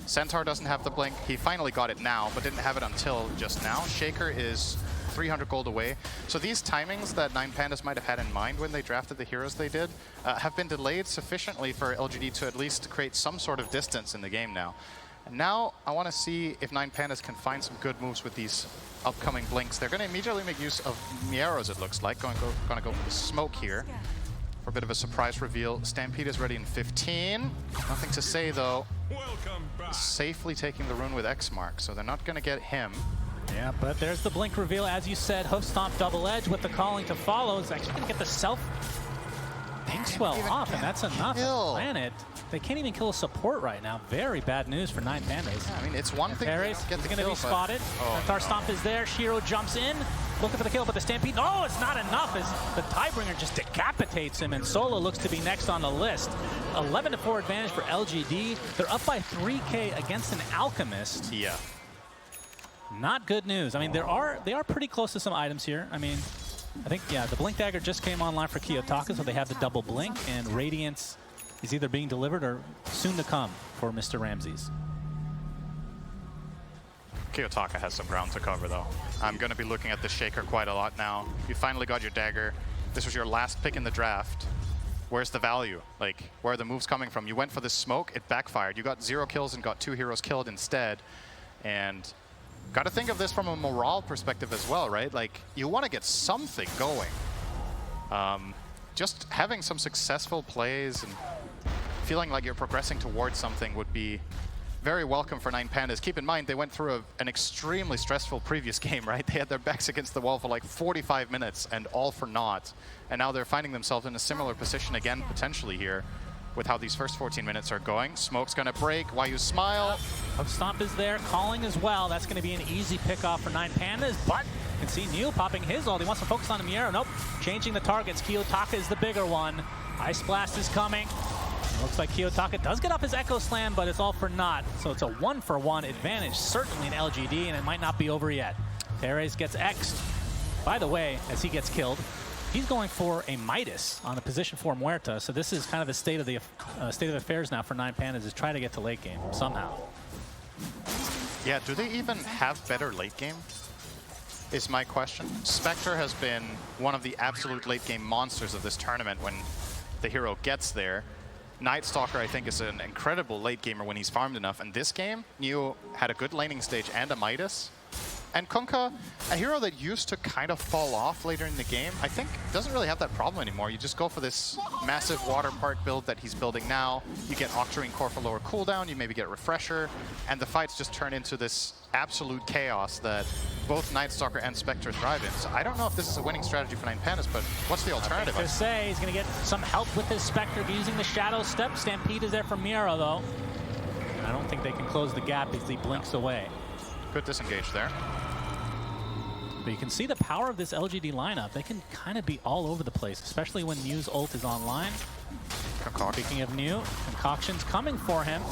Centaur doesn't have the blink. He finally got it now, but didn't have it until just now. Shaker is 300 gold away. So these timings that 9Pandas might have had in mind when they drafted the heroes they did have been delayed sufficiently for LGD to at least create some sort of distance in the game now. And now I want to see if 9Pandas can find some good moves with these upcoming blinks. They're going to immediately make use of Mieros, it looks like. Going to go for the smoke here for a bit of a surprise reveal. Stampede is ready in 15. Nothing to say though. Safely taking the rune with X mark, so they're not going to get him. Yeah, but there's the blink reveal. As you said, Hoof Stomp double edge with the calling to follow. Is actually going to get the self Inkswell off, and that's enough. Planet. They can't even kill a support right now. Very bad news for 9Pandas. Yeah, I mean, it's one thing to get the going to be spotted. Centaur Stomp is there. Shiro jumps in, looking for the kill, but the Stampede, no, it's not enough as the Tidebringer just decapitates him, and Solo looks to be next on the list. 11-4 advantage for LGD. They're up by 3K against an Alchemist. Yeah. Not good news. I mean, they are pretty close to some items here. I mean, I think, yeah, the Blink Dagger just came online for Kiyotaka, so they have the double blink, and Radiance is either being delivered or soon to come for Mr. Ramses. Kiyotaka has some ground to cover, though. I'm going to be looking at the Shaker quite a lot now. You finally got your dagger. This was your last pick in the draft. Where's the value? Like, where are the moves coming from? You went for the smoke, it backfired. You got 0 kills and got 2 heroes killed instead. And got to think of this from a morale perspective as well, right? Like, you want to get something going. Just having some successful plays and feeling like you're progressing towards something would be very welcome for 9Pandas. Keep in mind, they went through an extremely stressful previous game, right? They had their backs against the wall for like 45 minutes and all for naught. And now they're finding themselves in a similar position again, potentially here, with how these first 14 minutes are going. Smoke's going to break while you smile. Hoof Stomp is there, calling as well. That's going to be an easy pickoff for 9Pandas, but you can see Neil popping his ult. He wants to focus on the Miero. Nope, changing the targets. Kiyotaka is the bigger one. Ice Blast is coming. Looks like Kiyotaka does get off his Echo Slam, but it's all for naught. So it's a 1-for-1 advantage, certainly in LGD, and it might not be over yet. Teres gets X'd. By the way, as he gets killed, he's going for a Midas on the position 4 Muerta. So this is kind of the state of affairs now for 9 Pandas, is try to get to late game somehow. Yeah, do they even have better late game? Is my question. Spectre has been one of the absolute late game monsters of this tournament when the hero gets there. Night Stalker, I think, is an incredible late gamer when he's farmed enough. And this game, Neo had a good laning stage and a Midas. And Kunkka, a hero that used to kind of fall off later in the game, I think doesn't really have that problem anymore. You just go for this massive water park build that he's building now. You get Octarine Core for lower cooldown, you maybe get Refresher, and the fights just turn into this absolute chaos that both Night Stalker and Spectre thrive in. So I don't know if this is a winning strategy for 9 Pandas, but what's the alternative? To say he's going to get some help with his Spectre using the Shadow Step. Stampede is there for Mira, though. I don't think they can close the gap as he blinks away. Good disengage there. But you can see the power of this LGD lineup. They can kind of be all over the place, especially when New's ult is online. Speaking of New, Concoction's coming for him.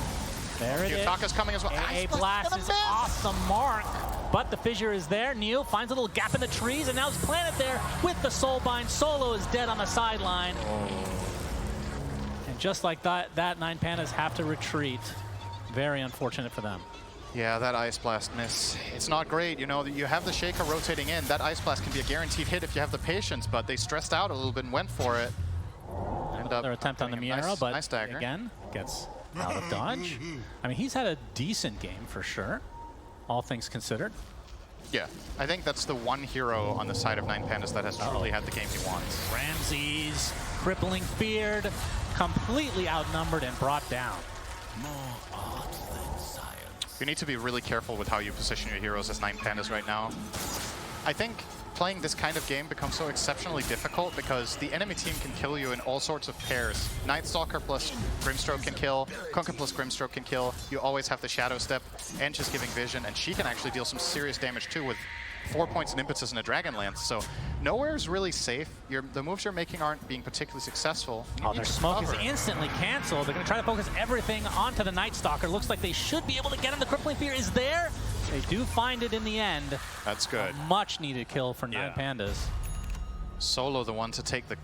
There it is. Yutaka's coming as well. AA Blast is off the mark, but the fissure is there. Neo finds a little gap in the trees, and now it's planted there with the Soulbind. Solo is dead on the sideline. And just like that, 9 Pandas have to retreat. Very unfortunate for them. Yeah, that Ice Blast miss. It's not great. You know, you have the Shaker rotating in. That Ice Blast can be a guaranteed hit if you have the patience, but they stressed out a little bit and went for it. Another attempt on the Miera, but nice dagger. Again, gets out of dodge. I mean, he's had a decent game for sure, all things considered. Yeah, I think that's the one hero on the side of 9 Pandas that has truly had the game he wants. Ramses, crippling feared, completely outnumbered and brought down. You need to be really careful with how you position your heroes as 9 Pandas right now. I think playing this kind of game becomes so exceptionally difficult because the enemy team can kill you in all sorts of pairs. Night Stalker plus Grimstroke can kill, Kunkka plus Grimstroke can kill, you always have the Shadow Step, and just giving vision, and she can actually deal some serious damage too with 4 points in impetus and a Dragon Lance, so nowhere's really safe. The moves you're making aren't being particularly successful. Oh, their smoke is instantly canceled. They're going to try to focus everything onto the Night Stalker. Looks like they should be able to get him. The crippling fear is there. They do find it in the end. That's good. A much needed kill for 9 Pandas. Solo the one to take the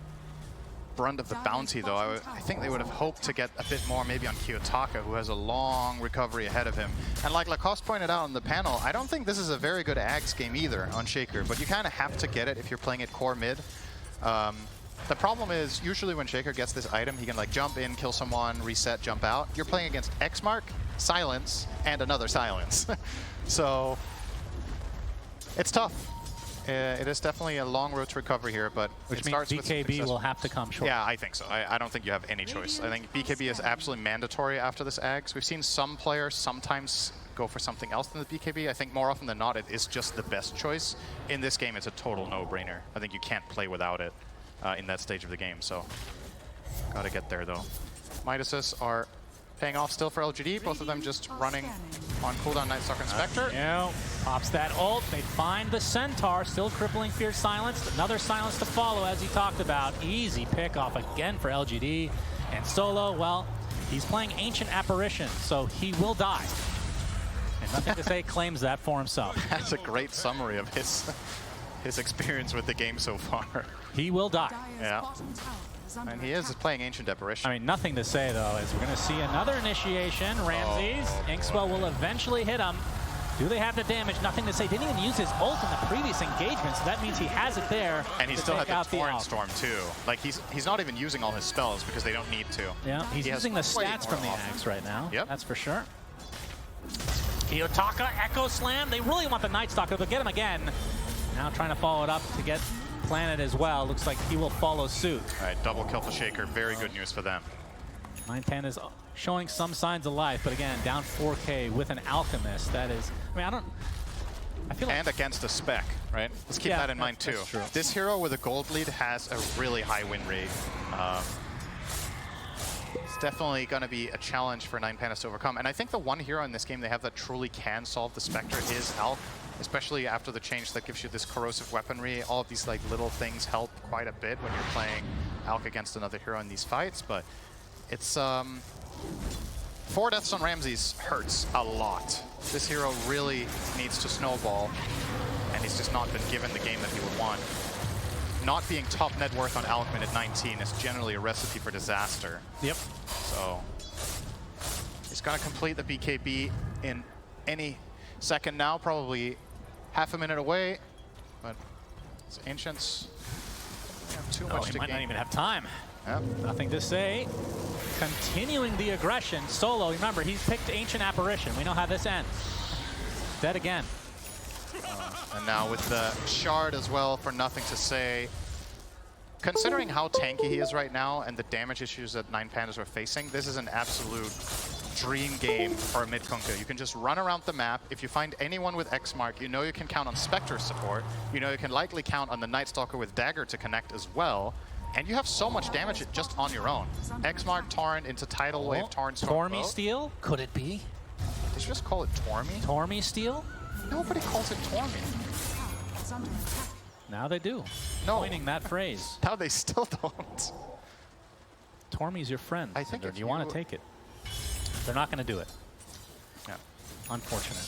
brunt of the bounty, though. I think they would have hoped to get a bit more maybe on Kiyotaka, who has a long recovery ahead of him. And like Lacoste pointed out on the panel, I don't think this is a very good Ags game either on Shaker, but you kind of have to get it if you're playing it core mid. The problem is, usually when Shaker gets this item, he can like jump in, kill someone, reset, jump out. You're playing against X-Mark, Silence, and another Silence. So it's tough. It is definitely a long road to recovery here, but Which it means starts BKB with will have to come short. Yeah, I think so. I don't think you have any choice. I think BKB is absolutely mandatory after this Ags. We've seen some players sometimes go for something else than the BKB. I think more often than not, it is just the best choice. In this game, it's a total no-brainer. I think you can't play without it in that stage of the game, so gotta get there, though. Midases are paying off still for LGD, both of them just running on cooldown Night Stalker and Spectre. Yeah, pops that ult. They find the Centaur, still crippling fear silenced. Another silence to follow, as he talked about. Easy pick off again for LGD. And Solo, well, he's playing Ancient Apparition, so he will die. And nothing to say claims that for himself. That's a great summary of his experience with the game so far. He will die. Yeah. And he is playing Ancient Apparition. I mean, nothing to say, though, is we're going to see another initiation. Ramses, Inkswell will eventually hit him. Do they have the damage? Nothing to say. Didn't even use his ult in the previous engagement, so that means he has it there. And he still had the Torrent Storm, too. Like, he's not even using all his spells because they don't need to. Yeah, he's using the stats from the Axe right now. Yep. That's for sure. Kiyotaka, Echo Slam. They really want the Night Stalker. They'll get him again. Now trying to follow it up to get Planet as well. Looks like he will follow suit. All right, double kill for Shaker. Very good news for them. 9 Pandas showing some signs of life, but again, down 4K with an Alchemist. That is, I mean, I feel like... And against a spec, right? Let's keep that in mind, too. This hero with a gold lead has a really high win rate. It's definitely going to be a challenge for 9 Pandas to overcome. And I think the one hero in this game they have that truly can solve the Spectre is Alk. Especially after the change that gives you this corrosive weaponry. All of these like little things help quite a bit when you're playing Alk against another hero in these fights, but it's 4 deaths on Ramses hurts a lot. This hero really needs to snowball, and he's just not been given the game that he would want. Not being top net worth on Alckmin at 19 is generally a recipe for disaster. Yep. So he's going to complete the BKB in any second now, probably half a minute away. But it's Ancients. They have too much He to might gain. not even have time. Yep. Nothing to say. Continuing the aggression. Solo, remember, he's picked Ancient Apparition. We know how this ends. Dead again. And now with the shard as well for nothing to say. Considering how tanky he is right now and the damage issues that 9Pandas are facing, this is an absolute dream game for a mid Kunkka. You can just run around the map. If you find anyone with X Mark, you know you can count on Spectre support. You know you can likely count on the Night Stalker with Dagger to connect as well. And you have so much damage just on your own. X Mark, Torrent into Tidal Wave, Torrent, Tormy Steel? Could it be? Did you just call it Tormy? Tormy Steel? Nobody calls it Tormy. Now they do. No. Coining that phrase. Now they still don't. Tormy's your friend. I think if you want to take it. They're not going to do it. Yeah. Unfortunate.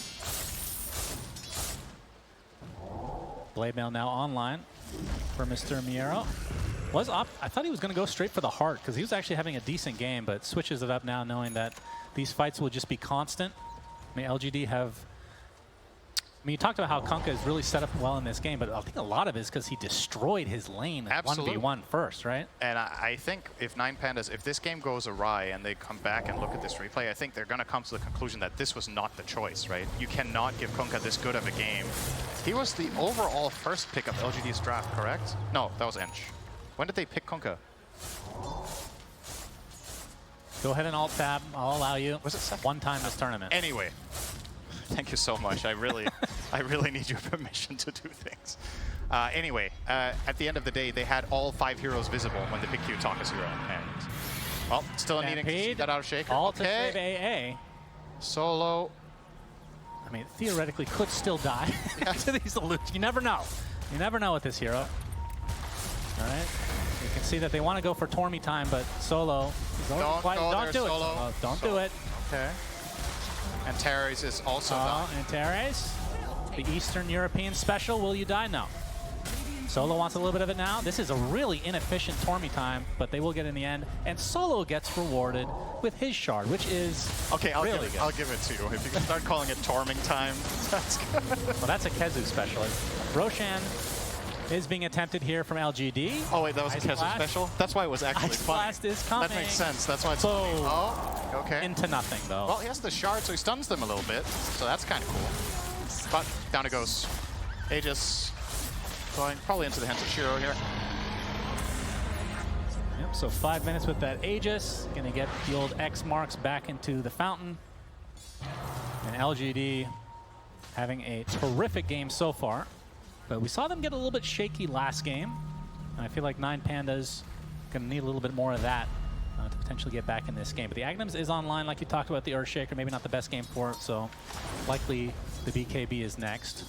Blade Mail now online for Mr. Miero. I thought he was going to go straight for the heart because he was actually having a decent game, but switches it up now knowing that these fights will just be constant. I mean, LGD have... I mean, you talked about how Kunkka is really set up well in this game, but I think a lot of it is because he destroyed his lane 1v1 first, right? And I think if 9Pandas, if this game goes awry and they come back and look at this replay, I think they're going to come to the conclusion that this was not the choice, right? You cannot give Kunkka this good of a game. He was the overall first pick of LGD's draft, correct? No, that was Ench. When did they pick Kunkka? Go ahead and alt-tab. I'll allow you. Was it second? One time this tournament. Anyway. Thank you so much. I really need your permission to do things. Anyway, at the end of the day, they had all 5 heroes visible when they picked Kiyotaka's hero. And, well, still needing to see that out of Shaker. All to save AA. Solo. I mean, theoretically could still die to these illusions. You never know. You never know with this hero. All right. You can see that they want to go for Tormy time, but Solo. Don't do it. Solo. Don't do it. Okay. And Teres is also done. And Teres, the Eastern European special. Will you die? No. Solo wants a little bit of it now. This is a really inefficient Tormy time, but they will get in the end. And Solo gets rewarded with his shard, which is okay. I'll really I'll give it to you. If you can start calling it Torming time, that's good. Well, that's a Kezu special. Roshan is being attempted here from LGD. Oh wait, that was a Kezu special? That's why it was actually Ice funny. Blast is coming. That makes sense. That's why it's funny. Oh, okay. Into nothing, though. Well, he has the shard, so he stuns them a little bit. So that's kind of cool. But down it goes. Aegis going probably into the hands of Shiro here. Yep, so 5 minutes with that Aegis. Gonna get the old X marks back into the fountain. And LGD having a terrific game so far. But we saw them get a little bit shaky last game. And I feel like 9Pandas gonna need a little bit more of that to potentially get back in this game. But the Aghanim's is online, like you talked about, the Earthshaker, maybe not the best game for it, so likely the BKB is next.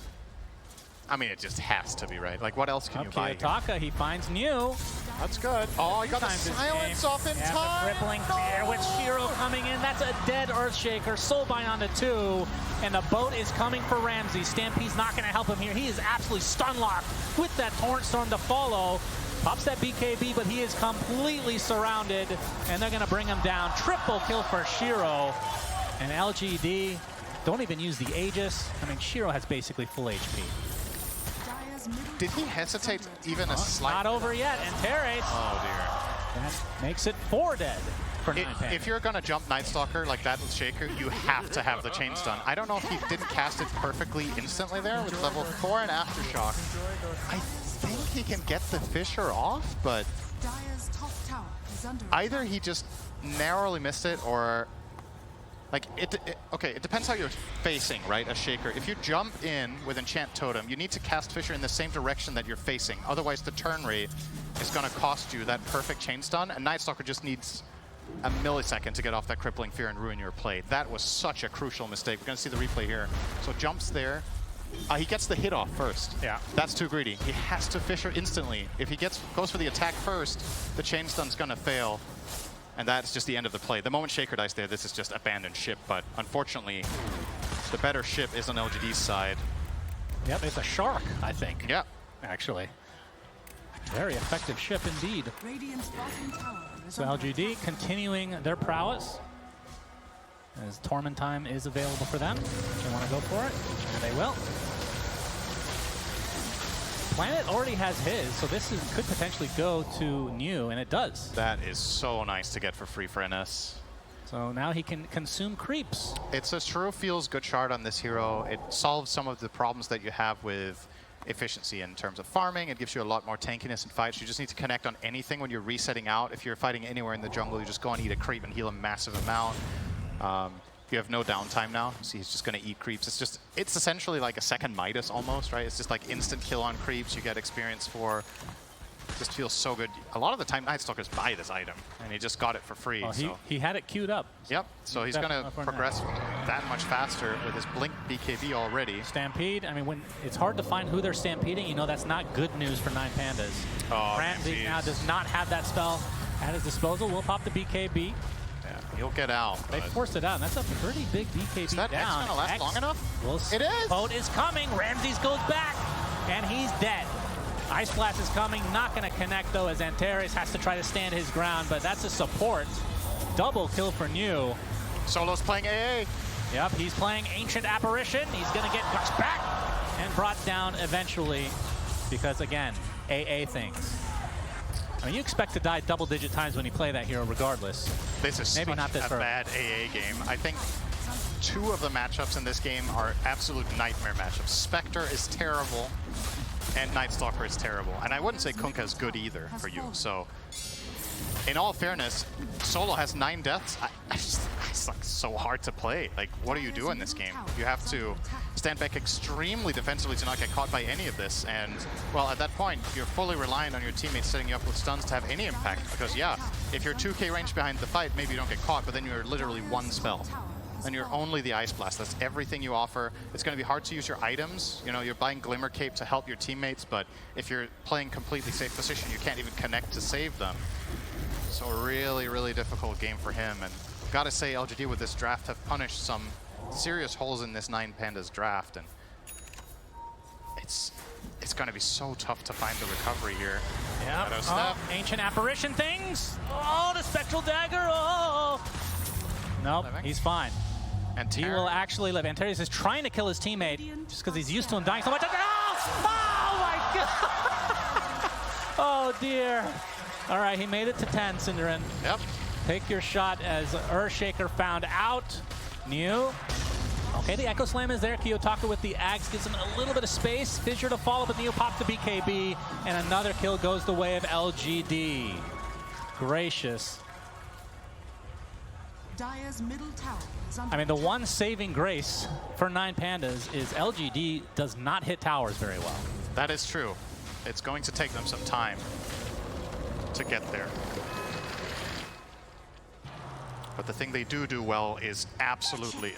I mean, it just has to be, right? Like, what else can you buy here? Kiyotaka, he finds new. That's good. Oh, he got the silence off in time. The crippling fear with Shiro coming in. That's a dead Earthshaker. Soulbind on the 2. And the boat is coming for Ramsey. Stampede's not going to help him here. He is absolutely stun locked with that Torrent Storm to follow. Pops that BKB, but he is completely surrounded. And they're going to bring him down. Triple kill for Shiro. And LGD don't even use the Aegis. I mean, Shiro has basically full HP. Did he hesitate even a slight? Not over yet, and Teres. Oh dear. That makes it 4 dead for 9Pandas. If you're gonna jump Night Stalker like that with Shaker, you have to have the chain stun. I don't know if he didn't cast it perfectly instantly there with level 4 and Aftershock. I think he can get the Fissure off, but either he just narrowly missed it or like, okay, it depends how you're facing, right, a Shaker. If you jump in with Enchant Totem, you need to cast Fissure in the same direction that you're facing. Otherwise, the turn rate is going to cost you that perfect chain stun, and Night Stalker just needs a millisecond to get off that Crippling Fear and ruin your play. That was such a crucial mistake. We're going to see the replay here. So jumps there. He gets the hit off first. Yeah. That's too greedy. He has to Fissure instantly. If he goes for the attack first, the chain stun's going to fail. And that's just the end of the play. The moment Shaker dies there, this is just abandoned ship. But unfortunately, the better ship is on LGD's side. Yep, it's a shark, I think. Yeah. Actually. Very effective ship indeed. Radiant's bottom tower is So under LGD continuing their prowess. As Torment time is available for them. If they want to go for it, and they will. Planet already has his, so this could potentially go to New, and it does. That is so nice to get for free for NS. So now he can consume creeps. It's a true feels good shard on this hero. It solves some of the problems that you have with efficiency in terms of farming. It gives you a lot more tankiness in fights. You just need to connect on anything when you're resetting out. If you're fighting anywhere in the jungle, you just go and eat a creep and heal a massive amount. You have no downtime now, so he's just going to eat creeps. It's essentially like a second Midas almost, right? It's just like instant kill on creeps. You get experience for. It just feels so good. A lot of the time, Night Stalkers buy this item, and he just got it for free. Well, so. he had it queued up. Yep, so he's going to progress that much faster with his Blink BKB already. Stampede, I mean, when it's hard to find who they're stampeding, you know that's not good news for 9Pandas. Oh, Ramsey now does not have that spell at his disposal. Will pop the BKB. He'll get out. They forced it out, and that's a pretty big BKB Is that down. X gonna last long enough? Well, it is. Boat is coming. Ramses goes back, and he's dead. Ice Blast is coming. Not going to connect, though, as Antares has to try to stand his ground, but that's a support. Double kill for New. Solo's playing AA. Yep, he's playing Ancient Apparition. He's going to get pushed back and brought down eventually because, again, AA things. I mean, you expect to die double-digit times when you play that hero regardless. This is maybe such not this a bad AA game. I think 2 of the matchups in this game are absolute nightmare matchups. Spectre is terrible, and Night Stalker is terrible. And I wouldn't say Kunkka is good either for you. So, in all fairness, Solo has 9 deaths. It's like so hard to play. Like, what do you do in this game? You have to stand back extremely defensively to not get caught by any of this. And, well, at that point, you're fully reliant on your teammates setting you up with stuns to have any impact. Because, yeah, if you're 2k range behind the fight, maybe you don't get caught, but then you're literally 1 spell. And you're only the Ice Blast. That's everything you offer. It's going to be hard to use your items. You know, you're buying Glimmer Cape to help your teammates, but if you're playing completely safe position, you can't even connect to save them. So a really, really difficult game for him. And gotta say, LGD with this draft have punished some serious holes in this 9Pandas draft. And it's going to be so tough to find the recovery here. Yeah. Oh, Ancient Apparition things. Oh, the Spectral Dagger. Oh. Nope, he's fine. And he will actually live. Antares is trying to kill his teammate just because he's used to him dying so much. Oh my God! Oh dear. All right, he made it to 10, Cinderin. Yep. Take your shot as Earthshaker found out. New. Okay, the Echo Slam is there. Kiyotaka with the Axe gives him a little bit of space. Fissure to follow, but Neo pops the BKB, and another kill goes the way of LGD. Gracious. Dire's middle tower is under I mean, the one saving grace for 9Pandas is LGD does not hit towers very well. That is true. It's going to take them some time to get there. But the thing they do well is absolutely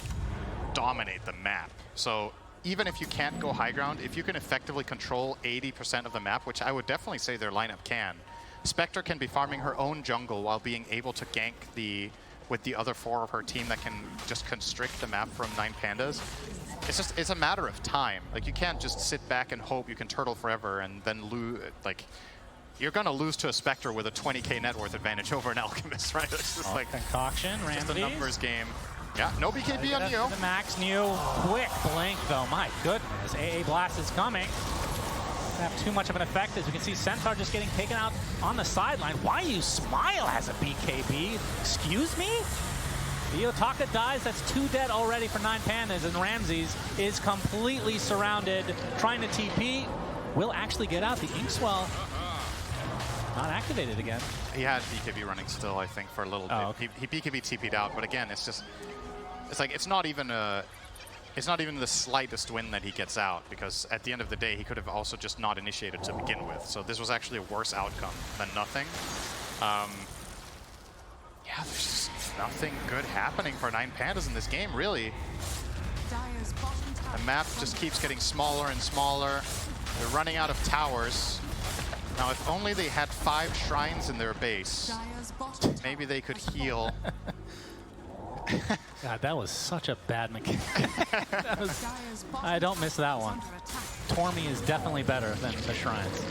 dominate the map. So even if you can't go high ground, if you can effectively control 80% of the map, which I would definitely say their lineup can, Spectre can be farming her own jungle while being able to gank with the other 4 of her team that can just constrict the map from 9Pandas. It's a matter of time. Like, you can't just sit back and hope you can turtle forever and then lose. Like, you're gonna lose to a Spectre with a 20k net worth advantage over an Alchemist, right? It's just like Concoction, just a Ramsey. numbers game. Yeah, no BKB on you. The Max New, quick blink though. My goodness, AA Blast is coming. Doesn't have too much of an effect. As you can see, Centaur just getting taken out on the sideline. Why you smile has a BKB? Excuse me? Kiyotaka dies. That's 2 dead already for 9Pandas, and Ramses is completely surrounded, trying to TP. Will actually get out. The Inkswell not activated again. He had BKB running still, I think, for a little bit. Okay. He BKB TP'd out, but again, it's not even the slightest win that he gets out, because at the end of the day, he could have also just not initiated to begin with. So this was actually a worse outcome than nothing. Yeah, there's just nothing good happening for 9Pandas in this game, really. The map just keeps getting smaller and smaller. They're running out of towers. Now, if only they had 5 shrines in their base, maybe they could heal. God, that was such a bad mechanic. I don't miss that one. Tormy is definitely better than the Shrines.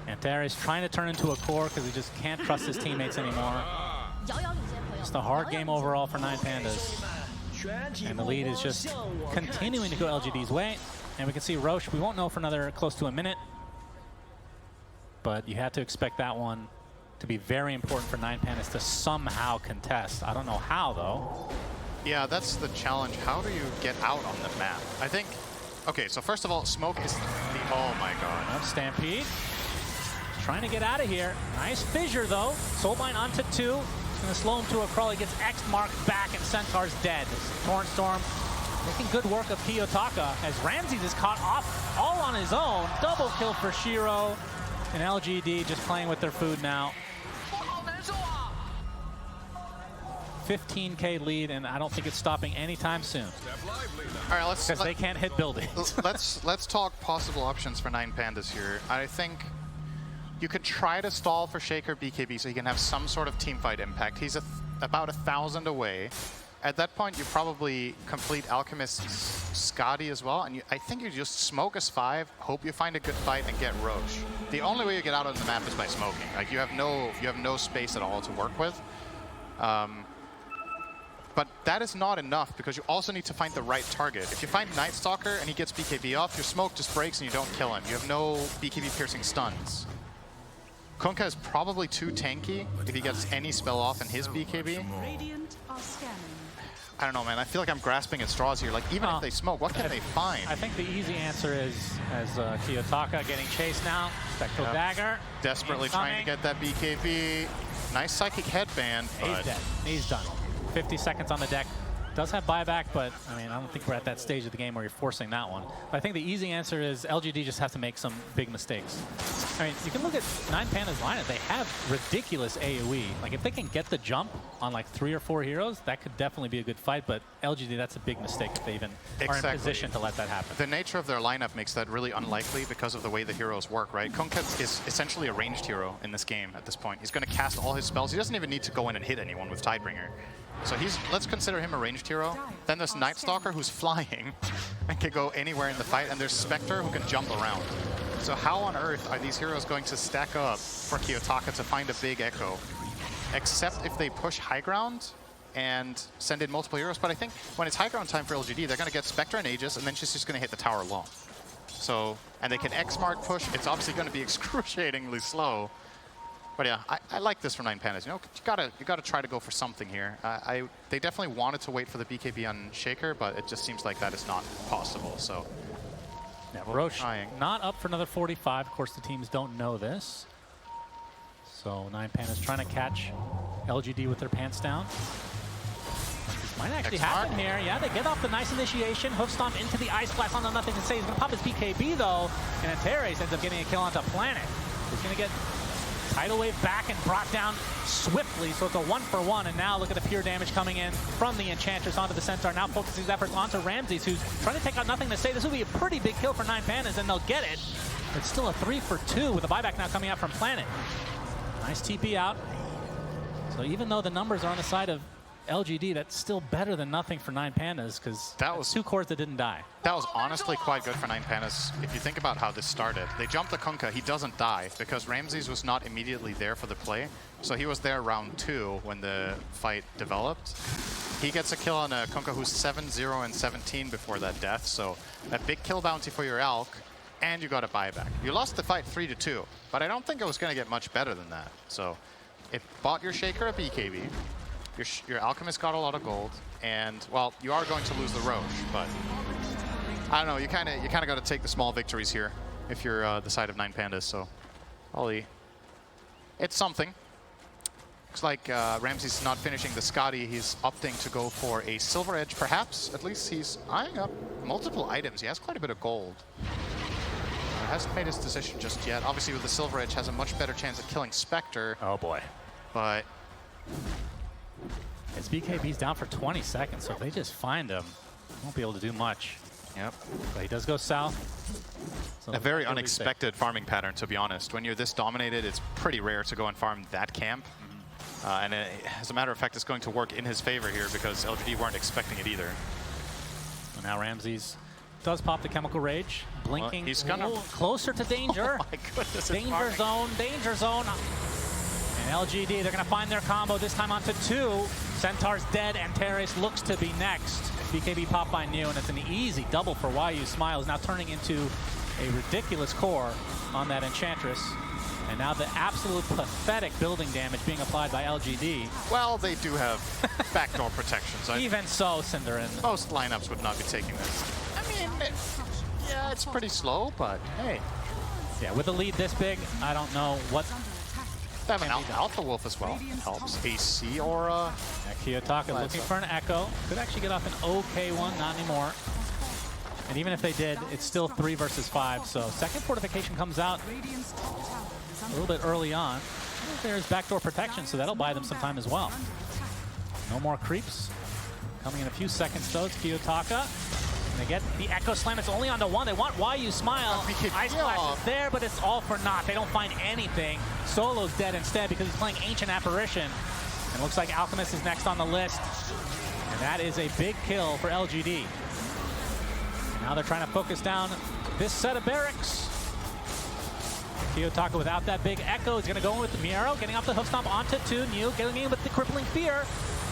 Antares trying to turn into a core because he just can't trust his teammates anymore. Just a hard game overall for 9Pandas. And the lead is just continuing to go LGD's way. And we can see Roche, we won't know for another close to a minute. But you had to expect that one to be very important for 9Pandas to somehow contest. I don't know how, though. Yeah, that's the challenge. How do you get out on the map? I think, okay, so first of all, Smoke is the, oh my god. Stampede. Trying to get out of here. Nice fissure, though. Soulbind onto 2. Gonna slow him to a crawl. He gets X marked back, and Centaur's dead. Torrent Storm making good work of Kiyotaka as Ramses is caught off all on his own. Double kill for Shiro. And LGD just playing with their food now. 15K lead, and I don't think it's stopping anytime soon. All right, let's, because they can't hit buildings. let's talk possible options for 9Pandas here. I think you could try to stall for Shaker BKB so he can have some sort of teamfight impact. He's about 1,000 away. At that point, you probably complete Alchemist's Scotty as well, and I think you just smoke as 5, hope you find a good fight, and get Roche. The only way you get out on the map is by smoking. Like you have no space at all to work with. But that is not enough because you also need to find the right target. If you find Night Stalker and he gets BKB off, your smoke just breaks and you don't kill him. You have no BKB piercing stuns. Kunkka is probably too tanky if he gets any spell off in his BKB. I don't know, man. I feel like I'm grasping at straws here. Like, even if they smoke, what can they find? I think the easy answer is, as Kiyotaka getting chased now, Spectral Dagger. Desperately trying to get that BKB. Nice Psychic Headband, but... He's dead. He's done. 50 seconds on the deck. Does have buyback, but I mean, I don't think we're at that stage of the game where you're forcing that one. But I think the easy answer is LGD just has to make some big mistakes. I mean, you can look at 9Pandas' lineup. They have ridiculous AoE. Like, if they can get the jump on like 3 or 4 heroes, that could definitely be a good fight. But LGD, that's a big mistake if they even are in position to let that happen. The nature of their lineup makes that really unlikely because of the way the heroes work, right? Kunkka is essentially a ranged hero in this game at this point. He's going to cast all his spells. He doesn't even need to go in and hit anyone with Tidebringer. So let's consider him a ranged hero. Then there's Night Stalker who's flying and can go anywhere in the fight, and there's Spectre who can jump around. So how on earth are these heroes going to stack up for Kiyotaka to find a big echo? Except if they push high ground and send in multiple heroes. But I think when it's high ground time for LGD, they're going to get Spectre and Aegis, and then she's just going to hit the tower alone. So, and they can X-Mark push. It's obviously going to be excruciatingly slow. But yeah, I like this from 9Pandas. You know, you gotta try to go for something here. They definitely wanted to wait for the BKB on Shaker, but it just seems like that is not possible. So yeah, Roche not up for another 45. Of course, the teams don't know this. So 9Pandas trying to catch LGD with their pants down. This might actually happen here. Yeah, they get off the nice initiation. Hoof Stomp into the Ice Blast. On nothing to say. He's gonna pop his BKB though, and Antares ends up getting a kill onto Planet. He's gonna get Tidal Wave back and brought down swiftly, so it's a 1-for-1, and now look at the pure damage coming in from the Enchantress onto the Centaur. Now focuses his efforts onto Ramses, who's trying to take out nothing to say. This will be a pretty big kill for 9Pandas, and they'll get it. It's still a 3-for-2 with a buyback now coming out from Planet. Nice TP out. So even though the numbers are on the side of LGD, that's still better than nothing for 9Pandas, because that was 2 cores that didn't die. That was honestly quite good for 9Pandas. If you think about how this started, they jumped the Kunkka, he doesn't die because Ramses was not immediately there for the play. So he was there round 2 when the fight developed. He gets a kill on a Kunkka who's 7-0 and 17 before that death. So a big kill bounty for your Alk, and you got a buyback. You lost the fight 3-2, but I don't think it was going to get much better than that. So it bought your Shaker a BKB. Your Alchemist got a lot of gold, and well, you are going to lose the Roche, but I don't know. You kind of got to take the small victories here if you're the side of 9Pandas. So, Ollie, it's something. Looks like Ramses is not finishing the Scotty. He's opting to go for a Silver Edge, perhaps. At least he's eyeing up multiple items. He has quite a bit of gold. He hasn't made his decision just yet. Obviously, with the Silver Edge, has a much better chance of killing Spectre. Oh boy! But his BKB's down for 20 seconds, so if they just find him, he won't be able to do much. Yep. But he does go south. So a very unexpected farming pattern, to be honest. When you're this dominated, it's pretty rare to go and farm that camp. And as a matter of fact, it's going to work in his favor here because LGD weren't expecting it either. And now Ramses does pop the Chemical Rage. Blinking he's gonna... closer to danger. Oh my goodness, danger zone, danger zone. And LGD, they're going to find their combo, this time onto 2. Centaur's dead, and Teres looks to be next. BKB popped by New, and it's an easy double for YU. Smile is now turning into a ridiculous core on that Enchantress. And now the absolute pathetic building damage being applied by LGD. Well, they do have backdoor protections. Even so, Cinderin. Most lineups would not be taking this. I mean, yeah, it's pretty slow, but hey. Yeah, with a lead this big, I don't know what... They have an Alpha Wolf as well. It helps. AC Aura. Yeah, Kiyotaka looking for an Echo. Could actually get off an okay one, not anymore. And even if they did, it's still 3 versus 5. So second fortification comes out a little bit early on. There's backdoor protection, so that'll buy them some time as well. No more creeps. Coming in a few seconds, though, it's Kiyotaka. And they get the Echo Slam. It's only onto 1. They want YU Smile. Ice Flash is there, but it's all for naught. They don't find anything. Solo's dead instead because he's playing Ancient Apparition. And it looks like Alchemist is next on the list. And that is a big kill for LGD. And now they're trying to focus down this set of barracks. Kiyotaka without that big Echo is going to go in with the Miero, getting off the hoof stomp onto 2. New getting in with the Crippling Fear.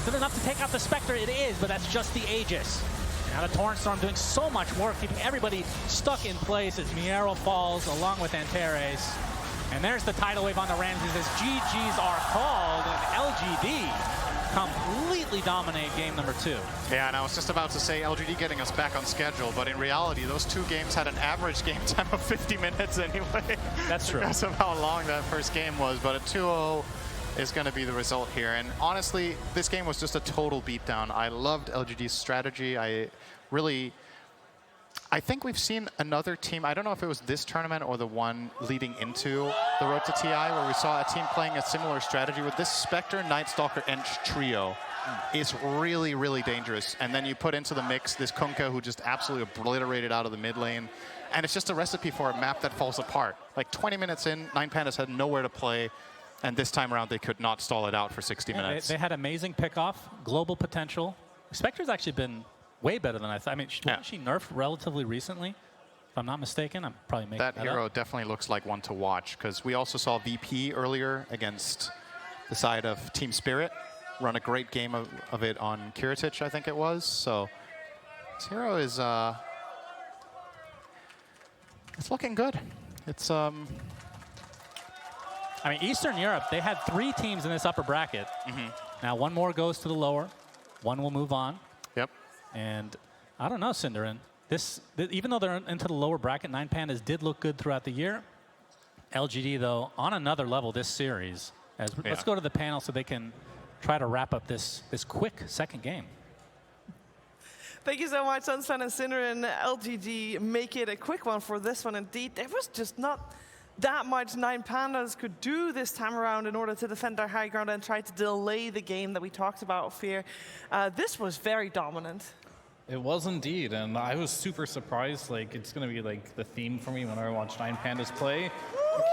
Is it enough to take out the Spectre? It is, but that's just the Aegis. Now the Torrent Storm doing so much work, keeping everybody stuck in place as Miero falls along with Antares. And there's the tidal wave on the Ramses as GGs are called, and LGD completely dominate game number 2. Yeah, and I was just about to say LGD getting us back on schedule, but in reality, those 2 games had an average game time of 50 minutes anyway. That's true. Because of how long that first game was, but a 2-0 is going to be the result here. And honestly, this game was just a total beatdown. I loved LGD's strategy. I think we've seen another team, I don't know if it was this tournament or the one leading into the Road to TI, where we saw a team playing a similar strategy with this Spectre, Night Stalker, Ench trio. Is really, really dangerous. And then you put into the mix this Kunkka who just absolutely obliterated out of the mid lane. And it's just a recipe for a map that falls apart. Like 20 minutes in, 9Pandas had nowhere to play. And this time around, they could not stall it out for 60 minutes. They had amazing pickoff, global potential. Spectre's actually been way better than I thought. I mean, she nerfed relatively recently, if I'm not mistaken. I'm probably making that hero up. definitely looks like one to watch, because we also saw VP earlier against the side of Team Spirit run a great game of it on Kiritich, I think it was. So this hero is it's looking good. It's I mean, Eastern Europe, they had 3 teams in this upper bracket. Now 1 more goes to the lower. 1 will move on. Yep. And I don't know, Cinderin. Even though they're into the lower bracket, 9Pandas did look good throughout the year. LGD, though, on another level this series. Let's go to the panel so they can try to wrap up this quick second game. Thank you so much, Sunstone and Cinderin. LGD make it a quick one for this one indeed. There was just not that much 9Pandas could do this time around in order to defend their high ground and try to delay the game that we talked about, Fear. This was very dominant. It was indeed, and I was super surprised. Like, it's going to be like the theme for me whenever I watch 9Pandas play.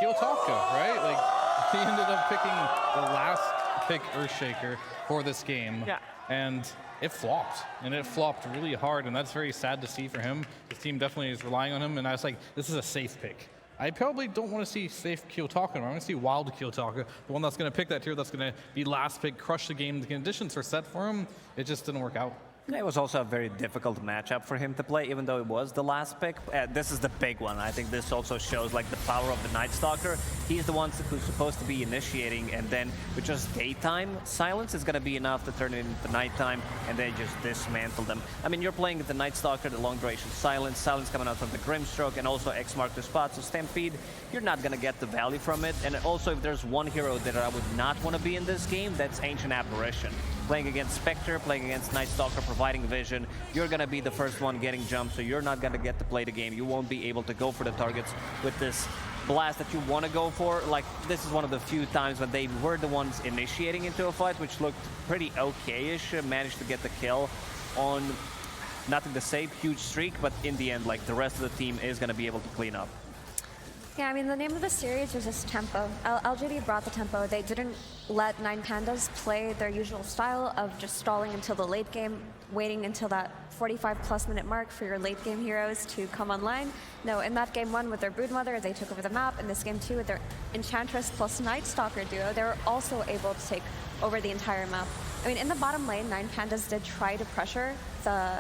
Kiyotaka, right? Like, he ended up picking the last pick Earthshaker for this game. Yeah. And it flopped, and it flopped really hard, and that's very sad to see for him. His team definitely is relying on him, and I was like, this is a safe pick. I probably don't want to see safe Kiyotaka. I want to see wild Kiyotaka, the one that's going to pick that tier, that's going to be last pick, crush the game. The conditions were set for him. It just didn't work out. It was also a very difficult matchup for him to play, even though it was the last pick. This is the big one. I think this also shows like the power of the Night Stalker. He's the one who's supposed to be initiating, and then with just daytime silence is going to be enough to turn it into nighttime, and they just dismantle them. I mean, you're playing with the Night Stalker, the long duration silence coming out from the Grimstroke, and also X mark the spot. So Stampede, you're not going to get the value from it. And also, if there's one hero that I would not want to be in this game, that's Ancient Apparition. Playing against Spectre, playing against Night Stalker, providing vision, you're going to be the first one getting jumped, so you're not going to get to play the game. You won't be able to go for the targets with this blast that you want to go for. Like, this is one of the few times when they were the ones initiating into a fight, which looked pretty okay-ish. Managed to get the kill on, nothing to say, huge streak, but in the end, like, the rest of the team is going to be able to clean up. Yeah, I mean, the name of the series was just tempo. LGD brought the tempo. They didn't let Nine Pandas play their usual style of just stalling until the late game, waiting until that 45-plus minute mark for your late game heroes to come online. No, in that game 1 with their Broodmother, they took over the map. In this game 2 with their Enchantress plus Night Stalker duo, they were also able to take over the entire map. I mean, in the bottom lane, Nine Pandas did try to pressure the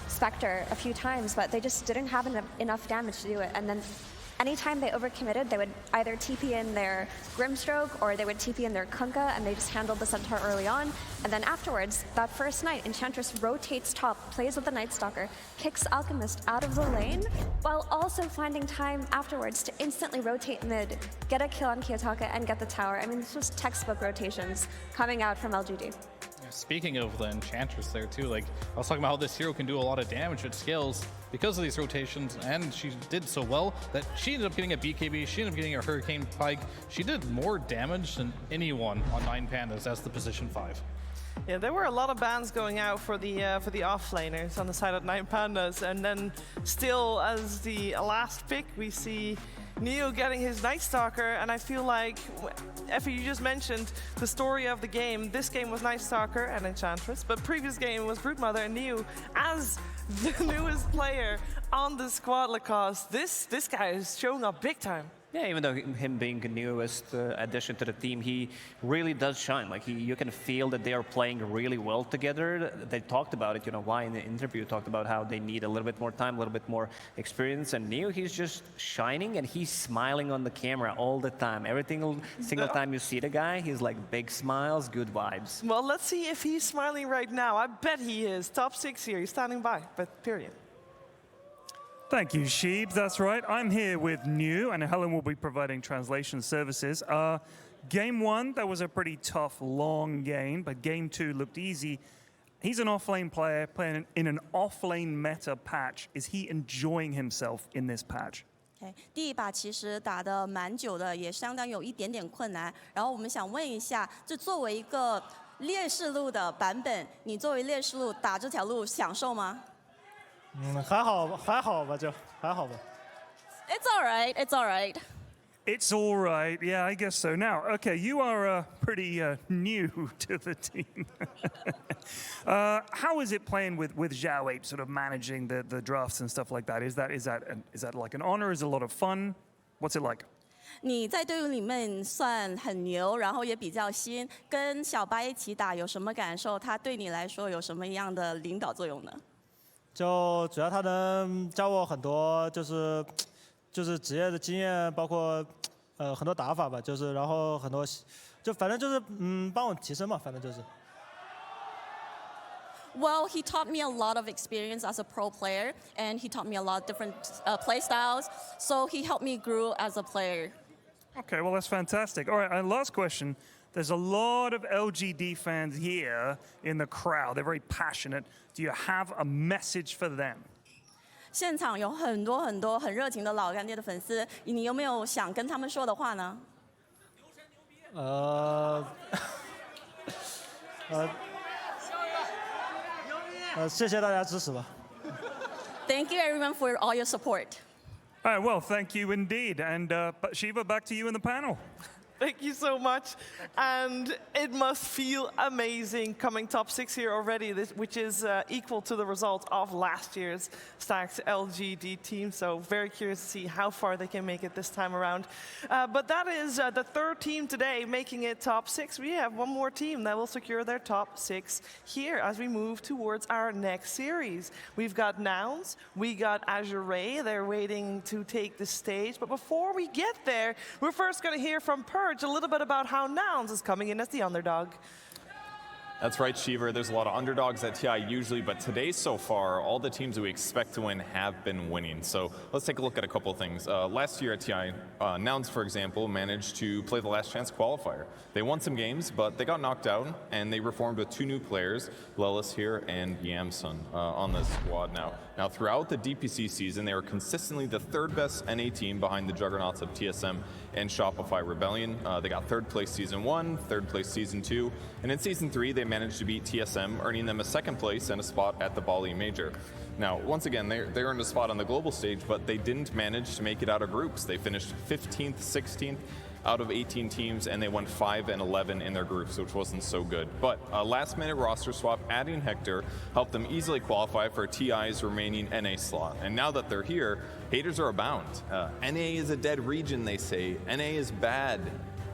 Spectre a few times, but they just didn't have enough damage to do it. And then anytime they overcommitted, they would either TP in their Grimstroke or they would TP in their Kunkka, and they just handled the Centaur early on. And then afterwards, that first night, Enchantress rotates top, plays with the Night Stalker, kicks Alchemist out of the lane, while also finding time afterwards to instantly rotate mid, get a kill on Kiyotaka, and get the tower. I mean, this was textbook rotations coming out from LGD. Speaking of the Enchantress there too, like I was talking about how this hero can do a lot of damage at scales because of these rotations, and she did so well that she ended up getting a BKB, she ended up getting a Hurricane Pike. She did more damage than anyone on Nine Pandas as the position 5. Yeah, there were a lot of bans going out for the offlaners on the side of Nine Pandas, and then still as the last pick we see Neo getting his Night Stalker, and I feel like, Effie, you just mentioned the story of the game. This game was Night Stalker and Enchantress, but previous game was Broodmother and Neo as the newest player on the squad, Lacoste. This guy is showing up big time. Yeah, even though him being the newest addition to the team, he really does shine. Like you can feel that they are playing really well together. They talked about it, why in the interview talked about how they need a little bit more time, a little bit more experience. And Neo, he's just shining and he's smiling on the camera all the time. Every single time you see the guy, he's like big smiles, good vibes. Well, let's see if he's smiling right now. I bet he is. Top 6 here. He's standing by, but period. Thank you, Sheeb. That's right. I'm here with New, and Helen will be providing translation services. Game 1, that was a pretty tough, long game, but game 2 looked easy. He's an offlane player playing in an offlane meta patch. Is he enjoying himself in this patch? 第一把其实打得蛮久的，也相当有一点点困难。然后我们想问一下，就作为一个烈士路的版本，你作为烈士路打这条路享受吗？还好吧，就还好吧。It's all right. It's all right. It's all right. Yeah, I guess so. Now, okay, you are pretty new to the team. How is it playing with Zhao 8, sort of managing the drafts and stuff like that? Is that like an honor? Is it a lot of fun? What's it like? 你在队伍里面算很牛，然后也比较新，跟小白一起打有什么感受？他对你来说有什么样的领导作用呢？就主要他能教我很多，就是职业的经验，包括很多打法吧，然后很多反正帮我提升嘛，反正就是。Well, he taught me a lot of experience as a pro player, and he taught me a lot of different play styles. So he helped me grow as a player. Okay, well that's fantastic. All right, and last question. There's a lot of LGD fans here in the crowd. They're very passionate. Do you have a message for them? 现场有很多很热情的老干爹的粉丝，你有没有想跟他们说的话呢？谢谢大家支持吧。Thank you everyone for all your support. All right, well, thank you indeed. And Shiva, back to you in the panel. Thank you so much. And it must feel amazing coming top 6 here already, which is equal to the result of last year's stacked LGD team. So very curious to see how far they can make it this time around. But that is the third team today making it top 6. We have one more team that will secure their top 6 here as we move towards our next series. We've got Nouns, we got Azure Ray. They're waiting to take the stage. But before we get there, we're first going to hear from Purge a little bit about how Nouns is coming in as the underdog. That's right, Cheever. There's a lot of underdogs at TI usually, but today so far, all the teams that we expect to win have been winning. So let's take a look at a couple of things. Last year at TI, Nouns, for example, managed to play the last chance qualifier. They won some games, but they got knocked out, and they reformed with 2 new players, Lelis here and Yamsun, on the squad now. Now, throughout the DPC season, they were consistently the 3rd best NA team behind the juggernauts of TSM and Shopify Rebellion. They got 3rd place season 1, 3rd place season 2, and in season 3, they managed to beat TSM, earning them a second place and a spot at the Bali Major. Now, once again, they earned a spot on the global stage, but they didn't manage to make it out of groups. They finished 15th, 16th out of 18 teams, and they won 5 and 11 in their groups, which wasn't so good. But a last-minute roster swap, adding Hector, helped them easily qualify for TI's remaining NA slot. And now that they're here, haters are abound. NA is a dead region, they say. NA is bad.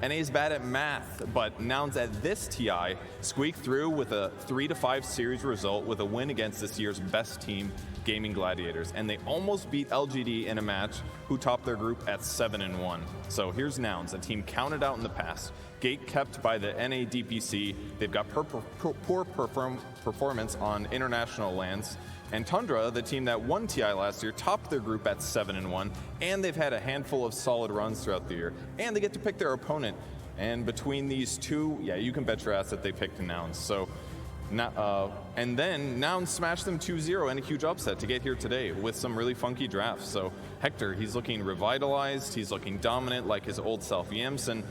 NA is bad at math, but Nouns at this TI squeaked through with a 3-5 series result with a win against this year's best team, Gaming Gladiators. And they almost beat LGD in a match, who topped their group at 7-1. So here's Nouns, a team counted out in the past, gate kept by the NA DPC. They've got poor performance on international lands. And Tundra, the team that won TI last year, topped their group at 7-1, and they've had a handful of solid runs throughout the year. And they get to pick their opponent. And between these two, yeah, you can bet your ass that they picked Nouns. So, and then Nouns smashed them 2-0 in a huge upset to get here today with some really funky drafts. So Hector, he's looking revitalized, he's looking dominant like his old self. Yamson,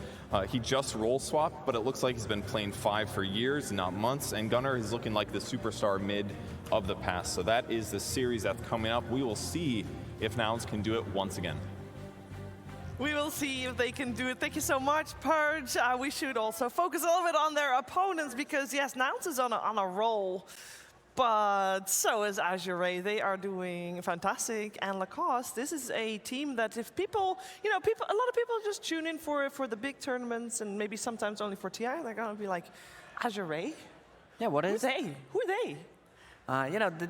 he just role swapped, but it looks like he's been playing 5 for years, not months. And Gunnar is looking like the superstar mid of the past. So that is the series that's coming up. We will see if Nouns can do it once again. We will see if they can do it. Thank you so much, Purge. We should also focus a little bit on their opponents because, yes, Nouns is on a roll. But so is Azure. They are doing fantastic. And Lacoste, this is a team that if people, a lot of people just tune in for the big tournaments and maybe sometimes only for TI. They're going to be like, Azure? Yeah, what is? Who are they? Who are they?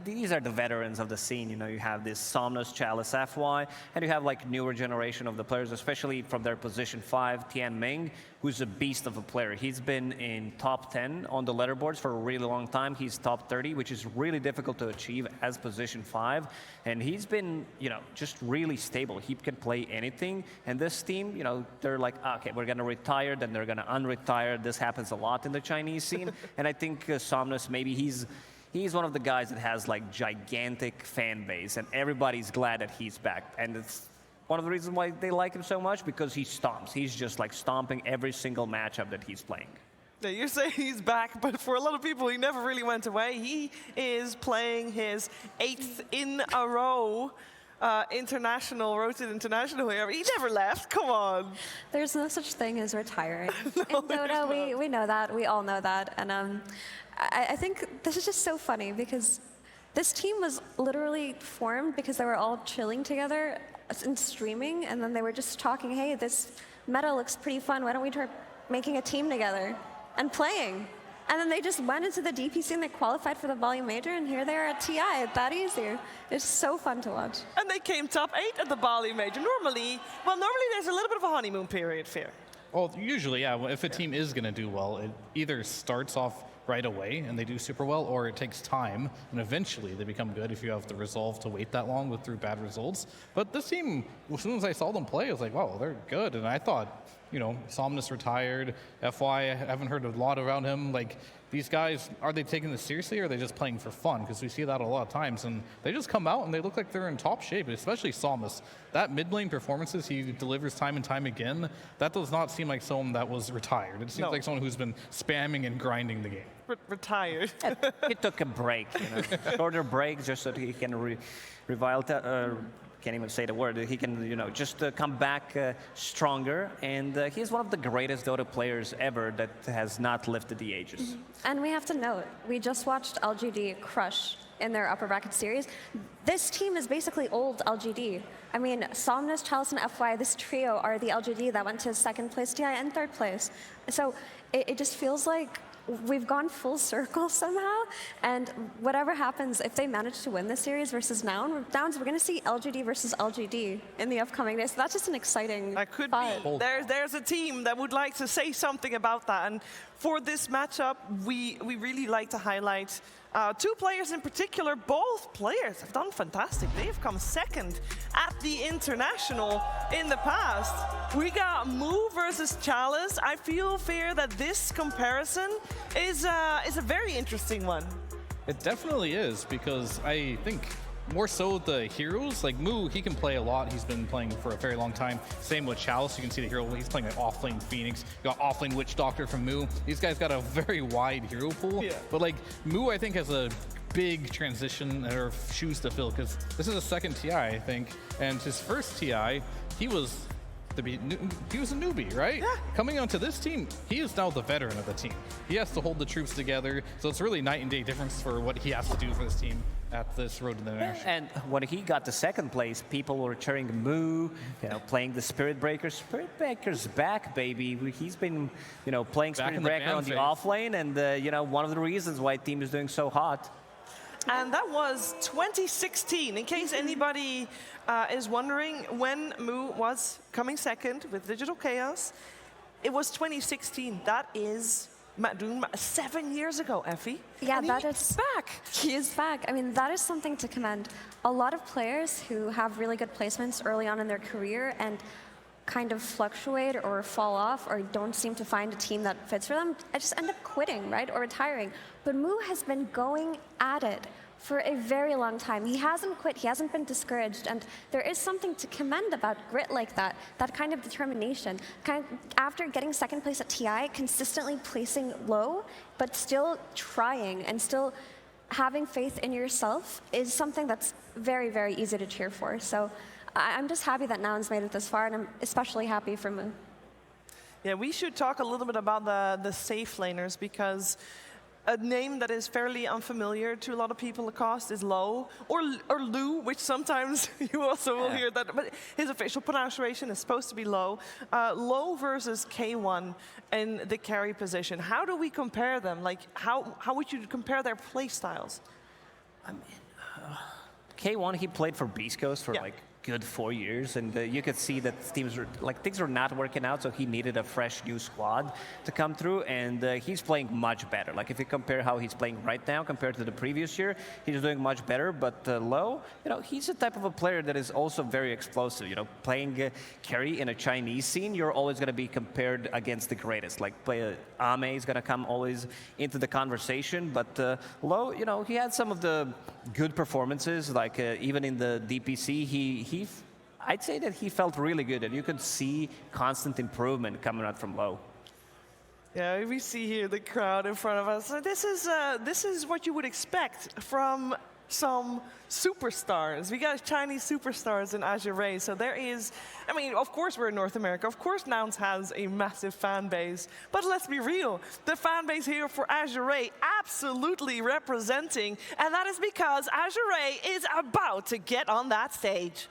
These are the veterans of the scene. You have this Somnus, Chalice, FY, and you have like newer generation of the players, especially from their position 5, Tian Ming, who's a beast of a player. He's been in top 10 on the leaderboards for a really long time. He's top 30, which is really difficult to achieve as position 5. And he's been, just really stable. He can play anything. And this team, they're like, okay, we're going to retire, then they're going to unretire. This happens a lot in the Chinese scene. And I think Somnus, maybe he's one of the guys that has like gigantic fan base, and everybody's glad that he's back. And it's one of the reasons why they like him so much, because he stomps. He's just like stomping every single matchup that he's playing. Yeah, you're saying he's back, but for a lot of people, he never really went away. He is playing his 8th in a row rotated international here. He never left, come on. There's no such thing as retiring. In Dota, we know that, we all know that. And I think this is just so funny because this team was literally formed because they were all chilling together and streaming, and then they were just talking, hey, this meta looks pretty fun, why don't we try making a team together and playing? And then they just went into the DPC and they qualified for the Volume Major, and here they are at TI. It's that easy. It's so fun to watch. And they came top 8 at the Bali Major. Normally there's a little bit of a honeymoon period, Fear. Well, usually, yeah, if a team is going to do well, it either starts off right away and they do super well, or it takes time and eventually they become good if you have the resolve to wait that long through bad results. But this team, as soon as I saw them play, I was like, wow, they're good. And I thought, Somnus retired, FY, I haven't heard a lot around him. Like, these guys, are they taking this seriously or are they just playing for fun? Because we see that a lot of times, and they just come out and they look like they're in top shape, especially Somnus. That mid lane performances he delivers time and time again, that does not seem like someone that was retired. It seems like someone who's been spamming and grinding the game. Retired. He took a break, shorter break, just so that he can can't even say the word. He can, just come back stronger. And he's one of the greatest Dota players ever that has not lifted the ages. Mm-hmm. And we have to note, we just watched LGD crush in their upper bracket series. This team is basically old LGD. I mean, Somnus, Chalice, and FY, this trio are the LGD that went to 2nd place TI and 3rd place. So it just feels like we've gone full circle somehow, and whatever happens, if they manage to win this series versus Nouns, we're going to see LGD versus LGD in the upcoming days. So that's just an exciting fight. There's a team that would like to say something about that, and for this matchup, we really like to highlight 2 players in particular. Both players have done fantastic. They've come 2nd at the International in the past. We got Moo versus Chalice. I feel Fear that this comparison is a very interesting one. It definitely is, because I think more so the heroes. Like Mu, he can play a lot. He's been playing for a very long time. Same with Chalice. You can see the hero. He's playing an offlane Phoenix. You got offlane Witch Doctor from Mu. These guys got a very wide hero pool. Yeah. But like Mu, I think has a big transition or shoes to fill because this is a second TI, I think, and his first TI, he was a newbie, right? Yeah. Coming onto this team, he is now the veteran of the team. He has to hold the troops together, so it's really night and day difference for what he has to do for this team at this Road to the International. And when he got to second place, people were cheering Mu, playing the Spirit Breaker. Spirit Breaker's back, baby. He's been, playing Spirit Breaker on the offlane, and one of the reasons why the team is doing so hot. And that was 2016. In case anybody is wondering when Mu was coming second with Digital Chaos, it was 2016. That is 7 years ago, Effie. Yeah, and he's back. He is back. I mean, that is something to commend. A lot of players who have really good placements early on in their career and kind of fluctuate or fall off or don't seem to find a team that fits for them, I just end up quitting, right, or retiring. But Mu has been going at it for a very long time. He hasn't quit, he hasn't been discouraged, and there is something to commend about grit like that kind of determination. After getting second place at TI, consistently placing low, but still trying and still having faith in yourself is something that's very, very easy to cheer for. So I'm just happy that Nouns made it this far, and I'm especially happy for Mu. Yeah, we should talk a little bit about the safe laners, because a name that is fairly unfamiliar to a lot of people across is Low, or Lu, which sometimes you also will hear that, but his official pronunciation is supposed to be Low. Low versus K1 in the carry position. How do we compare them? Like, how would you compare their play styles? I mean, K1, he played for Beast Coast for like good 4 years, and you could see that things were not working out, so he needed a fresh new squad to come through, and he's playing much better. Like, if you compare how he's playing right now compared to the previous year, he's doing much better. But Low, he's the type of a player that is also very explosive. Playing carry in a Chinese scene, you're always going to be compared against the greatest. Like, Ame is going to come always into the conversation, but Low, he had some of the good performances, like even in the DPC, I'd say that he felt really good, and you could see constant improvement coming out from Low. Yeah, we see here the crowd in front of us. This is what you would expect from some superstars. We got Chinese superstars in Azure, so there is, I mean, of course we're in North America, of course Nouns has a massive fan base, but let's be real, the fan base here for Azure absolutely representing, and that is because Azure is about to get on that stage.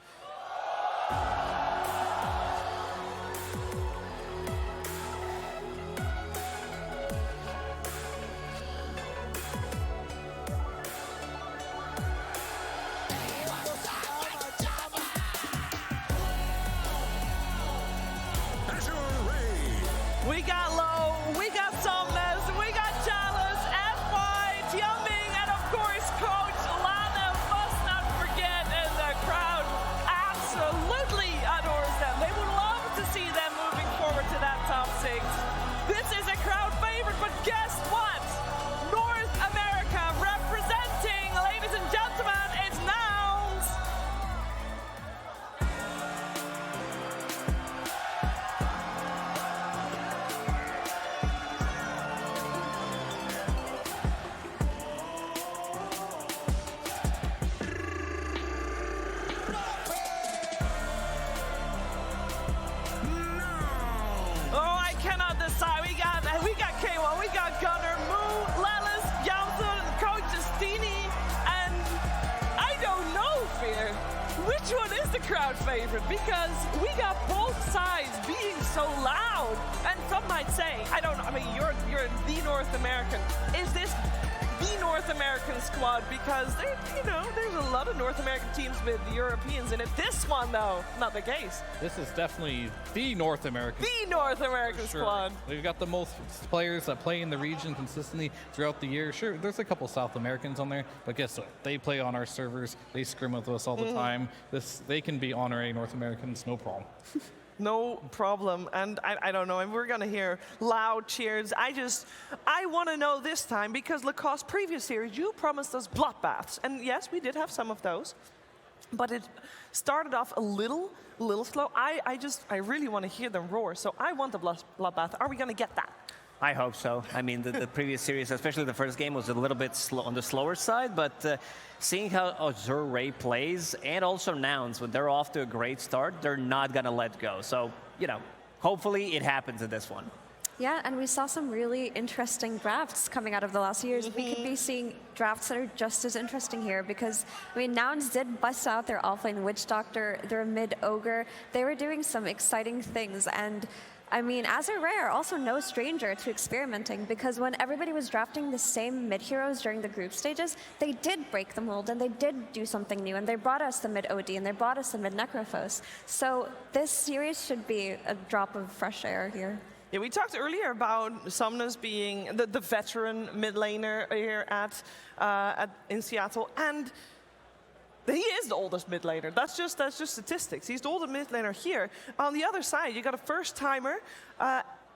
We got Low, we got Somnes, we got Chalice, FY, Tianming, and of course Coach Lana, must not forget, and the crowd absolutely adores them. They would love to see them moving forward to that top 6. This is a crowd favorite, but guess what? North America representing, ladies and gentlemen, it's Nouns. Oh, I cannot decide. We got K1, we got Gunner, Mu, Lelis, Janssen, Coach Justini, and I don't know, Fear. Which one is the crowd favorite? Because we got both sides being so loud. And some might say, I don't know, I mean, you're the North American. Is this the North American squad? Because there's a lot of North American teams with Europeans in it. This one, though, not the case. This is definitely the North American. The North American squad. We've got the most players that play in the region consistently throughout the year. Sure, there's a couple South Americans on there, but guess what? They play on our servers. They scrim with us all the time. They can be honorary North Americans, no problem. No problem. And I don't know, and we're going to hear loud cheers. I want to know this time, because Lacoste previous series, you promised us bloodbaths. And yes, we did have some of those. But it started off a little slow. I really want to hear them roar. So I want the bloodbath. Are we going to get that? I hope so. I mean, the previous series, especially the first game, was a little bit on the slower side, but seeing how Azure Ray plays, and also Nouns, when they're off to a great start, they're not going to let go. So, you know, hopefully it happens in this one. Yeah, and we saw some really interesting drafts coming out of the last years. We could be seeing drafts that are just as interesting here because, I mean, Nouns did bust out their offlane Witch Doctor, their mid Ogre. They were doing some exciting things, and I mean, Azure Ray are also no stranger to experimenting because when everybody was drafting the same mid-heroes during the group stages, they did break the mold and they did do something new, and they brought us the mid-OD and they brought us the mid-Necrophos. So this series should be a drop of fresh air here. Yeah, we talked earlier about Somnus being the veteran mid laner here in Seattle, and he is the oldest mid laner. That's just statistics. He's the oldest mid laner here. On the other side, you got a first timer,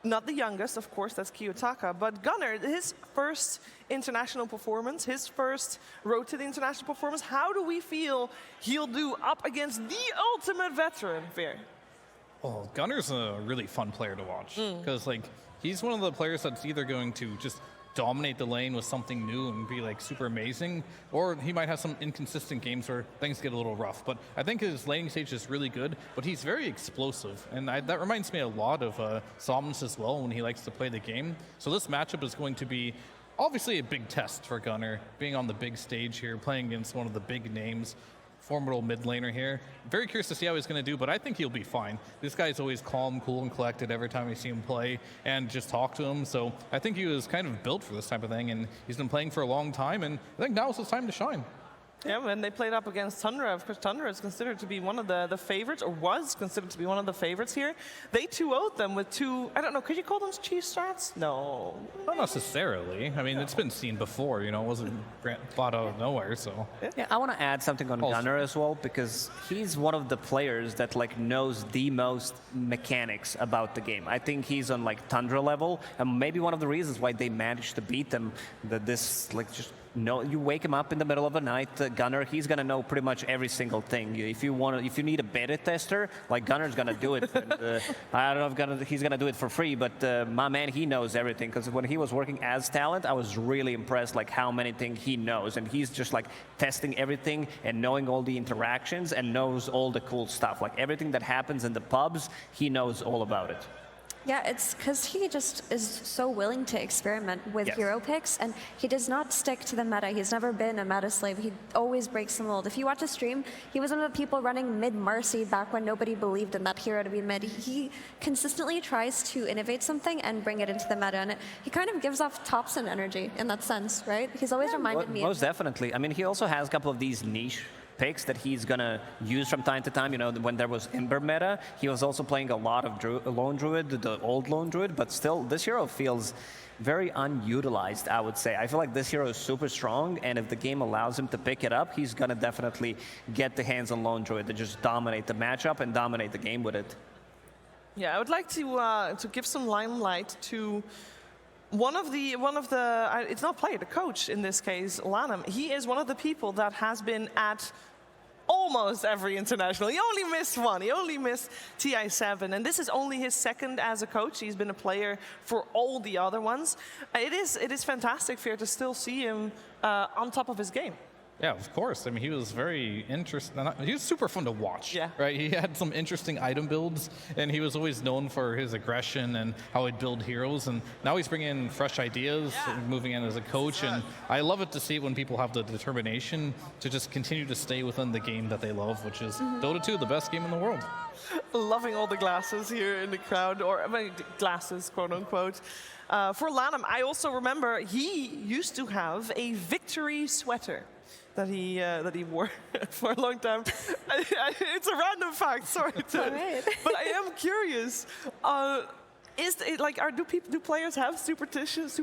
not the youngest, of course, that's Kiyotaka, but Gunnar, his first international performance, his first road to the international performance. How do we feel he'll do up against the ultimate veteran, Veer? Well, Gunnar's a really fun player to watch because like he's one of the players that's either going to just dominate the lane with something new and be like super amazing, or he might have some inconsistent games where things get a little rough. But I think his laning stage is really good, but he's very explosive, and that reminds me a lot of Somnus as well when he likes to play the game. So this matchup is going to be obviously a big test for Gunnar, being on the big stage here, playing against one of the big names. Formidable mid laner here. Very curious to see how he's going to do, but I think he'll be fine. This guy's always calm, cool, and collected every time we see him play and just talk to him. So I think he was kind of built for this type of thing, and he's been playing for a long time, and I think now is his time to shine. Yeah, when they played up against Tundra, of course, Tundra is considered to be one of the favorites, or was considered to be one of the favorites here. They 2-0'd them with two, I don't know, could you call them cheese strats? No. Not necessarily. I mean, it's been seen before, you know, it wasn't bought out of nowhere, so. Yeah, I want to add something on Gunnar as well, because he's one of the players that like knows the most mechanics about the game. I think he's on like Tundra level, and maybe one of the reasons why they managed to beat them, that this like just you wake him up in the middle of the night, Gunnar, he's gonna know pretty much every single thing. If you need a beta tester, like Gunnar's gonna do it. I don't know if he's gonna do it for free, but my man, he knows everything. Because when he was working as talent, I was really impressed, like how many things he knows, and he's just like testing everything and knowing all the interactions and knows all the cool stuff. Like everything that happens in the pubs, he knows all about it. Yeah, it's because he just is so willing to experiment with hero picks, and he does not stick to the meta. He's never been a meta slave. He always breaks the mold. If you watch a stream, he was one of the people running mid Marcy back when nobody believed in that hero to be mid. He consistently tries to innovate something and bring it into the meta, and he kind of gives off Thompson energy in that sense, right? He's always reminded me most definitely. I mean, he also has a couple of these niche picks that he's gonna use from time to time. You know, when there was Ember meta, he was also playing a lot of Lone Druid, the old Lone Druid, but still, this hero feels very unutilized, I would say. I feel like this hero is super strong, and if the game allows him to pick it up, he's gonna definitely get the hands on Lone Druid to just dominate the matchup and dominate the game with it. Yeah, I would like to give some limelight to one of the it's not player, the coach in this case, Lanham. He is one of the people that has been at almost every international. He only missed one. He only missed TI7, and this is only his second as a coach. He's been a player for all the other ones. It is fantastic, Veer, to still see him on top of his game. Yeah, of course. I mean, he was very interesting. He was super fun to watch, right? He had some interesting item builds, and he was always known for his aggression and how he'd build heroes. And now he's bringing in fresh ideas, moving in as a coach. And I love it to see when people have the determination to just continue to stay within the game that they love, which is Dota 2, the best game in the world. Loving all the glasses here in the crowd, or I mean, glasses, quote unquote. For Lanham, I also remember he used to have a victory sweater that he wore for a long time. It's a random fact, sorry, but I am curious. Is it like do players have superstitions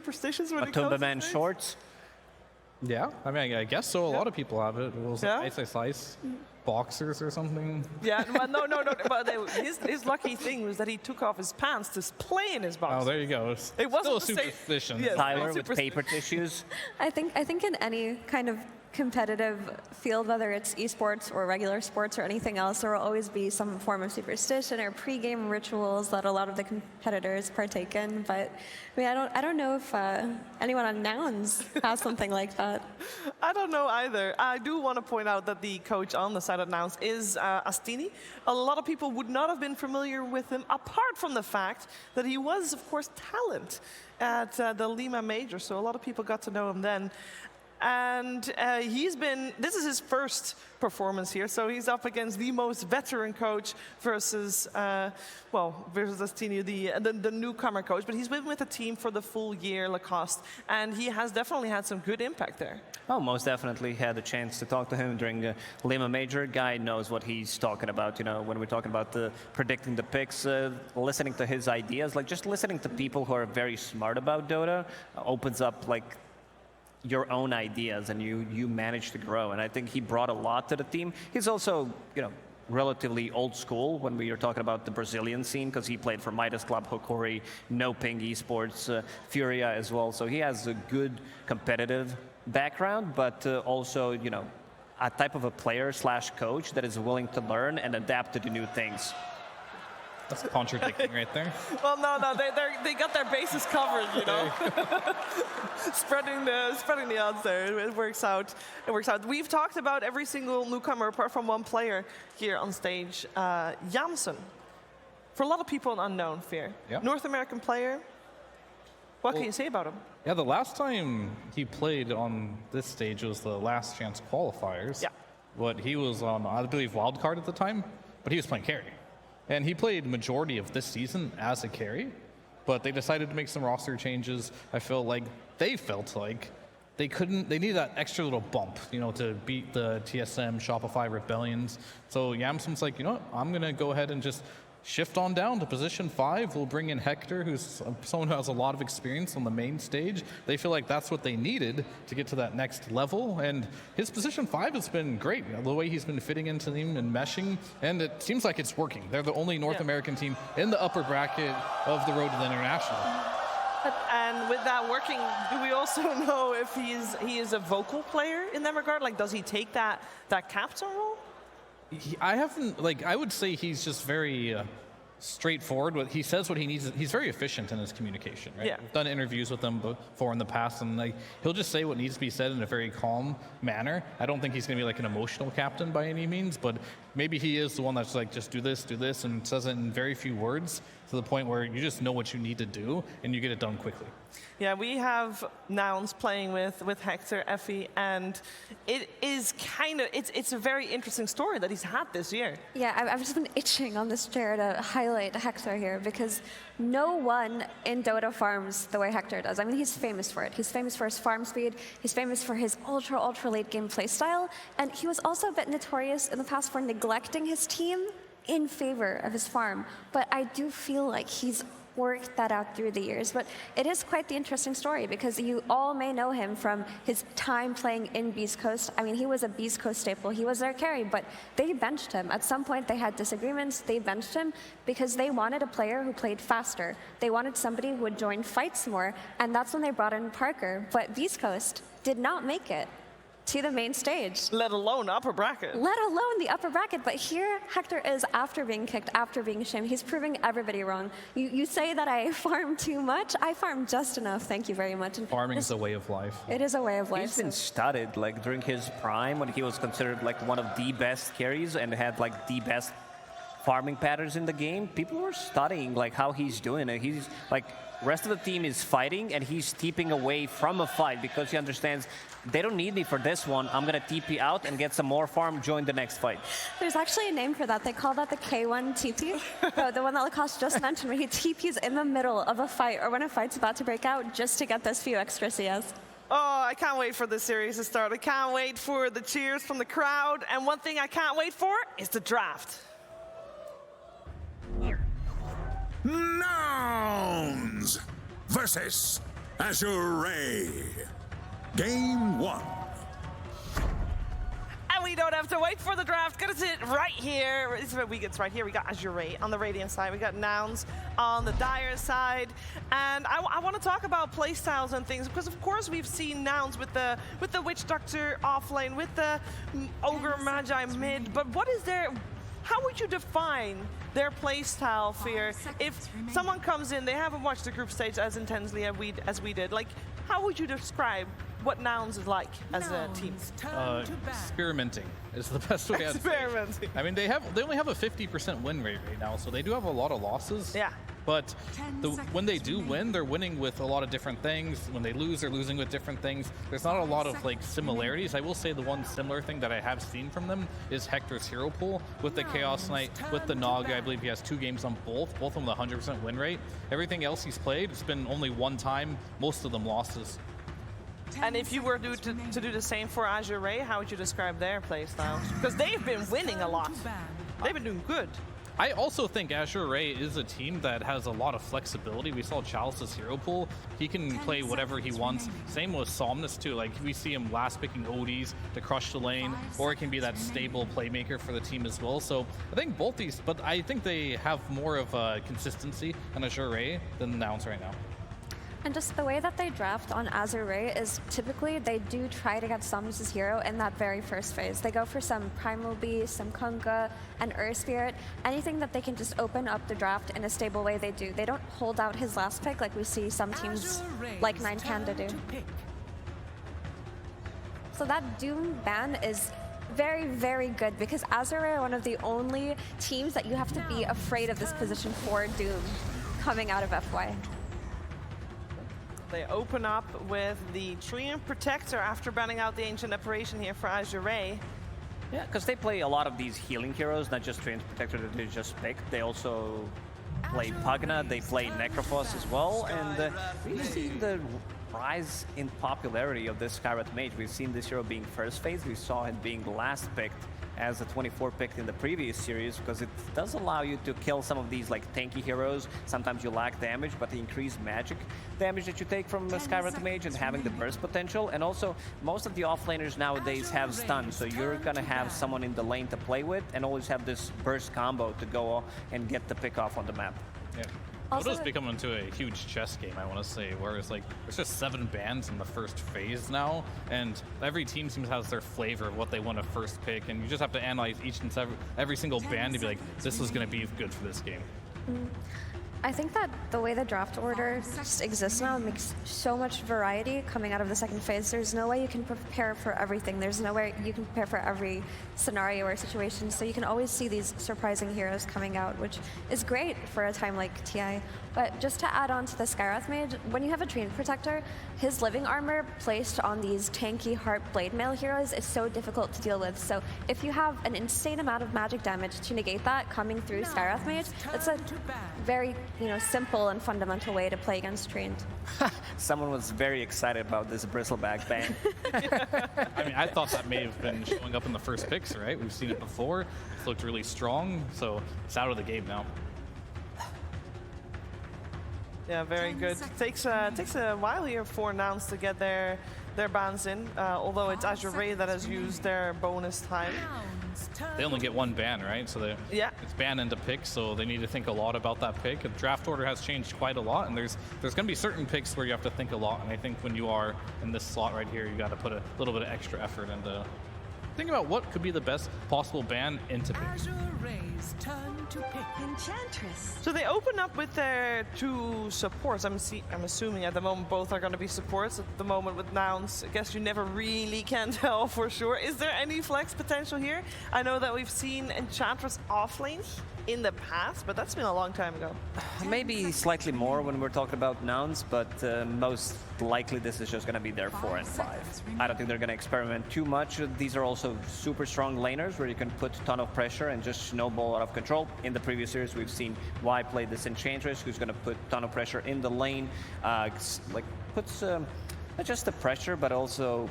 when it comes to Tumberman shorts? Yeah, I mean, I guess so. A lot of people have it. It was slice. boxers or something. Yeah, well, no. But his lucky thing was that he took off his pants to play in his boxers. Oh, there you go. It wasn't still a superstition. Yes, Tyler with paper tissues. I think in any kind of competitive field, whether it's esports or regular sports or anything else, there will always be some form of superstition or pre-game rituals that a lot of the competitors partake in. But I mean, I don't know if anyone on Nouns has something like that. I don't know either. I do want to point out that the coach on the side of Nouns is Astini. A lot of people would not have been familiar with him, apart from the fact that he was, of course, talent at the Lima Major. So a lot of people got to know him then. And this is his first performance here, so he's up against the most veteran coach versus Astini, the newcomer coach. But he's been with the team for the full year, Lacoste, and he has definitely had some good impact there. Oh, most definitely had a chance to talk to him during the Lima Major. Guy knows what he's talking about, when we're talking about predicting the picks, listening to his ideas, like just listening to people who are very smart about Dota opens up your own ideas, and you manage to grow. And I think he brought a lot to the team. He's also, relatively old school when we are talking about the Brazilian scene, because he played for Midas Club, Hokori, No Ping Esports, Furia as well. So he has a good competitive background, but also, a type of a player / coach that is willing to learn and adapt to the new things. That's contradicting right there. Well, no, they got their bases covered, spreading the odds there. It works out. We've talked about every single newcomer apart from one player here on stage, Jamson. For a lot of people, an unknown Fear. Yeah. North American player. What can you say about him? Yeah, the last time he played on this stage was the Last Chance qualifiers. Yeah. But he was on, I believe, wildcard at the time, but he was playing carry. And he played majority of this season as a carry, but they decided to make some roster changes. I feel like they felt like they needed that extra little bump, to beat the TSM, Shopify Rebellions. So Yamson's like, I'm going to go ahead and just shift on down to position 5. We'll bring in Hector, who's someone who has a lot of experience on the main stage. They feel like that's what they needed to get to that next level. And his position 5 has been great. The way he's been fitting into the team and meshing, and it seems like it's working. They're the only North American team in the upper bracket of the road to the international. And with that working, do we also know if he is a vocal player in that regard? Like, does he take that captain role? I would say he's just very straightforward. He says what he needs. He's very efficient in his communication, right? Yeah. We've done interviews with him before in the past, and he'll just say what needs to be said in a very calm manner. I don't think he's going to be like an emotional captain by any means, but maybe he is the one that's like, just do this, and says it in very few words to the point where you just know what you need to do, and you get it done quickly. Yeah, we have Nouns playing with Hector, Effie, and it is it's a very interesting story that he's had this year. Yeah, I've just been itching on this chair to highlight Hector here, because no one in Dota farms the way Hector does. I mean, he's famous for it. He's famous for his farm speed. He's famous for his ultra late game playstyle, and he was also a bit notorious in the past for neglecting his team in favor of his farm. But I do feel like he's worked that out through the years. But it is quite the interesting story, because you all may know him from his time playing in Beast Coast. I mean, he was a Beast Coast staple. He was their carry, but they benched him. At some point, they had disagreements. They benched him because they wanted a player who played faster. They wanted somebody who would join fights more, and that's when they brought in Parker. But Beast Coast did not make it to the main stage. Let alone upper bracket. Let alone the upper bracket. But here, Hector is, after being kicked, after being shamed, he's proving everybody wrong. You say that I farm too much. I farm just enough. Thank you very much. And farming is a way of life. It is a way of life. He's been studied, during his prime, when he was considered one of the best carries and had the best farming patterns in the game. People were studying how he's doing it. He's rest of the team is fighting, and he's TPing away from a fight because he understands they don't need me for this one. I'm going to TP out and get some more farm, join the next fight. There's actually a name for that. They call that the K1 TP. The one that Lacoste just mentioned, where he TPs in the middle of a fight or when a fight's about to break out just to get those few extra CS. Oh, I can't wait for this series to start. I can't wait for the cheers from the crowd. And one thing I can't wait for is the draft. Nouns versus Azure Ray. Game 1. And definitely don't have to wait for the draft. Gonna sit right here. This is where it's right here. We got Azure on the Radiant side. We got Nouns on the Dire side. And I want to talk about playstyles and things, because of course we've seen Nouns with the Witch Doctor offlane, with the Ogre Magi mid. But what is their... How would you define their playstyle, Fear? If someone comes in, they haven't watched the group stage as intensely as we did. Like, how would you describe what Nouns is like as a team? Experimenting is the best way. Experimenting. I mean, they only have a 50% win rate right now, so they do have a lot of losses. Yeah. But when they do win, they're winning with a lot of different things. When they lose, they're losing with different things. There's not a lot of like similarities. I will say the one similar thing that I have seen from them is Hector's hero pool with the Chaos Knight, with the Naga. I believe he has 2 games on both of them with a 100% win rate. Everything else he's played, it's been only one time, most of them losses. And if you were to do the same for Azure, how would you describe their playstyle? Because they've been winning a lot. They've been doing good. I also think Azure is a team that has a lot of flexibility. We saw Chalice's hero pool. He can play whatever he wants. Same with Somnus too. Like we see him last picking ODs to crush the lane, or it can be that stable playmaker for the team as well. So I think both these, but I think they have more of a consistency on Azure than Nouns right now. And just the way that they draft on Azure is typically they do try to get Somnus' hero in that very first phase. They go for some Primal Beast, some Kunkka, an Earth Spirit, anything that they can just open up the draft in a stable way they do. They don't hold out his last pick like we see some teams like 9 Panda do. So that Doom ban is very, very good because Azure are one of the only teams that you have to be afraid of this position for Doom coming out of FY. They open up with the Treant Protector after banning out the Ancient Apparition here for Azure. Yeah, because they play a lot of these healing heroes, not just Treant Protector that they just picked. They also play Pugna, they play Necrophos as well, and we've seen the rise in popularity of this Skywrath Mage. We've seen this hero being first phase, we saw him being last picked as the 24 picked in the previous series, because it does allow you to kill some of these like tanky heroes. Sometimes you lack damage, but the increased magic damage that you take from the Skywrath Mage and having the burst potential. And also, most of the offlaners nowadays have stun, so you're gonna have someone in the lane to play with and always have this burst combo to go and get the pick off on the map. Yeah. Dota's become into a huge chess game, I want to say, whereas like there's just 7 bans in the first phase now, and every team seems to have their flavor of what they want to first pick, and you just have to analyze each and every single ban to be like, this is going to be good for this game. I think that the way the draft order just exists now makes so much variety coming out of the second phase. There's no way you can prepare for everything. There's no way you can prepare for every scenario or situation. So you can always see these surprising heroes coming out, which is great for a time like TI. But just to add on to the Skywrath Mage, when you have a Treant Protector, his living armor placed on these tanky Heart Blade Mail heroes is so difficult to deal with. So if you have an insane amount of magic damage to negate that coming through Skywrath Mage, that's a very simple and fundamental way to play against Treant. Someone was very excited about this Bristleback ban. I mean, I thought that may have been showing up in the first picks, right? We've seen it before. It's looked really strong, so it's out of the game now. Yeah, very good. Takes a while here for Nouns to get their bans in, although it's Azure that has used their bonus time. They only get 1 ban, right? So it's ban into pick, so they need to think a lot about that pick. The draft order has changed quite a lot, and there's going to be certain picks where you have to think a lot, and I think when you are in this slot right here, you got to put a little bit of extra effort into think about what could be the best possible ban into pick. Azure's turn to pick. Enchantress. So they open up with their 2 supports. I'm assuming at the moment both are going to be supports. At the moment with Nouns, I guess you never really can tell for sure. Is there any flex potential here? I know that we've seen Enchantress offlane in the past, but that's been a long time ago. Maybe slightly more when we're talking about Nouns, but most likely this is just going to be their 4 and 5. I don't think they're going to experiment too much. These are also super strong laners where you can put a ton of pressure and just snowball out of control. In the previous series, we've seen Y play this Enchantress, who's going to put a ton of pressure in the lane, puts not just the pressure, but also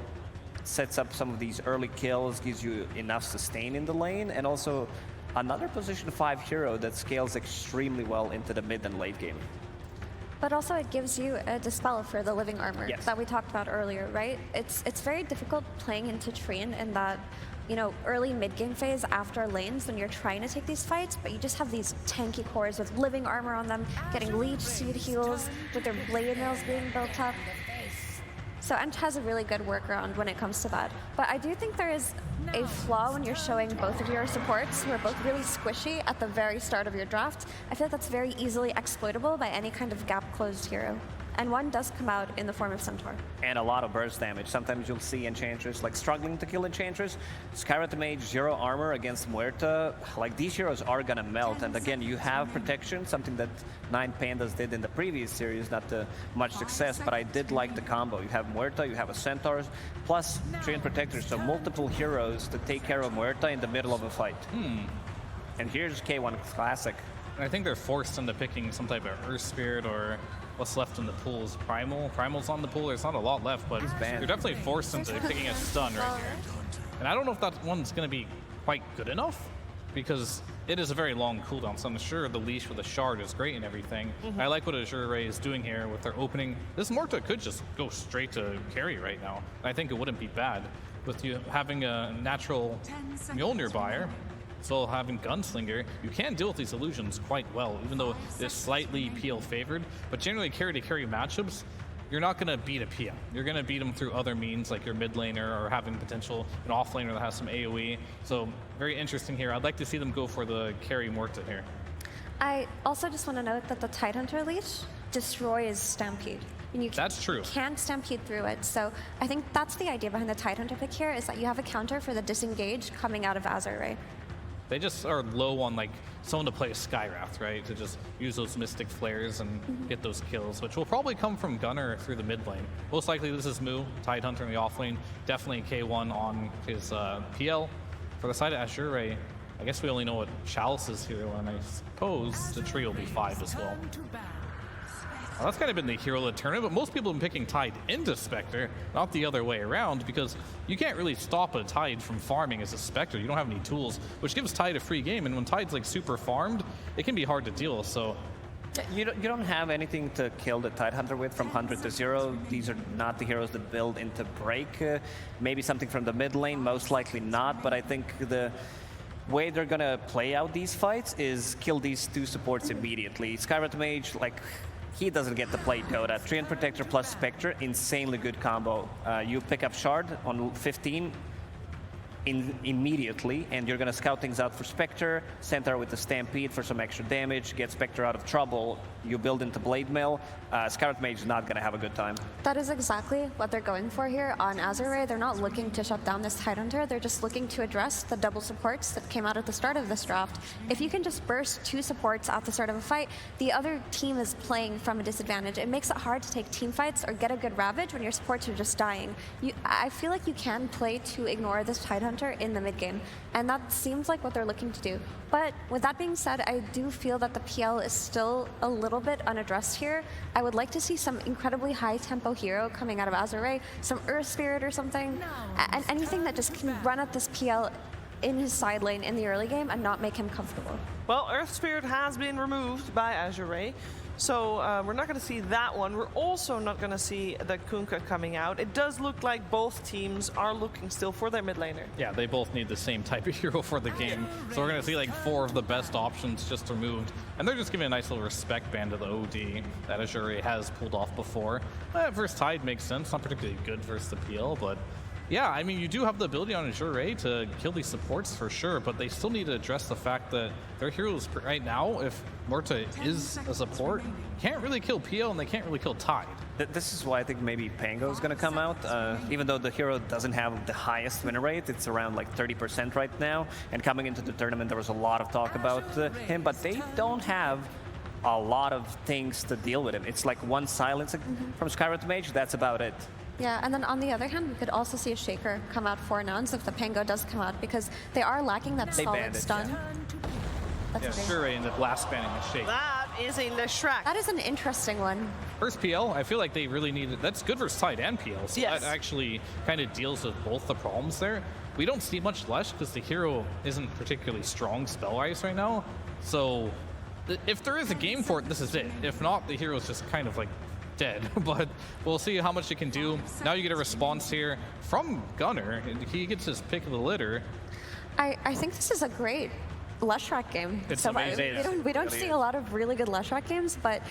sets up some of these early kills, gives you enough sustain in the lane, and also another position 5 hero that scales extremely well into the mid and late game. But also it gives you a dispel for the living armor that we talked about earlier, right? It's very difficult playing into Treant in that you know, early mid-game phase after lanes when you're trying to take these fights, but you just have these tanky cores with living armor on them, getting leech seed heals, with their blade mills being built up. So Ent has a really good workaround when it comes to that. But I do think there is a flaw when you're showing both of your supports who are both really squishy at the very start of your draft. I feel like that's very easily exploitable by any kind of gap-closed hero. And one does come out in the form of Centaur. And a lot of burst damage. Sometimes you'll see Enchantress like struggling to kill Enchantress. Skyrate Mage, 0 armor against Muerta. Like, these heroes are gonna melt. And again, you have protection, something that 9 Pandas did in the previous series, not much success, but I did like the combo. You have Muerta, you have a Centaur, plus Treant Protector, so multiple heroes to take care of Muerta in the middle of a fight. And here's K1 Classic. And I think they're forced into picking some type of Earth Spirit, or what's left in the pool is Primal. Primal's on the pool. There's not a lot left, but you're definitely forced into picking a stun right here. And I don't know if that one's going to be quite good enough, because it is a very long cooldown. So I'm sure the leash with a shard is great and everything. I like what Azure Ray is doing here with their opening. This Morta could just go straight to carry right now. I think it wouldn't be bad with you having a natural Mjolnir buyer. So having Gunslinger, you can deal with these illusions quite well, even though it's slightly PL favored. But generally, carry-to-carry matchups, you're not going to beat a PL. You're going to beat them through other means, like your mid laner or having potential an off laner that has some AoE. So very interesting here. I'd like to see them go for the carry Morta here. I also just want to note that the Tidehunter leash destroys Stampede. And you That's true. Can't Stampede through it. So I think that's the idea behind the Tidehunter pick here, is that you have a counter for the disengage coming out of Azure Ray. They just are low on like someone to play a Skywrath, right? To just use those Mystic Flares and get those kills, which will probably come from Gunnar through the mid lane. Most likely this is Mu, Tidehunter in the off lane. Definitely K1 on his PL. For the side of Azure Ray, I guess we only know what Chalice's hero, and I suppose the tree will be 5 as well. Well, that's kind of been the hero of the tournament, but most people have been picking Tide into Spectre, not the other way around, because you can't really stop a Tide from farming as a Spectre. You don't have any tools, which gives Tide a free game, and when Tide's like super farmed, it can be hard to deal with, so. You don't have anything to kill the Tidehunter with from 100 to 0. These are not the heroes that build into break. Maybe something from the mid lane, most likely not, but I think the way they're gonna play out these fights is kill these 2 supports immediately. Skyrate Mage, like, he doesn't get to play Dota. Treant Protector plus Spectre, insanely good combo. You pick up Shard on 15 immediately, and you're gonna scout things out for Spectre, Centaur with the Stampede for some extra damage, get Spectre out of trouble, you build into Blade Mill. Skyrate Mage is not gonna have a good time. That is exactly what they're going for here on Azure Ray. They're not looking to shut down this Tidehunter, they're just looking to address the double supports that came out at the start of this draft. If you can just burst 2 supports at the start of a fight, the other team is playing from a disadvantage. It makes it hard to take team fights or get a good Ravage when your supports are just dying. I feel like you can play to ignore this Tidehunter in the mid game, and that seems like what they're looking to do. But with that being said, I do feel that the PL is still a little bit unaddressed here. I would like to see some incredibly high tempo hero coming out of Azure Ray, some Earth Spirit or something, and anything that just can run at this PL in his side lane in the early game and not make him comfortable. Well, Earth Spirit has been removed by Azure Ray, so we're not going to see that one. We're also not going to see the Kunkka coming out. It does look like both teams are looking still for their mid laner. Yeah, they both need the same type of hero for the game. So we're going to see like 4 of the best options just removed. And they're just giving a nice little respect band to the OD that Azure has pulled off before. Versus Tide makes sense. Not particularly good versus the PL, but yeah, I mean, you do have the ability on Azure to kill these supports for sure, but they still need to address the fact that their heroes right now, if Morta is a support, can't really kill PL and they can't really kill Tide. This is why I think maybe Pango is going to come out, even though the hero doesn't have the highest win rate. It's around like 30% right now, and coming into the tournament there was a lot of talk about him, but they don't have a lot of things to deal with him. It's like 1 silence from Skyrate Mage, that's about it. Yeah, and then on the other hand, we could also see a Shaker come out for Nouns if the Pango does come out, because they are lacking that solid stun. Yeah, Azure ended up last banning a Shake. That is a Leshrac. That is an interesting one. First PL, I feel like they really needed, that's good versus Tide and PL, so yes. That actually kind of deals with both the problems there. We don't see much Lesh because the hero isn't particularly strong spell-wise right now, so if there is a game for it, this is it. If not, the hero's just kind of like dead. But we'll see how much it can do. Now you get a response here from Gunnar. He gets his pick of the litter. I think this is a great Leshrac game. It's so amazing. We don't see a lot of really good Leshrac games, but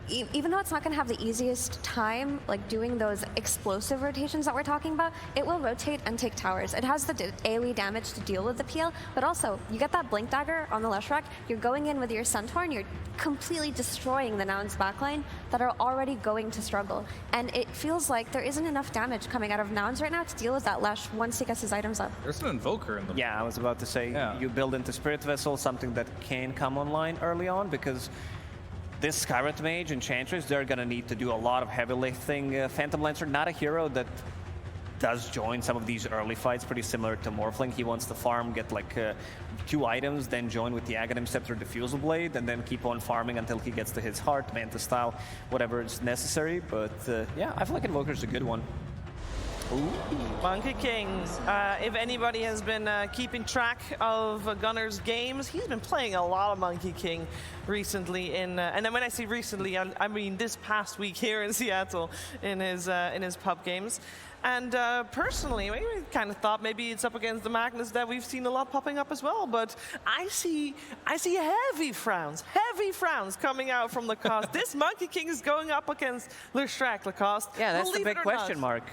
even though it's not going to have the easiest time like doing those explosive rotations that we're talking about, it will rotate and take towers. It has the AoE damage to deal with the PL, but also you get that Blink Dagger on the Leshrac, you're going in with your Centaur and you're completely destroying the Nouns backline that are already going to struggle. And it feels like there isn't enough damage coming out of Nouns right now to deal with that Lesh once he gets his items up. There's an Invoker in the... Yeah, I was about to say, you build into Spirit Vessel something that can come online early on, because this Skywrath Mage, Enchantress, they're going to need to do a lot of heavy lifting. Phantom Lancer, not a hero that does join some of these early fights, pretty similar to Morphling. He wants to farm, get like 2 items, then join with the Aghanim Scepter Diffusal Blade, and then keep on farming until he gets to his heart, Manta style, whatever is necessary. But yeah, I feel like Invoker's a good one. Ooh. Monkey King. If anybody has been keeping track of Gunnar's games, he's been playing a lot of Monkey King recently. And then when I say recently, I mean this past week here in Seattle in his pub games. And personally, we kind of thought maybe it's up against the Magnus that we've seen a lot popping up as well. But I see heavy frowns coming out from Lacoste. This Monkey King is going up against Leshrac Lacoste. Yeah, that's the big question mark.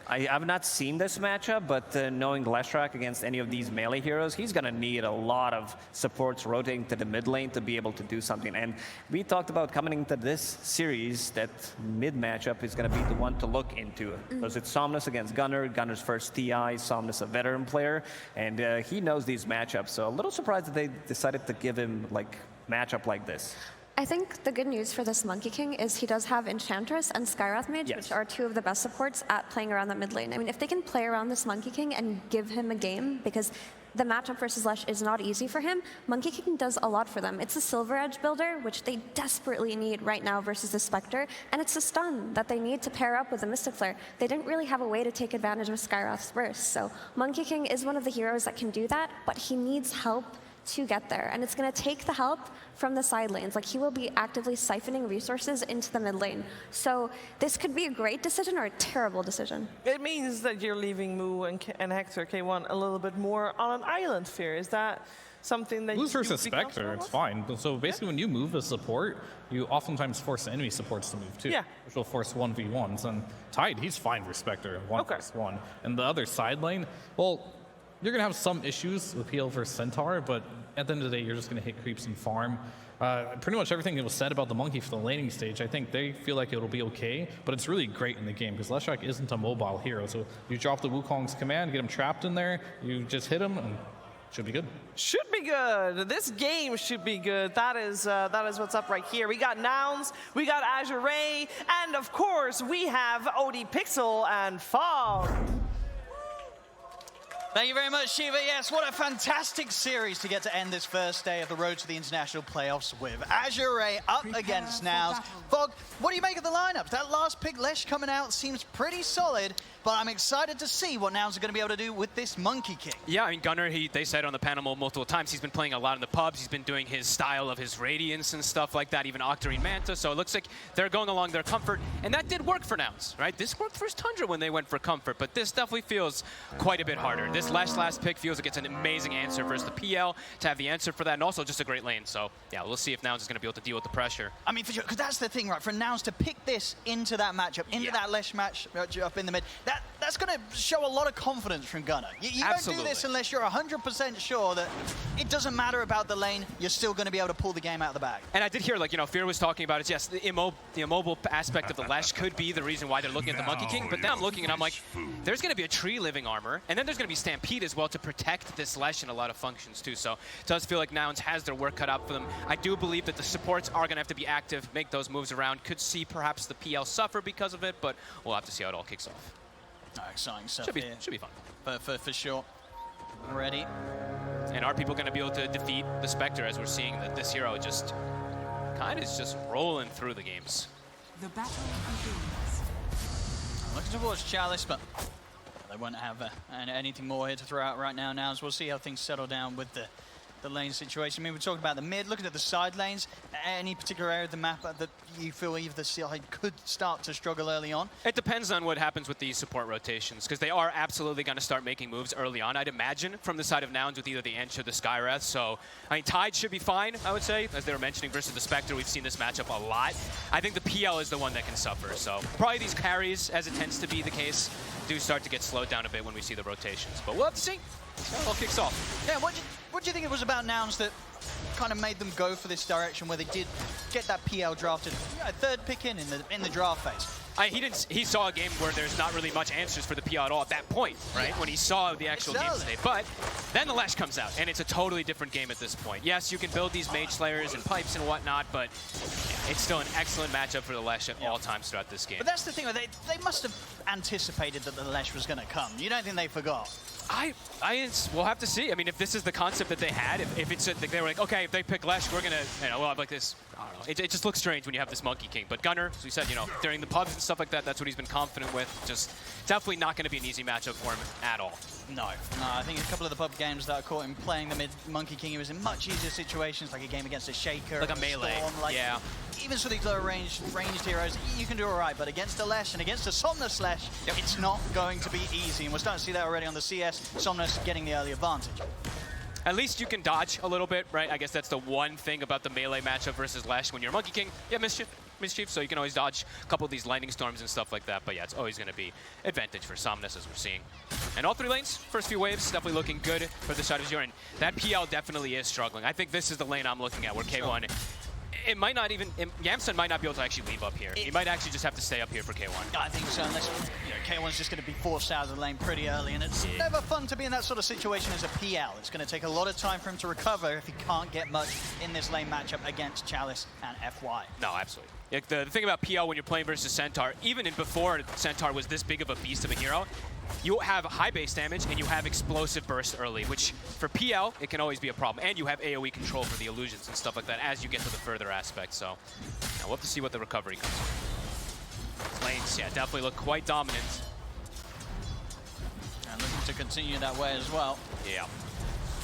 I've not seen this matchup, but knowing Leshrac against any of these melee heroes, he's going to need a lot of supports rotating to the mid lane to be able to do something. And we talked about coming into this series, that mid matchup is going to be the one to look into. Because it's Somnus against Gunnar, Gunnar's first TI, Somnus a veteran player, and he knows these matchups. So a little surprised that they decided to give him like matchup like this. I think the good news for this Monkey King is he does have Enchantress and Skywrath Mage, which are 2 of the best supports at playing around that mid lane. I mean, if they can play around this Monkey King and give him a game, because the matchup versus Lesh is not easy for him, Monkey King does a lot for them. It's a Silver Edge builder, which they desperately need right now versus the Spectre, and it's a stun that they need to pair up with the Mystic Flare. They didn't really have a way to take advantage of Skywrath's burst, so Monkey King is one of the heroes that can do that, but he needs help to get there, and it's going to take the help from the side lanes. Like, he will be actively siphoning resources into the mid lane. So this could be a great decision or a terrible decision. It means that you're leaving Moo and Hector K1 a little bit more on an island fear. Is that something that Lose versus Spectre, it's fine. So basically, when you move a support, you oftentimes force enemy supports to move too, which will force 1v1s. And Tide, he's fine for Spectre, 1v1. And the other side lane, well, you're going to have some issues with PL versus Centaur, but at the end of the day, you're just going to hit creeps and farm. Pretty much everything that was said about the Monkey for the laning stage, I think they feel like it'll be okay, but it's really great in the game because Leshrac isn't a mobile hero. So you drop the Wukong's command, get him trapped in there, you just hit him, and should be good. Should be good. This game should be good. That is what's up right here. We got Nouns, we got Azure Ray, and of course, we have OD Pixel and Fog. Thank you very much, Shiva. Yes, what a fantastic series to get to end this first day of the road to the international playoffs with. Azure Ray up against Nouns. Fog, what do you make of the lineup? That last pick, Lesh, coming out seems pretty solid, but I'm excited to see what Nouns are going to be able to do with this Monkey King. Yeah, I mean, Gunnar, they said on the panel multiple times, he's been playing a lot in the pubs. He's been doing his style of his Radiance and stuff like that, even Octarine Manta. So it looks like they're going along their comfort. And that did work for Nouns, right? This worked for his Tundra when they went for comfort, but this definitely feels quite a bit harder. This last pick feels like it's an amazing answer versus the PL to have the answer for that, and also just a great lane. So yeah, we'll see if Nouns is going to be able to deal with the pressure. I mean, for sure, because that's the thing, right? For Nouns to pick this into that matchup, into that Lesh match up in the mid, that's going to show a lot of confidence from Gunnar. You don't do this unless you're 100% sure that it doesn't matter about the lane, you're still going to be able to pull the game out of the bag. And I did hear, like, you know, Fear was talking about it. Yes, the immobile aspect of the Lesh could be the reason why they're looking at the Monkey King, but now I'm looking and I'm like, there's going to be a tree living armor, and then there's going to be Stampede as well to protect this Lesh in a lot of functions too. So it does feel like Nouns has their work cut out for them. I do believe that the supports are going to have to be active, make those moves around. Could see perhaps the PL suffer because of it, but we'll have to see how it all kicks off. Oh, exciting stuff. Should be fun. For sure. Ready. And are people going to be able to defeat the Spectre, as we're seeing that this hero just kind of is just rolling through the games? The battle begins. I'm looking towards Chalice, but they won't have anything more here to throw out right now. As we'll see how things settle down with the the lane situation. I mean, we're talking about the mid, looking at the side lanes. Any particular area of the map that you feel either side could start to struggle early on? It depends on what happens with these support rotations, because they are absolutely going to start making moves early on, I'd imagine, from the side of Nouns with either the Ench or the Skywrath. So, I mean, Tide should be fine, I would say, as they were mentioning, versus the Spectre. We've seen this matchup a lot. I think the PL is the one that can suffer. So, probably these carries, as it tends to be the case, do start to get slowed down a bit when we see the rotations. But we'll have to see. It all kicks off. Yeah, what do you think it was about Nouns that kind of made them go for this direction where they did get that PL drafted, third pick in the draft phase? He saw a game where there's not really much answers for the PL at all at that point, right? Yeah. When he saw the actual game state. But then the Lash comes out, and it's a totally different game at this point. Yes, you can build these Mage Slayers and pipes and whatnot, but it's still an excellent matchup for the Lash at all times throughout this game. But that's the thing, they must have anticipated that the Lash was going to come. You don't think they forgot? We'll have to see. I mean, if this is the concept that they had, if it's they were like, okay, if they pick Lesh, we're gonna, we'll have like this. I don't know. It just looks strange when you have this Monkey King. But Gunnar, as we said, during the pubs and stuff like that, that's what he's been confident with. Just definitely not going to be an easy matchup for him at all. No, I think a couple of the pub games that I caught him playing the mid Monkey King, he was in much easier situations, like a game against a Shaker, like a melee. Storm, yeah. Even for these lower ranged heroes, you can do all right. But against a Lesh and against a Somnus Lesh, it's not going to be easy. And we're starting to see that already on the CS. Somnus getting the early advantage. At least you can dodge a little bit, right? I guess that's the one thing about the melee matchup versus Lesh. When you're Monkey King, you have mischief, so you can always dodge a couple of these lightning storms and stuff like that. But yeah, it's always going to be advantage for Somnus, as we're seeing. And all three lanes, first few waves, definitely looking good for the side of Zero. And that PL definitely is struggling. I think this is the lane I'm looking at, where K1... It might not even, Yamson might not be able to actually leave up here. He might actually just have to stay up here for K1. I think so, unless K1's just going to be forced out of the lane pretty early, and it's never fun to be in that sort of situation as a PL. It's going to take a lot of time for him to recover if he can't get much in this lane matchup against Chalice and FY. No, absolutely. The thing about PL when you're playing versus Centaur, even before Centaur was this big of a beast of a hero, you have high base damage and you have explosive burst early, which for PL, it can always be a problem. And you have AoE control for the illusions and stuff like that as you get to the further aspects. So now we'll have to see what the recovery comes from. Lanes, yeah, definitely look quite dominant. And looking to continue that way as well. Yeah.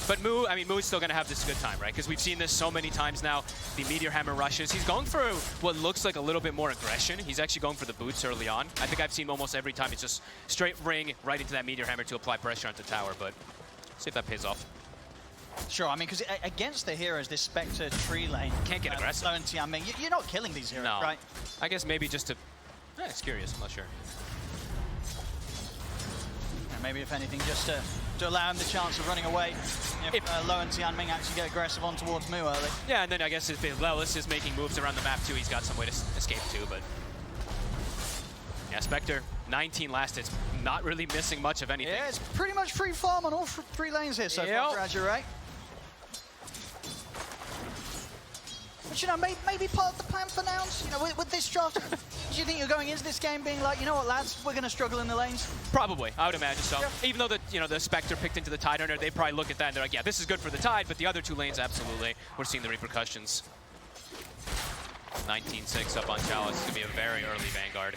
But Moo's still going to have this good time, right? Because we've seen this so many times now. The Meteor Hammer rushes. He's going for what looks like a little bit more aggression. He's actually going for the boots early on. I think I've seen almost every time it's just straight ring right into that Meteor Hammer to apply pressure onto tower. But see if that pays off. Sure, I mean, because against the heroes, this Spectre tree lane... Can't get aggressive. I mean, you're not killing these heroes, right? I guess maybe just to... it's curious, I'm not sure. And maybe, if anything, just to allow him the chance of running away if Lo and Tianming actually get aggressive on towards Mu early. Yeah, and then I guess if Lelis is making moves around the map too, he's got some way to escape too, but... Yeah, Spectre, 19 last hits, not really missing much of anything. Yeah, it's pretty much free farm on all three lanes here so far for Azure. But, maybe part of the plan for Nouns, with this draft, do you think you're going into this game being like, you know what, lads, we're going to struggle in the lanes? Probably, I would imagine so. Yeah. Even though the Spectre picked into the Tide Earner, they probably look at that and they're like, yeah, this is good for the Tide, but the other two lanes, absolutely, we're seeing the repercussions. 19-6 up on Chalice. It's going to be a very early Vanguard.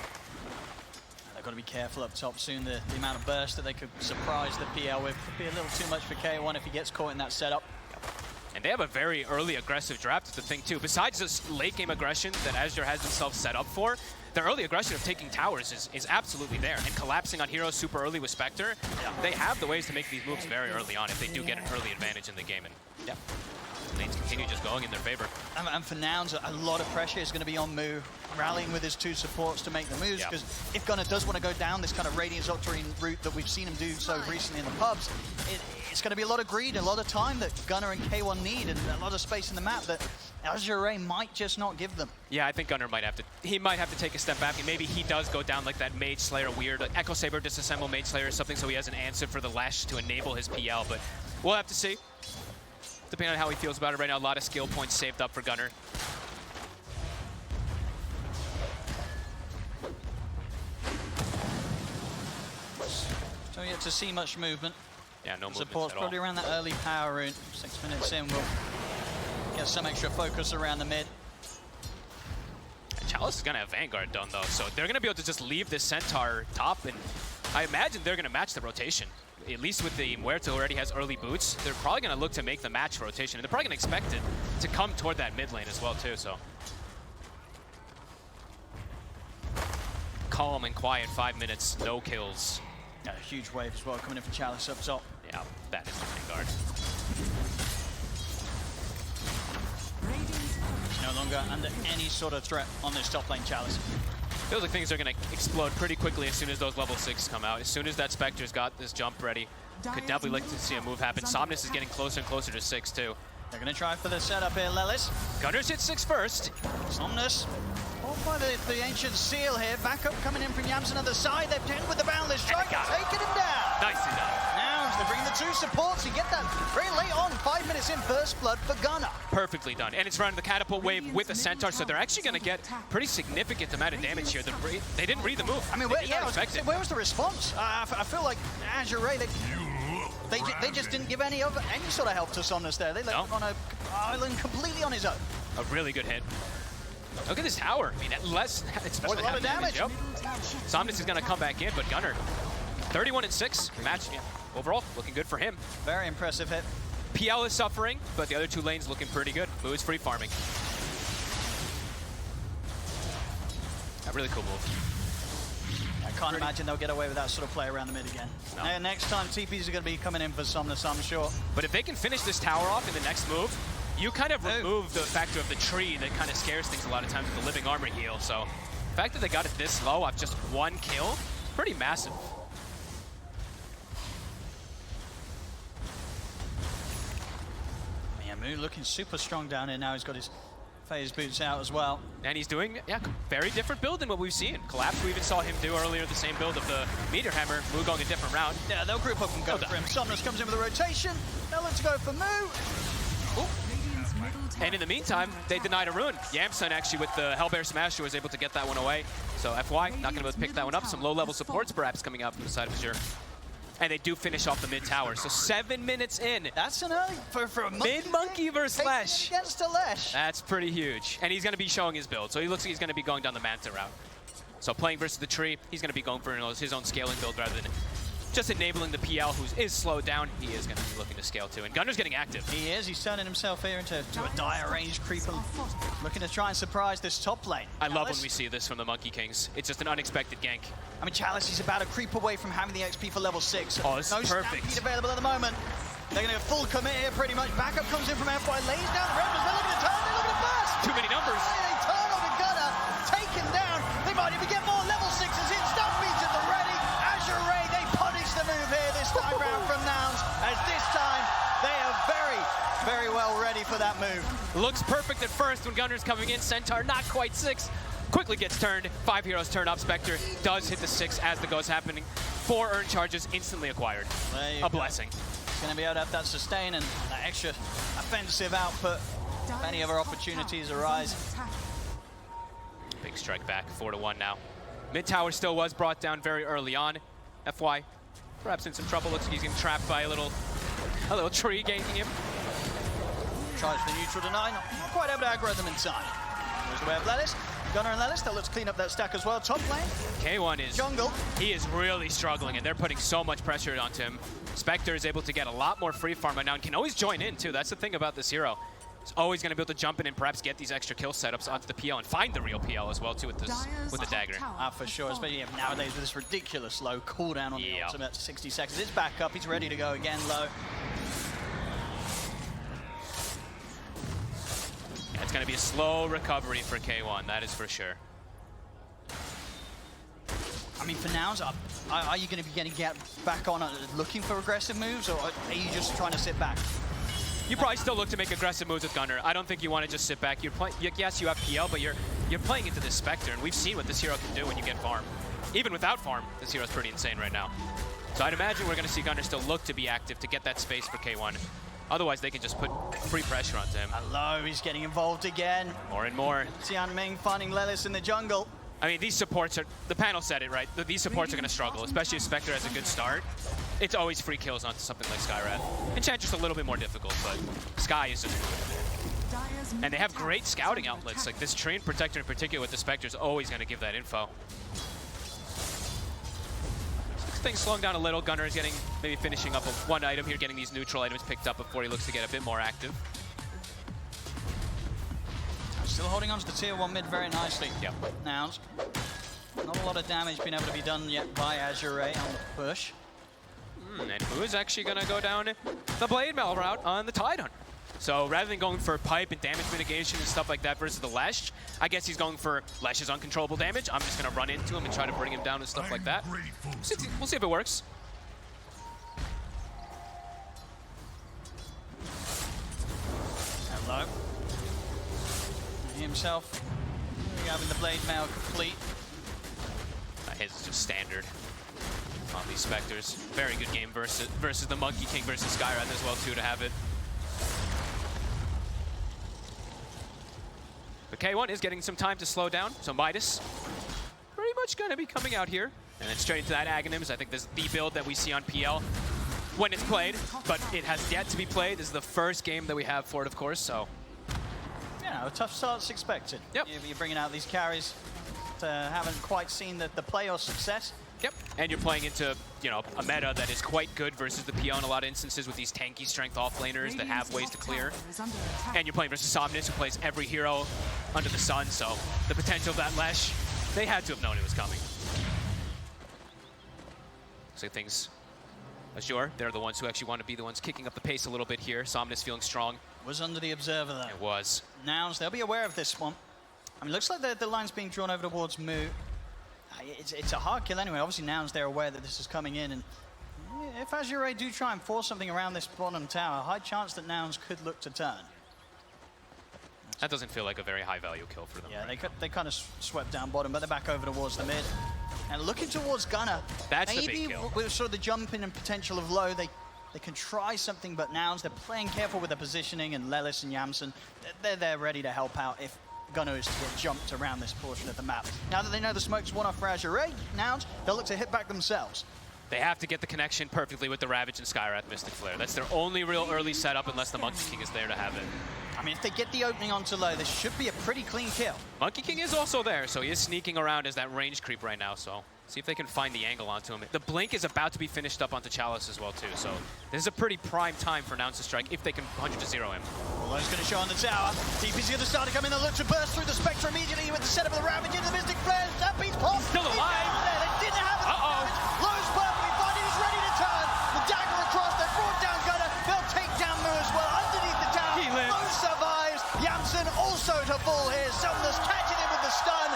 They've got to be careful up top soon. The amount of burst that they could surprise the PL with could be a little too much for K1 if he gets caught in that setup. And they have a very early aggressive draft, that's the thing too. Besides this late game aggression that Azure has themselves set up for, their early aggression of taking towers is absolutely there. And collapsing on heroes super early with Spectre, they have the ways to make these moves very early on if they do get an early advantage in the game. And yeah, lanes continue just going in their favor. And for Nouns, a lot of pressure is going to be on Mu, rallying with his two supports to make the moves, because if Gunnar does want to go down this kind of Radiance Octarine route that we've seen him do so recently in the pubs, it's going to be a lot of greed, a lot of time that Gunnar and K1 need, and a lot of space in the map that Azure might just not give them. Yeah, I think Gunnar might have to take a step back, and maybe he does go down like that Mage Slayer weird, like Echo Saber disassemble Mage Slayer or something, so he has an answer for the Lash to enable his PL, but we'll have to see. Depending on how he feels about it right now, a lot of skill points saved up for Gunnar. So yet to see much movement. Yeah, no movement Support's at all. probably around that early power rune. 6 minutes in, we'll get some extra focus around the mid. Chalice is going to have Vanguard done, though, so they're going to be able to just leave this Centaur top, and I imagine they're going to match the rotation. at least with the Muerto who already has early boots, they're probably going to look to make the match rotation. And they're probably going to expect it to come toward that mid lane as well, too. So calm and quiet, 5 minutes, no kills. Yeah, a huge wave as well coming in for Chalice up top. Yeah, that is the Vanguard. No longer under any sort of threat on this top lane Chalice. Feels like things are going to explode pretty quickly as soon as those level 6 come out. As soon as that Spectre's got this jump ready, could definitely like to see a move happen. Somnus is getting closer and closer to 6 too. They're going to try for the setup here, Lelis. Gunners hit 6 first. Somnus, caught by the Ancient Seal here. Backup coming in from Yams on the other side. They've turned with the Boundless Strike, taking him down. Nicely done. Now they bring the 2 supports. You get that very late on, 5 minutes in, first blood for Gunnar. Perfectly done. And it's running the catapult wave with the Centaur, so they're actually going to get pretty significant amount of damage here. They didn't read the move. I mean, where was the response? I feel like Azure Ray, they just didn't give any sort of help to Somnus there. They left him on an island completely on his own. A really good hit. Look at this tower. I mean, especially a lot of damage. Yep. Somnus is going to come back in, but Gunnar, 31-6 match. Yeah, overall, looking good for him. Very impressive hit. PL is suffering, but the other 2 lanes looking pretty good. Moo is free farming. A really cool move. I can't imagine they'll get away with that sort of play around the mid again. No. And next time, TPs are going to be coming in for Somnus, I'm sure. But if they can finish this tower off in the next move, you kind of remove the factor of the tree that kind of scares things a lot of times with the living armor heal. So the fact that they got it this low off just 1 kill, pretty massive. Yeah, Moo looking super strong down here now. He's got his phase boots out as well. And he's doing, very different build than what we've seen. Collapse, we even saw him do earlier the same build of the Meteor Hammer. Moo going a different route. Yeah, they'll group up and go for him. Somnus comes in with a rotation. They'll look to go for Moo. And in the meantime, they denied a rune. Yamson actually with the Hellbear Smasher was able to get that one away. So FY, not going to be able to pick that one up. Some low-level supports perhaps coming out from the side of Azure. And they do finish off the mid tower. So 7 minutes in. That's an early for a monkey. Mid-monkey versus Lesh. Against a Lesh. That's pretty huge. And he's going to be showing his build. So he looks like he's going to be going down the Manta route. So playing versus the tree, he's going to be going for his own scaling build rather than just enabling the PL, who is slowed down. He is going to be looking to scale too. And Gunner's getting active. He is. He's turning himself here into a dire range creeper, looking to try and surprise this top lane. I love when we see this from the Monkey Kings. It's just an unexpected gank. I mean, Chalice is about a creep away from having the XP for level 6. Oh, this no is perfect. Stampede available at the moment. They're going to get full commit here pretty much. Backup comes in from FY, lays down the Rebels. They're looking to turn, they're looking to burst. Too many numbers. They turn on the Gunner, taken down. They might even get more level 6s in. Stampede's at the ready. Azure Ray, they punish the move here this time round from Nouns, as this time they are very, very well ready for that move. Looks perfect at first when Gunner's coming in. Centaur not quite 6. Quickly gets turned. 5 heroes turn up. Spectre does hit the 6 as the go's happening. 4 earned charges instantly acquired. A blessing. He's going to be able to have that sustain and that extra offensive output if any other opportunities arise. Big strike back, 4-1 now. Mid tower still was brought down very early on. FY perhaps in some trouble. Looks like he's getting trapped by a little tree ganking him. Tries for neutral deny, not quite able to aggro them in time. There's the way of Lelis. Gunner and Lelis, they'll look to clean up that stack as well. Top lane. K1 is jungle. He is really struggling, and they're putting so much pressure onto him. Spectre is able to get a lot more free farm right now and can always join in too. That's the thing about this hero. He's always going to be able to jump in and perhaps get these extra kill setups onto the PL and find the real PL as well too with the dagger. For sure, especially nowadays with this ridiculous low cooldown on the ultimate, 60 seconds. It's back up, he's ready to go again low. Yeah, it's going to be a slow recovery for K1, that is for sure. I mean, for now, are you going to be get back on looking for aggressive moves, or are you just trying to sit back? You probably still look to make aggressive moves with Gunner. I don't think you want to just sit back. Yes, you have PL, but you're playing into this Spectre, and we've seen what this hero can do when you get farm. Even without farm, this hero's pretty insane right now. So I'd imagine we're going to see Gunner still look to be active to get that space for K1. Otherwise, they can just put free pressure onto him. Hello, he's getting involved again. More and more. Tianming finding Lelis in the jungle. I mean, these supports are, the panel said it, right? These supports are going to struggle, especially if Spectre has a good start. It's always free kills onto something like Skywrath. Enchantress a little bit more difficult, but Sky is just moving. And they have great scouting outlets. Like this Treant Protector in particular with the Spectre is always going to give that info. things slowing down a little. Gunnar is getting, maybe finishing up one item here, getting these neutral items picked up before he looks to get a bit more active. Still holding on to the tier 1 mid very nicely. Yep. Nouns. Not a lot of damage being able to be done yet by Azure on the push. And who's actually going to go down the Blade Mail route on the Tide Hunter? So rather than going for pipe and damage mitigation and stuff like that versus the Lesh, I guess he's going for Lesh's uncontrollable damage. I'm just going to run into him and try to bring him down and stuff like that. We'll see if it works. Hello. He himself having the Blade Mail complete. His is just standard on these Spectres. Very good game versus the Monkey King versus Skywrath as well too to have it. But K1 is getting some time to slow down, so Midas pretty much going to be coming out here. And then straight into that Aghanims. I think this is the build that we see on PL when it's played, but it has yet to be played. This is the first game that we have for it, of course, so. Yeah, a tough start's expected. Yep. You're bringing out these carries that haven't quite seen the playoff success. Yep, and you're playing into, you know, a meta that is quite good versus the PL in a lot of instances with these tanky strength offlaners that have ways to clear. And you're playing versus Somnus, who plays every hero under the sun, so the potential of that Lesh, they had to have known it was coming. So things, Azure, they're the ones who actually want to be the ones kicking up the pace a little bit here. Somnus feeling strong. Was under the observer though. It was. Nouns, they'll be aware of this one. I mean, looks like the line's being drawn over towards Mu. It's a hard kill anyway. Obviously, Nouns, they're aware that this is coming in. And if Azure do try and force something around this bottom tower, high chance that Nouns could look to turn. That doesn't feel like a very high value kill for them. Yeah, they kind of swept down bottom, but they're back over towards the mid. And looking towards Gunnar. That's the maybe big kill. With sort of the jumping and potential of low, they can try something, but Nouns, they're playing careful with their positioning, and Lelis and Yamsen, they're there ready to help out if Gunnar is to get jumped around this portion of the map. Now that they know the smoke's one off for Azure, Nouns, they'll look to hit back themselves. They have to get the connection perfectly with the Ravage and Skywrath Mystic Flare. That's their only real early setup unless the Monkey King is there to have it. I mean, if they get the opening onto low, this should be a pretty clean kill. Monkey King is also there, so he is sneaking around as that range creep right now, so see if they can find the angle onto him. The Blink is about to be finished up onto Chalice as well, too, so this is a pretty prime time for Nouns to strike if they can 100-0 him. Well, he's going to show on the tower. DP's going to start to come in. They'll look to burst through the Spectre immediately with the setup of the Ravage into the Mystic Flare. Stampede pop. Still alive. They didn't have it. Low's perfectly fine. He's ready to turn. The dagger across. They brought down Gunnar. They'll take down Mu as well. Underneath the tower. Low survives. Yamsen also to fall here. Somnus catching him with the stun.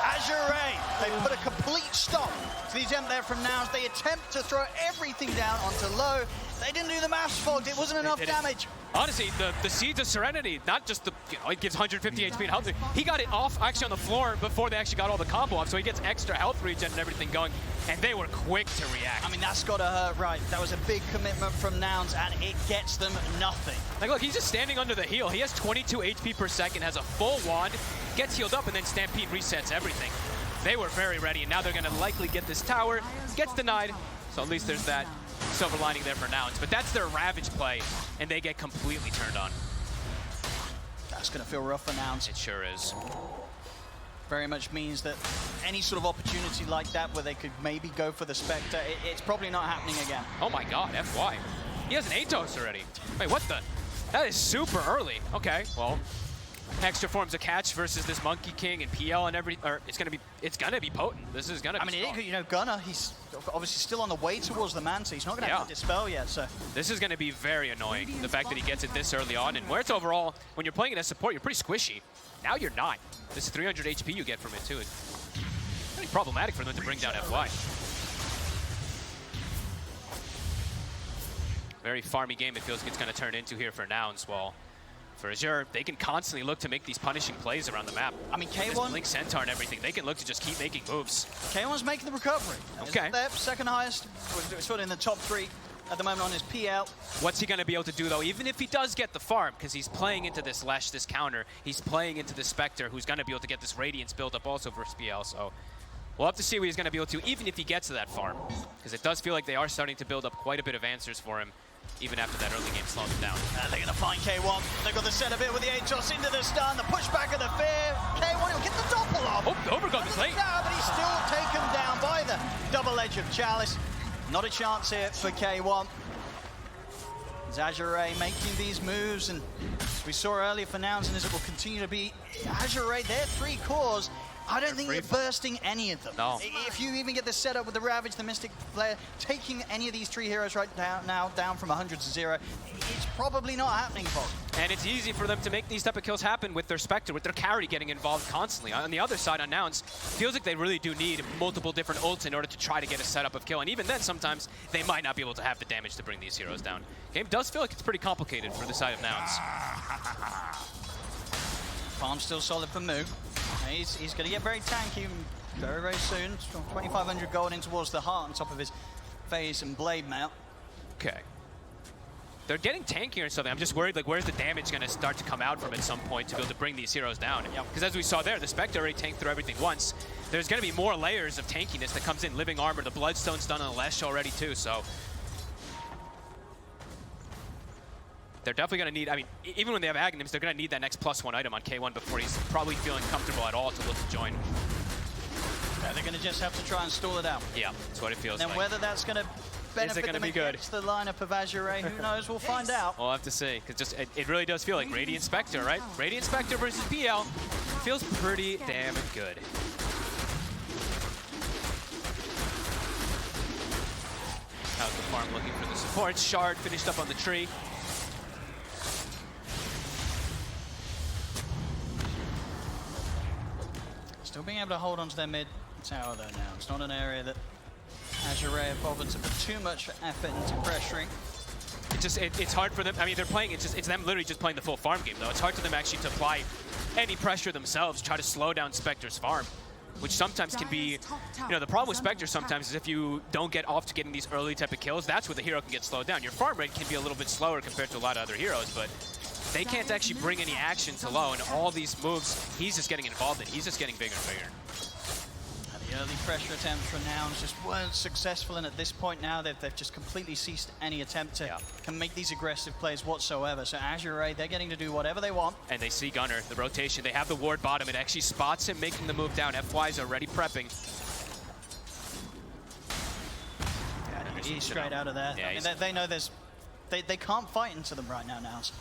Azure, they put a complete stop to the attempt there from Nouns. They attempt to throw everything down onto low. They didn't do the mass fog. It wasn't enough damage. Honestly, the Seeds of Serenity, not just the, you know, it gives 150 HP and health. He got it off actually on the floor before they actually got all the combo off, so he gets extra health regen and everything going, and they were quick to react. I mean, that's got to hurt, right? That was a big commitment from Nouns, and it gets them nothing. Like, look, he's just standing under the heal. He has 22 HP per second, has a full wand, gets healed up, and then Stampede resets everything. They were very ready, and now they're going to likely get this tower. Gets denied, so at least there's that silver lining there for Nouns. But that's their Ravage play, and they get completely turned on. That's going to feel rough for Nouns. It sure is. Very much means that any sort of opportunity like that where they could maybe go for the Spectre, it's probably not happening again. Oh my god, FY. He has an Atos already. Wait, what the? That is super early. Okay, well, extra forms of catch versus this Monkey King and PL and it's gonna be potent. This is gonna be strong. You know, Gunnar, he's obviously still on the way towards the Manta. He's not gonna have to dispel yet, so. This is gonna be very annoying, the fact that he gets it this early on, and where it's overall, when you're playing it as support, you're pretty squishy. Now you're not. This 300 HP you get from it too. It's pretty problematic for them to bring down FY. Very farmy game it feels like it's gonna turn into here for Nouns, while for Azure, they can constantly look to make these punishing plays around the map. I mean, K1... This Blink Centaur and everything, they can look to just keep making moves. K1's making the recovery. Okay. They're second highest, sort of in the top 3 at the moment on his PL. What's he going to be able to do, though, even if he does get the farm, because he's playing into this Lash, this counter, he's playing into the Spectre, who's going to be able to get this Radiance build up also versus PL, so we'll have to see what he's going to be able to, even if he gets to that farm, because it does feel like they are starting to build up quite a bit of answers for him, even after that early game slows him down. And they're going to find K1. They've got the setup here with the Atos into the stun, the pushback of the fear. K1 will get the doppel off. Oh, the overgrowth is late. But he's still taken down by the double edge of Chalice. Not a chance here for K1. Azure making these moves, and we saw earlier for Nouns, and as it will continue to be, Azure, their 3 cores, I don't think you're bursting any of them. No. If you even get this set up with the Ravage, the Mystic Flare, taking any of these 3 heroes right down from 100 to 0, it's probably not happening, Fog. And it's easy for them to make these type of kills happen with their Spectre, with their carry getting involved constantly. On the other side, on Nouns, feels like they really do need multiple different ults in order to try to get a setup of kill. And even then, sometimes they might not be able to have the damage to bring these heroes down. Game does feel like it's pretty complicated for the side of Nouns. Farm still solid for Moo. He's going to get very tanky very, very soon. 2,500 gold in towards the heart on top of his phase and blade mount. Okay. They're getting tankier and something. I'm just worried, like, where's the damage going to start to come out from at some point to be able to bring these heroes down? Because as we saw there, the Spectre already tanked through everything once. There's going to be more layers of tankiness that comes in. Living Armor, the Bloodstone's done on the Lesh already too, so... They're definitely going to need, I mean, even when they have Aghanims, they're going to need that next +1 item on K1 before he's probably feeling comfortable at all to look to join. Yeah, they're going to just have to try and stall it out. Yeah, that's what it feels like. And whether that's going to benefit them against the lineup of Azure, who knows? We'll find out. We'll have to see, because it really does feel like Radiant Spectre, right? Radiant Spectre versus PL feels pretty damn good. How's the farm looking for the support? Shard finished up on the tree. Still being able to hold onto their mid tower though now. It's not an area that Azure have bothered to put too much effort into pressuring. It's hard for them. I mean, they're playing. It's them literally just playing the full farm game though. It's hard for them actually to apply any pressure themselves. Try to slow down Spectre's farm, which sometimes can be, you know, the problem with Spectre sometimes is if you don't get off to getting these early type of kills, that's where the hero can get slowed down. Your farm rate can be a little bit slower compared to a lot of other heroes, but they can't actually bring any action to low, and all these moves he's just getting involved in. He's just getting bigger and bigger. And the early pressure attempts from Nouns just weren't successful, and at this point now they've just completely ceased any attempt to can make these aggressive plays whatsoever. So Azure, they're getting to do whatever they want. And they see Gunner, the rotation. They have the ward bottom. It actually spots him making the move down. FY's already prepping. Yeah, he's straight out of there. Yeah, I mean, they know they can't fight into them right now, Nouns.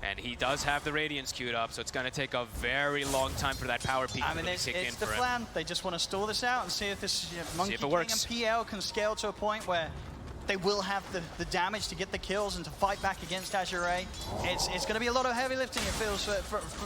And he does have the Radiance queued up, so it's going to take a very long time for that power peak to really kick in it's the for him. plan. They just want to stall this out and see if this Monkey if it works. King and PL can scale to a point where they will have the damage to get the kills and to fight back against Azure. It's going to be a lot of heavy lifting, it feels,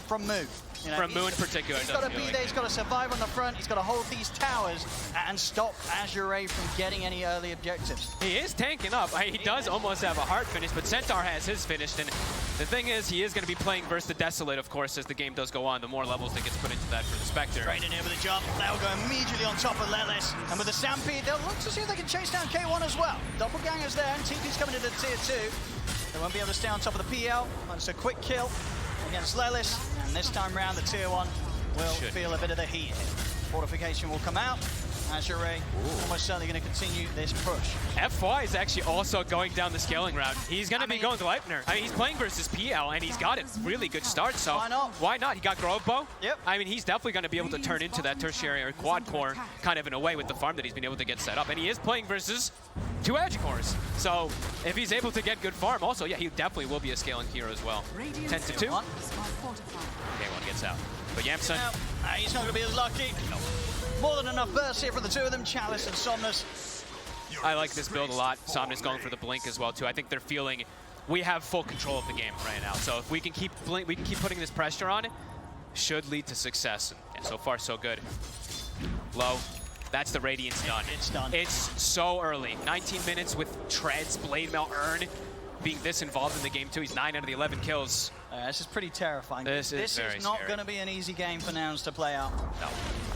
from Moo. You know, from Moo in particular. He's got to be there, he's got to survive on the front, he's got to hold these towers and stop Azure from getting any early objectives. He is tanking up. He does almost have a heart finish, but Centaur has his finished. And the thing is, he is going to be playing versus the Desolate, of course, as the game does go on. The more levels that gets put into that for the Spectre. Right in here with a jump. They'll go immediately on top of Lelis. And with the Stampede, they'll look to see if they can chase down K1 as well. Doppelganger's there, and TP's coming into tier 2. They won't be able to stay on top of the PL. It's a quick kill against Lelis. And this time round, the tier 1 will feel a bit of the heat. Fortification will come out. Azure almost certainly going to continue this push. FY is actually also going down the scaling route. He's going to be going to Leipner. I mean, he's playing versus PL, and he's got a really good start, so why not? Why not? He got Grove Bow. Yep. I mean, he's definitely going to be able to turn into that tertiary or quad core kind of in a way with the farm that he's been able to get set up. And he is playing versus 2 edge cores. So if he's able to get good farm, also, yeah, he definitely will be a scaling hero as well. 10-2. K1 gets out. But Yamson. He's not going to be as lucky. More than enough bursts here for the two of them, Chalice and Somnus. I like this build a lot. Somnus going for the blink as well too. I think they're feeling we have full control of the game right now. So if we can keep putting this pressure on, it should lead to success. And so far so good. Low. That's the Radiance done. It's done. It's so early. 19 minutes with Treads, Blade Mail, Urn being this involved in the game too. He's 9 out of the 11 kills. This is pretty terrifying. This is not going to be an easy game for Nouns to play out. No.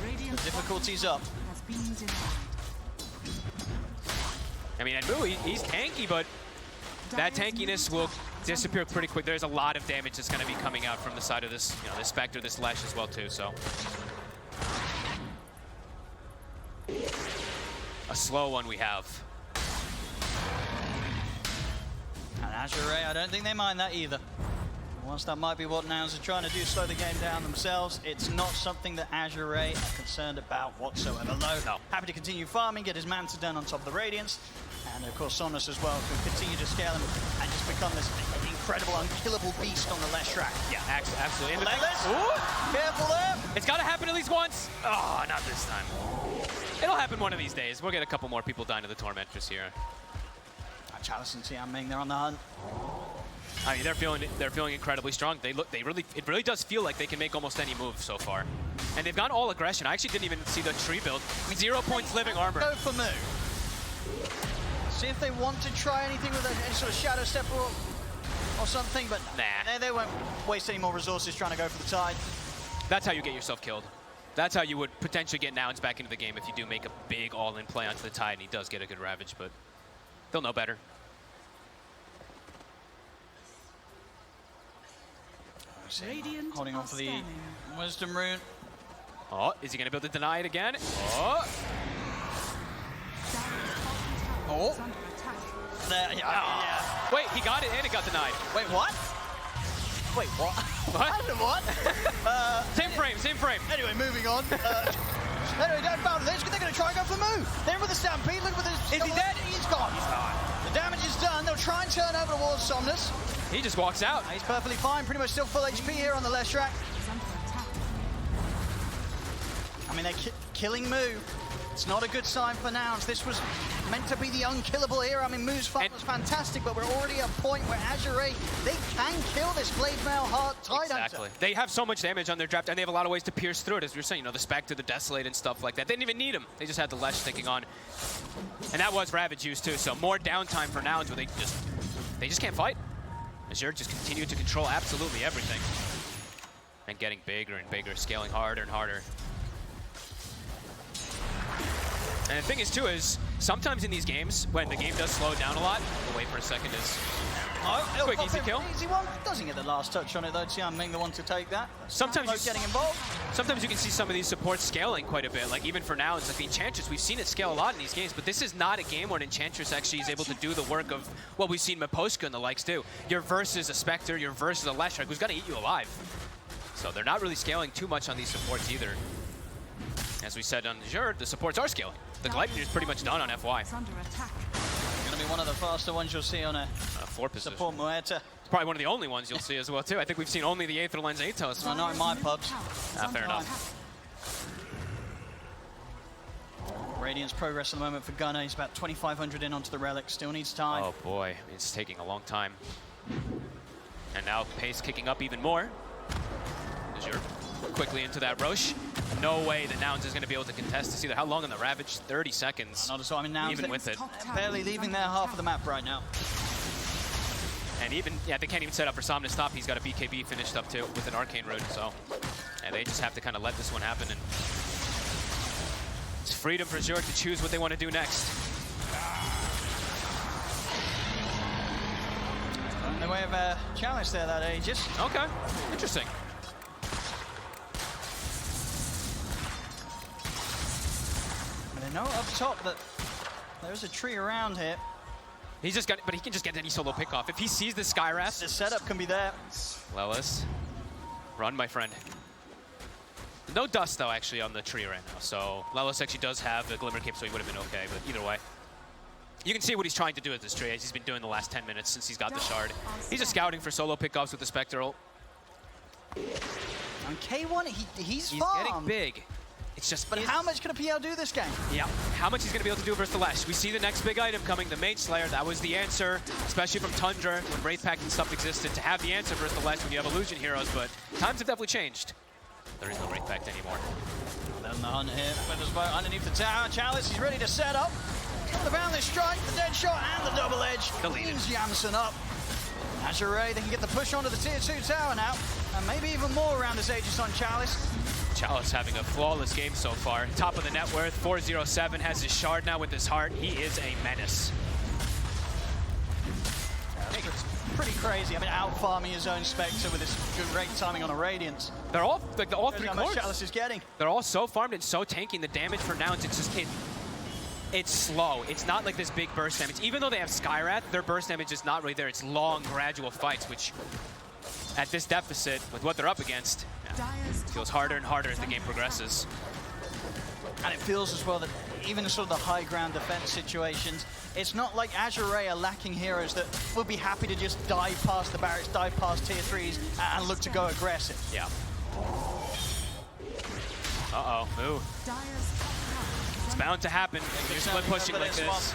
The difficulty's up. I mean, and Moo, he's tanky, but that tankiness will disappear pretty quick. There's a lot of damage that's going to be coming out from the side of this, you know, this Spectre, this Lesh as well too. So a slow one we have. And Azure, I don't think they mind that either. whilst that might be what Nouns are trying to do, slow the game down themselves, it's not something that Azure Ray are concerned about whatsoever. Low, happy to continue farming, get his Manta done on top of the Radiance, and of course Sonus as well can continue to scale him and just become this incredible, unkillable beast on the left track. Yeah, absolutely. Ooh, careful there. It's got to happen at least once. Oh, not this time. It'll happen one of these days. We'll get a couple more people dying to the Tormentors here. Chalice and Tianming, they're on the hunt. I mean, they're feeling incredibly strong. It really does feel like they can make almost any move so far. And they've gone all aggression. I actually didn't even see the tree build. 0 points living armor. Go for move. See if they want to try anything with any sort of shadow step or something, but nah. They won't waste any more resources trying to go for the tide. That's how you get yourself killed. That's how you would potentially get Nouns back into the game if you do make a big all-in play onto the tide, and he does get a good Ravage, but they'll know better. Radiant holding on for the Wisdom Rune. Oh, is he going to build a deny it again? Oh. Oh. There, yeah. Wait, he got it and it got denied. Wait, what? Wait, what? What? What? Same frame. Anyway, moving on. Anyway, don't found this. They're going to try and go for the move. They're in with the Stampede. Look with his. Is he dead? He's gone. He's gone. The damage is done. They'll try and turn over towards Somnus. He just walks out. He's perfectly fine. Pretty much still full HP here on the left track. I mean, they're killing Moo. It's not a good sign for Nouns. This was meant to be the unkillable era. I mean, Moo's fight was fantastic, but we're already at a point where Azure Ray, they can kill this Blade Mail Heart Tide Exactly. Hunter. They have so much damage on their draft, and they have a lot of ways to pierce through it, as we were saying, you know, the Spectre, the Desolate, and stuff like that. They didn't even need him. They just had the Lesh sticking on. And that was Ravage used, too, so more downtime for Nouns, where they just can't fight. Azure just continue to control absolutely everything. And getting bigger and bigger, scaling harder and harder. And the thing is, too, is sometimes in these games, when the game does slow down a lot, we'll wait for a second, is quick, easy kill. Easy one. Doesn't get the last touch on it, though. Tianming the one to take that. Sometimes getting involved. Sometimes you can see some of these supports scaling quite a bit. Like even for now, it's like the Enchantress. We've seen it scale a lot in these games, but this is not a game where an Enchantress actually is able to do the work of what we've seen Miposka and the likes do. You're versus a Spectre, you're versus a Leshrac who's going to eat you alive. So they're not really scaling too much on these supports either. As we said on Azure, the supports are scaling. The Gleipnir is pretty much done on FY. It's under attack. Going to be one of the faster ones you'll see on a floor position. Support Muerta. It's probably one of the only ones you'll see as well, too. I think we've seen only the Aether Lens Atos. No, not in my pubs. Fair enough. Radiant's progress at the moment for Gunner. He's about 2,500 in onto the Relic. Still needs time. Oh, boy. It's taking a long time. And now pace kicking up even more. Azure quickly into that Roche. No way that Nouns is going to be able to contest this either. How long on the Ravage? 30 seconds. Not at all. I mean, Nouns even with it. Barely leaving their half of the map right now. And even, yeah, they can't even set up for Som to stop. He's got a BKB finished up too with an Arcane Rune, so yeah, they just have to kind of let this one happen. And it's freedom for Azure to choose what they want to do next. In the way of a challenge there, that Aegis. Okay, interesting. They know up top that there's a tree around here. He's just got, but he can just get any solo pick off. If he sees the Skywrath, the setup can be there. Lelis, run, my friend. No dust though, actually, on the tree right now. So Lelis actually does have the Glimmer Cape, so he would have been okay. But either way, you can see what he's trying to do with this tree, as he's been doing the last 10 minutes since he's got the shard. He's just scouting for solo pickoffs with the Spectral. On K1, he's getting big. It's just, but how much can a PL do this game? Yeah, how much he's going to be able to do versus the Lash. We see the next big item coming, the Mage Slayer. That was the answer, especially from Tundra when Wraith Pact and stuff existed, to have the answer versus the Lash when you have Illusion Heroes, but times have definitely changed. There is no Wraith Pact anymore. Then the hunt here, Feathersboat underneath the tower. Chalice, he's ready to set up. The Boundless Strike, the Dead Shot, and the Double Edge. Cleans Jansen up. Azure Ray, they can get the push onto the Tier 2 tower now, and maybe even more around this Aegis on Chalice. Chalice having a flawless game so far. Top of the net worth, 407, has his shard now with his heart. He is a menace. It's pretty crazy. I mean, out-farming his own Spectre with his good great timing on a Radiance. They're all, like, all three how much cores. Chalice is getting. They're all so farmed and so tanky. The damage for Nouns, it's just, it's slow. It's not like this big burst damage. Even though they have Skywrath, their burst damage is not really there. It's long, gradual fights, which at this deficit with what they're up against, it feels harder and harder as the game progresses. And it feels as well that even in sort of the high ground defense situations, it's not like Azure Ray are lacking heroes that will be happy to just dive past the barracks, dive past tier 3s, and look to go aggressive. Yeah. Uh-oh, Moo. It's bound to happen if you're split pushing like this.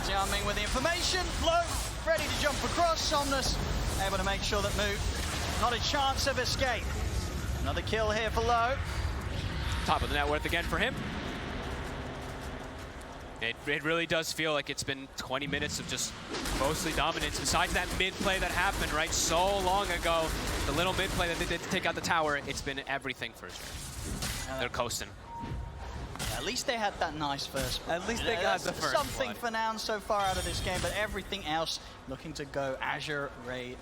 Jiaming with the information, Flow ready to jump across, Somnus able to make sure that Moo, not a chance of escape. Another kill here for Low. Top of the net worth again for him. It really does feel like it's been 20 minutes of just mostly dominance. Besides that mid play that happened, right, so long ago, the little mid play that they did to take out the tower, it's been everything for Azure. They're coasting. At least they had that nice first. At least they got the first something one. for now so far out of this game, but everything else looking to go Azure Ray's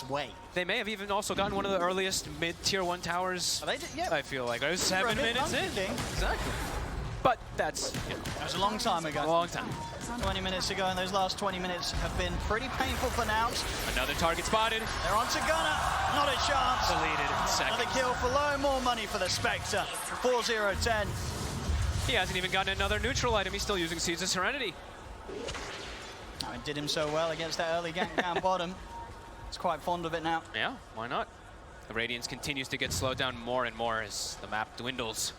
way. They may have even also gotten one of the earliest mid-tier 1 towers. They did, yeah. I feel like it was 7 minutes in. Exactly. But that's, you know, that was a long time ago. A long time. 20 minutes ago, and those last 20 minutes have been pretty painful for Nouns. Another target spotted. They're on to Gunner. Not a chance. Deleted in seconds. Another kill for Low. More money for the Spectre. 4-0-10. He hasn't even gotten another neutral item. He's still using Seeds of Serenity. Oh, it did him so well against that early gank down bottom. He's quite fond of it now. Yeah, why not? The Radiance continues to get slowed down more and more as the map dwindles.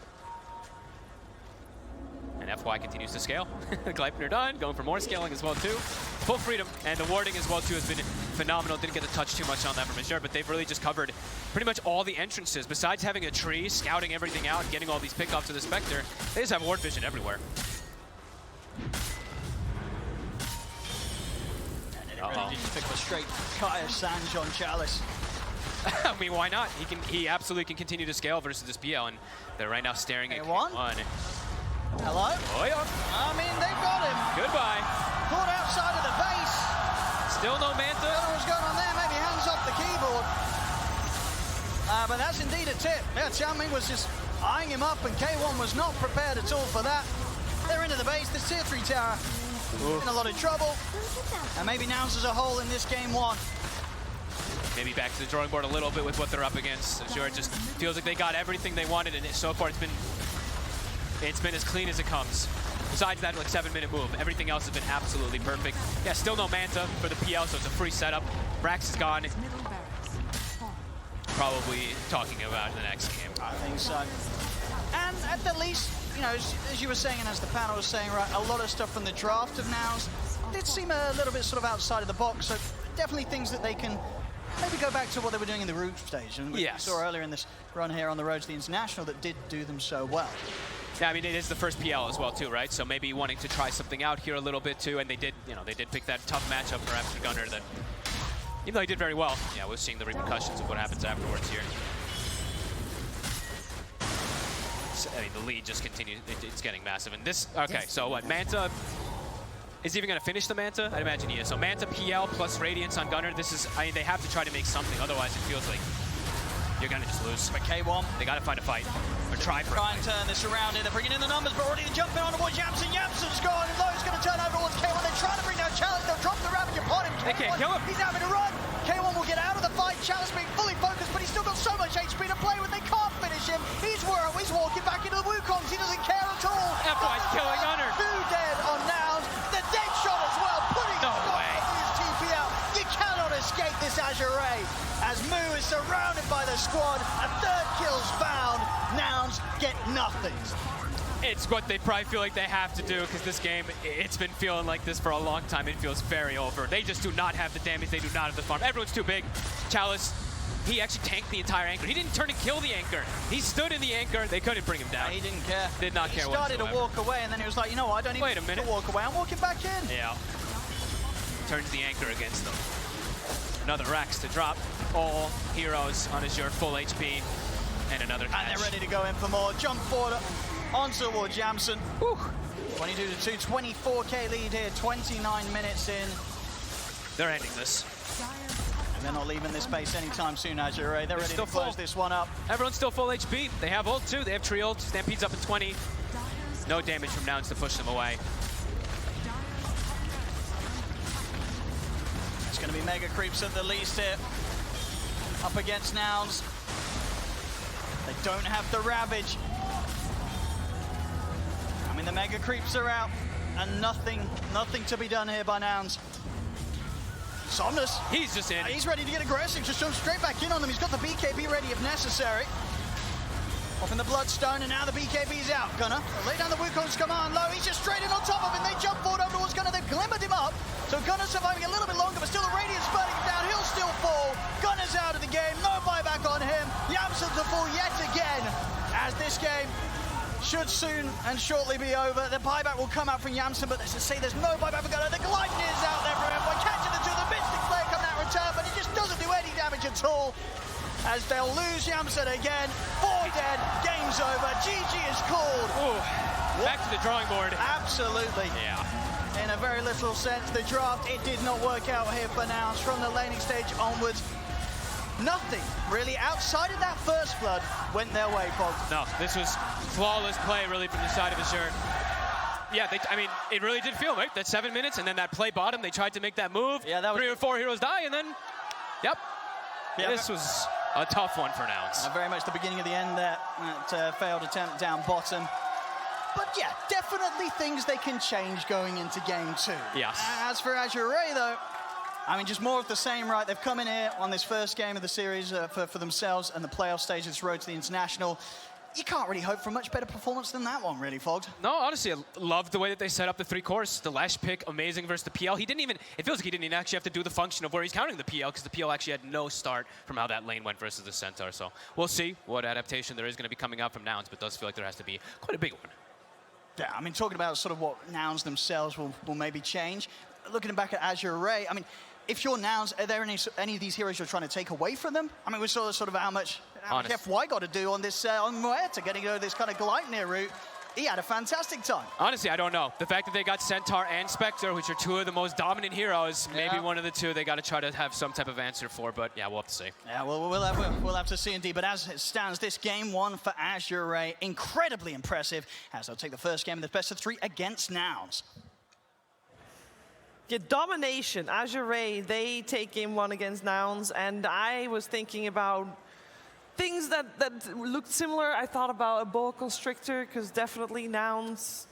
And FY continues to scale. Gleipnir done, going for more scaling as well too. Full freedom, and the warding as well too has been phenomenal. Didn't get to touch too much on that from Azure, but they've really just covered pretty much all the entrances. Besides having a tree, scouting everything out, getting all these pickoffs to the Spectre, they just have ward vision everywhere. Really just pick a straight Kaya Sanj on Chalice. I mean, why not? He absolutely can continue to scale versus this PL, and they're right now staring at K1. Hello? Oh, yeah. I mean, they've got him. Goodbye. Caught outside of the base. Still no Manta. I don't know what's going on there. Maybe hands off the keyboard. But that's indeed a tip. Yeah, Jiaming was just eyeing him up, and K1 was not prepared at all for that. They're into the base. This tier 3 tower in a lot of trouble. And maybe Nouns as a whole in this game 1. Maybe back to the drawing board a little bit with what they're up against. Azure just feels like they got everything they wanted, and so far it's been as clean as it comes. Besides that, like 7-minute move, everything else has been absolutely perfect. Yeah, still no Manta for the PL, so it's a free setup. Brax is gone. Probably talking about the next game. I think so. And at the least, you know, as you were saying, and as the panel was saying, right, a lot of stuff from the draft of Nouns did seem a little bit sort of outside of the box. So definitely things that they can maybe go back to what they were doing in the group stage. And we saw earlier in this run here on the road to the International that did do them so well. Yeah, I mean, it is the first PL as well, too, right? So maybe wanting to try something out here a little bit, too. And they did, you know, they did pick that tough matchup for after Gunner that, even though he did very well, yeah, we're seeing the repercussions of what happens afterwards here. So, I mean, the lead just continues. It's getting massive. And this, okay, so what? Manta is even going to finish the Manta? I'd imagine he is. So Manta, PL, plus Radiance on Gunner. This is, I mean, they have to try to make something. Otherwise, it feels like you're going to just lose. But K1, they got to find a fight. Or try for Try and turn this around here. They're bringing in the numbers, but already jumping on towards Yamson. Yamson's gone, and Lowe's going to turn over towards K1. They're trying to bring down Chalice. They'll drop the Ravage upon him. They can't kill him. He's having to run. K1 will get out of the fight. Chalice being fully focused, but he's still got so much HP to play with. They can't finish him. He's walking back into the Wukongs. He doesn't care at all. FY's killing Gunner. 2 dead on Nouns. The dead shot as well. Putting his TP out. You cannot escape this Azure Ray. As Moo is surrounded by the squad, a third kill's found. Nouns get nothing. It's what they probably feel like they have to do, because this game, it's been feeling like this for a long time. It feels very over. They just do not have the damage. They do not have the farm. Everyone's too big. Chalice, he actually tanked the entire anchor. He didn't turn and kill the anchor. He stood in the anchor. They couldn't bring him down. He didn't care. Did not care whatsoever. He started whatsoever. to walk away, and then he was like, you know what, I don't need to walk away. I'm walking back in. Yeah. Turns the anchor against them. Another Rax to drop. All heroes on Azure, full HP. And another catch. And they're ready to go in for more. Jump forward on towards Jamson. 22-2, 24k lead here, 29 minutes in. They're ending this. And they're not leaving this base anytime soon, Azure Ray. They're ready to close this one up. Everyone's still full HP. They have ult too. They have tree ult. Stampede's up in 20. No damage from Nouns to push them away. It's going to be mega creeps at the least here. up against Nouns. They don't have the Ravage. I mean, the Mega Creeps are out, and nothing to be done here by Nouns. Somnus. He's just in. He's ready to get aggressive, just jump straight back in on them. He's got the BKB ready if necessary. Off in the Bloodstone, and now the BKB's out. Gunnar, lay down the Wukong's command low. He's just straight in on top of him. They jump forward over towards Gunnar. They've glimmered him up. So Gunnar surviving a little bit longer, but still the Radiant's burning him down. He'll still fall. Gunnar's out of the game. No buyback on him. Yamsen to fall yet again, as this game should soon and shortly be over. The buyback will come out from Yamsen, but as I say, there's no buyback for Gunnar. The Gleipnir is out there for him. By catching the two, the Mystic Flare coming out in return, but it just doesn't do any damage at all. As they'll lose Yamsen again. 4 dead, game's over. GG is called. Ooh, back to the drawing board. Absolutely. Yeah. In a very literal sense, the draft, it did not work out here for Nouns. From the laning stage onwards, nothing really outside of that first blood went their way, Fog. No, this was flawless play really from the side of Azure. Yeah, I mean, it really did feel right. That 7 minutes, and then that play bottom, they tried to make that move. Yeah, that was 3 or 4 heroes die, and then, yep. Yeah, this was a tough one for Nouns. Very much the beginning of the end there. That failed attempt down bottom. But yeah, definitely things they can change going into game 2. Yes. As for Azure Ray, though, I mean, just more of the same, right? They've come in here on this first game of the series for themselves and the playoff stage of this road to the international. You can't really hope for a much better performance than that one, really, Fogged. No, honestly, I loved the way that they set up the 3 cores. The Lash pick, amazing versus the PL. He didn't even, it feels like he didn't even actually have to do the function of where he's counting the PL, because the PL actually had no start from how that lane went versus the Centaur. So we'll see what adaptation there is going to be coming out from Nouns, but it does feel like there has to be quite a big one. Yeah, I mean, talking about sort of what Nouns themselves will maybe change. Looking back at Azure Ray, I mean, if you're Nouns, are there any of these heroes you're trying to take away from them? I mean, we saw sort of how much FY got to do on this, on Muerta, getting over this kind of Gleipnir route. He had a fantastic time. Honestly, I don't know. The fact that they got Centaur and Spectre, which are 2 of the most dominant heroes, maybe one of the 2 they got to try to have some type of answer for, but yeah, we'll have to see. Yeah, well, we'll have to see indeed. But as it stands, this game 1 for Azure Ray, incredibly impressive, as they'll take the first game of the best of 3 against Nouns. Yeah, domination. Azure Ray, they take game 1 against Nouns, and I was thinking about things that looked similar. I thought about a Boa Constrictor, because definitely Nouns,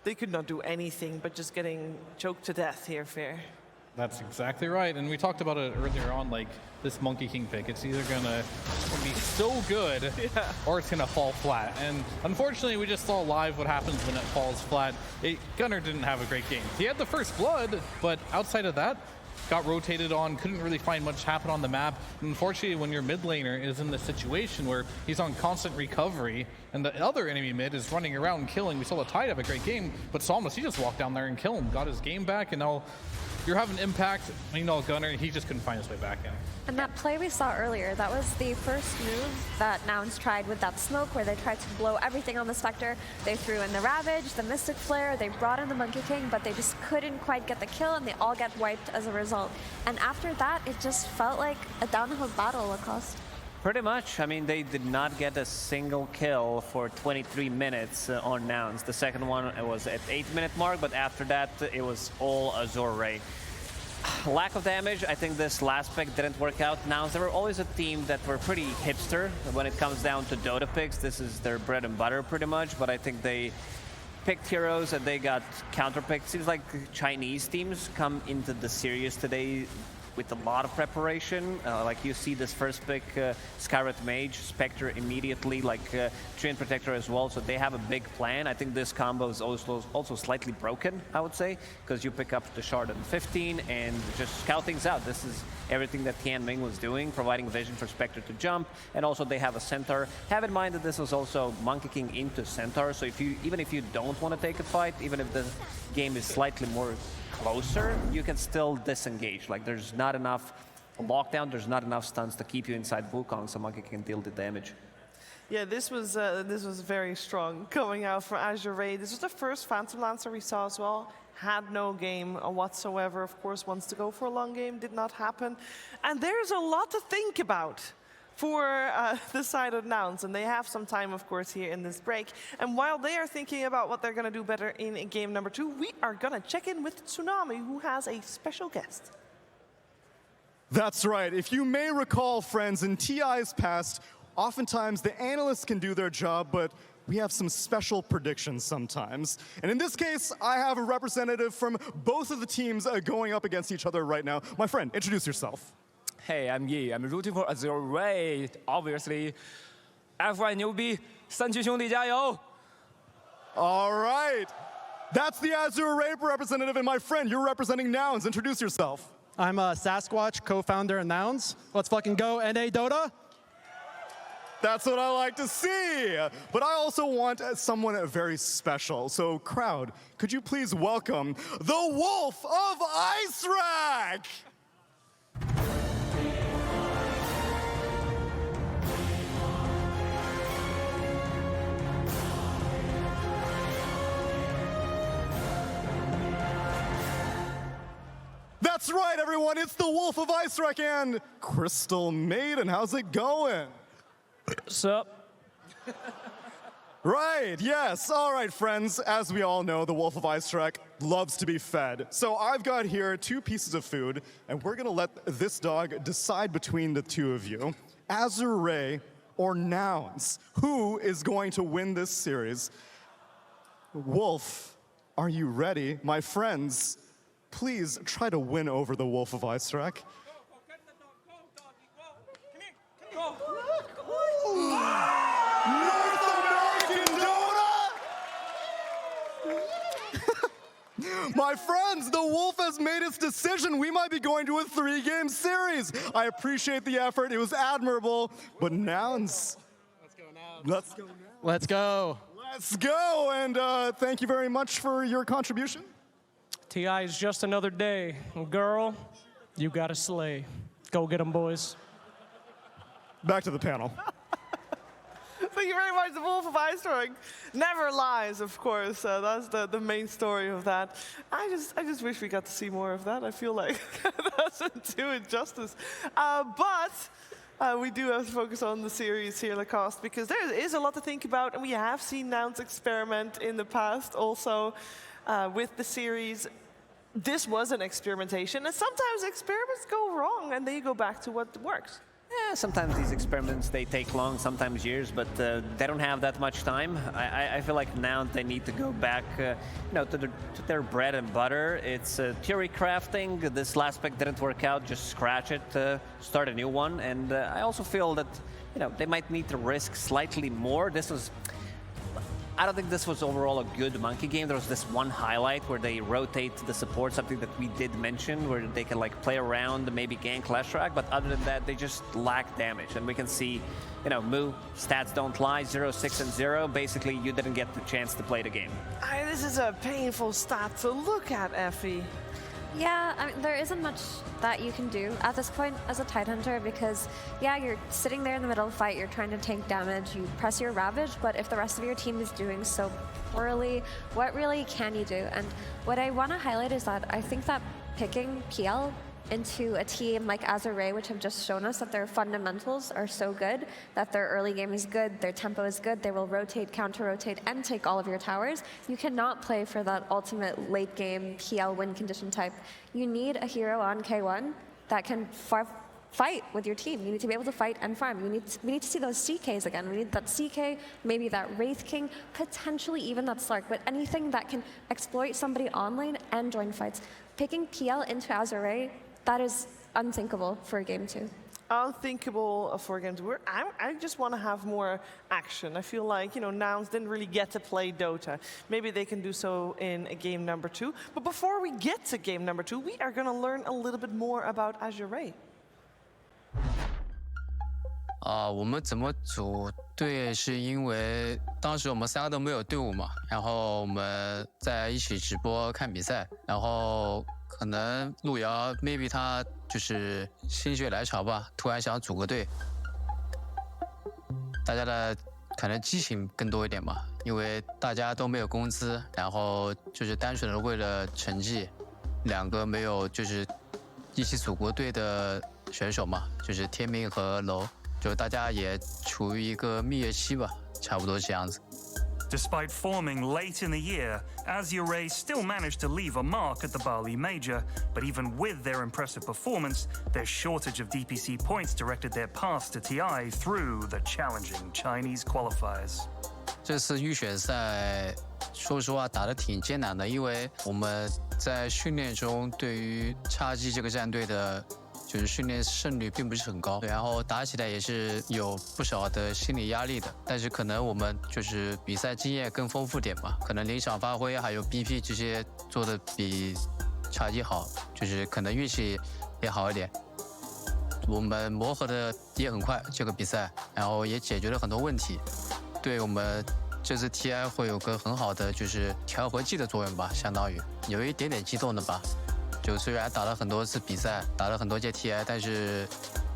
they could not do anything but just getting choked to death here, Fair. That's exactly right, and we talked about it earlier on, like this Monkey King pick. It's either gonna be so good, or it's gonna fall flat. And unfortunately, we just saw live what happens when it falls flat. Gunnar didn't have a great game. He had the first blood, but outside of that, got rotated on, couldn't really find much happen on the map. And unfortunately, when your mid laner is in this situation where he's on constant recovery, and the other enemy mid is running around killing, we saw the Tide have a great game, but Somnus, he just walked down there and killed him, got his game back, and now you're having impact. You know, Gunnar, he just couldn't find his way back in. And that play we saw earlier, that was the first move that Nouns tried with that smoke, where they tried to blow everything on the Spectre. They threw in the Ravage, the Mystic Flare, they brought in the Monkey King, but they just couldn't quite get the kill, and they all get wiped as a result. And after that, it just felt like a downhill battle across. Pretty much. I mean, they did not get a single kill for 23 minutes on Nouns. The second one was at 8-minute mark, but after that, it was all Azure Ray. Lack of damage, I think this last pick didn't work out. Nouns, they were always a team that were pretty hipster when it comes down to Dota picks. This is their bread and butter pretty much, but I think they picked heroes and they got counterpicked. Seems like Chinese teams come into the series today with a lot of preparation. Like you see this first pick, Skyret Mage, Spectre immediately, like Treant Protector as well, so they have a big plan. I think this combo is also slightly broken, I would say, because you pick up the Shard at 15 and just scout things out. This is everything that Tian Ming was doing, providing vision for Spectre to jump, and also they have a Centaur. Have in mind that this was also Monkey King into Centaur, so even if you don't want to take a fight, even if the game is slightly more closer, you can still disengage. Like, there's not enough lockdown, there's not enough stuns to keep you inside Wukong, so Monkey can deal the damage. Yeah, this was very strong coming out from Azure Ray. This was the first Phantom Lancer we saw as well. Had no game whatsoever. Of course, wants to go for a long game, did not happen. And there's a lot to think about for the side of Nouns, and they have some time, of course, here in this break. And while they are thinking about what they're going to do better in game number 2, we are going to check in with Tsunami, who has a special guest. That's right. If you may recall, friends, in TI's past, oftentimes the analysts can do their job, but we have some special predictions sometimes. And in this case, I have a representative from both of the teams going up against each other right now. My friend, introduce yourself. Hey, I'm Yi. I'm rooting for Azure Ray, obviously. FY 牛逼，三区兄弟加油! All right. That's the Azure Ray representative, and my friend, you're representing Nouns. Introduce yourself. I'm Sasquatch, co-founder of Nouns. Let's fucking go, NA Dota. That's what I like to see. But I also want someone very special. So, crowd, could you please welcome the Wolf of Ice Rack? That's right, everyone. It's the Wolf of Ice Rack and Crystal Maiden. How's it going? Sup? Right, yes. All right, friends. As we all know, the Wolf of Ice Rack loves to be fed. So I've got here 2 pieces of food, and we're going to let this dog decide between the 2 of you. Azure Ray or Nouns. Who is going to win this series? Wolf, are you ready? My friends, please try to win over the Wolf of Ice Rack. North American Dota! My friends, the Wolf has made its decision. We might be going to a 3-game series. I appreciate the effort. It was admirable. But Nouns. Let's go, Nouns. Let's go, Nouns. Let's go. Let's go. And thank you very much for your contribution. TI is just another day. Girl, you gotta slay. Go get them, boys. Back to the panel. Thank you very much. The Wolf of Ice Rack never lies, of course. That's the main story of that. I just wish we got to see more of that. I feel like that doesn't do it justice. But we do have to focus on the series here, Lacoste, because there is a lot to think about, and we have seen Nouns experiment in the past also with the series. This was an experimentation, and sometimes experiments go wrong, and then you go back to what works. Yeah, sometimes these experiments, they take long, sometimes years, but they don't have that much time. I feel like now they need to go back to their bread and butter. It's theory crafting. This last pick didn't work out, just scratch it, start a new one. And I also feel that they might need to risk slightly more. I don't think this was overall a good Monkey game. There was this one highlight where they rotate the support, something that we did mention, where they can play around, maybe gank Leshrac, but other than that, they just lack damage. And we can see, Moo, stats don't lie, 0-6 and 0. Basically, you didn't get the chance to play the game. This is a painful stat to look at, Effie. Yeah, I mean, there isn't much that you can do at this point as a Tidehunter because, yeah, you're sitting there in the middle of the fight, you're trying to take damage, you press your Ravage, but if the rest of your team is doing so poorly, what really can you do? And what I want to highlight is that I think that picking PL into a team like Azure Ray, which have just shown us that their fundamentals are so good, that their early game is good, their tempo is good, they will rotate, counter-rotate, and take all of your towers. You cannot play for that ultimate late game PL win condition type. You need a hero on K1 that can fight with your team. You need to be able to fight and farm. We need to see those CKs again. We need that CK, maybe that Wraith King, potentially even that Slark, but anything that can exploit somebody on lane and join fights. Picking PL into Azure Ray, that is unthinkable for a game 2. Unthinkable for a game 2. I just want to have more action. I feel like, Nouns didn't really get to play Dota. Maybe they can do so in a game number 2. But before we get to game number 2, we are going to learn a little bit more about Azure Ray. 我们怎么组队是因为当时我们3个都没有队伍嘛，然后我们在一起直播看比赛，然后可能路遥 maybe 他就是心血来潮吧，突然想组个队，大家的可能激情更多一点吧，因为大家都没有工资，然后就是单纯的为了成绩，2个没有就是一起组过队的选手嘛，就是天明和楼。就大家也处于一个蜜月期吧，差不多这样子。Despite forming late in the year, Azure still managed to leave a mark at the Bali Major, but even with their impressive performance, their shortage of DPC points directed their path to TI through the challenging Chinese qualifiers. 这次预选赛，说实话打得挺艰难的，因为我们在训练中对于叉G这个战队的。就是训练胜率并不是很高，然后打起来也是有不少的心理压力的。但是可能我们就是比赛经验更丰富点吧，可能临场发挥还有 BP 这些做的比叉G好，就是可能运气也好一点。我们磨合的也很快这个比赛，然后也解决了很多问题，对我们这次 TI 会有个很好的就是调和剂的作用吧，相当于有一点点激动的吧。就虽然打了很多次比赛，打了很多届 TI， 但是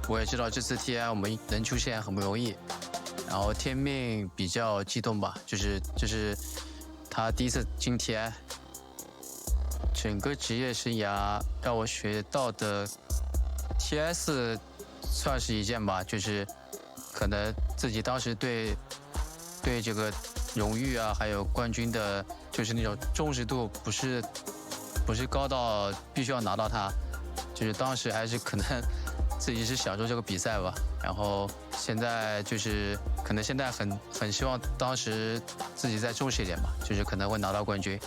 我也知道这次 TI 我们能出现很不容易。然后天命比较激动吧，就是他第一次进 TI， 整个职业生涯让我学到的 TS 算是一件吧，就是可能自己当时对这个荣誉啊，还有冠军的，就是那种重视度不是高到必须要拿到它，就是当时还是可能自己是享受这个比赛吧。然后现在就是可能现在很希望当时自己再重视一点吧，就是可能会拿到冠军。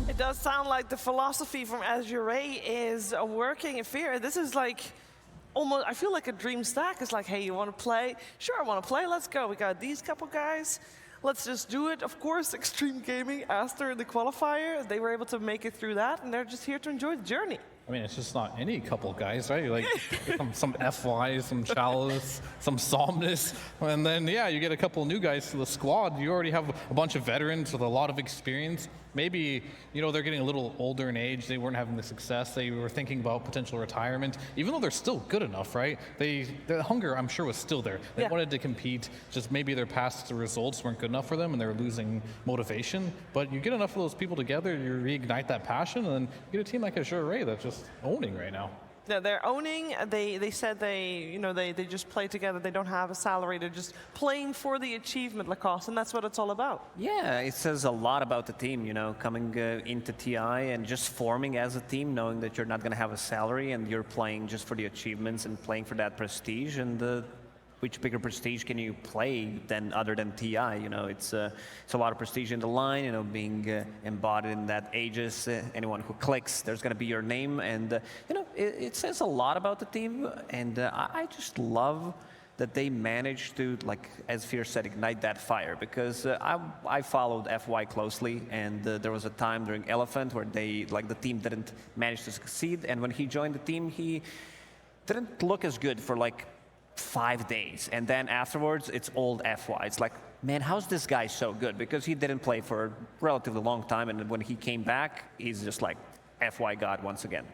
It does sound like the philosophy from Azure is working in Fear. This is like almost, I feel like a dream stack. It's like, hey, you want to play? Sure, I want to play. Let's go. We got these couple guys. Let's just do it. Of course, Extreme Gaming, Aster in the qualifier, they were able to make it through that, and they're just here to enjoy the journey. I mean, it's just not any couple guys, right? Like some FY, some Chalice, some Somnus, and then, yeah, you get a couple new guys to the squad. You already have a bunch of veterans with a lot of experience. Maybe, you know, they're getting a little older in age. They weren't having the success. They were thinking about potential retirement, even though they're still good enough, right? The hunger, I'm sure, was still there. They wanted to compete. Just maybe their past results weren't good enough for them, and they were losing motivation. But you get enough of those people together, you reignite that passion, and then you get a team like Azure that's just owning right now. Yeah, they're owning. They said they just play together. They don't have a salary. They're just playing for the achievement, Lacoste, and that's what it's all about. Yeah, it says a lot about the team, you know, coming into TI and just forming as a team, knowing that you're not going to have a salary and you're playing just for the achievements and playing for that prestige. And which bigger prestige can you play other than TI? You know, it's a lot of prestige in the line, you know, being embodied in that Aegis. Anyone who clicks, there's going to be your name. And, you know, it says a lot about the team. And I just love that they managed to, like, as Fear said, ignite that fire. Because I followed FY closely, and there was a time during Elephant where the team didn't manage to succeed. And when he joined the team, he didn't look as good for, like, 5 days, and then afterwards it's old FY. It's like, man, how's this guy so good? Because he didn't play for a relatively long time, and when he came back, he's just like FY God once again.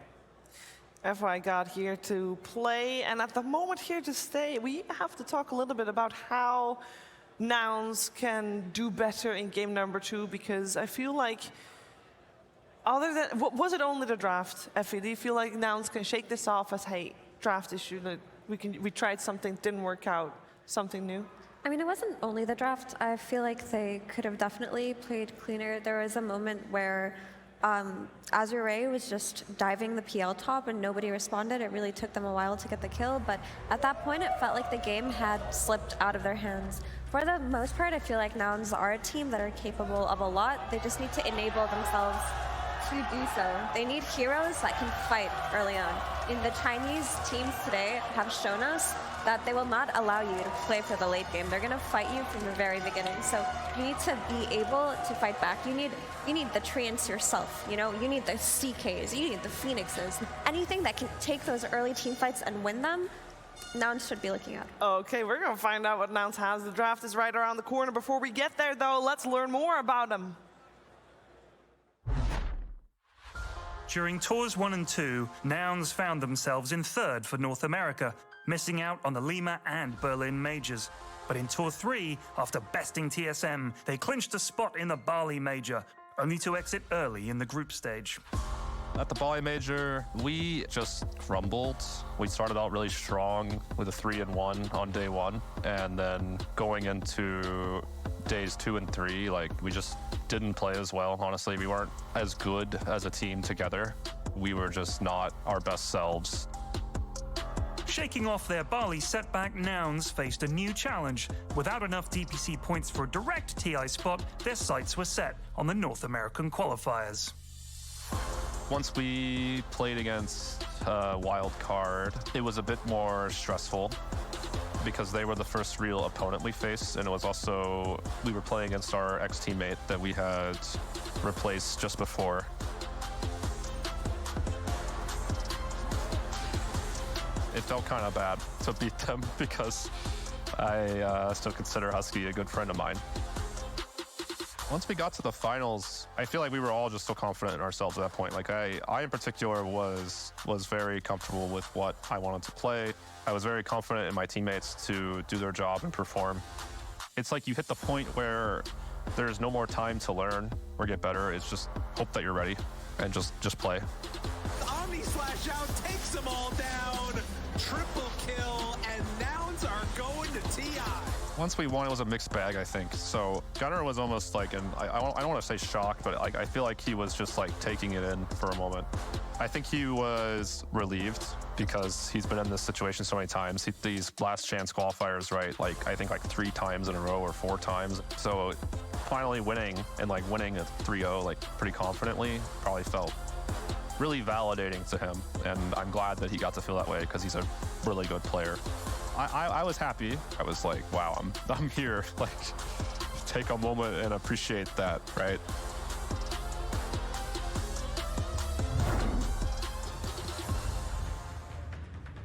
FY God here to play, and at the moment here to stay. We have to talk a little bit about how Nouns can do better in game number 2, because I feel like other than, was it only the draft, Effie? Do you feel like Nouns can shake this off as, hey, draft issue, that we tried something, didn't work out, something new? I mean, it wasn't only the draft. I feel like they could have definitely played cleaner. There was a moment where Azure was just diving the PL top and nobody responded. It really took them a while to get the kill, but at that point it felt like the game had slipped out of their hands. For the most part, I feel like Nouns are a team that are capable of a lot. They just need to enable themselves to do so. They need heroes that can fight early on. And the Chinese teams today have shown us that they will not allow you to play for the late game. They're going to fight you from the very beginning. So you need to be able to fight back. You need the treants yourself. You know, you need the CKs, you need the Phoenixes. Anything that can take those early team fights and win them, Nouns should be looking at. Okay, we're going to find out what Nouns has. The draft is right around the corner. Before we get there, though, let's learn more about them. During Tours 1 and 2, Nouns found themselves in 3rd for North America, missing out on the Lima and Berlin majors. But in Tour 3, after besting TSM, they clinched a spot in the Bali major, only to exit early in the group stage. At the Bali Major, we just crumbled. We started out really strong with a 3-1 on day 1, and then going into days 2 and 3, like, we just didn't play as well. Honestly, we weren't as good as a team together. We were just not our best selves. Shaking off their Bali setback, Nouns faced a new challenge. Without enough DPC points for a direct TI spot, their sights were set on the North American qualifiers. Once we played against Wild Card, it was a bit more stressful because they were the first real opponent we faced, and it was also, we were playing against our ex-teammate that we had replaced just before. It felt kind of bad to beat them because I still consider Husky a good friend of mine. Once we got to the finals, I feel like we were all just so confident in ourselves at that point. Like I in particular was very comfortable with what I wanted to play. I was very confident in my teammates to do their job and perform. It's like you hit the point where there's no more time to learn or get better. It's just hope that you're ready and just play. Omni slash out takes them all down. Triple kill, and Nouns are going to TI. Once we won, it was a mixed bag, I think. So Gunnar was almost like, and I don't want to say shocked, but like I feel like he was just like taking it in for a moment. I think he was relieved because he's been in this situation so many times. These last chance qualifiers, right? Like I think like 3 times in a row or 4 times. So finally winning and like winning a 3-0 like pretty confidently probably felt really validating to him, and I'm glad that he got to feel that way because he's a really good player. I was happy. I was like, wow, I'm here. Like, take a moment and appreciate that, right?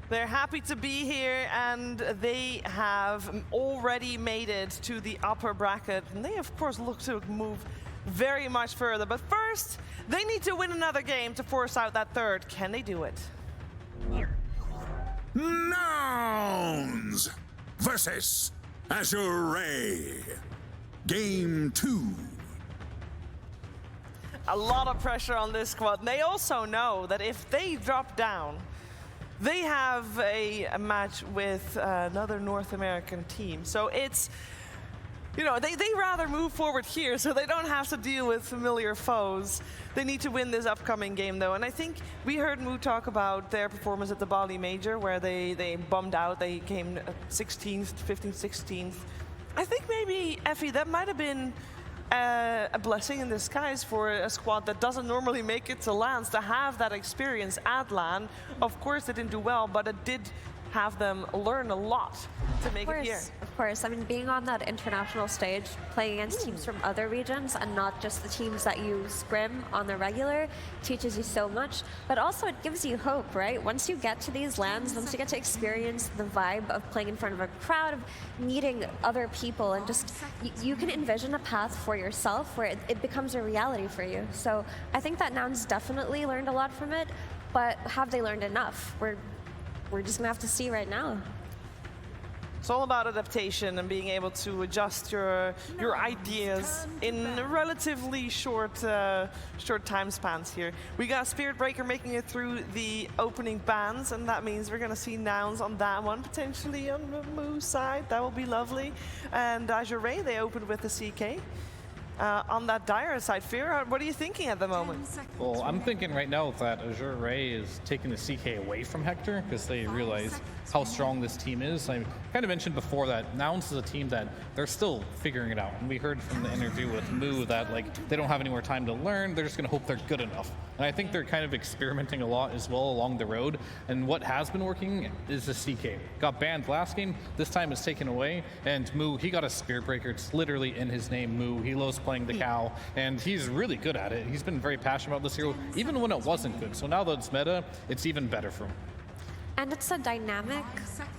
They're happy to be here, and they have already made it to the upper bracket. And they, of course, look to move very much further. But first, they need to win another game to force out that third. Can they do it? Nouns versus Azure Ray. Game 2. A lot of pressure on this squad. And they also know that if they drop down, they have a match with another North American team. So it's, you know, they rather move forward here so they don't have to deal with familiar foes. They need to win this upcoming game, though. And I think we heard Moo talk about their performance at the Bali Major, where they bummed out. They came 16th, 15th, 16th. I think maybe, Effie, that might have been a blessing in disguise for a squad that doesn't normally make it to LANs to have that experience at LAN. Of course, they didn't do well, but it did have them learn a lot to make it here. Of course. I mean, being on that international stage, playing against teams from other regions and not just the teams that you scrim on the regular, teaches you so much. But also it gives you hope, right? Once you get to these LANs, once you get to experience the vibe of playing in front of a crowd, of meeting other people, and just, you can envision a path for yourself where it becomes a reality for you. So I think that Nouns definitely learned a lot from it, but have they learned enough? We're just gonna have to see right now. It's all about adaptation and being able to adjust your ideas in relatively short time spans here. We got Spirit Breaker making it through the opening bans, and that means we're gonna see Nouns on that one, potentially on the Moo side. That will be lovely. And Azure Ray, they opened with the CK. On that Dire side, Fear, what are you thinking at the moment? Well, I'm thinking right now that Azure Ray is taking the CK away from Hector because they realize how strong this team is. I kind of mentioned before that Nouns is a team that they're still figuring it out. And we heard from the interview with Moo that like they don't have any more time to learn. They're just going to hope they're good enough. And I think they're kind of experimenting a lot as well along the road. And what has been working is the CK. Got banned last game. This time it's taken away. And Moo, he got a Spirit Breaker. It's literally in his name, Moo. He loves playing the cow. And he's really good at it. He's been very passionate about this hero, even when it wasn't good. So now that it's meta, it's even better for him. And it's a dynamic,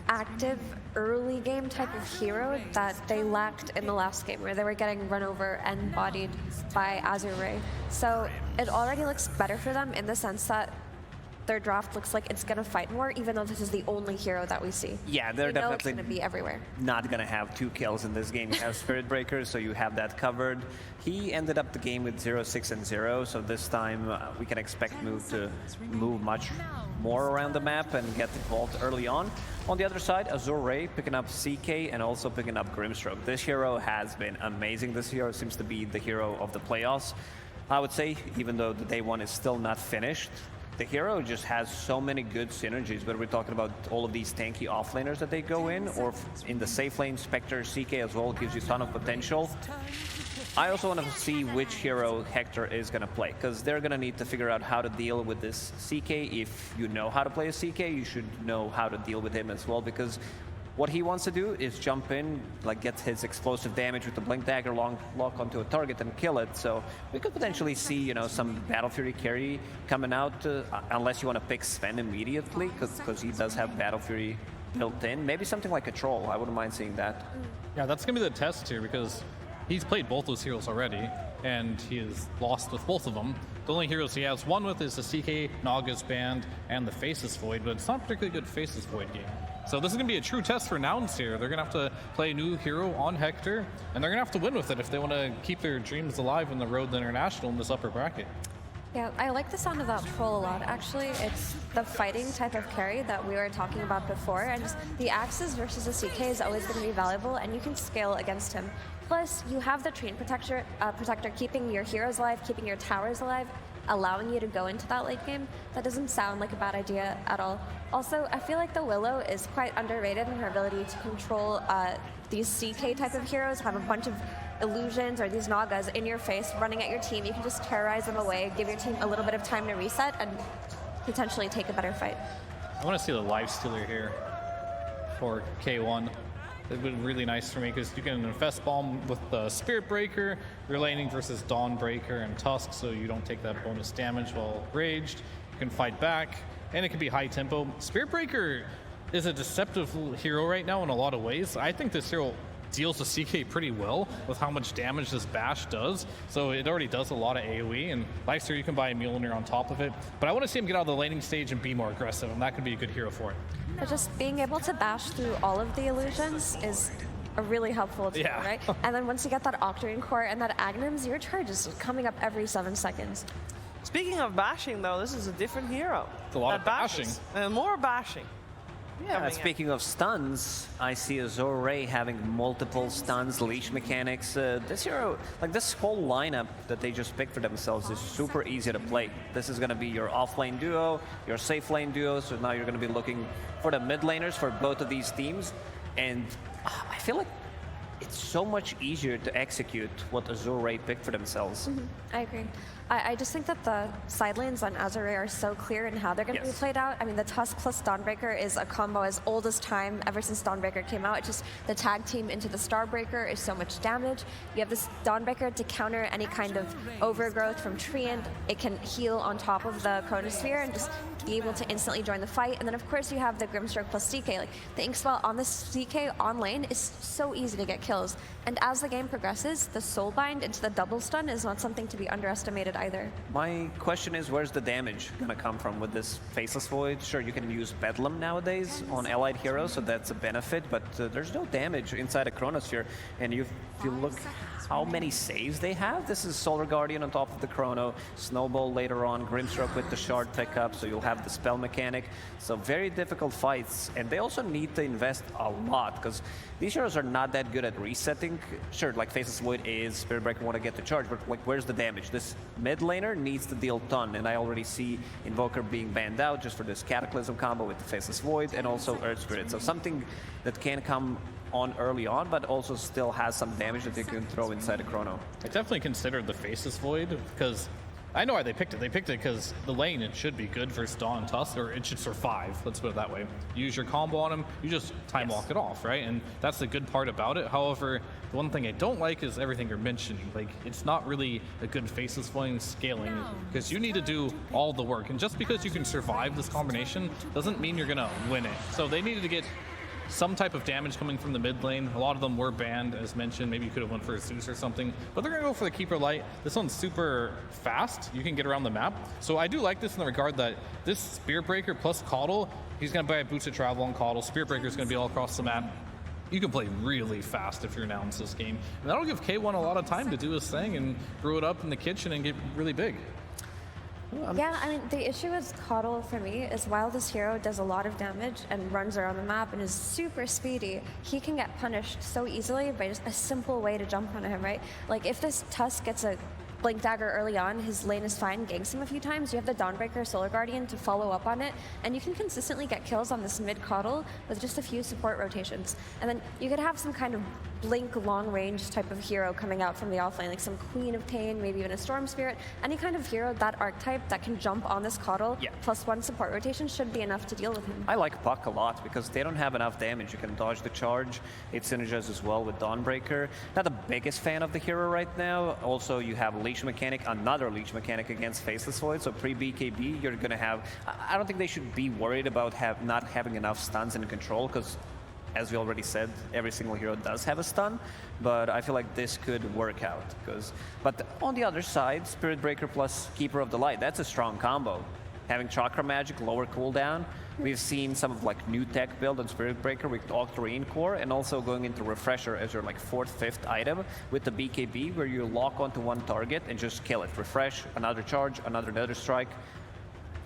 active, early game type of hero that they lacked in the last game, where they were getting run over and bodied by Azure Ray. So it already looks better for them in the sense that their draft looks like it's going to fight more, even though this is the only hero that we see. Yeah, they're we know definitely it's going to be everywhere. not going to have 2 kills in this game. You have Spirit Breaker, so you have that covered. He ended up the game with 0-6-0, so this time we can expect Move to move much more around the map and get involved early on. On the other side, Azure Ray picking up CK and also picking up Grimstroke. This hero has been amazing. This hero seems to be the hero of the playoffs. I would say, even though the day one is still not finished, the hero just has so many good synergies, whether we're talking about all of these tanky offlaners that they go in, or in the safe lane, Spectre, CK as well gives you a ton of potential. I also want to see which hero Hector is going to play, because they're going to need to figure out how to deal with this CK. If you know how to play a CK, you should know how to deal with him as well, because what he wants to do is jump in, like get his explosive damage with the Blink Dagger, lock onto a target and kill it. So we could potentially see, you know, some Battle Fury carry coming out, unless you want to pick Sven immediately, because he does have Battle Fury built in. Maybe something like a Troll. I wouldn't mind seeing that. Yeah, that's going to be the test here, because he's played both those heroes already, and he has lost with both of them. The only heroes he has one with is the CK, Naga's Band, and the Faceless Void, but it's not a particularly good Faceless Void game. So this is going to be a true test for Nouns here. They're going to have to play a new hero on Hector, and they're going to have to win with it if they want to keep their dreams alive in the road to International in this upper bracket. Yeah, I like the sound of that troll a lot. Actually, it's the fighting type of carry that we were talking about before, and just the axes versus the CK is always going to be valuable, and you can scale against him. Plus, you have the Train Protector keeping your heroes alive, keeping your towers alive, allowing you to go into that late game. That doesn't sound like a bad idea at all. Also, I feel like the Willow is quite underrated in her ability to control these CK type of heroes, have a bunch of illusions or these Nagas in your face running at your team. You can just terrorize them away, give your team a little bit of time to reset, and potentially take a better fight. I want to see the Lifestealer here for K1. It would be really nice for me, because you can Infest Bomb with the Spirit Breaker. You're laning versus Dawn Breaker and Tusk, so you don't take that bonus damage while raged. You can fight back, and it can be high tempo. Spirit Breaker is a deceptive hero right now in a lot of ways. I think this hero deals the CK pretty well with how much damage this bash does. So it already does a lot of AoE, and Lifestealer, you can buy a Mjolnir on top of it. But I want to see him get out of the laning stage and be more aggressive, and that could be a good hero for it. But just being able to bash through all of the illusions is a really helpful tool, right? And then once you get that Octarine Core and that Agnums, your charge is coming up every 7 seconds. Speaking of bashing, though, this is a different hero. It's a lot of bashing. And more bashing. Yeah, speaking of stuns, I see Azure Ray having multiple stuns, leash mechanics. This hero, like this whole lineup that they just picked for themselves is super easy to play. This is going to be your off-lane duo, your safe lane duo, so now you're going to be looking for the mid laners for both of these teams. And I feel like it's so much easier to execute what Azure Ray picked for themselves. I agree. I just think that the side lanes on Azure are so clear in how they're going to be played out. I mean, the Tusk plus Dawnbreaker is a combo as old as time, ever since Dawnbreaker came out. It's just the tag team into the Starbreaker is so much damage. You have this Dawnbreaker to counter any kind of overgrowth from Treant. It can heal on top of the Chronosphere and just be able to instantly join the fight. And then, of course, you have the Grimstroke plus CK. Like, the Ink Spell on the CK on lane is so easy to get kills. And as the game progresses, the Soulbind into the double stun is not something to be underestimated either. My question is, where's the damage going to come from with this Faceless Void? Sure, you can use Bedlam nowadays on allied heroes, so that's a benefit, but there's no damage inside a Chronosphere. And if you look how many saves they have, this is Solar Guardian on top of the Chrono, Snowball later on, Grimstroke with the shard pickup, so you'll have the spell mechanic. So very difficult fights, and they also need to invest a lot, because these heroes are not that good at resetting. Sure, like Faceless Void is, Spirit Breaker want to get the charge, but like, where's the damage? This mid laner needs to deal ton, and I already see Invoker being banned out just for this Cataclysm combo with the Faceless Void, and also Earth Spirit. So something that can come on early on, but also still has some damage that they can throw inside a Chrono. I definitely considered the Faceless Void, because I know why they picked it. They picked it because the lane, it should be good versus Dawn and Tusk, or it should survive, let's put it that way. You use your combo on him, you just time walk it off, right? And that's the good part about it. However, the one thing I don't like is everything you're mentioning. Like, it's not really a good Faceless Void scaling, because you need to do all the work. And just because you can survive this combination doesn't mean you're gonna win it. So they needed to get some type of damage coming from the mid lane. A lot of them were banned, as mentioned. Maybe you could have went for a Zeus or something. But they're going to go for the Keeper Light. This one's super fast. You can get around the map. So I do like this in the regard that this Spirit Breaker plus Coddle, he's going to buy a Boost of Travel on Coddle. Spirit Breaker is going to be all across the map. You can play really fast if you're announced this game. And that'll give K1 a lot of time to do his thing and brew it up in the kitchen and get really big. Yeah, I mean, the issue with Coddle for me is while this hero does a lot of damage and runs around the map and is super speedy, he can get punished so easily by just a simple way to jump onto him, right? Like if this Tusk gets a Blink Dagger early on, his lane is fine, ganks him a few times, you have the Dawnbreaker Solar Guardian to follow up on it, and you can consistently get kills on this mid Coddle with just a few support rotations. And then you could have some kind of Blink long range type of hero coming out from the offlane, like some Queen of Pain, maybe even a Storm Spirit. Any kind of hero, that archetype that can jump on this Coddle, plus one support rotation should be enough to deal with him. I like Puck a lot because they don't have enough damage. You can dodge the charge. It synergizes as well with Dawnbreaker. Not the biggest fan of the hero right now. Also, you have Leash Mechanic, another Leash Mechanic against Faceless Void. So pre-BKB, you're going to have... I don't think they should be worried about not having enough stuns and control because, as we already said, every single hero does have a stun, but I feel like this could work out. But on the other side, Spirit Breaker plus Keeper of the Light, that's a strong combo. Having Chakra Magic, lower cooldown. We've seen some of like new tech build on Spirit Breaker with Octarine Core, and also going into Refresher as your like 4th, 5th item with the BKB, where you lock onto one target and just kill it. Refresh, another charge, another strike.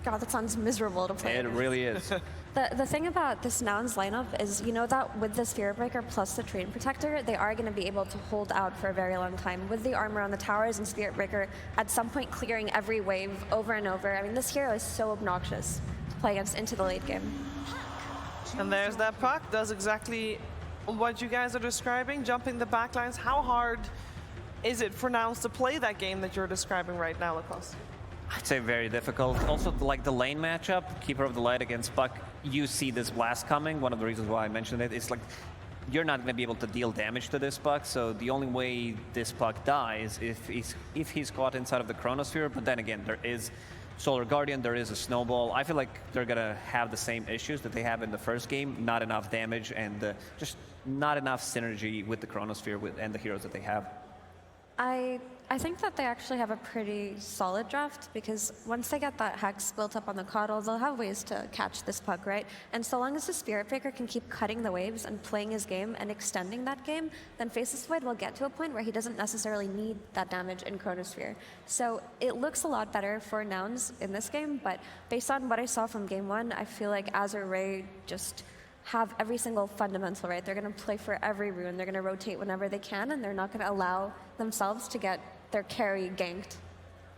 God, that sounds miserable to play. It really is. The thing about this Nouns lineup is, you know that with the Spirit Breaker plus the Terrain Protector, they are going to be able to hold out for a very long time. With the armor on the towers and Spirit Breaker at some point clearing every wave over and over. I mean, this hero is so obnoxious to play against into the late game. And there's that Puck, does exactly what you guys are describing, jumping the backlines. How hard is it for Nouns to play that game that you're describing right now, Lacoste? I'd say very difficult. Also, like the lane matchup, Keeper of the Light against Puck, you see this blast coming. One of the reasons why I mentioned it is like you're not going to be able to deal damage to this Puck, so the only way this Puck dies if he's caught inside of the Chronosphere. But then again, there is Solar Guardian, there is a Snowball. I feel like they're going to have the same issues that they have in the first game. Not enough damage and just not enough synergy with the Chronosphere and the heroes that they have. I think that they actually have a pretty solid draft because once they get that Hex built up on the Coddle, they'll have ways to catch this Puck, right? And so long as the Spirit Breaker can keep cutting the waves and playing his game and extending that game, then Faceless Void will get to a point where he doesn't necessarily need that damage in Chronosphere. So it looks a lot better for Nouns in this game, but based on what I saw from Game 1, I feel like Azure Ray just have every single fundamental, right? They're going to play for every rune, they're going to rotate whenever they can, and they're not going to allow themselves to get their carry ganked.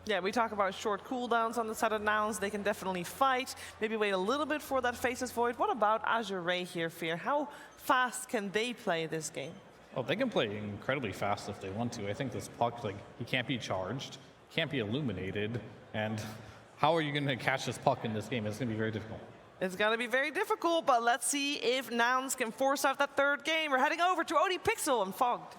Yeah, we talk about short cooldowns on the side of Nouns. They can definitely fight, maybe wait a little bit for that Faceless Void. What about Azure Ray here, Fear? How fast can they play this game? Oh, they can play incredibly fast if they want to. I think this Puck, like, he can't be charged, can't be illuminated, and how are you going to catch this Puck in this game? It's going to be very difficult. It's going to be very difficult, but let's see if Nouns can force out that third game. We're heading over to OD Pixel and Fogged.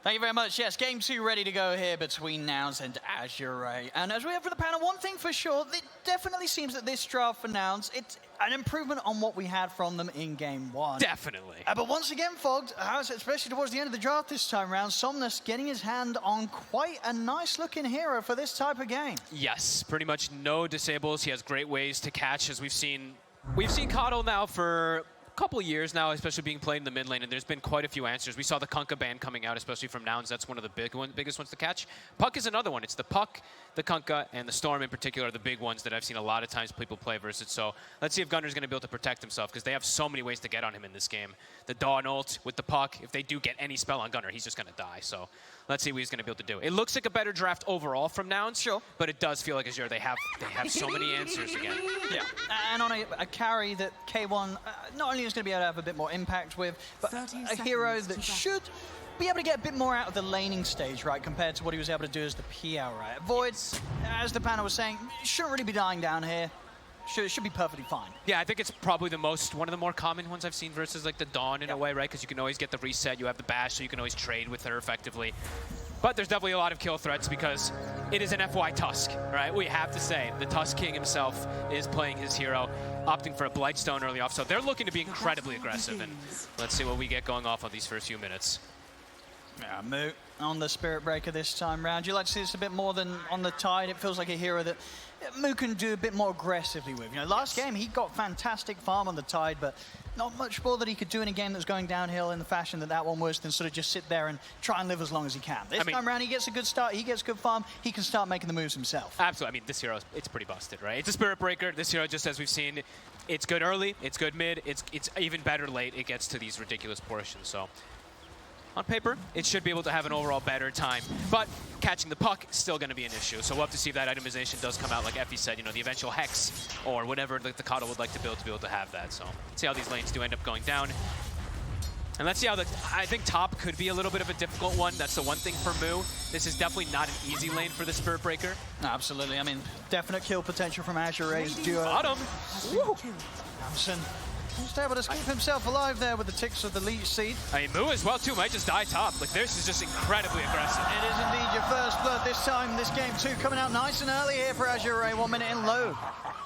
Thank you very much. Yes, game 2 ready to go here between Nouns and Azure Ray. And as we have for the panel, one thing for sure, it definitely seems that this draft for Nouns, it's an improvement on what we had from them in game 1. Definitely. But once again, Fogged, especially towards the end of the draft this time around, Somnus getting his hand on quite a nice-looking hero for this type of game. Yes, pretty much no disables. He has great ways to catch, as we've seen Coddle now for couple of years now, especially being played in the mid lane, and there's been quite a few answers. We saw the Kunkka ban coming out, especially from Nouns. That's one of the biggest ones to catch. Puck is another one. It's the Puck, the Kunkka, and the Storm in particular are the big ones that I've seen a lot of times people play versus. So let's see if Gunner's going to be able to protect himself, because they have so many ways to get on him in this game. The Dawn ult with the Puck, if they do get any spell on Gunner, he's just going to die. So let's see what he's going to be able to do. It looks like a better draft overall from Nouns, sure, but it does feel like Azure, they have so many answers again. Yeah, and on a carry that K1 not only is going to be able to have a bit more impact with, but a hero that should be able to get a bit more out of the laning stage, right, compared to what he was able to do as the PL, right? Void, as the panel was saying, shouldn't really be dying down here. Should be perfectly fine. Yeah, I think it's probably one of the more common ones I've seen versus like the Dawn in a way, right? Because you can always get the reset, you have the bash, so you can always trade with her effectively. But there's definitely a lot of kill threats because it is an FY Tusk, right? We have to say, the Tusk King himself is playing his hero. opting for a Blightstone early off. So they're looking to be incredibly aggressive. And let's see what we get going off on these first few minutes. Yeah, Moo on the Spirit Breaker this time round. You like to see this a bit more than on the Tide? It feels like a hero that Moo can do a bit more aggressively with. You know, last game he got fantastic farm on the Tide, but not much more that he could do in a game that was going downhill in the fashion that one was than sort of just sit there and try and live as long as he can. This time around, he gets a good start, he gets good farm, he can start making the moves himself. Absolutely. I mean, this hero, it's pretty busted, right? It's a Spirit Breaker. This hero, just as we've seen, it's good early, it's good mid, it's even better late. It gets to these ridiculous portions, so on paper, it should be able to have an overall better time. But catching the puck is still going to be an issue. So we'll have to see if that itemization does come out, like Effie said, you know, the eventual Hex or whatever the Kato would like to build to be able to have that. So see how these lanes do end up going down. And let's see how I think top could be a little bit of a difficult one. That's the one thing for Moo. This is definitely not an easy lane for the Spirit Breaker. Absolutely. I mean, definite kill potential from Azure's duo. Got him. Yamsen just able to keep himself alive there with the ticks of the Leech Seed. I mean, Moo as well, too, might just die top. Like, this is just incredibly aggressive. It is indeed your first blood this time. This game, too, coming out nice and early here for Azure. 1 minute in low.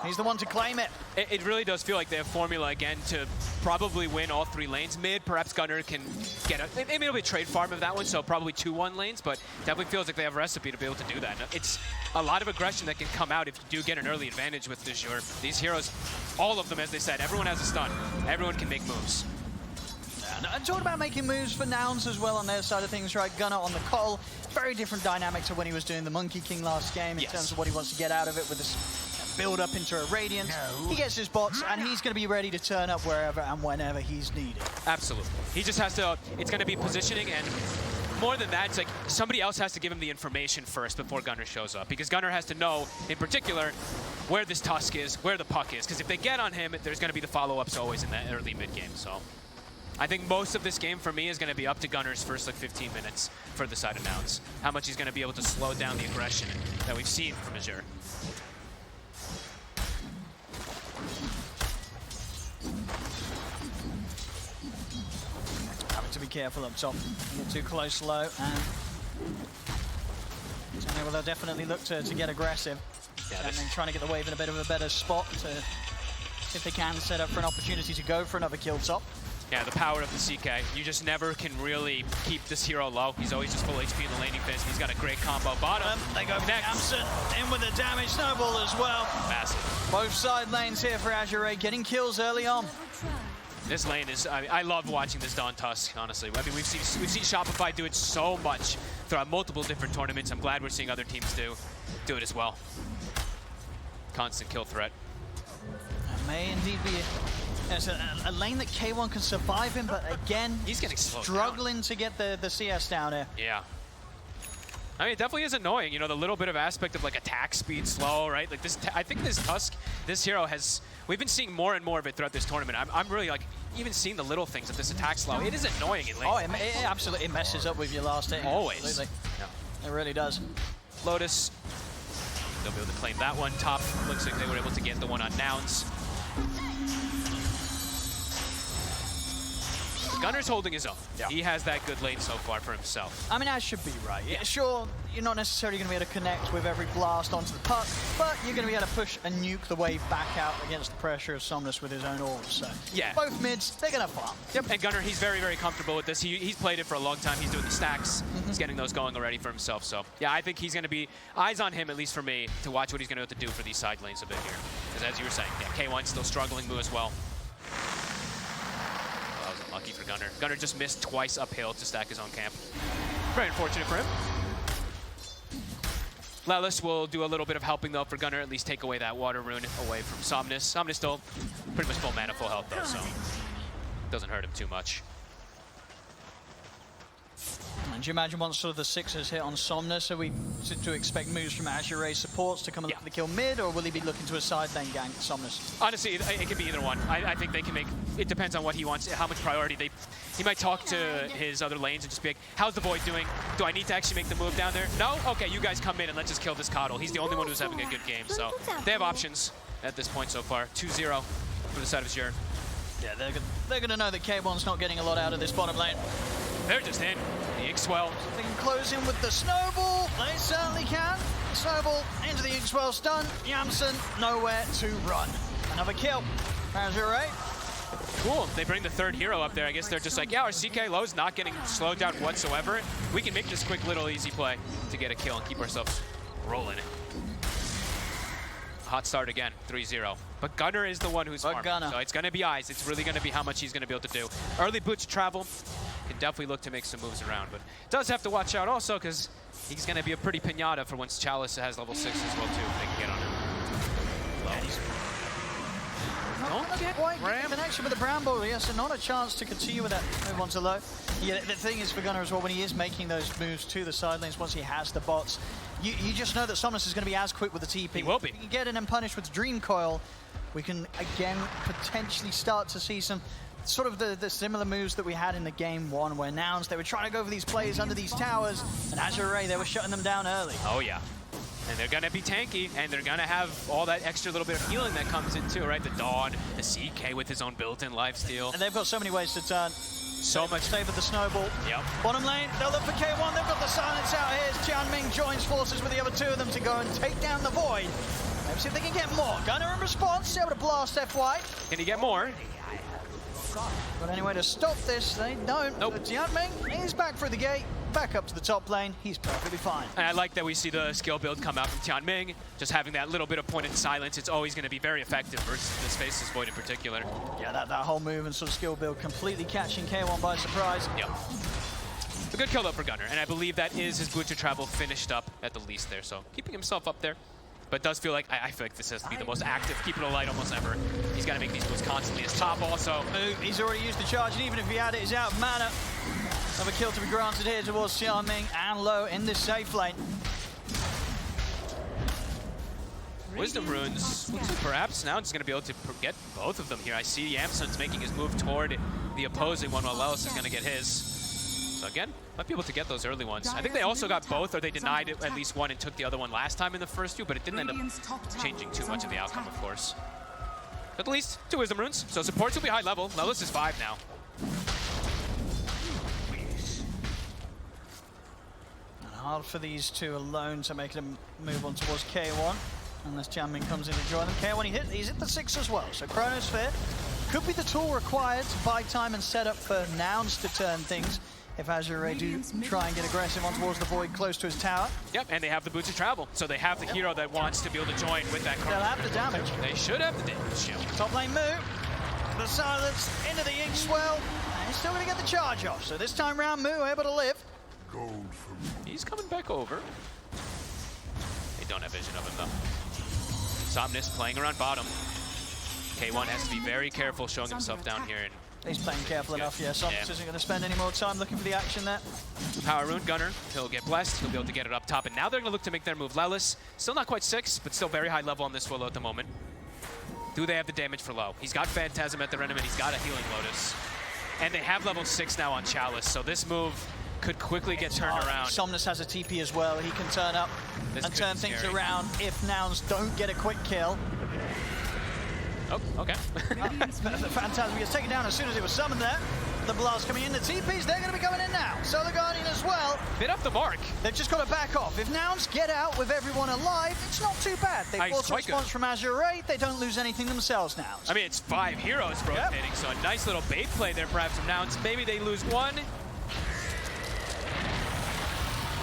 He's the one to claim it. It really does feel like they have formula again to probably win all 3 lanes. Mid, perhaps Gunnar can get a, maybe it'll be a trade farm of that one, so probably 2-1 lanes, but definitely feels like they have a recipe to be able to do that. It's a lot of aggression that can come out if you do get an early advantage with Du Jour. These heroes, all of them, as they said, everyone has a stun. Everyone can make moves. And talking about making moves for Nouns as well on their side of things, right? Gunnar on the Col, very different dynamic to when he was doing the Monkey King last game in terms of what he wants to get out of it with this build up into a Radiant. He gets his bots and he's going to be ready to turn up wherever and whenever he's needed. Absolutely. He just has to, it's going to be positioning, and more than that, it's like somebody else has to give him the information first before Gunnar shows up, because Gunnar has to know, in particular, where this Tusk is, where the puck is, because if they get on him, there's going to be the follow-ups always in that early mid-game, so. I think most of this game for me is going to be up to Gunnar's first like 15 minutes for the side of Nouns. How much he's going to be able to slow down the aggression that we've seen from Azure. Having to be careful up top. Get too close low, and well, they'll definitely look to get aggressive. Yeah, and then trying to get the wave in a bit of a better spot to see if they can set up for an opportunity to go for another kill top. Yeah, the power of the CK. You just never can really keep this hero low. He's always just full HP in the laning phase. He's got a great combo bottom. They go for Yamsen in with a damage snowball as well. Massive. Both side lanes here for Azure, getting kills early on. This lane is, I love watching this Dawn Tusk, honestly. I mean, we've seen Shopify do it so much throughout multiple different tournaments. I'm glad we're seeing other teams do it as well. Constant kill threat. That may indeed be a lane that K1 can survive in, but again, he's getting struggling to get the CS down here. Yeah. I mean, it definitely is annoying, you know, the little bit of aspect of like attack speed slow, right? Like this, I think this Tusk, this hero has, we've been seeing more and more of it throughout this tournament. I'm really like, even seeing the little things of this attack slow, it is annoying in lane. Oh, it absolutely messes up with your last hit. Always. Absolutely. Yeah. It really does. Lotus, they'll be able to claim that one. Top, looks like they were able to get the one on Nouns. Gunnar's holding his own. Yeah. He has that good lane so far for himself. I mean, that should be right. Yeah. Sure, you're not necessarily going to be able to connect with every blast onto the puck, but you're going to be able to push and nuke the wave back out against the pressure of Somnus with his own orbs. So yeah, both mids, they're going to farm. Yep, and Gunnar, he's very, very comfortable with this. He's played it for a long time. He's doing the stacks. He's getting those going already for himself. So yeah, I think he's going to be eyes on him, at least for me, to watch what he's going to have to do for these side lanes a bit here. Because as you were saying, yeah, K1 still struggling, Moo as well. Lucky for Gunnar. Gunnar just missed twice uphill to stack his own camp. Very unfortunate for him. Lelis will do a little bit of helping though for Gunnar, at least take away that water rune away from Somnus. Somnus still pretty much full mana, full health though, so doesn't hurt him too much. And do you imagine once sort of the Sixers hit on Somnus, are we to expect moves from Azure supports to come and look for the kill mid, or will he be looking to a side lane gank Somnus? Honestly, it could be either one. I think they can make, it depends on what he wants, how much priority he might talk to his other lanes and just be like, how's the Void doing? Do I need to actually make the move down there? No? Okay, you guys come in and let's just kill this Coddle. He's the only one who's having a good game, so they have options at this point so far. 2-0 for the side of Azure. Yeah, they're going to know that K1's not getting a lot out of this bottom lane. They're just in. The Inkswell. They can close in with the snowball. They certainly can. Snowball into the Inkswell stun. Yamsen nowhere to run. Another kill. Azure. Cool. They bring the third hero up there. I guess they're just like, yeah, our CK low's not getting slowed down whatsoever. We can make this quick little easy play to get a kill and keep ourselves rolling. Hot start again, 3-0. But Gunnar is the one who's farming. So it's going to be eyes. It's really going to be how much he's going to be able to do. Early boot to travel. Can definitely look to make some moves around. But does have to watch out also because he's going to be a pretty pinata for once Chalice has level 6 as well, too, if they can get on him. Don't get quite good connection with the Brown Ball. Yes, and not a chance to continue with that move onto low. Yeah, the thing is for Gunnar as well, when he is making those moves to the side lanes, once he has the bots, you just know that Somnus is going to be as quick with the TP. He will be. If we can get in and punish with Dream Coil, we can again potentially start to see some sort of the similar moves that we had in the game 1 where Nouns, they were trying to go for these plays under these towers, and Azure, they were shutting them down early. Oh yeah. And they're going to be tanky, and they're going to have all that extra little bit of healing that comes in too, right? The Dawn, the CK with his own built-in lifesteal. And they've got so many ways to turn. So much. Save with the snowball. Yep. Bottom lane, they'll look for K1. They've got the silence out here. Jianming joins forces with the other two of them to go and take down the Void. Maybe see if they can get more. Gunnar in response, able to blast FY. Can he get more? Got any way to stop this? They don't. Nope. Jianming is back through the gate. Back up to the top lane. He's perfectly fine. And I like that we see the skill build come out from Tianming. Just having that little bit of pointed silence, it's always going to be very effective versus this Faceless Void in particular. Yeah, that whole move and sort of skill build completely catching K1 by surprise. Yep. A good kill though for Gunnar, and I believe that is his boot to travel finished up at the least there, so keeping himself up there. But it does feel like, I feel like this has to be the most active Keep It Alight almost ever. He's got to make these boots constantly. His top also. He's already used the charge, and even if he had it, he's out of mana. Another kill to be granted here towards Xiaoming and Low in this safe lane. Wisdom Runes, looks like perhaps now it's going to be able to get both of them here. I see Yamsun's making his move toward the opposing one while Lelis is going to get his. So again, might be able to get those early ones. I think they also got both, or they denied at least one and took the other one last time in the first two, but it didn't end up changing too much of the outcome, of course. But at least 2 Wisdom Runes, so supports will be high level. Lelis is 5 now. And hard for these two alone to make them move on towards K1, unless Jianming comes in to join them. K1, he's hit the 6 as well, so Chronosphere could be the tool required to buy time and set up for Nouns to turn things. If Azure do try and get aggressive on towards the Void close to his tower. Yep, and they have the boots of travel, so they have the hero that wants to be able to join with that card. They'll have the damage. They should have the damage, yeah. Top lane move. The silence into the ink swell. And he's still going to get the charge off. So this time round, Moo able to live. He's coming back over. They don't have vision of him, though. Somnus playing around bottom. K1 has to be very careful showing himself down here. And he's playing careful enough, yeah. Somnus isn't going to spend any more time looking for the action there. Power Rune Gunnar, he'll get blessed, he'll be able to get it up top, and now they're going to look to make their move. Lelis, still not quite 6, but still very high level on this Willow at the moment. Do they have the damage for low? He's got Phantasm at the run, and he's got a Healing Lotus. And they have level 6 now on Chalice, so this move could quickly get turned around. Somnus has a TP as well. He can turn up and turn things around if Nouns don't get a quick kill. Oh, okay. The Phantasm gets taken down as soon as it was summoned there. The blast coming in, the TPs, they're going to be coming in now. Solar Guardian as well. Bit off the mark. They've just got to back off. If Nouns get out with everyone alive, it's not too bad. They force a response from Azure, they don't lose anything themselves now. I mean, it's 5 heroes rotating, so a nice little bait play there perhaps from Nouns. Maybe they lose one.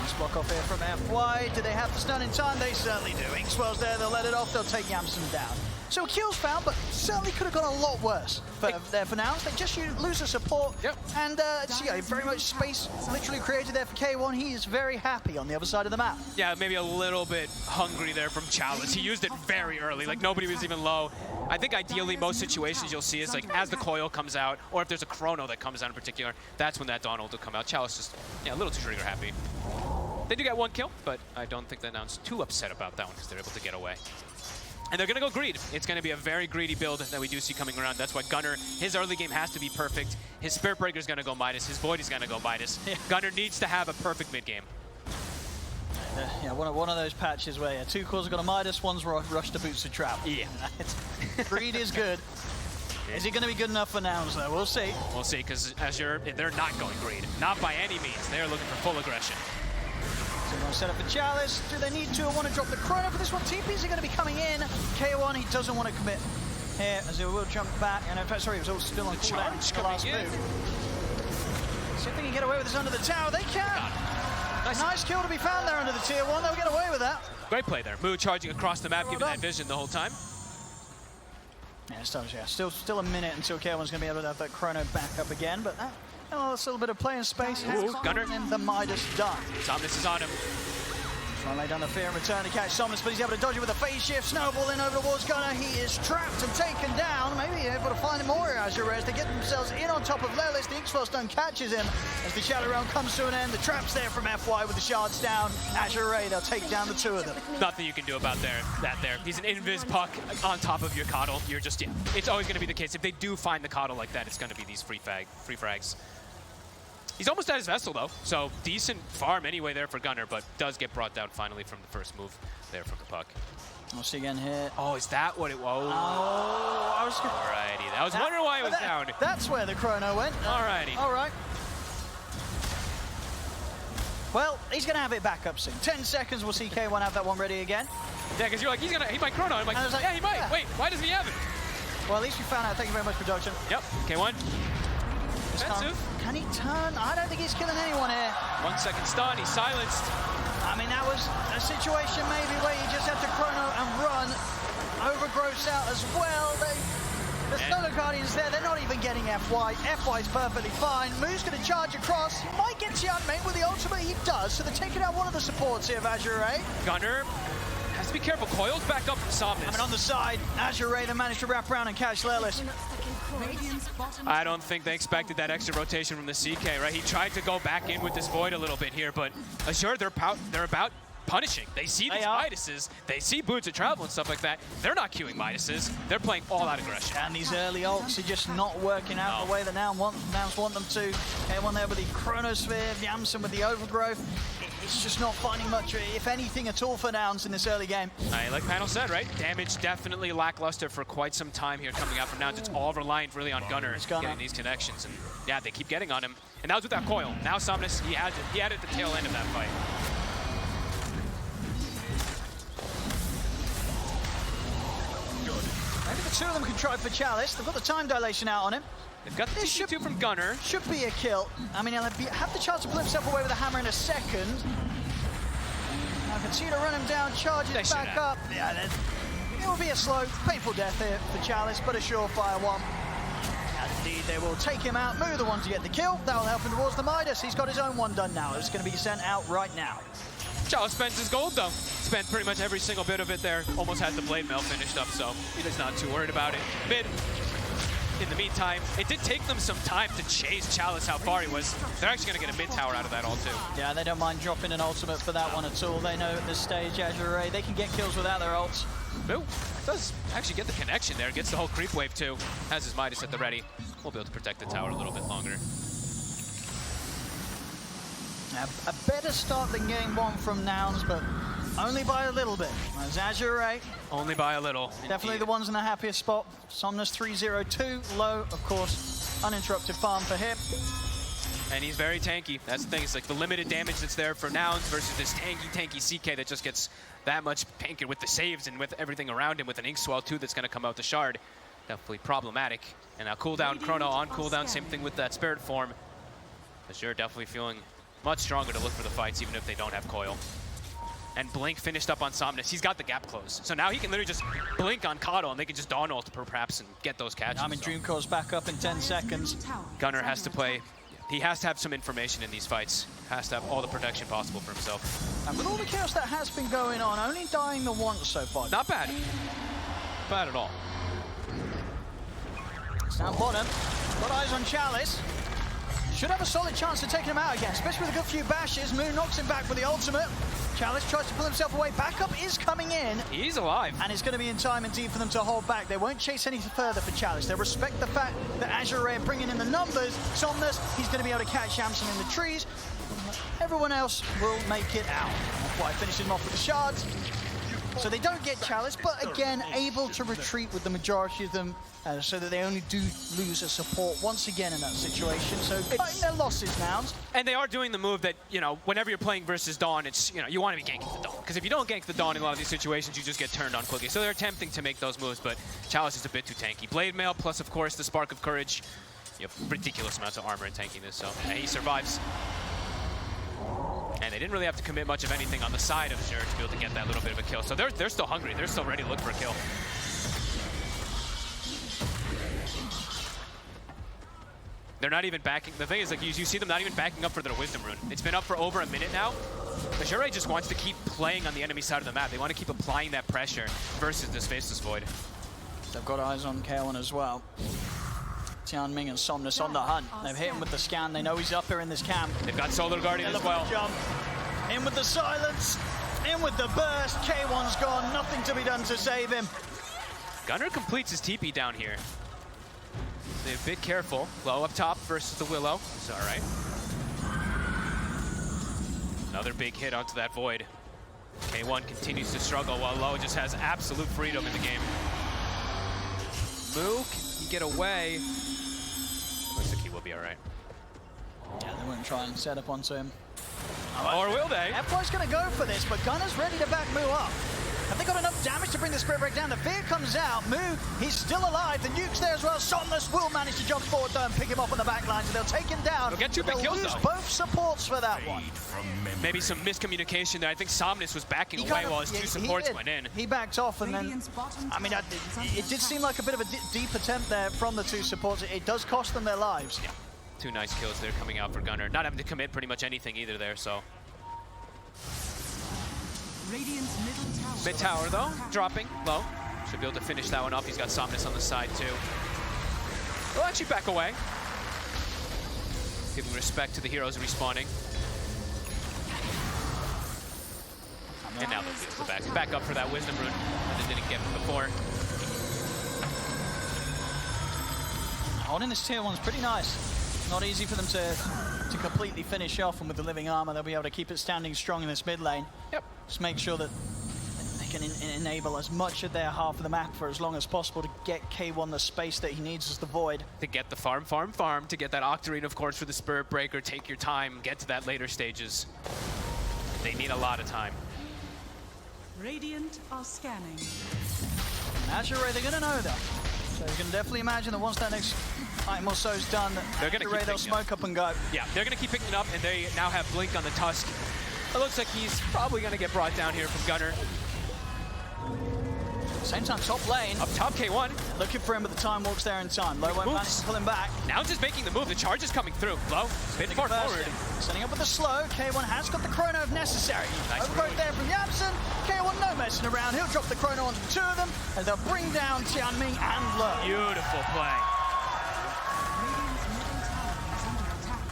Nice block off here from FY. Do they have the stun in time? They certainly do. Inkswell's there, they'll let it off, they'll take Yamsun down. So kills found, but certainly could have gone a lot worse for Nouns. They just lose the support. Yep. And very much space literally created there for K1. He is very happy on the other side of the map. Yeah, maybe a little bit hungry there from Chalice. He used it very early, like nobody was even low. I think ideally most situations you'll see is like as the coil comes out, or if there's a chrono that comes out in particular, that's when that Dawn ult will come out. Chalice just, a little too trigger happy. They do get 1 kill, but I don't think that Nouns too upset about that one because they're able to get away. And they're going to go greed. It's going to be a very greedy build that we do see coming around. That's why Gunnar, his early game has to be perfect. His Spirit Breaker is going to go Midas. His Void is going to go Midas. Gunnar needs to have a perfect mid game. Yeah, one of those patches where 2 cores have got a Midas, one's rushed to boots to travel. Yeah. Greed is good. Is it going to be good enough for Nouns, though? We'll see. We'll see, because Azure, they're not going greed. Not by any means. They're looking for full aggression. So they'll set up for Chalice. Do they need to want to drop the chrono for this one? TPs are going to be coming in. K1, he doesn't want to commit here as he will jump back. And in fact, sorry, he was all still on cooldown for the last move. See if they can get away with this under the tower. They can. Nice kill to be found there under the tier 1. They'll get away with that. Great play there. Moo charging across the map, giving that vision the whole time. Yeah, still a minute until K1's going to be able to have that chrono back up again, but that, that's a little bit of playing space. Ooh, Gunner. And the Midas done. Somnus is on him. Trying to lay down the fear and return to catch Somnus, but he's able to dodge it with a phase shift. Snowball in over towards Gunner. He is trapped and taken down. Maybe able to find more Azure as they get themselves in on top of Lelis. The X-Force stun catches him as the Shadow Realm comes to an end. The trap's there from FY with the shards down. Azure Ray, they'll take down the two of them. Nothing you can do about that there. He's an invis puck on top of your coddle. You're just, yeah. It's always going to be the case. If they do find the coddle like that, it's going to be these free frags. He's almost at his vessel, though, so decent farm anyway there for Gunner, but does get brought down finally from the first move there from the puck. We'll see again here. Oh, is that what it was? Oh, I was... Alrighty, I was wondering why it was down. That's where the chrono went. Alrighty. All right. Well, he's going to have it back up soon. 10 seconds, we'll see K1 have that one ready again. Yeah, because you're like, he might chrono. I'm like, yeah, he might. Yeah. Wait, why doesn't he have it? Well, at least we found out. Thank you very much, production. Yep, K1. Can he turn? I don't think he's killing anyone here. 1 second stun, he's silenced. I mean, that was a situation maybe where you just have to chrono and run. Overgrowth's out as well. The Solar Guardians there, they're not even getting FY. FY's perfectly fine. Moo's going to charge across. He might get Tianmei with the ultimate. He does. So they're taking out one of the supports here of Azure Ray. Gunner has to be careful. Coil's back up from Somnus. I mean, on the side, Azure Ray, they managed to wrap around and catch Lelis. I don't think they expected that extra rotation from the CK, right? He tried to go back in with this Void a little bit here, but Azure, they're about punishing. They see these Midases, they see Boots of Travel and stuff like that. They're not queuing Midases. They're playing all-out aggression. And these early ults are just not working out the way that Nouns want them to. K1 there with the Chronosphere, Yamsen with the Overgrowth. It's just not finding much, if anything at all, for Nouns in this early game. Like Panel said, right? Damage definitely lackluster for quite some time here coming out from Nouns. It's all reliant really on Gunner getting these connections. And yeah, they keep getting on him. And that was with that coil. Now Somnus, he had it at the tail end of that fight. Maybe the two of them can try for Chalice. They've got the time dilation out on him. They've got the TP2 from Gunner. Should be a kill. I mean, he'll have the chance to pull himself away with a hammer in a second. Now continue to run him down, charges back up. Yeah, it will be a slow, painful death here for Chalice, but a surefire one. And indeed, they will take him out. Moo the one to get the kill. That will help him towards the Midas. He's got his own one done now. It's going to be sent out right now. Chalice spends his gold, though. Spent pretty much every single bit of it there. Almost had the blade mail finished up, so he's not too worried about it. Mid. In the meantime, it did take them some time to chase Chalice how far he was. They're actually going to get a mid tower out of that ult too. Yeah, they don't mind dropping an ultimate for that one at all. They know at this stage, Azure Ray, they can get kills without their ults. Moo does actually get the connection there. Gets the whole creep wave too. Has his Midas at the ready. We'll be able to protect the tower a little bit longer. A better start than game one from Nouns, but only by a little bit. As Azure Ray. Only by a little. Definitely the ones in the happiest spot. Somnus 302, low, of course. Uninterrupted farm for him. And he's very tanky. That's the thing. It's like the limited damage that's there for Nouns versus this tanky CK that just gets that much pink, and with the saves and with everything around him, with an Ink Swell too that's going to come out the shard. Definitely problematic. And now cooldown, Chrono on cooldown. Same thing with that Spirit form. Azure definitely feeling much stronger to look for the fights, even if they don't have coil. And Blink finished up on Somnus. He's got the gap closed. So now he can literally just blink on Coddle, and they can just Dawn ult perhaps and get those catches. I mean, Dreamcore's back up in 10 seconds. Gunner has to play. He has to have some information in these fights. Has to have all the protection possible for himself. And with all the chaos that has been going on, only dying the once so far. Not bad. Not bad at all. Down bottom. Got eyes on Chalice. Should have a solid chance of taking him out again, especially with a good few bashes. Moon knocks him back with the ultimate. Chalice tries to pull himself away. Backup is coming in. He's alive. And it's going to be in time indeed for them to hold back. They won't chase any further for Chalice. They respect the fact that Azure Ray are bringing in the numbers. Somnus, he's going to be able to catch Yamsen in the trees. Everyone else will make it out. FY finishes him off with the shards. So they don't get Chalice, but again, able to retreat with the majority of them, so that they only do lose a support once again in that situation. So cutting their losses now. And they are doing the move that, you know, whenever you're playing versus Dawn, it's, you know, you want to be ganking the Dawn. Because if you don't gank the Dawn in a lot of these situations, you just get turned on quickly. So they're attempting to make those moves, but Chalice is a bit too tanky. Blade Mail plus, of course, the Spark of Courage. You have ridiculous amounts of armor in tanking this, so he survives. And they didn't really have to commit much of anything on the side of Xur to be able to get that little bit of a kill. So they're still hungry. They're still ready to look for a kill. They're not even backing. The thing is, like, you see them not even backing up for their Wisdom Rune. It's been up for over a minute now. Xur just wants to keep playing on the enemy side of the map. They want to keep applying that pressure versus this Faceless Void. They've got eyes on Kaon as well. Tianming and Somnus on the hunt. They've hit him with the scan. They know he's up here in this camp. They've got Solar Guardian as well. Jump. In with the silence. In with the burst. K1's gone. Nothing to be done to save him. Gunnar completes his TP down here. They're a bit careful. Low up top versus the Willow. It's all right. Another big hit onto that Void. K1 continues to struggle while Low just has absolute freedom in the game. Moo, can he get away? Looks like he will be all right. Yeah, they won't try and set up onto him. Or will they? F1's going to go for this, but Gunner's ready to back Moo up. Have they got enough damage to bring the Spirit Break down? The fear comes out. Moo, he's still alive. The nuke's there as well. Somnus will manage to jump forward though and pick him up on the back line, so they'll take him down. They'll get two big kills lose though. Both supports for that one. Maybe some miscommunication there. I think Somnus was backing away while his two supports went in. He backed off and then, I mean, it did seem like a bit of a deep attempt there from the two supports. It does cost them their lives. Yeah, two nice kills there coming out for Gunnar. Not having to commit pretty much anything either there, so. Mid tower though, dropping low. Should be able to finish that one off. He's got Somnus on the side too. They'll actually back away. Giving respect to the heroes respawning. And now they'll be able to back up for that Wisdom Rune that they didn't get before. Holding this tier 1's pretty nice. Not easy for them to completely finish off, and with the living armor, they'll be able to keep it standing strong in this mid lane. Yep. Just make sure that they can enable as much of their half of the map for as long as possible to get K1 the space that he needs as the Void. To get the farm, to get that Octarine, of course, for the Spirit Breaker. Take your time, get to that later stages. They need a lot of time. Radiant are scanning. Azure, they're going to know that. So you can definitely imagine that once that next item or so is done, they're going to they'll smoke up and go. Yeah, they're going to keep picking it up, and they now have Blink on the Tusk. It looks like he's probably going to get brought down here from Gunnar. Same time, top lane. Up top, K1. Looking for him, but the time walks there in time. Low won't manage to pull him back. Now just making the move. The charge is coming through. Low, bit far forward. Setting up with the slow. K1 has got the chrono if necessary. Nice Overgrowth there from Yabson. K1 no messing around. He'll drop the chrono onto the two of them, and they'll bring down Tianming and Low. Beautiful play.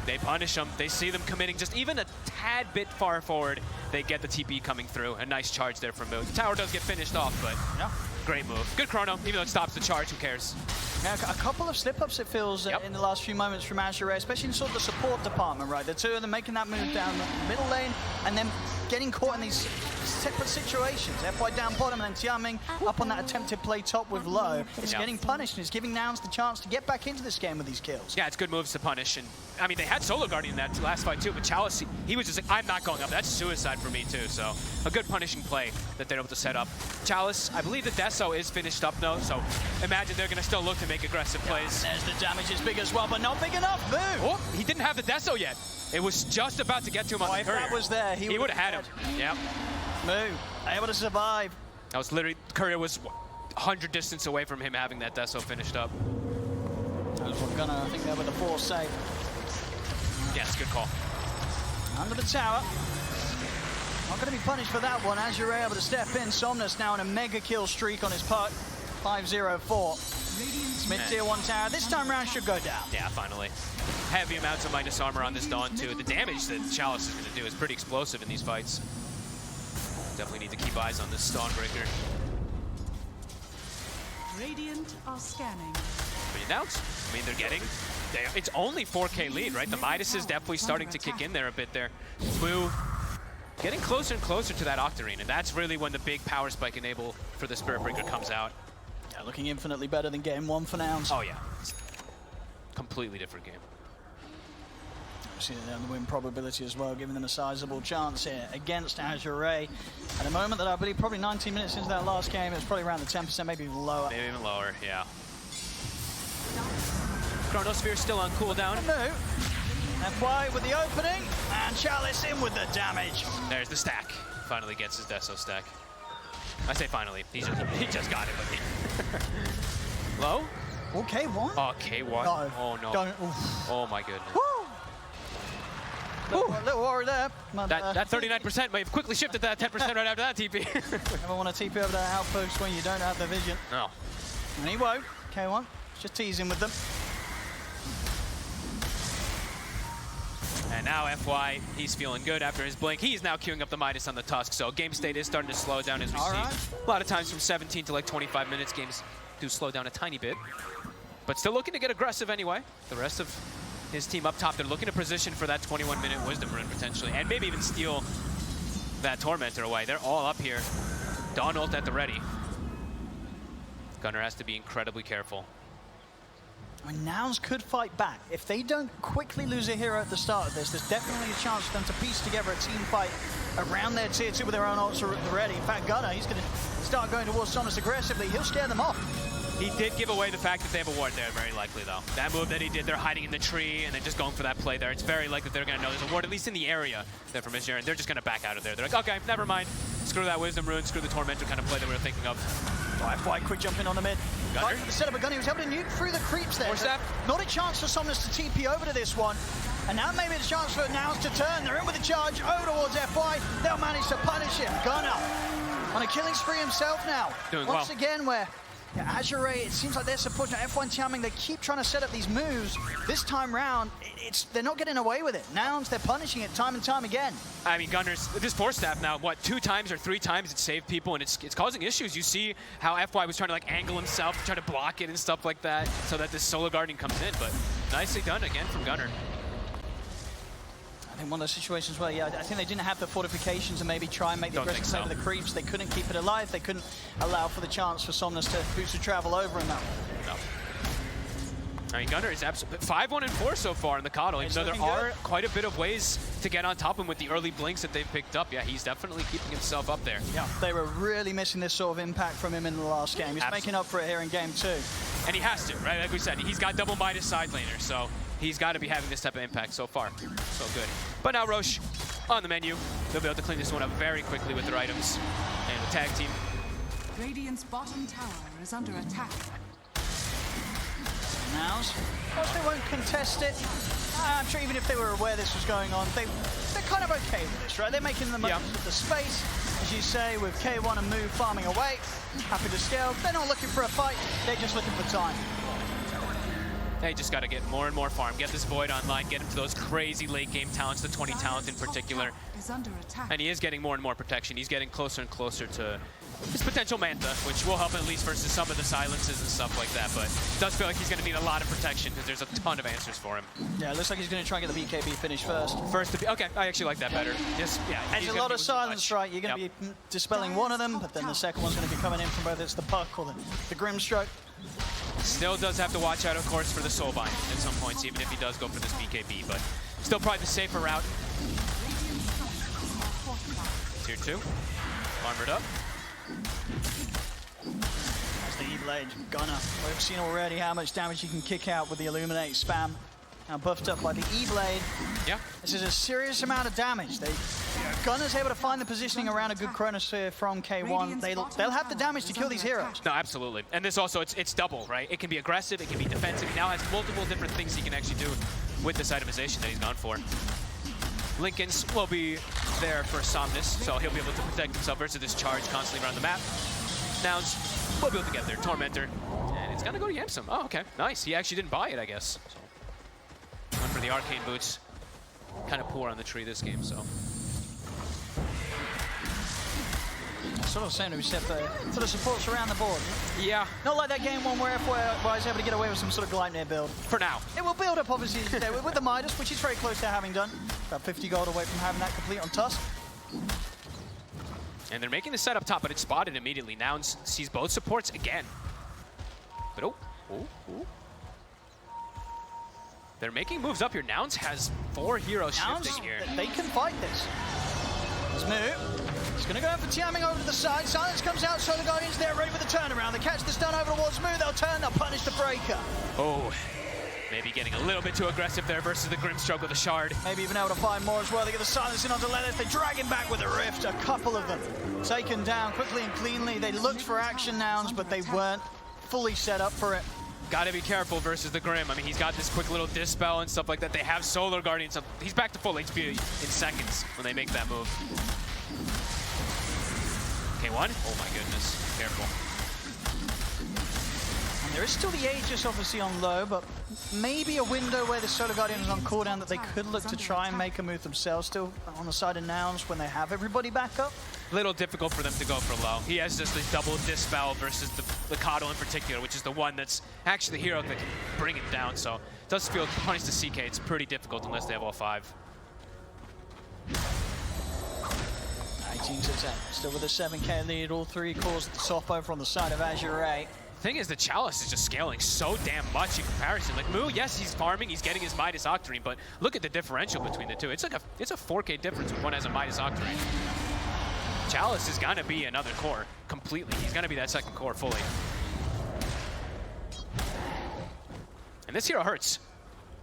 They punish them. They see them committing just even a tad bit far forward. They get the TP coming through. A nice charge there from Moo. The tower does get finished off, but yeah, great move. Good chrono, even though it stops the charge, who cares? Yeah, a couple of slip-ups, it feels, in the last few moments from Azure, especially in sort of the support department, right? The two of them making that move down the middle lane and then getting caught in these separate situations. FY down bottom and then Tianming up on that attempted play top with Low. It's getting punished and it's giving Nouns the chance to get back into this game with these kills. Yeah, it's good moves to punish. And I mean, they had Solar Guardian in that last fight too, but Chalice, he was just like, I'm not going up. That's suicide for me too. So a good punishing play that they're able to set up. Chalice, I believe the Deso is finished up though, so imagine they're going to still look to make aggressive plays. There's the damage is big as well, but not big enough. Moo! Oh, he didn't have the Deso yet. It was just about to get to him on the courier. If that was there, he would have had him. Yep. Moo, able to survive. That was literally, courier was 100 distance away from him having that Deso finished up. That was what Gunnar, I think, there with the force save. Yes, good call. Under the tower. Not going to be punished for that one. Azure able to step in. Somnus now on a mega kill streak on his puck. 5-0-4. Mid-tier 1 tower. This time round should go down. Yeah, finally. Heavy amounts of minus armor on this Dawn too. The damage that Chalice is going to do is pretty explosive in these fights. Definitely need to keep eyes on this Dawnbreaker. Radiant are scanning. But now, I mean, they're getting... It's only 4K lead, right? The Midas is definitely starting to kick in there a bit there. Boo getting closer and closer to that Octarine, and that's really when the big power spike enable for the Spirit Breaker comes out. Yeah, looking infinitely better than game 1 for Nouns. Oh yeah, completely different game. See the win probability as well, giving them a sizable chance here against Azure Ray. At a moment that I believe probably 19 minutes into that last game, it's probably around the 10%, maybe even lower. Maybe even lower, yeah. Chronosphere still on cooldown. No. FY with the opening, and Chalice in with the damage. There's the stack. Finally gets his Deso stack. I say finally. He just got it, but low? Oh, K1? Oh, K1. No. Oh, no. Don't. Oh, my goodness. Little worry there. That 39% may have quickly shifted that 10% right after that TP. Never want to TP over that outpost when you don't have the vision. No. And he won't. K1, just teasing with them. And now FY, he's feeling good after his blink. He's now queuing up the Midas on the Tusk, so game state is starting to slow down as we see. A lot of times from 17 to like 25 minutes, games do slow down a tiny bit. But still looking to get aggressive anyway. The rest of his team up top, they're looking to position for that 21-minute Wisdom Rune potentially, and maybe even steal that Tormentor away. They're all up here. Dawn ult at the ready. Gunnar has to be incredibly careful. I mean, Nouns could fight back. If they don't quickly lose a hero at the start of this, there's definitely a chance for them to piece together a team fight around their tier 2 with their own ults ready. In fact, Gunnar, he's going to start going towards Somnus aggressively. He'll scare them off. He did give away the fact that they have a ward there, very likely, though. That move that he did, they're hiding in the tree, and they're just going for that play there. It's very likely they're going to know there's a ward, at least in the area, there from Azure, and they're just going to back out of there. They're like, okay, never mind. Screw that Wisdom Rune, screw the Tormentor kind of play that we were thinking of. FY quick jump in on the mid. Gunnar? Right for the setup of Gunnar, he was able to nuke through the creeps there. Not a chance for Somnus to TP over to this one. And now maybe it's a chance for Nouns to turn. They're in with the charge over towards FY. They'll manage to punish him. Gunnar on a killing spree himself now. Doing Once well. again, where Azure Ray, it seems like they're supporting F1 Tiaming. They keep trying to set up these moves. This time round, they're not getting away with it. Nouns, they're punishing it time and time again. I mean, Gunnar's, this Force Staff now, what, 2 times or 3 times it saved people, and it's causing issues. You see how FY was trying to like angle himself, trying to block it and stuff like that, so that this solo guarding comes in, but nicely done again from Gunnar. I think one of those situations where, yeah, I think they didn't have the fortifications and maybe try and make the aggressive play with the creeps. They couldn't keep it alive. They couldn't allow for the chance for Somnus to boost to travel over him. No. I mean, Gunnar is absolutely 5-1-4 so far in the Coddle, even though there are quite a bit of ways to get on top of him with the early blinks that they've picked up. Yeah, he's definitely keeping himself up there. Yeah, they were really missing this sort of impact from him in the last game. He's making up for it here in game 2. And he has to, right? Like we said, he's got double Midas side laner, so he's got to be having this type of impact so far. So good. But now Roche on the menu. They'll be able to clean this one up very quickly with their items. And the tag team. Radiant's bottom tower is under attack. Nouns, whilst they won't contest it, I'm sure even if they were aware this was going on, they're kind of okay with this, right? They're making the most of the space, as you say, with K1 and Move farming away. Happy to scale. They're not looking for a fight, they're just looking for time. They just got to get more and more farm, get this Void online, get him to those crazy late game talents, the 20 talent in particular. And he is getting more and more protection. He's getting closer and closer to his potential Manta, which will help at least versus some of the silences and stuff like that. But it does feel like he's going to need a lot of protection because there's a ton of answers for him. Yeah, it looks like he's going to try and get the BKB finish first. Okay, I actually like that better. Just, yeah, and there's a lot of silence, right? You're going to be dispelling one of them, but then the second one's going to be coming in from whether it's the Puck or the Grimstroke. Still does have to watch out, of course, for the Soulbind at some points, even if he does go for this BKB, but still probably the safer route. Tier 2, armored up. That's the E-Blade, Gunnar. We've seen already how much damage you can kick out with the Illuminate spam. Now buffed up by the E-Blade. Yeah. This is a serious amount of damage. Gunnar's able to find the positioning around a good Chronosphere from K1. They'll have the damage to kill these heroes. No, absolutely. And this also, it's double, right? It can be aggressive, it can be defensive. He now has multiple different things he can actually do with this itemization that he's gone for. Lincoln's will be there for Somnus, so he'll be able to protect himself versus this charge constantly around the map. Nouns will be able to get there. Tormentor. And it's gonna go to Yamsum. Oh, okay. Nice. He actually didn't buy it, I guess. So. Went for the arcane boots. Kind of poor on the tree this game, so. Sort of same to be said for the supports around the board. Yeah. Not like that game one where FY was able to get away with some sort of Gleipnir build. For now. It will build up, obviously, with the Midas, which is very close to having done. About 50 gold away from having that complete on Tusk. And they're making the set up top, but it's spotted immediately. Now sees both supports again. But oh. They're making moves up here. Nouns has 4 heroes shifting here. They can fight this. Let's move. He's going to go for Tiaming over to the side. Silence comes out, so the Guardians there ready for the turnaround. They catch the stun over towards Moo. They'll turn, they'll punish the breaker. Oh, maybe getting a little bit too aggressive there versus the Grimstroke with the shard. Maybe even able to find more as well. They get the silence in onto Lilith. They drag him back with a rift. A couple of them taken down quickly and cleanly. They looked for action Nouns, but they weren't fully set up for it. Gotta be careful versus the Grim. I mean, he's got this quick little dispel and stuff like that. They have Solar Guardians. So he's back to full HP in seconds when they make that move. K1. Oh my goodness. Careful. And there is still the Aegis obviously on low, but maybe a window where the Solar Guardian is on cooldown that they could look to try and make a move themselves. Still on the side of Nouns when they have everybody back up. Little difficult for them to go for low. He has just a double dispel versus the Kato in particular, which is the one that's actually the hero that can bring it down. So it does feel punish the CK. It's pretty difficult unless they have all 5. 19 to 10. Still with a 7k lead. All 3 cores at the top over on the side of Azure A. Thing is, the Chalice is just scaling so damn much in comparison. Like Moo, yes, he's farming, he's getting his Midas Octarine, but look at the differential between the two. It's like it's a 4k difference when one has a Midas Octarine. Chalice is gonna be another core completely. He's gonna be that second core fully. And this hero hurts.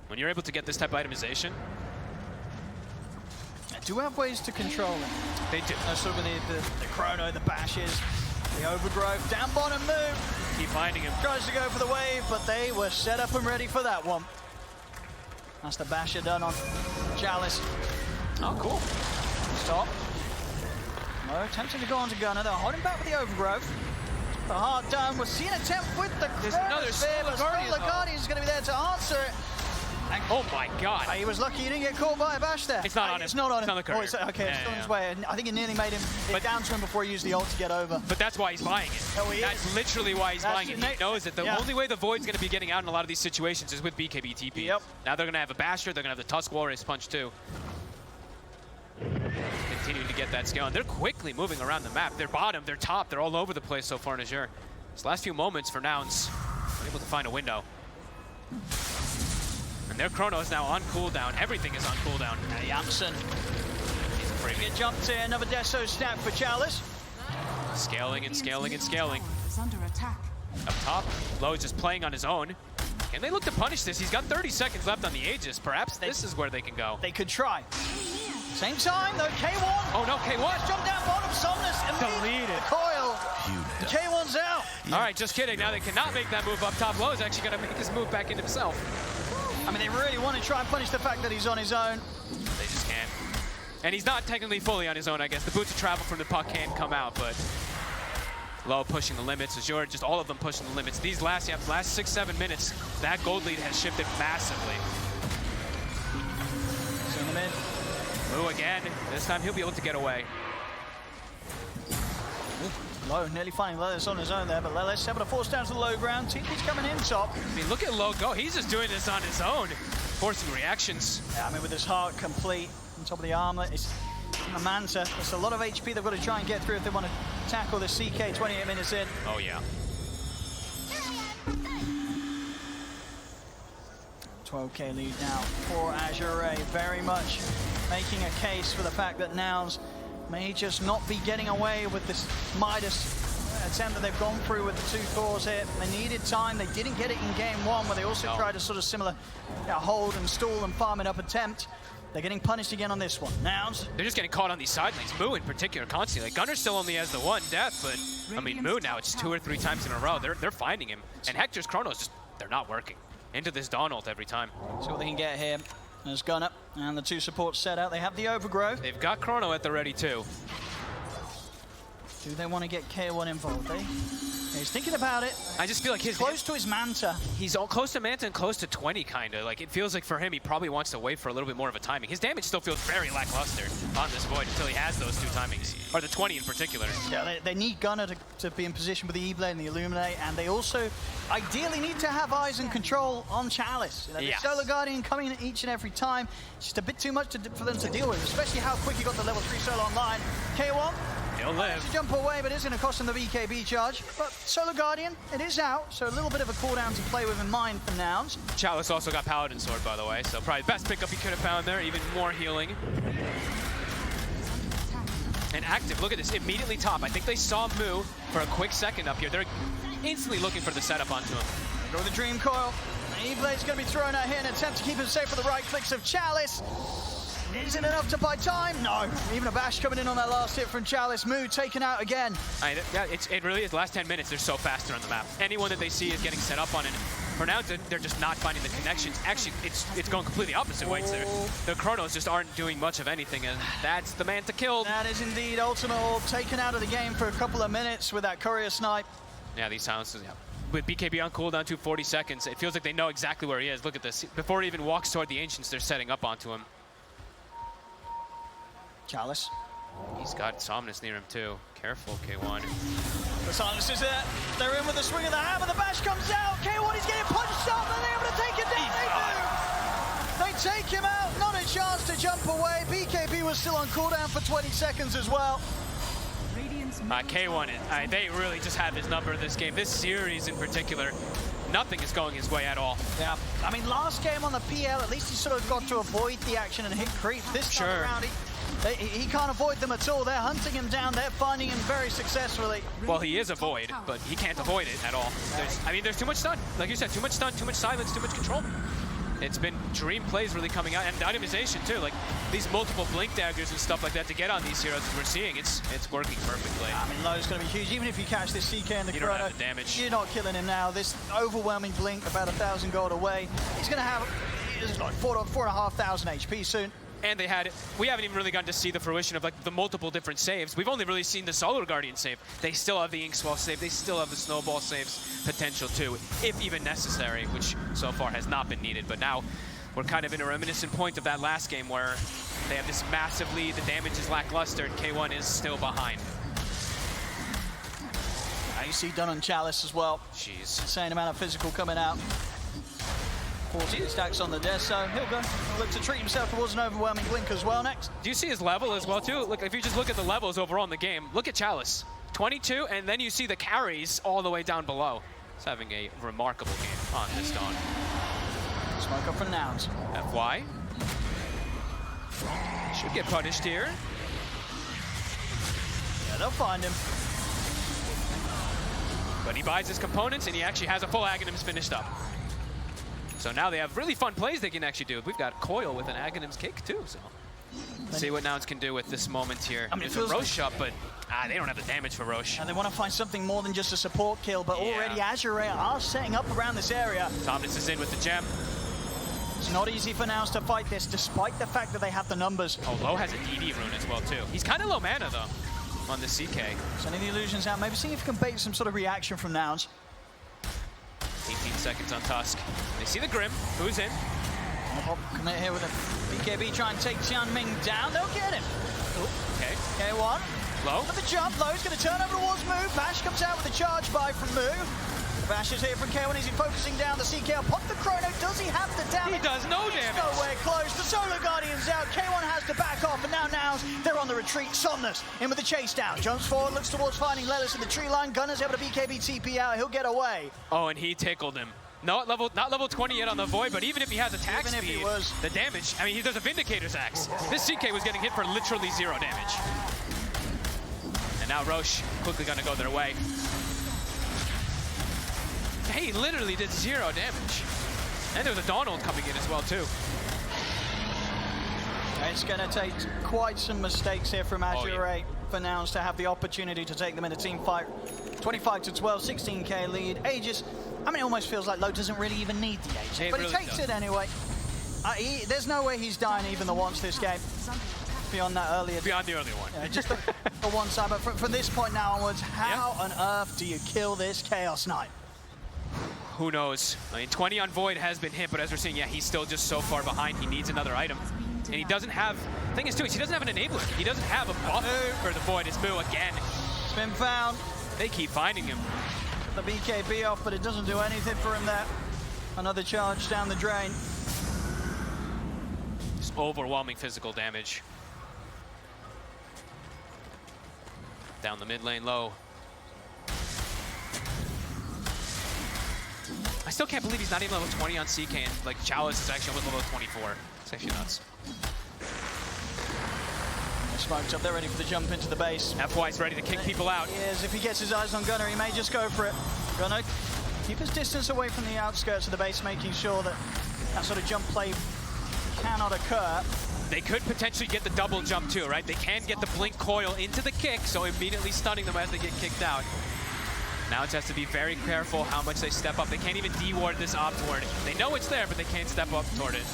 When you're able to get this type of itemization. They do have ways to control it. They do. Sort of the Chrono, the bashes, the overgrowth, down bottom move. Keep finding him. Tries to go for the wave, but they were set up and ready for that one. That's the basher done on Chalice. Oh, cool. Stop. No, attempting to go onto Gunner. They're holding back with the overgrowth. The hard done. We're seeing an attempt with the Solar Guardian is going to be there to answer it. And oh my God. He was lucky he didn't get caught by a bash there. It's not on him. It's not on him. It's on the okay, it's on his way. I think it nearly made him down to him before he used the ult to get over. But that's why he's buying it. Oh, he That's is. literally why he's buying it. He knows that the only way the Void's going to be getting out in a lot of these situations is with BKB TP. Yep. Now they're going to have a Basher, they're going to have the Tusk Warriors Punch too. Continuing to get that scale, and they're quickly moving around the map. They're bottom, they're top, they're all over the place so far in Azure. This last few moments for Nouns, they're able to find a window. And their Chrono is now on cooldown. Everything is on cooldown. Yamson. Get jumped in, another Deso snap for Chalice. Scaling and scaling and scaling. Is under attack. Up top, Low is just playing on his own. Can they look to punish this? He's got 30 seconds left on the Aegis. Perhaps this is where they can go. They could try. Same time, though, K1. Oh no, K1. Jump down bottom, Somnus. Deleted. The coil. K1's out. All right, just kidding. Now they cannot make that move up top. Low is actually going to make his move back in himself. I mean, they really want to try and punish the fact that he's on his own. They just can't. And he's not technically fully on his own, I guess. The boots of travel from the puck can't come out, but Low pushing the limits. Azure, just all of them pushing the limits. These last 6-7 minutes, that gold lead has shifted massively. Seeing him in. Moo again. This time he'll be able to get away. Low nearly finding Lelis on his own there, but Lelis able to force down to the low ground. TP's coming in top. I mean, look at Low go. He's just doing this on his own, forcing reactions. Yeah, I mean, with his heart complete on top of the armlet, it's a Manta. There's a lot of HP they've got to try and get through if they want to tackle the CK 28 minutes in. Oh, yeah. 12k lead now for Azure A. Very much making a case for the fact that Nouns may just not be getting away with this Midas attempt that they've gone through with the 2 cores here. They needed time. They didn't get it in game 1, where they also tried a sort of similar hold and stall and farm it up attempt. They're getting punished again on this one. Nouns. They're just getting caught on these side lanes. Moo in particular constantly. Like Gunner still only has the 1 death, but I mean Moo now it's 2 or 3 times in a row. They're finding him. And Hector's Chronos just they're not working. Into this Dawn ult every time. See what they can get here. There's Gunner and the 2 supports set out. They have the overgrowth. They've got Chrono at the ready too. Do they want to get K1 involved, eh? He's thinking about it. I just feel like he's close to his Manta. He's all close to Manta and close to 20, kind of. Like, it feels like for him, he probably wants to wait for a little bit more of a timing. His damage still feels very lackluster on this Void until he has those 2 timings, or the 20 in particular. Yeah, they need Gunner to be in position with the E-Blade and the Illuminate, and they also ideally need to have eyes and control on Chalice. You know, the Solar Guardian coming in each and every time. It's just a bit too much for them to deal with, especially how quick he got the level 3 solo online. K1. He'll live. To jump away, but it's going to cost him the BKB charge. But Solar Guardian, it is out, so a little bit of a cooldown to play with in mind for Nouns. Chalice also got Paladin Sword, by the way, so probably best pickup he could have found there, even more healing. And Active, look at this, immediately top. I think they saw Moo for a quick second up here. They're instantly looking for the setup onto him. Go with the Dream Coil. E-Blade's going to be thrown out here in an attempt to keep him safe for the right clicks of Chalice. Is it enough to buy time? No. Even a bash coming in on that last hit from Chalice. Moo taken out again. Yeah, it really is. The last 10 minutes, they're so faster on the map. Anyone that they see is getting set up on it. For now, they're just not finding the connections. Actually, it's going completely opposite ways there. The Chronos just aren't doing much of anything, and that's the man to kill. That is indeed Ultimate Orb taken out of the game for a couple of minutes with that Courier Snipe. Yeah, these silences, yeah. With BKB on cooldown to 40 seconds, it feels like they know exactly where he is. Look at this. Before he even walks toward the Ancients, they're setting up onto him. Chalice. He's got Somnus near him too. Careful, K1. The Somnus is there. They're in with the swing of the hammer. The bash comes out. K1 is getting punched up, and they're able to take him down. They take him out. Not a chance to jump away. BKB was still on cooldown for 20 seconds as well. K1, they really just have his number this game. This series in particular, nothing is going his way at all. Yeah, I mean, last game on the PL, at least he sort of got to avoid the action and hit creep. This time around, he can't avoid them at all. They're hunting him down. They're finding him very successfully. Well, he is a void, but he can't avoid it at all. There's too much stun. Like you said, too much stun, too much silence, too much control. It's been dream plays really coming out, and itemization too. Like these multiple blink daggers and stuff like that to get on these heroes we're seeing. It's working perfectly. I mean, Lowe's going to be huge. Even if you catch this CK in the you Chrono, don't have the damage. You're not killing him now. This overwhelming blink, about 1,000 gold away. He's going to have like 4,500 HP soon. And we haven't even really gotten to see the fruition of like the multiple different saves. We've only really seen the Solar Guardian save. They still have the Inkswell save. They still have the Snowball saves potential too, if even necessary, which so far has not been needed. But now we're kind of in a reminiscent point of that last game where they have this massive lead, the damage is lackluster, and K1 is still behind. Now you see done on Chalice as well. Jeez. Insane amount of physical coming out. 40 stacks on the Deso. He'll go look to treat himself towards an overwhelming blink as well next. Do you see his level as well too? Look, if you just look at the levels overall in the game, look at Chalice. 22, and then you see the carries all the way down below. He's having a remarkable game on this Dawn. Smoke up for Nouns. FY. Should get punished here. Yeah, they'll find him. But he buys his components, and he actually has a full Aghanims finished up. So now they have really fun plays they can actually do. We've got Coil with an Aghanims kick too, so see what Nouns can do with this moment here. I mean, there's a Roche up, but they don't have the damage for Roche. And they want to find something more than just a support kill, but already Azure are setting up around this area. Thomas is in with the gem. It's not easy for Nouns to fight this, despite the fact that they have the numbers. Oh, Low has a DD rune as well too. He's kind of low mana though on the CK. Sending the illusions out, maybe seeing if he can bait some sort of reaction from Nouns. 18 seconds on Tusk. They see the Grim. Who's in? Commit here with a BKB, try and take Tianming down. They'll get him. Okay. K1. Low. With the jump, Low's going to turn over towards Moo. Bash comes out with a charge buy from Moo. The Bash is here from K1. Is he focusing down the CK? Pop the Chrono. Does he have the damage? He does no damage. Nowhere close. The Solar Guardian's out. K1 has to back off, and now they're on the retreat. Somnus in with the chase down. Jumps forward, looks towards finding Lelis in the tree line. Gunner's able to BKB TP out. He'll get away. Oh, and he tickled him. Not level 20 yet on the Void, but even if he has attack speed, the damage, I mean, he does a Vindicator's Axe. This CK was getting hit for literally 0 damage. And now Roche quickly gonna go their way. He literally did 0 damage. And there's a Donald coming in as well, too. It's gonna take quite some mistakes here from Azure for Nouns to have the opportunity to take them in a team fight. 25-12, 16k lead. Aegis, I mean, it almost feels like Low doesn't really even need the Aegis, but really he takes it anyway. There's no way he's dying even the once this game. Beyond that earlier. Beyond the earlier one. Yeah, just the one side, but from this point now onwards, how on earth do you kill this Chaos Knight? Who knows? I mean, 20 on Void has been hit, but as we're seeing, yeah, he's still just so far behind. He needs another item. And he doesn't have, the thing is too, he doesn't have an enabler. He doesn't have a buff for the Void. It's Moo again. It's been found. They keep finding him. The BKB off, but it doesn't do anything for him there. Another charge down the drain. Just overwhelming physical damage. Down the mid lane low. I still can't believe he's not even level 20 on CK, and like Chalice is actually almost level 24. It's actually nuts. Smoked up, they're ready for the jump into the base. FY's ready to kick people out. He is. If he gets his eyes on Gunnar, he may just go for it. Gunnar, keep his distance away from the outskirts of the base, making sure that that sort of jump play cannot occur. They could potentially get the double jump too, right? They can get the blink coil into the kick, so immediately stunning them as they get kicked out. Now it has to be very careful how much they step up. They can't even de-ward this op toward it. They know it's there, but they can't step up toward it.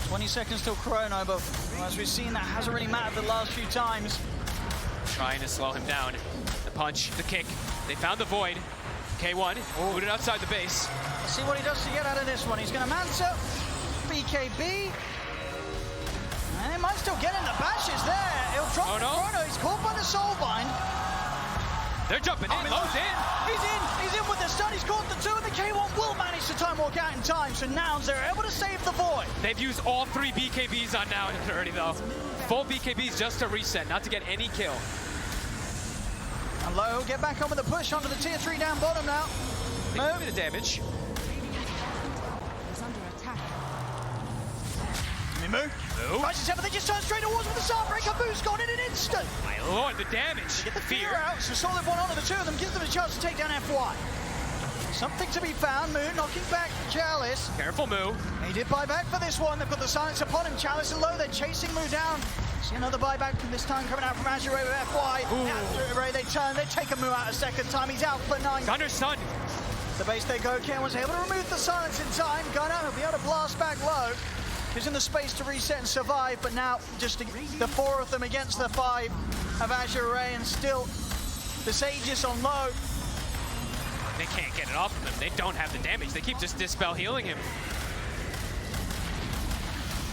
20 seconds till chrono, but as we've seen, that hasn't really mattered the last few times. Trying to slow him down. The punch, the kick. They found the void. K1 moved it outside the base. Let's see what he does to get out of this one. He's going to Manta, BKB, and he might still get in. The bash is there. He'll drop the chrono. He's caught by the soulbind. They're jumping in. Lowe's in. He's in with the stun. He's caught the two, and the K1 will manage to time walk out in time. So Nouns, they're able to save the void. They've used all 3 BKBs on Nouns already, though. Full BKBs just to reset, not to get any kill. And Low get back on with the push onto the tier 3 down bottom now. Move. A bit of damage. Move. Rises up, but they just turn straight towards with the Starbreaker boost gone in an instant. My lord, the damage. Get the fear out. So solid one onto the two of them gives them a chance to take down FY. Something to be found. Moon knocking back Chalice. Careful, Moo. He did buy back for this one. They've got the silence upon him. Chalice and Low, they're chasing Moo down. See another buyback from this time coming out from Azure with FY. Azure, they turn, they take a Moo out a second time. He's out for 9. Gunner's stunned. The base they go. Ken was able to remove the silence in time. Gunner will be able to blast back Low. He's in the space to reset and survive, but now just the 4 of them against the 5 of Azure Ray, and still the Sages on Low. They can't get it off of them. They don't have the damage. They keep just dispel healing him.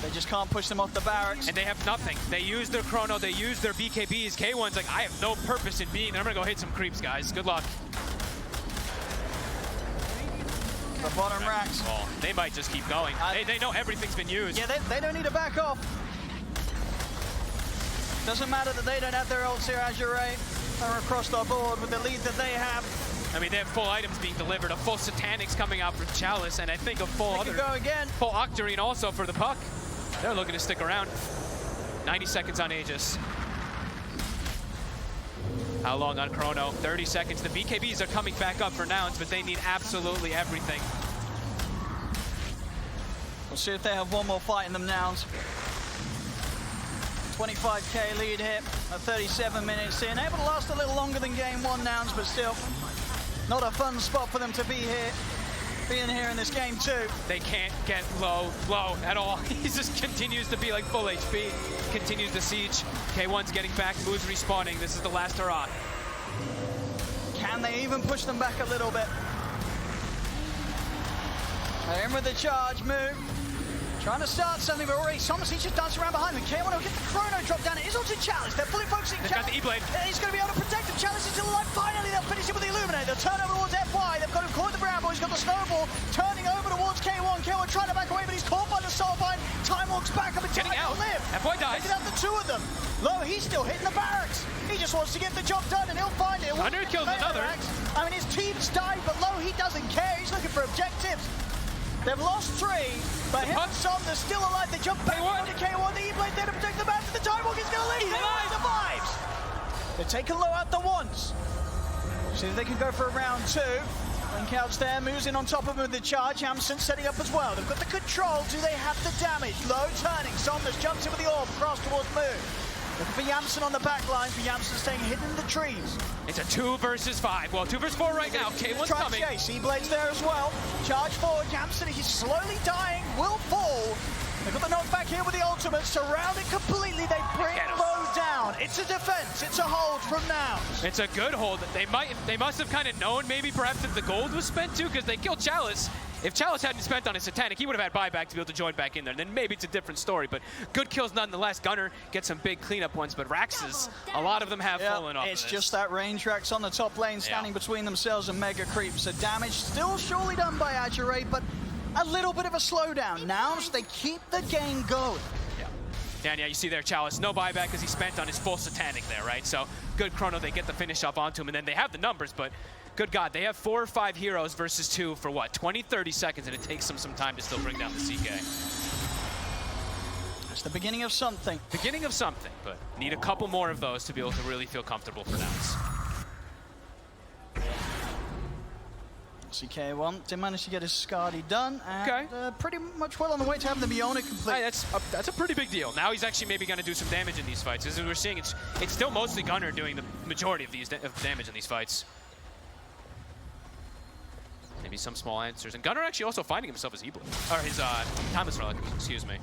They just can't push them off the barracks. And they have nothing. They use their chrono, they use their BKBs. K1's like, I have no purpose in being there. I'm gonna go hit some creeps, guys. Good luck. The bottom racks. Oh, they might just keep going. They know everything's been used. Yeah, they don't need to back off. Doesn't matter that they don't have their ults here. Azure Ray are across the board with the lead that they have. I mean, they have full items being delivered, a full Satanics coming out from Chalice, and I think a full full Octarine also for the Puck. They're looking to stick around. 90 seconds on Aegis. How long on Chrono? 30 seconds. The BKBs are coming back up for Nouns, but they need absolutely everything. We'll see if they have one more fight in them, Nouns. 25k lead here at 37 minutes in. Able to last a little longer than game 1, Nouns, but still not a fun spot for them to be here. Being here in this game 2. They can't get low at all. He just continues to be like full HP. Continues to siege. K1's getting back, Moo's respawning. This is the last hurrah. Can they even push them back a little bit? They're in with the charge, Moo. Trying to start something, but already Thomas, he's just dancing around behind them. K1 will get the chrono drop down. It is also Chalice. They're fully focusing. They've got the E-Blade. He's going to be able to protect him. Chalice is still alive. Finally, they'll finish it with the Illuminate. They'll turn over towards FY. They've got him caught in the brown ball. He's got the snowball turning over towards K1. K1 trying to back away, but he's caught by the soulbind. Time walks back up and getting out. Live. FY dies. Taking out the 2 of them. Low, he's still hitting the barracks. He just wants to get the job done, and he'll find it. Hunter kills another. I mean, his team's died, but Low, he doesn't care. He's looking for objectives. They've lost 3, but him and Som, they're still alive. They jump back onto K1. The E-Blade there to protect the match. The Time Walk is going to live. K1 survives. They're taking Low out the once. See if they can go for a round 2. Link outs there, moves in on top of him with the charge. Hamson setting up as well. They've got the control. Do they have the damage? Low turning. Somnus jumps in with the orb across towards Moon. Looking for Yamsen on the back line, for Yamsen staying hidden in the trees. It's a 2 versus 5. Well, 2 versus 4 right now. K1's coming. Chase. E-Blade's there as well. Charge forward. Yamsen, he's slowly dying. Will fall. They've got the knockback here with the ultimate. Surround it completely. They bring Low down. It's a defense. It's a hold from now. It's a good hold. They must have kind of known maybe perhaps if the gold was spent too, because they killed Chalice. If Chalice hadn't spent on his Satanic, he would have had buyback to be able to join back in there. Then maybe it's a different story, but good kills nonetheless. Gunner gets some big cleanup ones, but Raxes, a lot of them have fallen off. It's just that range Rax on the top lane standing between themselves and Mega Creeps. The damage still surely done by Azure, but a little bit of a slowdown. Now they keep the game going. Yeah, you see there, Chalice, no buyback because he spent on his full Satanic there, right? So good chrono, they get the finish off onto him, and then they have the numbers, but good God, they have 4 or 5 heroes versus 2 for what, 20, 30 seconds, and it takes them some time to still bring down the CK. It's the beginning of something. Beginning of something, but need a couple more of those to be able to really feel comfortable for Nouns. CK1 did manage to get his Skadi done, and pretty much well on the way to having the Bionic complete. Hey, that's a pretty big deal. Now he's actually maybe going to do some damage in these fights. As we're seeing, it's still mostly Gunnar doing the majority of damage in these fights. Maybe some small answers. And Gunnar actually also finding himself his E-Blade, or his Timeless Relic, excuse me.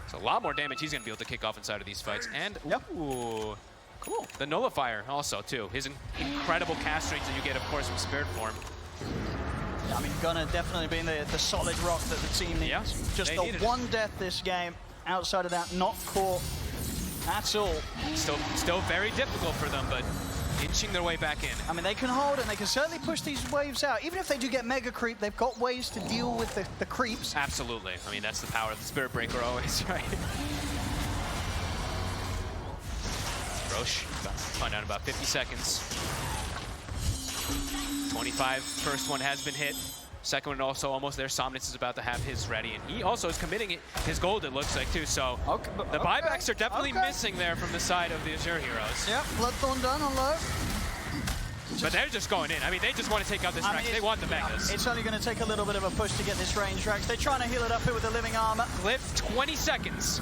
So a lot more damage he's going to be able to kick off inside of these fights. And, ooh, cool. The Nullifier also, too. His incredible cast range that you get, of course, from Spirit Form. Yeah, I mean, Gunnar definitely being the solid rock that the team needs. Yeah, just the one death this game. Outside of that, not caught at all. Still very difficult for them, but inching their way back in. I mean, they can hold and they can certainly push these waves out. Even if they do get mega creep, they've got ways to deal with the creeps. Absolutely. I mean, that's the power of the Spirit Breaker always, right? Roche, find out in about 50 seconds. 25, first one has been hit. Second one also almost there. Somnus is about to have his ready, and he also is committing his gold, it looks like, too. So the buybacks are definitely missing there from the side of the Azure heroes. Yep, Bloodthorn done on low. But they're just going in. I mean, they just want to take out this Rex. They want the megas. It's only going to take a little bit of a push to get this range Rex. They're trying to heal it up here with the living armor. Cliff, 20 seconds.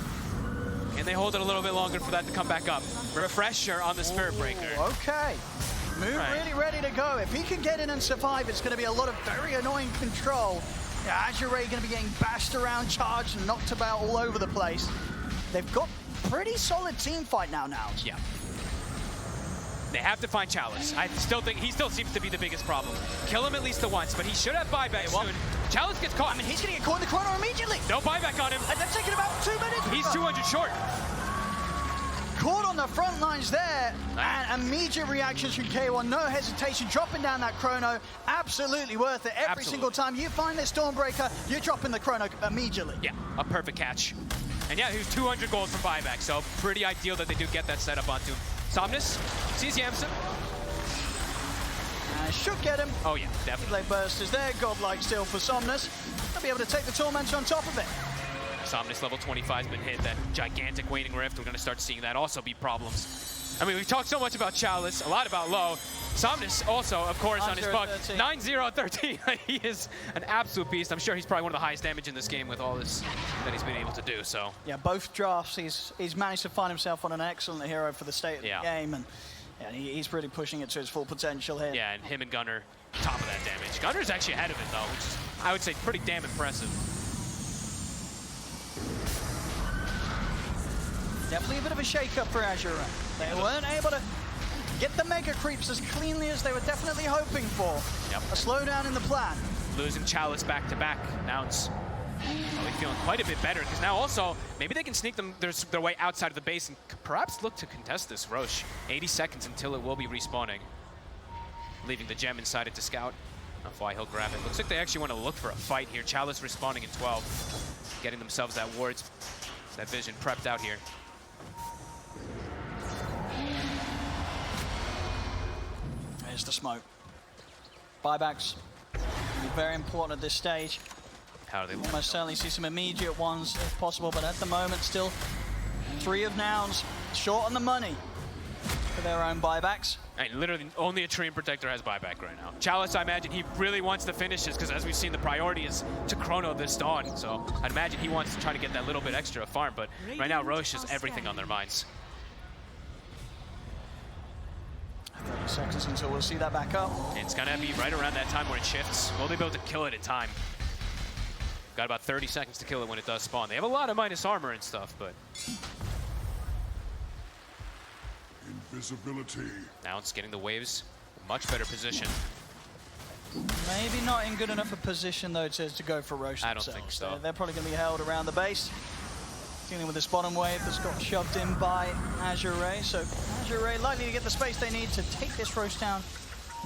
And they hold it a little bit longer for that to come back up. Refresher on the Spirit Breaker. Okay. Moon really ready to go. If he can get in and survive, it's going to be a lot of very annoying control. Yeah, Azure Ray going to be getting bashed around, charged, and knocked about all over the place. They've got pretty solid team fight now. Yeah. They have to find Chalice. I still think he still seems to be the biggest problem. Kill him at least the once, but he should have buyback soon. Chalice gets caught. I mean, he's going to get caught in the corner immediately. No buyback on him. And they're taking about 2 minutes. He's 200 short. Caught on the front lines there, and immediate reactions from K1, no hesitation, dropping down that chrono, absolutely worth it. Every single time you find this Stormbreaker, you're dropping the chrono immediately. Yeah, a perfect catch. And yeah, he was 200 gold from buyback, so pretty ideal that they do get that set up onto him. Somnus sees Yamson. Should get him. Oh yeah, definitely. Blade Burst is there, godlike still for Somnus. They'll be able to take the Tormentor on top of it. Somnus level 25 has been hit, that gigantic Waning Rift. We're going to start seeing that also be problems. I mean, we've talked so much about Chalice, a lot about Low. Somnus also, of course, on his bug. 9-0-13. He is an absolute beast. I'm sure he's probably one of the highest damage in this game with all this that he's been able to do, so. Yeah, both drafts, he's managed to find himself on an excellent hero for the state of the game, and yeah, he's really pushing it to his full potential here. Yeah, and him and Gunnar, top of that damage. Gunner's actually ahead of it, though, which is, I would say, pretty damn impressive. Definitely a bit of a shake-up for Azure. They weren't able to get the mega creeps as cleanly as they were definitely hoping for. Yep. A slowdown in the plan. Losing Chalice back-to-back. Now it's probably feeling quite a bit better, because now also, maybe they can sneak their way outside of the base and perhaps look to contest this Roche. 80 seconds until it will be respawning. Leaving the gem inside it to scout. That's why he'll grab it. Looks like they actually want to look for a fight here. Chalice respawning in 12. Getting themselves that wards, that vision prepped out here. There's the smoke. Buybacks be very important at this stage. How do they almost certainly see some immediate ones if possible, but at the moment still 3 of Nouns short on the money for their own buybacks. And literally only a Treant Protector has buyback right now. Chalice, I imagine he really wants to finish this, because as we've seen, the priority is to chrono this Dawn. So I'd imagine he wants to try to get that little bit extra of farm, but right now Roche is everything on their minds. 30 seconds until we'll see that back up. It's gonna be right around that time where it shifts. Will they be able to kill it in time? Got about 30 seconds to kill it when it does spawn. They have a lot of minus armor and stuff, but... Invisibility. Now it's getting the waves. Much better position. Maybe not in good enough a position, though, to go for Roche I don't think so. They're probably going to be held around the base. Dealing with this bottom wave that's got shoved in by Azure Ray. So Azure Ray likely to get the space they need to take this Roche down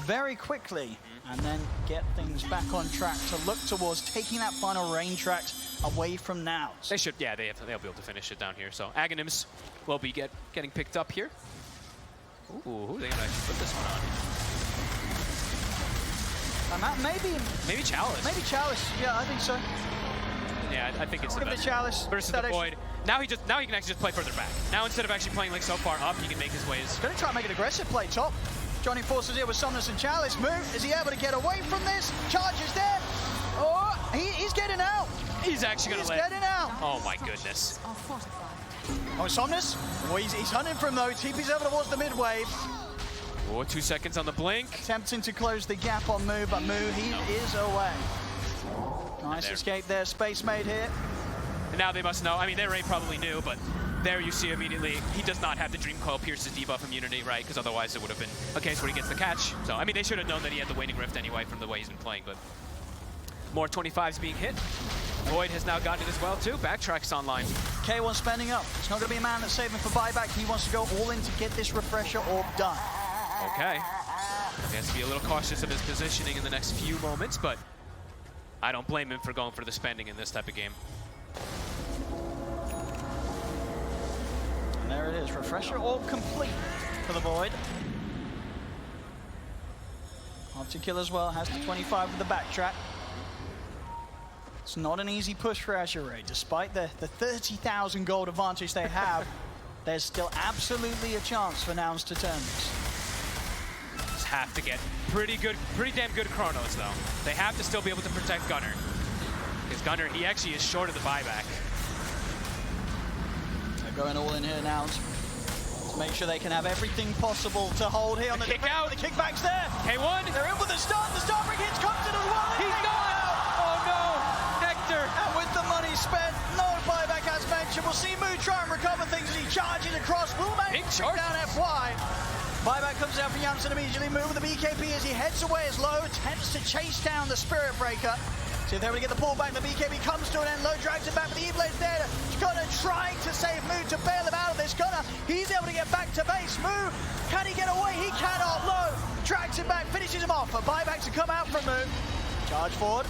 very quickly. and then get things back on track to look towards taking that final rain tracks away from Nouns. They should, yeah, they'll be able to finish it down here. So Aghanims will be getting picked up here. Ooh, who are they gonna actually put this one on? Maybe Chalice. Maybe Chalice, yeah, I think so. Yeah, I think it's the Chalice versus the Void. Now he can actually just play further back. Now instead of actually playing like so far up, he can make his ways. Gonna try and make an aggressive play top. Johnny forces here with Somnus and Chalice. Move, is he able to get away from this? Charges there. Oh, he's getting out. He's actually gonna He's getting out. Oh my goodness. Oh, Somnus. Oh, he's hunting from though. TP's over towards the mid wave. Oh, 2 seconds on the blink. Attempting to close the gap on Moo, but Moo, he is away. Nice escape there, Space Maid here. And now they must know. I mean, they already probably knew, but there you see immediately, he does not have the Dream Coil Pierce's debuff immunity, right? Because otherwise it would have been a case where he gets the catch. So, I mean, they should have known that he had the Waning Rift anyway from the way he's been playing, but more 25s being hit. Void has now gotten it as well, too. Backtrack's online. K1 spending up. It's not going to be a man that's saving for buyback. He wants to go all in to get this refresher orb done. Okay. He has to be a little cautious of his positioning in the next few moments, but I don't blame him for going for the spending in this type of game. And there it is, refresher orb complete for the Void. Hard to kill as well, has the 25 with the backtrack. It's not an easy push for Azure. Despite the 30,000 gold advantage they have, there's still absolutely a chance for Nouns to turn this. Just have to get pretty damn good chronos, though. They have to still be able to protect Gunnar. Because Gunnar, he actually is short of the buyback. They're going all in here now to make sure they can have everything possible to hold here on the kick out. The kickback's there. K1. They're in with the start. The start break hits comes in as well. He's gone. Oh no, Nectar. And with the money spent, no buyback as mentioned. We'll see Moo try and recover things as he charges across. Will manage to bring down FY. Buyback comes out for Yamson immediately. Moo with the BKB as he heads away as Low attempts to chase down the Spirit Breaker. See if they're able to get the pull back. The BKB comes to an end. Low drags it back, but the E-Blade's there. Gunnar trying to save Moo to bail him out of this. Gunnar, he's able to get back to base. Moo, can he get away? He cannot. Low drags him back, finishes him off. A buyback to come out from Moo. Charge forward.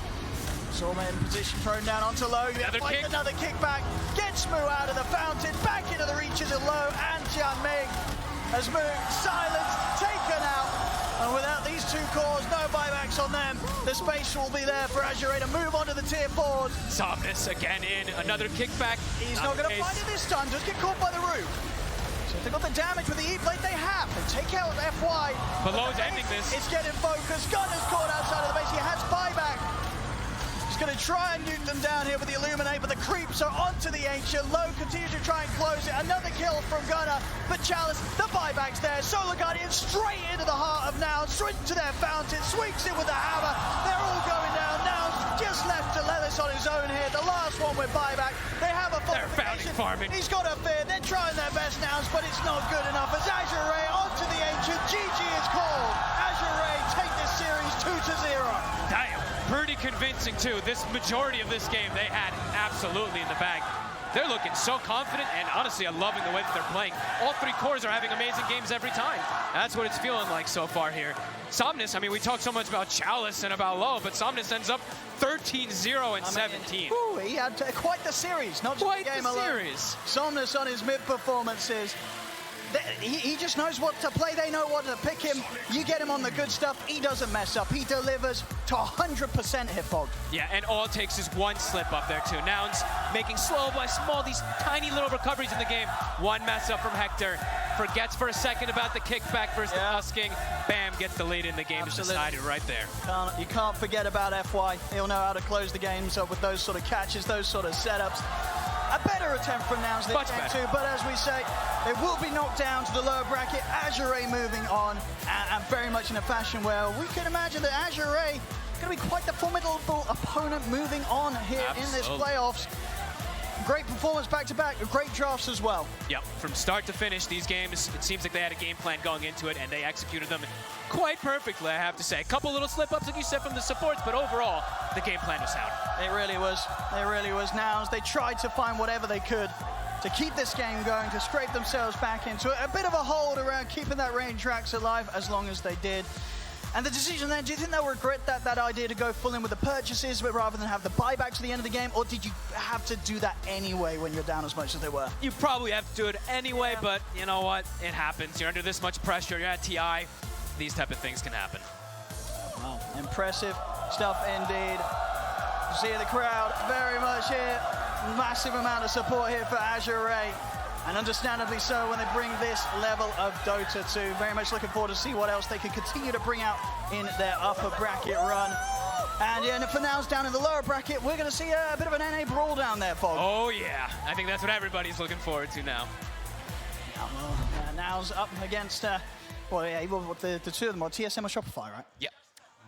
Sawman in position, thrown down onto Low. Another kickback. Gets Moo out of the fountain. Back into the reaches of Low and Jianming. As Moo silenced, taken out. And without these two cores, no buybacks on them. The space will be there for Azure to move on to the tier 4s. Somnus again in, another kickback. He's not going to find it this time, just get caught by the roof. So if they've got the damage with the E-Blade, they have. They take out FY. Below's ending this. It's getting focused. Gunner's caught outside of the base. He has buyback. He's going to try and nuke them down here with the Illuminate, but the creeps are onto the Ancient. Low continues to try and close it. Another kill from Gunnar, but Chalice, the buyback's there. Solar Guardian straight into the heart of Nouns, straight into their fountain, sweeps it with the hammer. They're all going down. Nouns just left to Lelis on his own here. The last one with buyback. They have a fortification. He's got a fear. They're trying their best, Nouns, but it's not good enough. As Azure onto the Ancient. GG is called. Azure take this series 2-0. Damn. Pretty convincing, too. This majority of this game, they had absolutely in the bag. They're looking so confident, and honestly, I'm loving the way that they're playing. All three cores are having amazing games every time. That's what it's feeling like so far here. Somnus, I mean, we talked so much about Chalice and about Low, but Somnus ends up 13-0 and 17. He had quite the series, not just quite the game the alone. series. Somnus on his mid performances. He just knows what to play. They know what to pick him. You get him on the good stuff. He doesn't mess up. He delivers to 100% hit fog. Yeah, and all it takes is one slip up there, too. Nouns making slow by small, these tiny little recoveries in the game. One mess up from Hector. Forgets for a second about the kickback versus the husking. Bam, gets the lead in the game. It's decided right there. You can't forget about FY. He'll know how to close the games up with those sort of catches, those sort of setups. A better attempt from Nouns this game too, but as we say, they will be knocked down to the lower bracket. Azure moving on, and very much in a fashion where we can imagine that Azure going to be quite the formidable opponent moving on here in this playoffs. Great performance back-to-back, great drafts as well. Yep, from start to finish, these games, it seems like they had a game plan going into it, and they executed them quite perfectly, I have to say. A couple little slip-ups, like you said, from the supports, but overall, the game plan was sound. It really was. It really was. Nouns, they tried to find whatever they could to keep this game going, to scrape themselves back into it. A bit of a hold around keeping that range tracks alive as long as they did. And the decision then, do you think they'll regret that idea to go full in with the purchases rather than have the buybacks at the end of the game? Or did you have to do that anyway when you're down as much as they were? You probably have to do it anyway, but you know what? It happens. You're under this much pressure. You're at TI. These type of things can happen. Wow, impressive stuff indeed. You see the crowd very much here. Massive amount of support here for Azure Ray. And understandably so when they bring this level of Dota 2. Very much looking forward to see what else they can continue to bring out in their upper bracket run. And yeah, for Now's down in the lower bracket, we're going to see a bit of an NA brawl down there, Fog. Oh yeah, I think that's what everybody's looking forward to now. Now's up against, the two of them are TSM or Shopify, right? Yeah,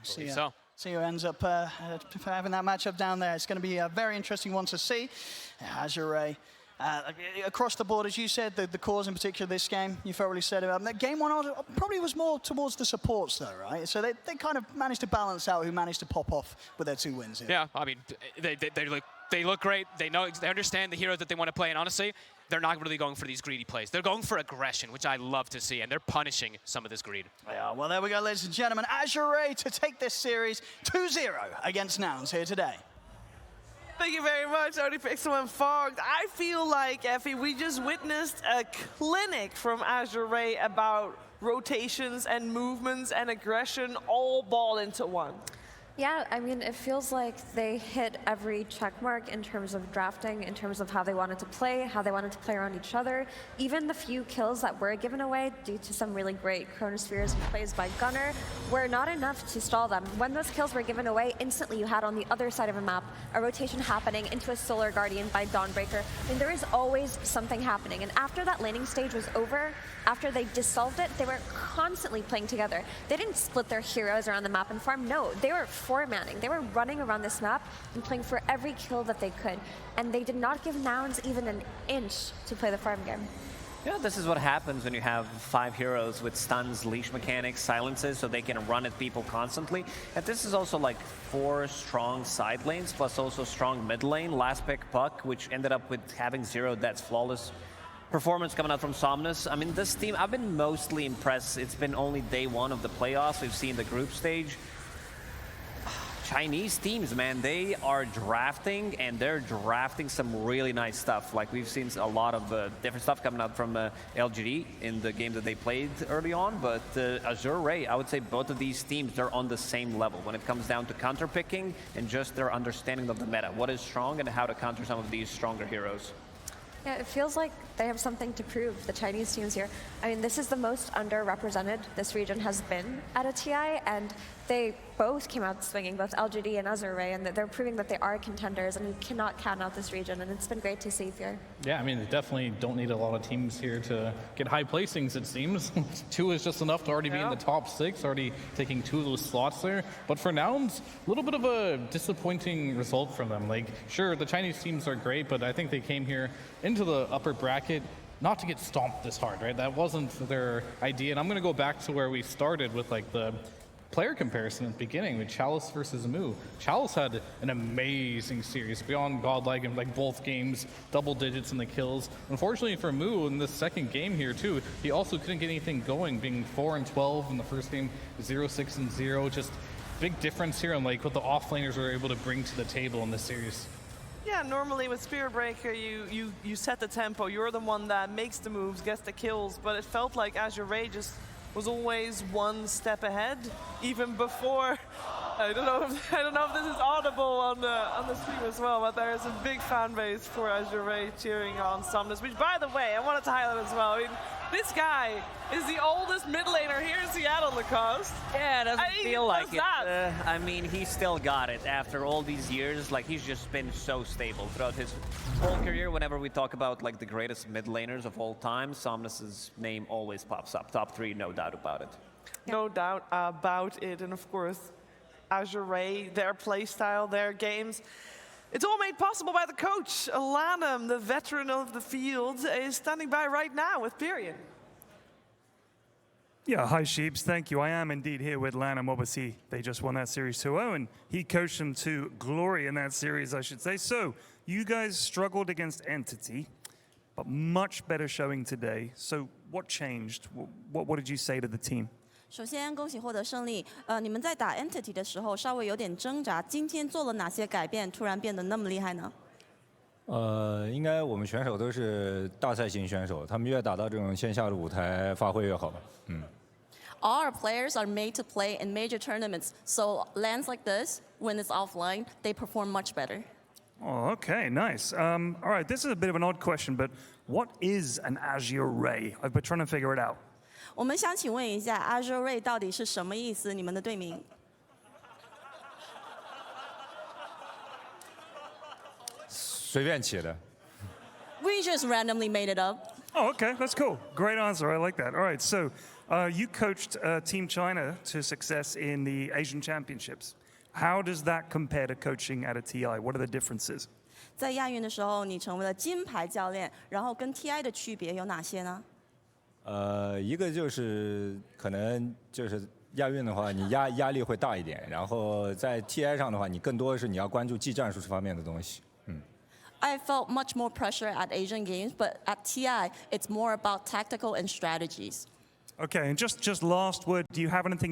See so. who ends up having that matchup down there. It's going to be a very interesting one to see. Azure Ray. Across the board, as you said, the cores in particular this game, you thoroughly said about them. Game one probably was more towards the supports though, right? So they kind of managed to balance out who managed to pop off with their 2 wins here. Yeah, I mean, they look great. They understand the heroes that they want to play, and honestly, they're not really going for these greedy plays. They're going for aggression, which I love to see, and they're punishing some of this greed. Yeah, well, there we go, ladies and gentlemen. Azure Ray to take this series 2-0 against Nouns here today. Thank you very much, ODPixel and Fogged. I feel like, Effie, we just witnessed a clinic from Azure Ray about rotations and movements and aggression all ball into one. Yeah, I mean, it feels like they hit every check mark in terms of drafting, in terms of how they wanted to play, how they wanted to play around each other. Even the few kills that were given away due to some really great Chronospheres and plays by Gunnar were not enough to stall them. When those kills were given away, instantly you had on the other side of a map a rotation happening into a Solar Guardian by Dawnbreaker. I mean, there is always something happening. And after that laning stage was over, after they dissolved it, they were constantly playing together. They didn't split their heroes around the map and farm. No, they were 4-manning. They were running around this map and playing for every kill that they could. And they did not give Nouns even an inch to play the farm game. Yeah, this is what happens when you have 5 heroes with stuns, leash mechanics, silences, so they can run at people constantly. And this is also like 4 strong side lanes, plus also strong mid lane. Last pick Puck, which ended up with having 0 deaths, flawless performance coming out from Somnus. I mean, this team, I've been mostly impressed. It's been only day 1 of the playoffs. We've seen the group stage. Chinese teams, man, they are drafting, and they're drafting some really nice stuff. Like, we've seen a lot of different stuff coming out from LGD in the game that they played early on, but Azure Ray, I would say both of these teams, they're on the same level when it comes down to counter picking and just their understanding of the meta, what is strong and how to counter some of these stronger heroes. Yeah, it feels like they have something to prove, the Chinese teams here. I mean, this is the most underrepresented this region has been at a TI, and they both came out swinging, both LGD and Azure Ray, and they're proving that they are contenders, and you cannot count out this region, and it's been great to see here. Yeah, I mean, they definitely don't need a lot of teams here to get high placings, it seems. 2 is just enough to already be in the top 6, already taking 2 of those slots there. But for Nouns, a little bit of a disappointing result from them. Like, sure, the Chinese teams are great, but I think they came here into the upper bracket not to get stomped this hard, right? That wasn't their idea. And I'm going to go back to where we started with, like, the player comparison at the beginning with Chalice versus Moo. Chalice had an amazing series, beyond godlike in like both games, double digits in the kills. Unfortunately for Moo in this second game here too, he also couldn't get anything going, being 4-12 in the first game, 0-6-0. Just big difference here on like what the offlaners were able to bring to the table in this series. Yeah, normally with Spirit Breaker, you set the tempo. You're the one that makes the moves, gets the kills, but it felt like Azure Ray just was always one step ahead, even before. I don't know if this is audible on the stream as well, but there is a big fan base for Azure Ray cheering on Somnus, which, by the way, I wanted to highlight as well. I mean, this guy is the oldest mid laner here in Seattle, Lacoste. Yeah, it doesn't feel like it. I mean, he still got it after all these years. Like, he's just been so stable throughout his whole career. Whenever we talk about like the greatest mid laners of all time, Somnus's name always pops up. Top 3, no doubt about it. No doubt about it, and of course, Azure Ray, their playstyle, their games. It's all made possible by the coach. Alanum, the veteran of the field, is standing by right now with Pyrion. Yeah, hi Sheeps, thank you. I am indeed here with Lanham. Obviously, they just won that series 2-0, and he coached them to glory in that series, I should say. So, you guys struggled against Entity, but much better showing today. So, what changed? What did you say to the team? 首先，恭喜获得胜利。你们在打 Entity 的时候稍微有点挣扎，今天做了哪些改变，突然变得那么厉害呢？应该我们选手都是大赛型选手，他们越打到这种线下的舞台，发挥越好。All our players are made to play in major tournaments, so lands like this, when it's offline, they perform much better. Oh, okay, nice. All right, this is a bit of an odd question, but what is an Azure Ray? I've been trying to figure it out. 我们想请问一下 Azure Ray 到底是什么意思？你们的队名？随便起的。We just randomly made it up. Oh, okay, that's cool. Great answer. I like that. All right, so you coached Team China to success in the Asian Championships. How does that compare to coaching at a TI? What are the differences? 在亚运的时候，你成为了金牌教练，然后跟 TI 的区别有哪些呢？一个就是可能就是亚运的话，你压力会大一点，然后在 TI 上的话，你更多的是你要关注技战术这方面的东西。I felt much more pressure at Asian Games, but at TI, it's more about tactical and strategies. Okay, and just last word, do you have anything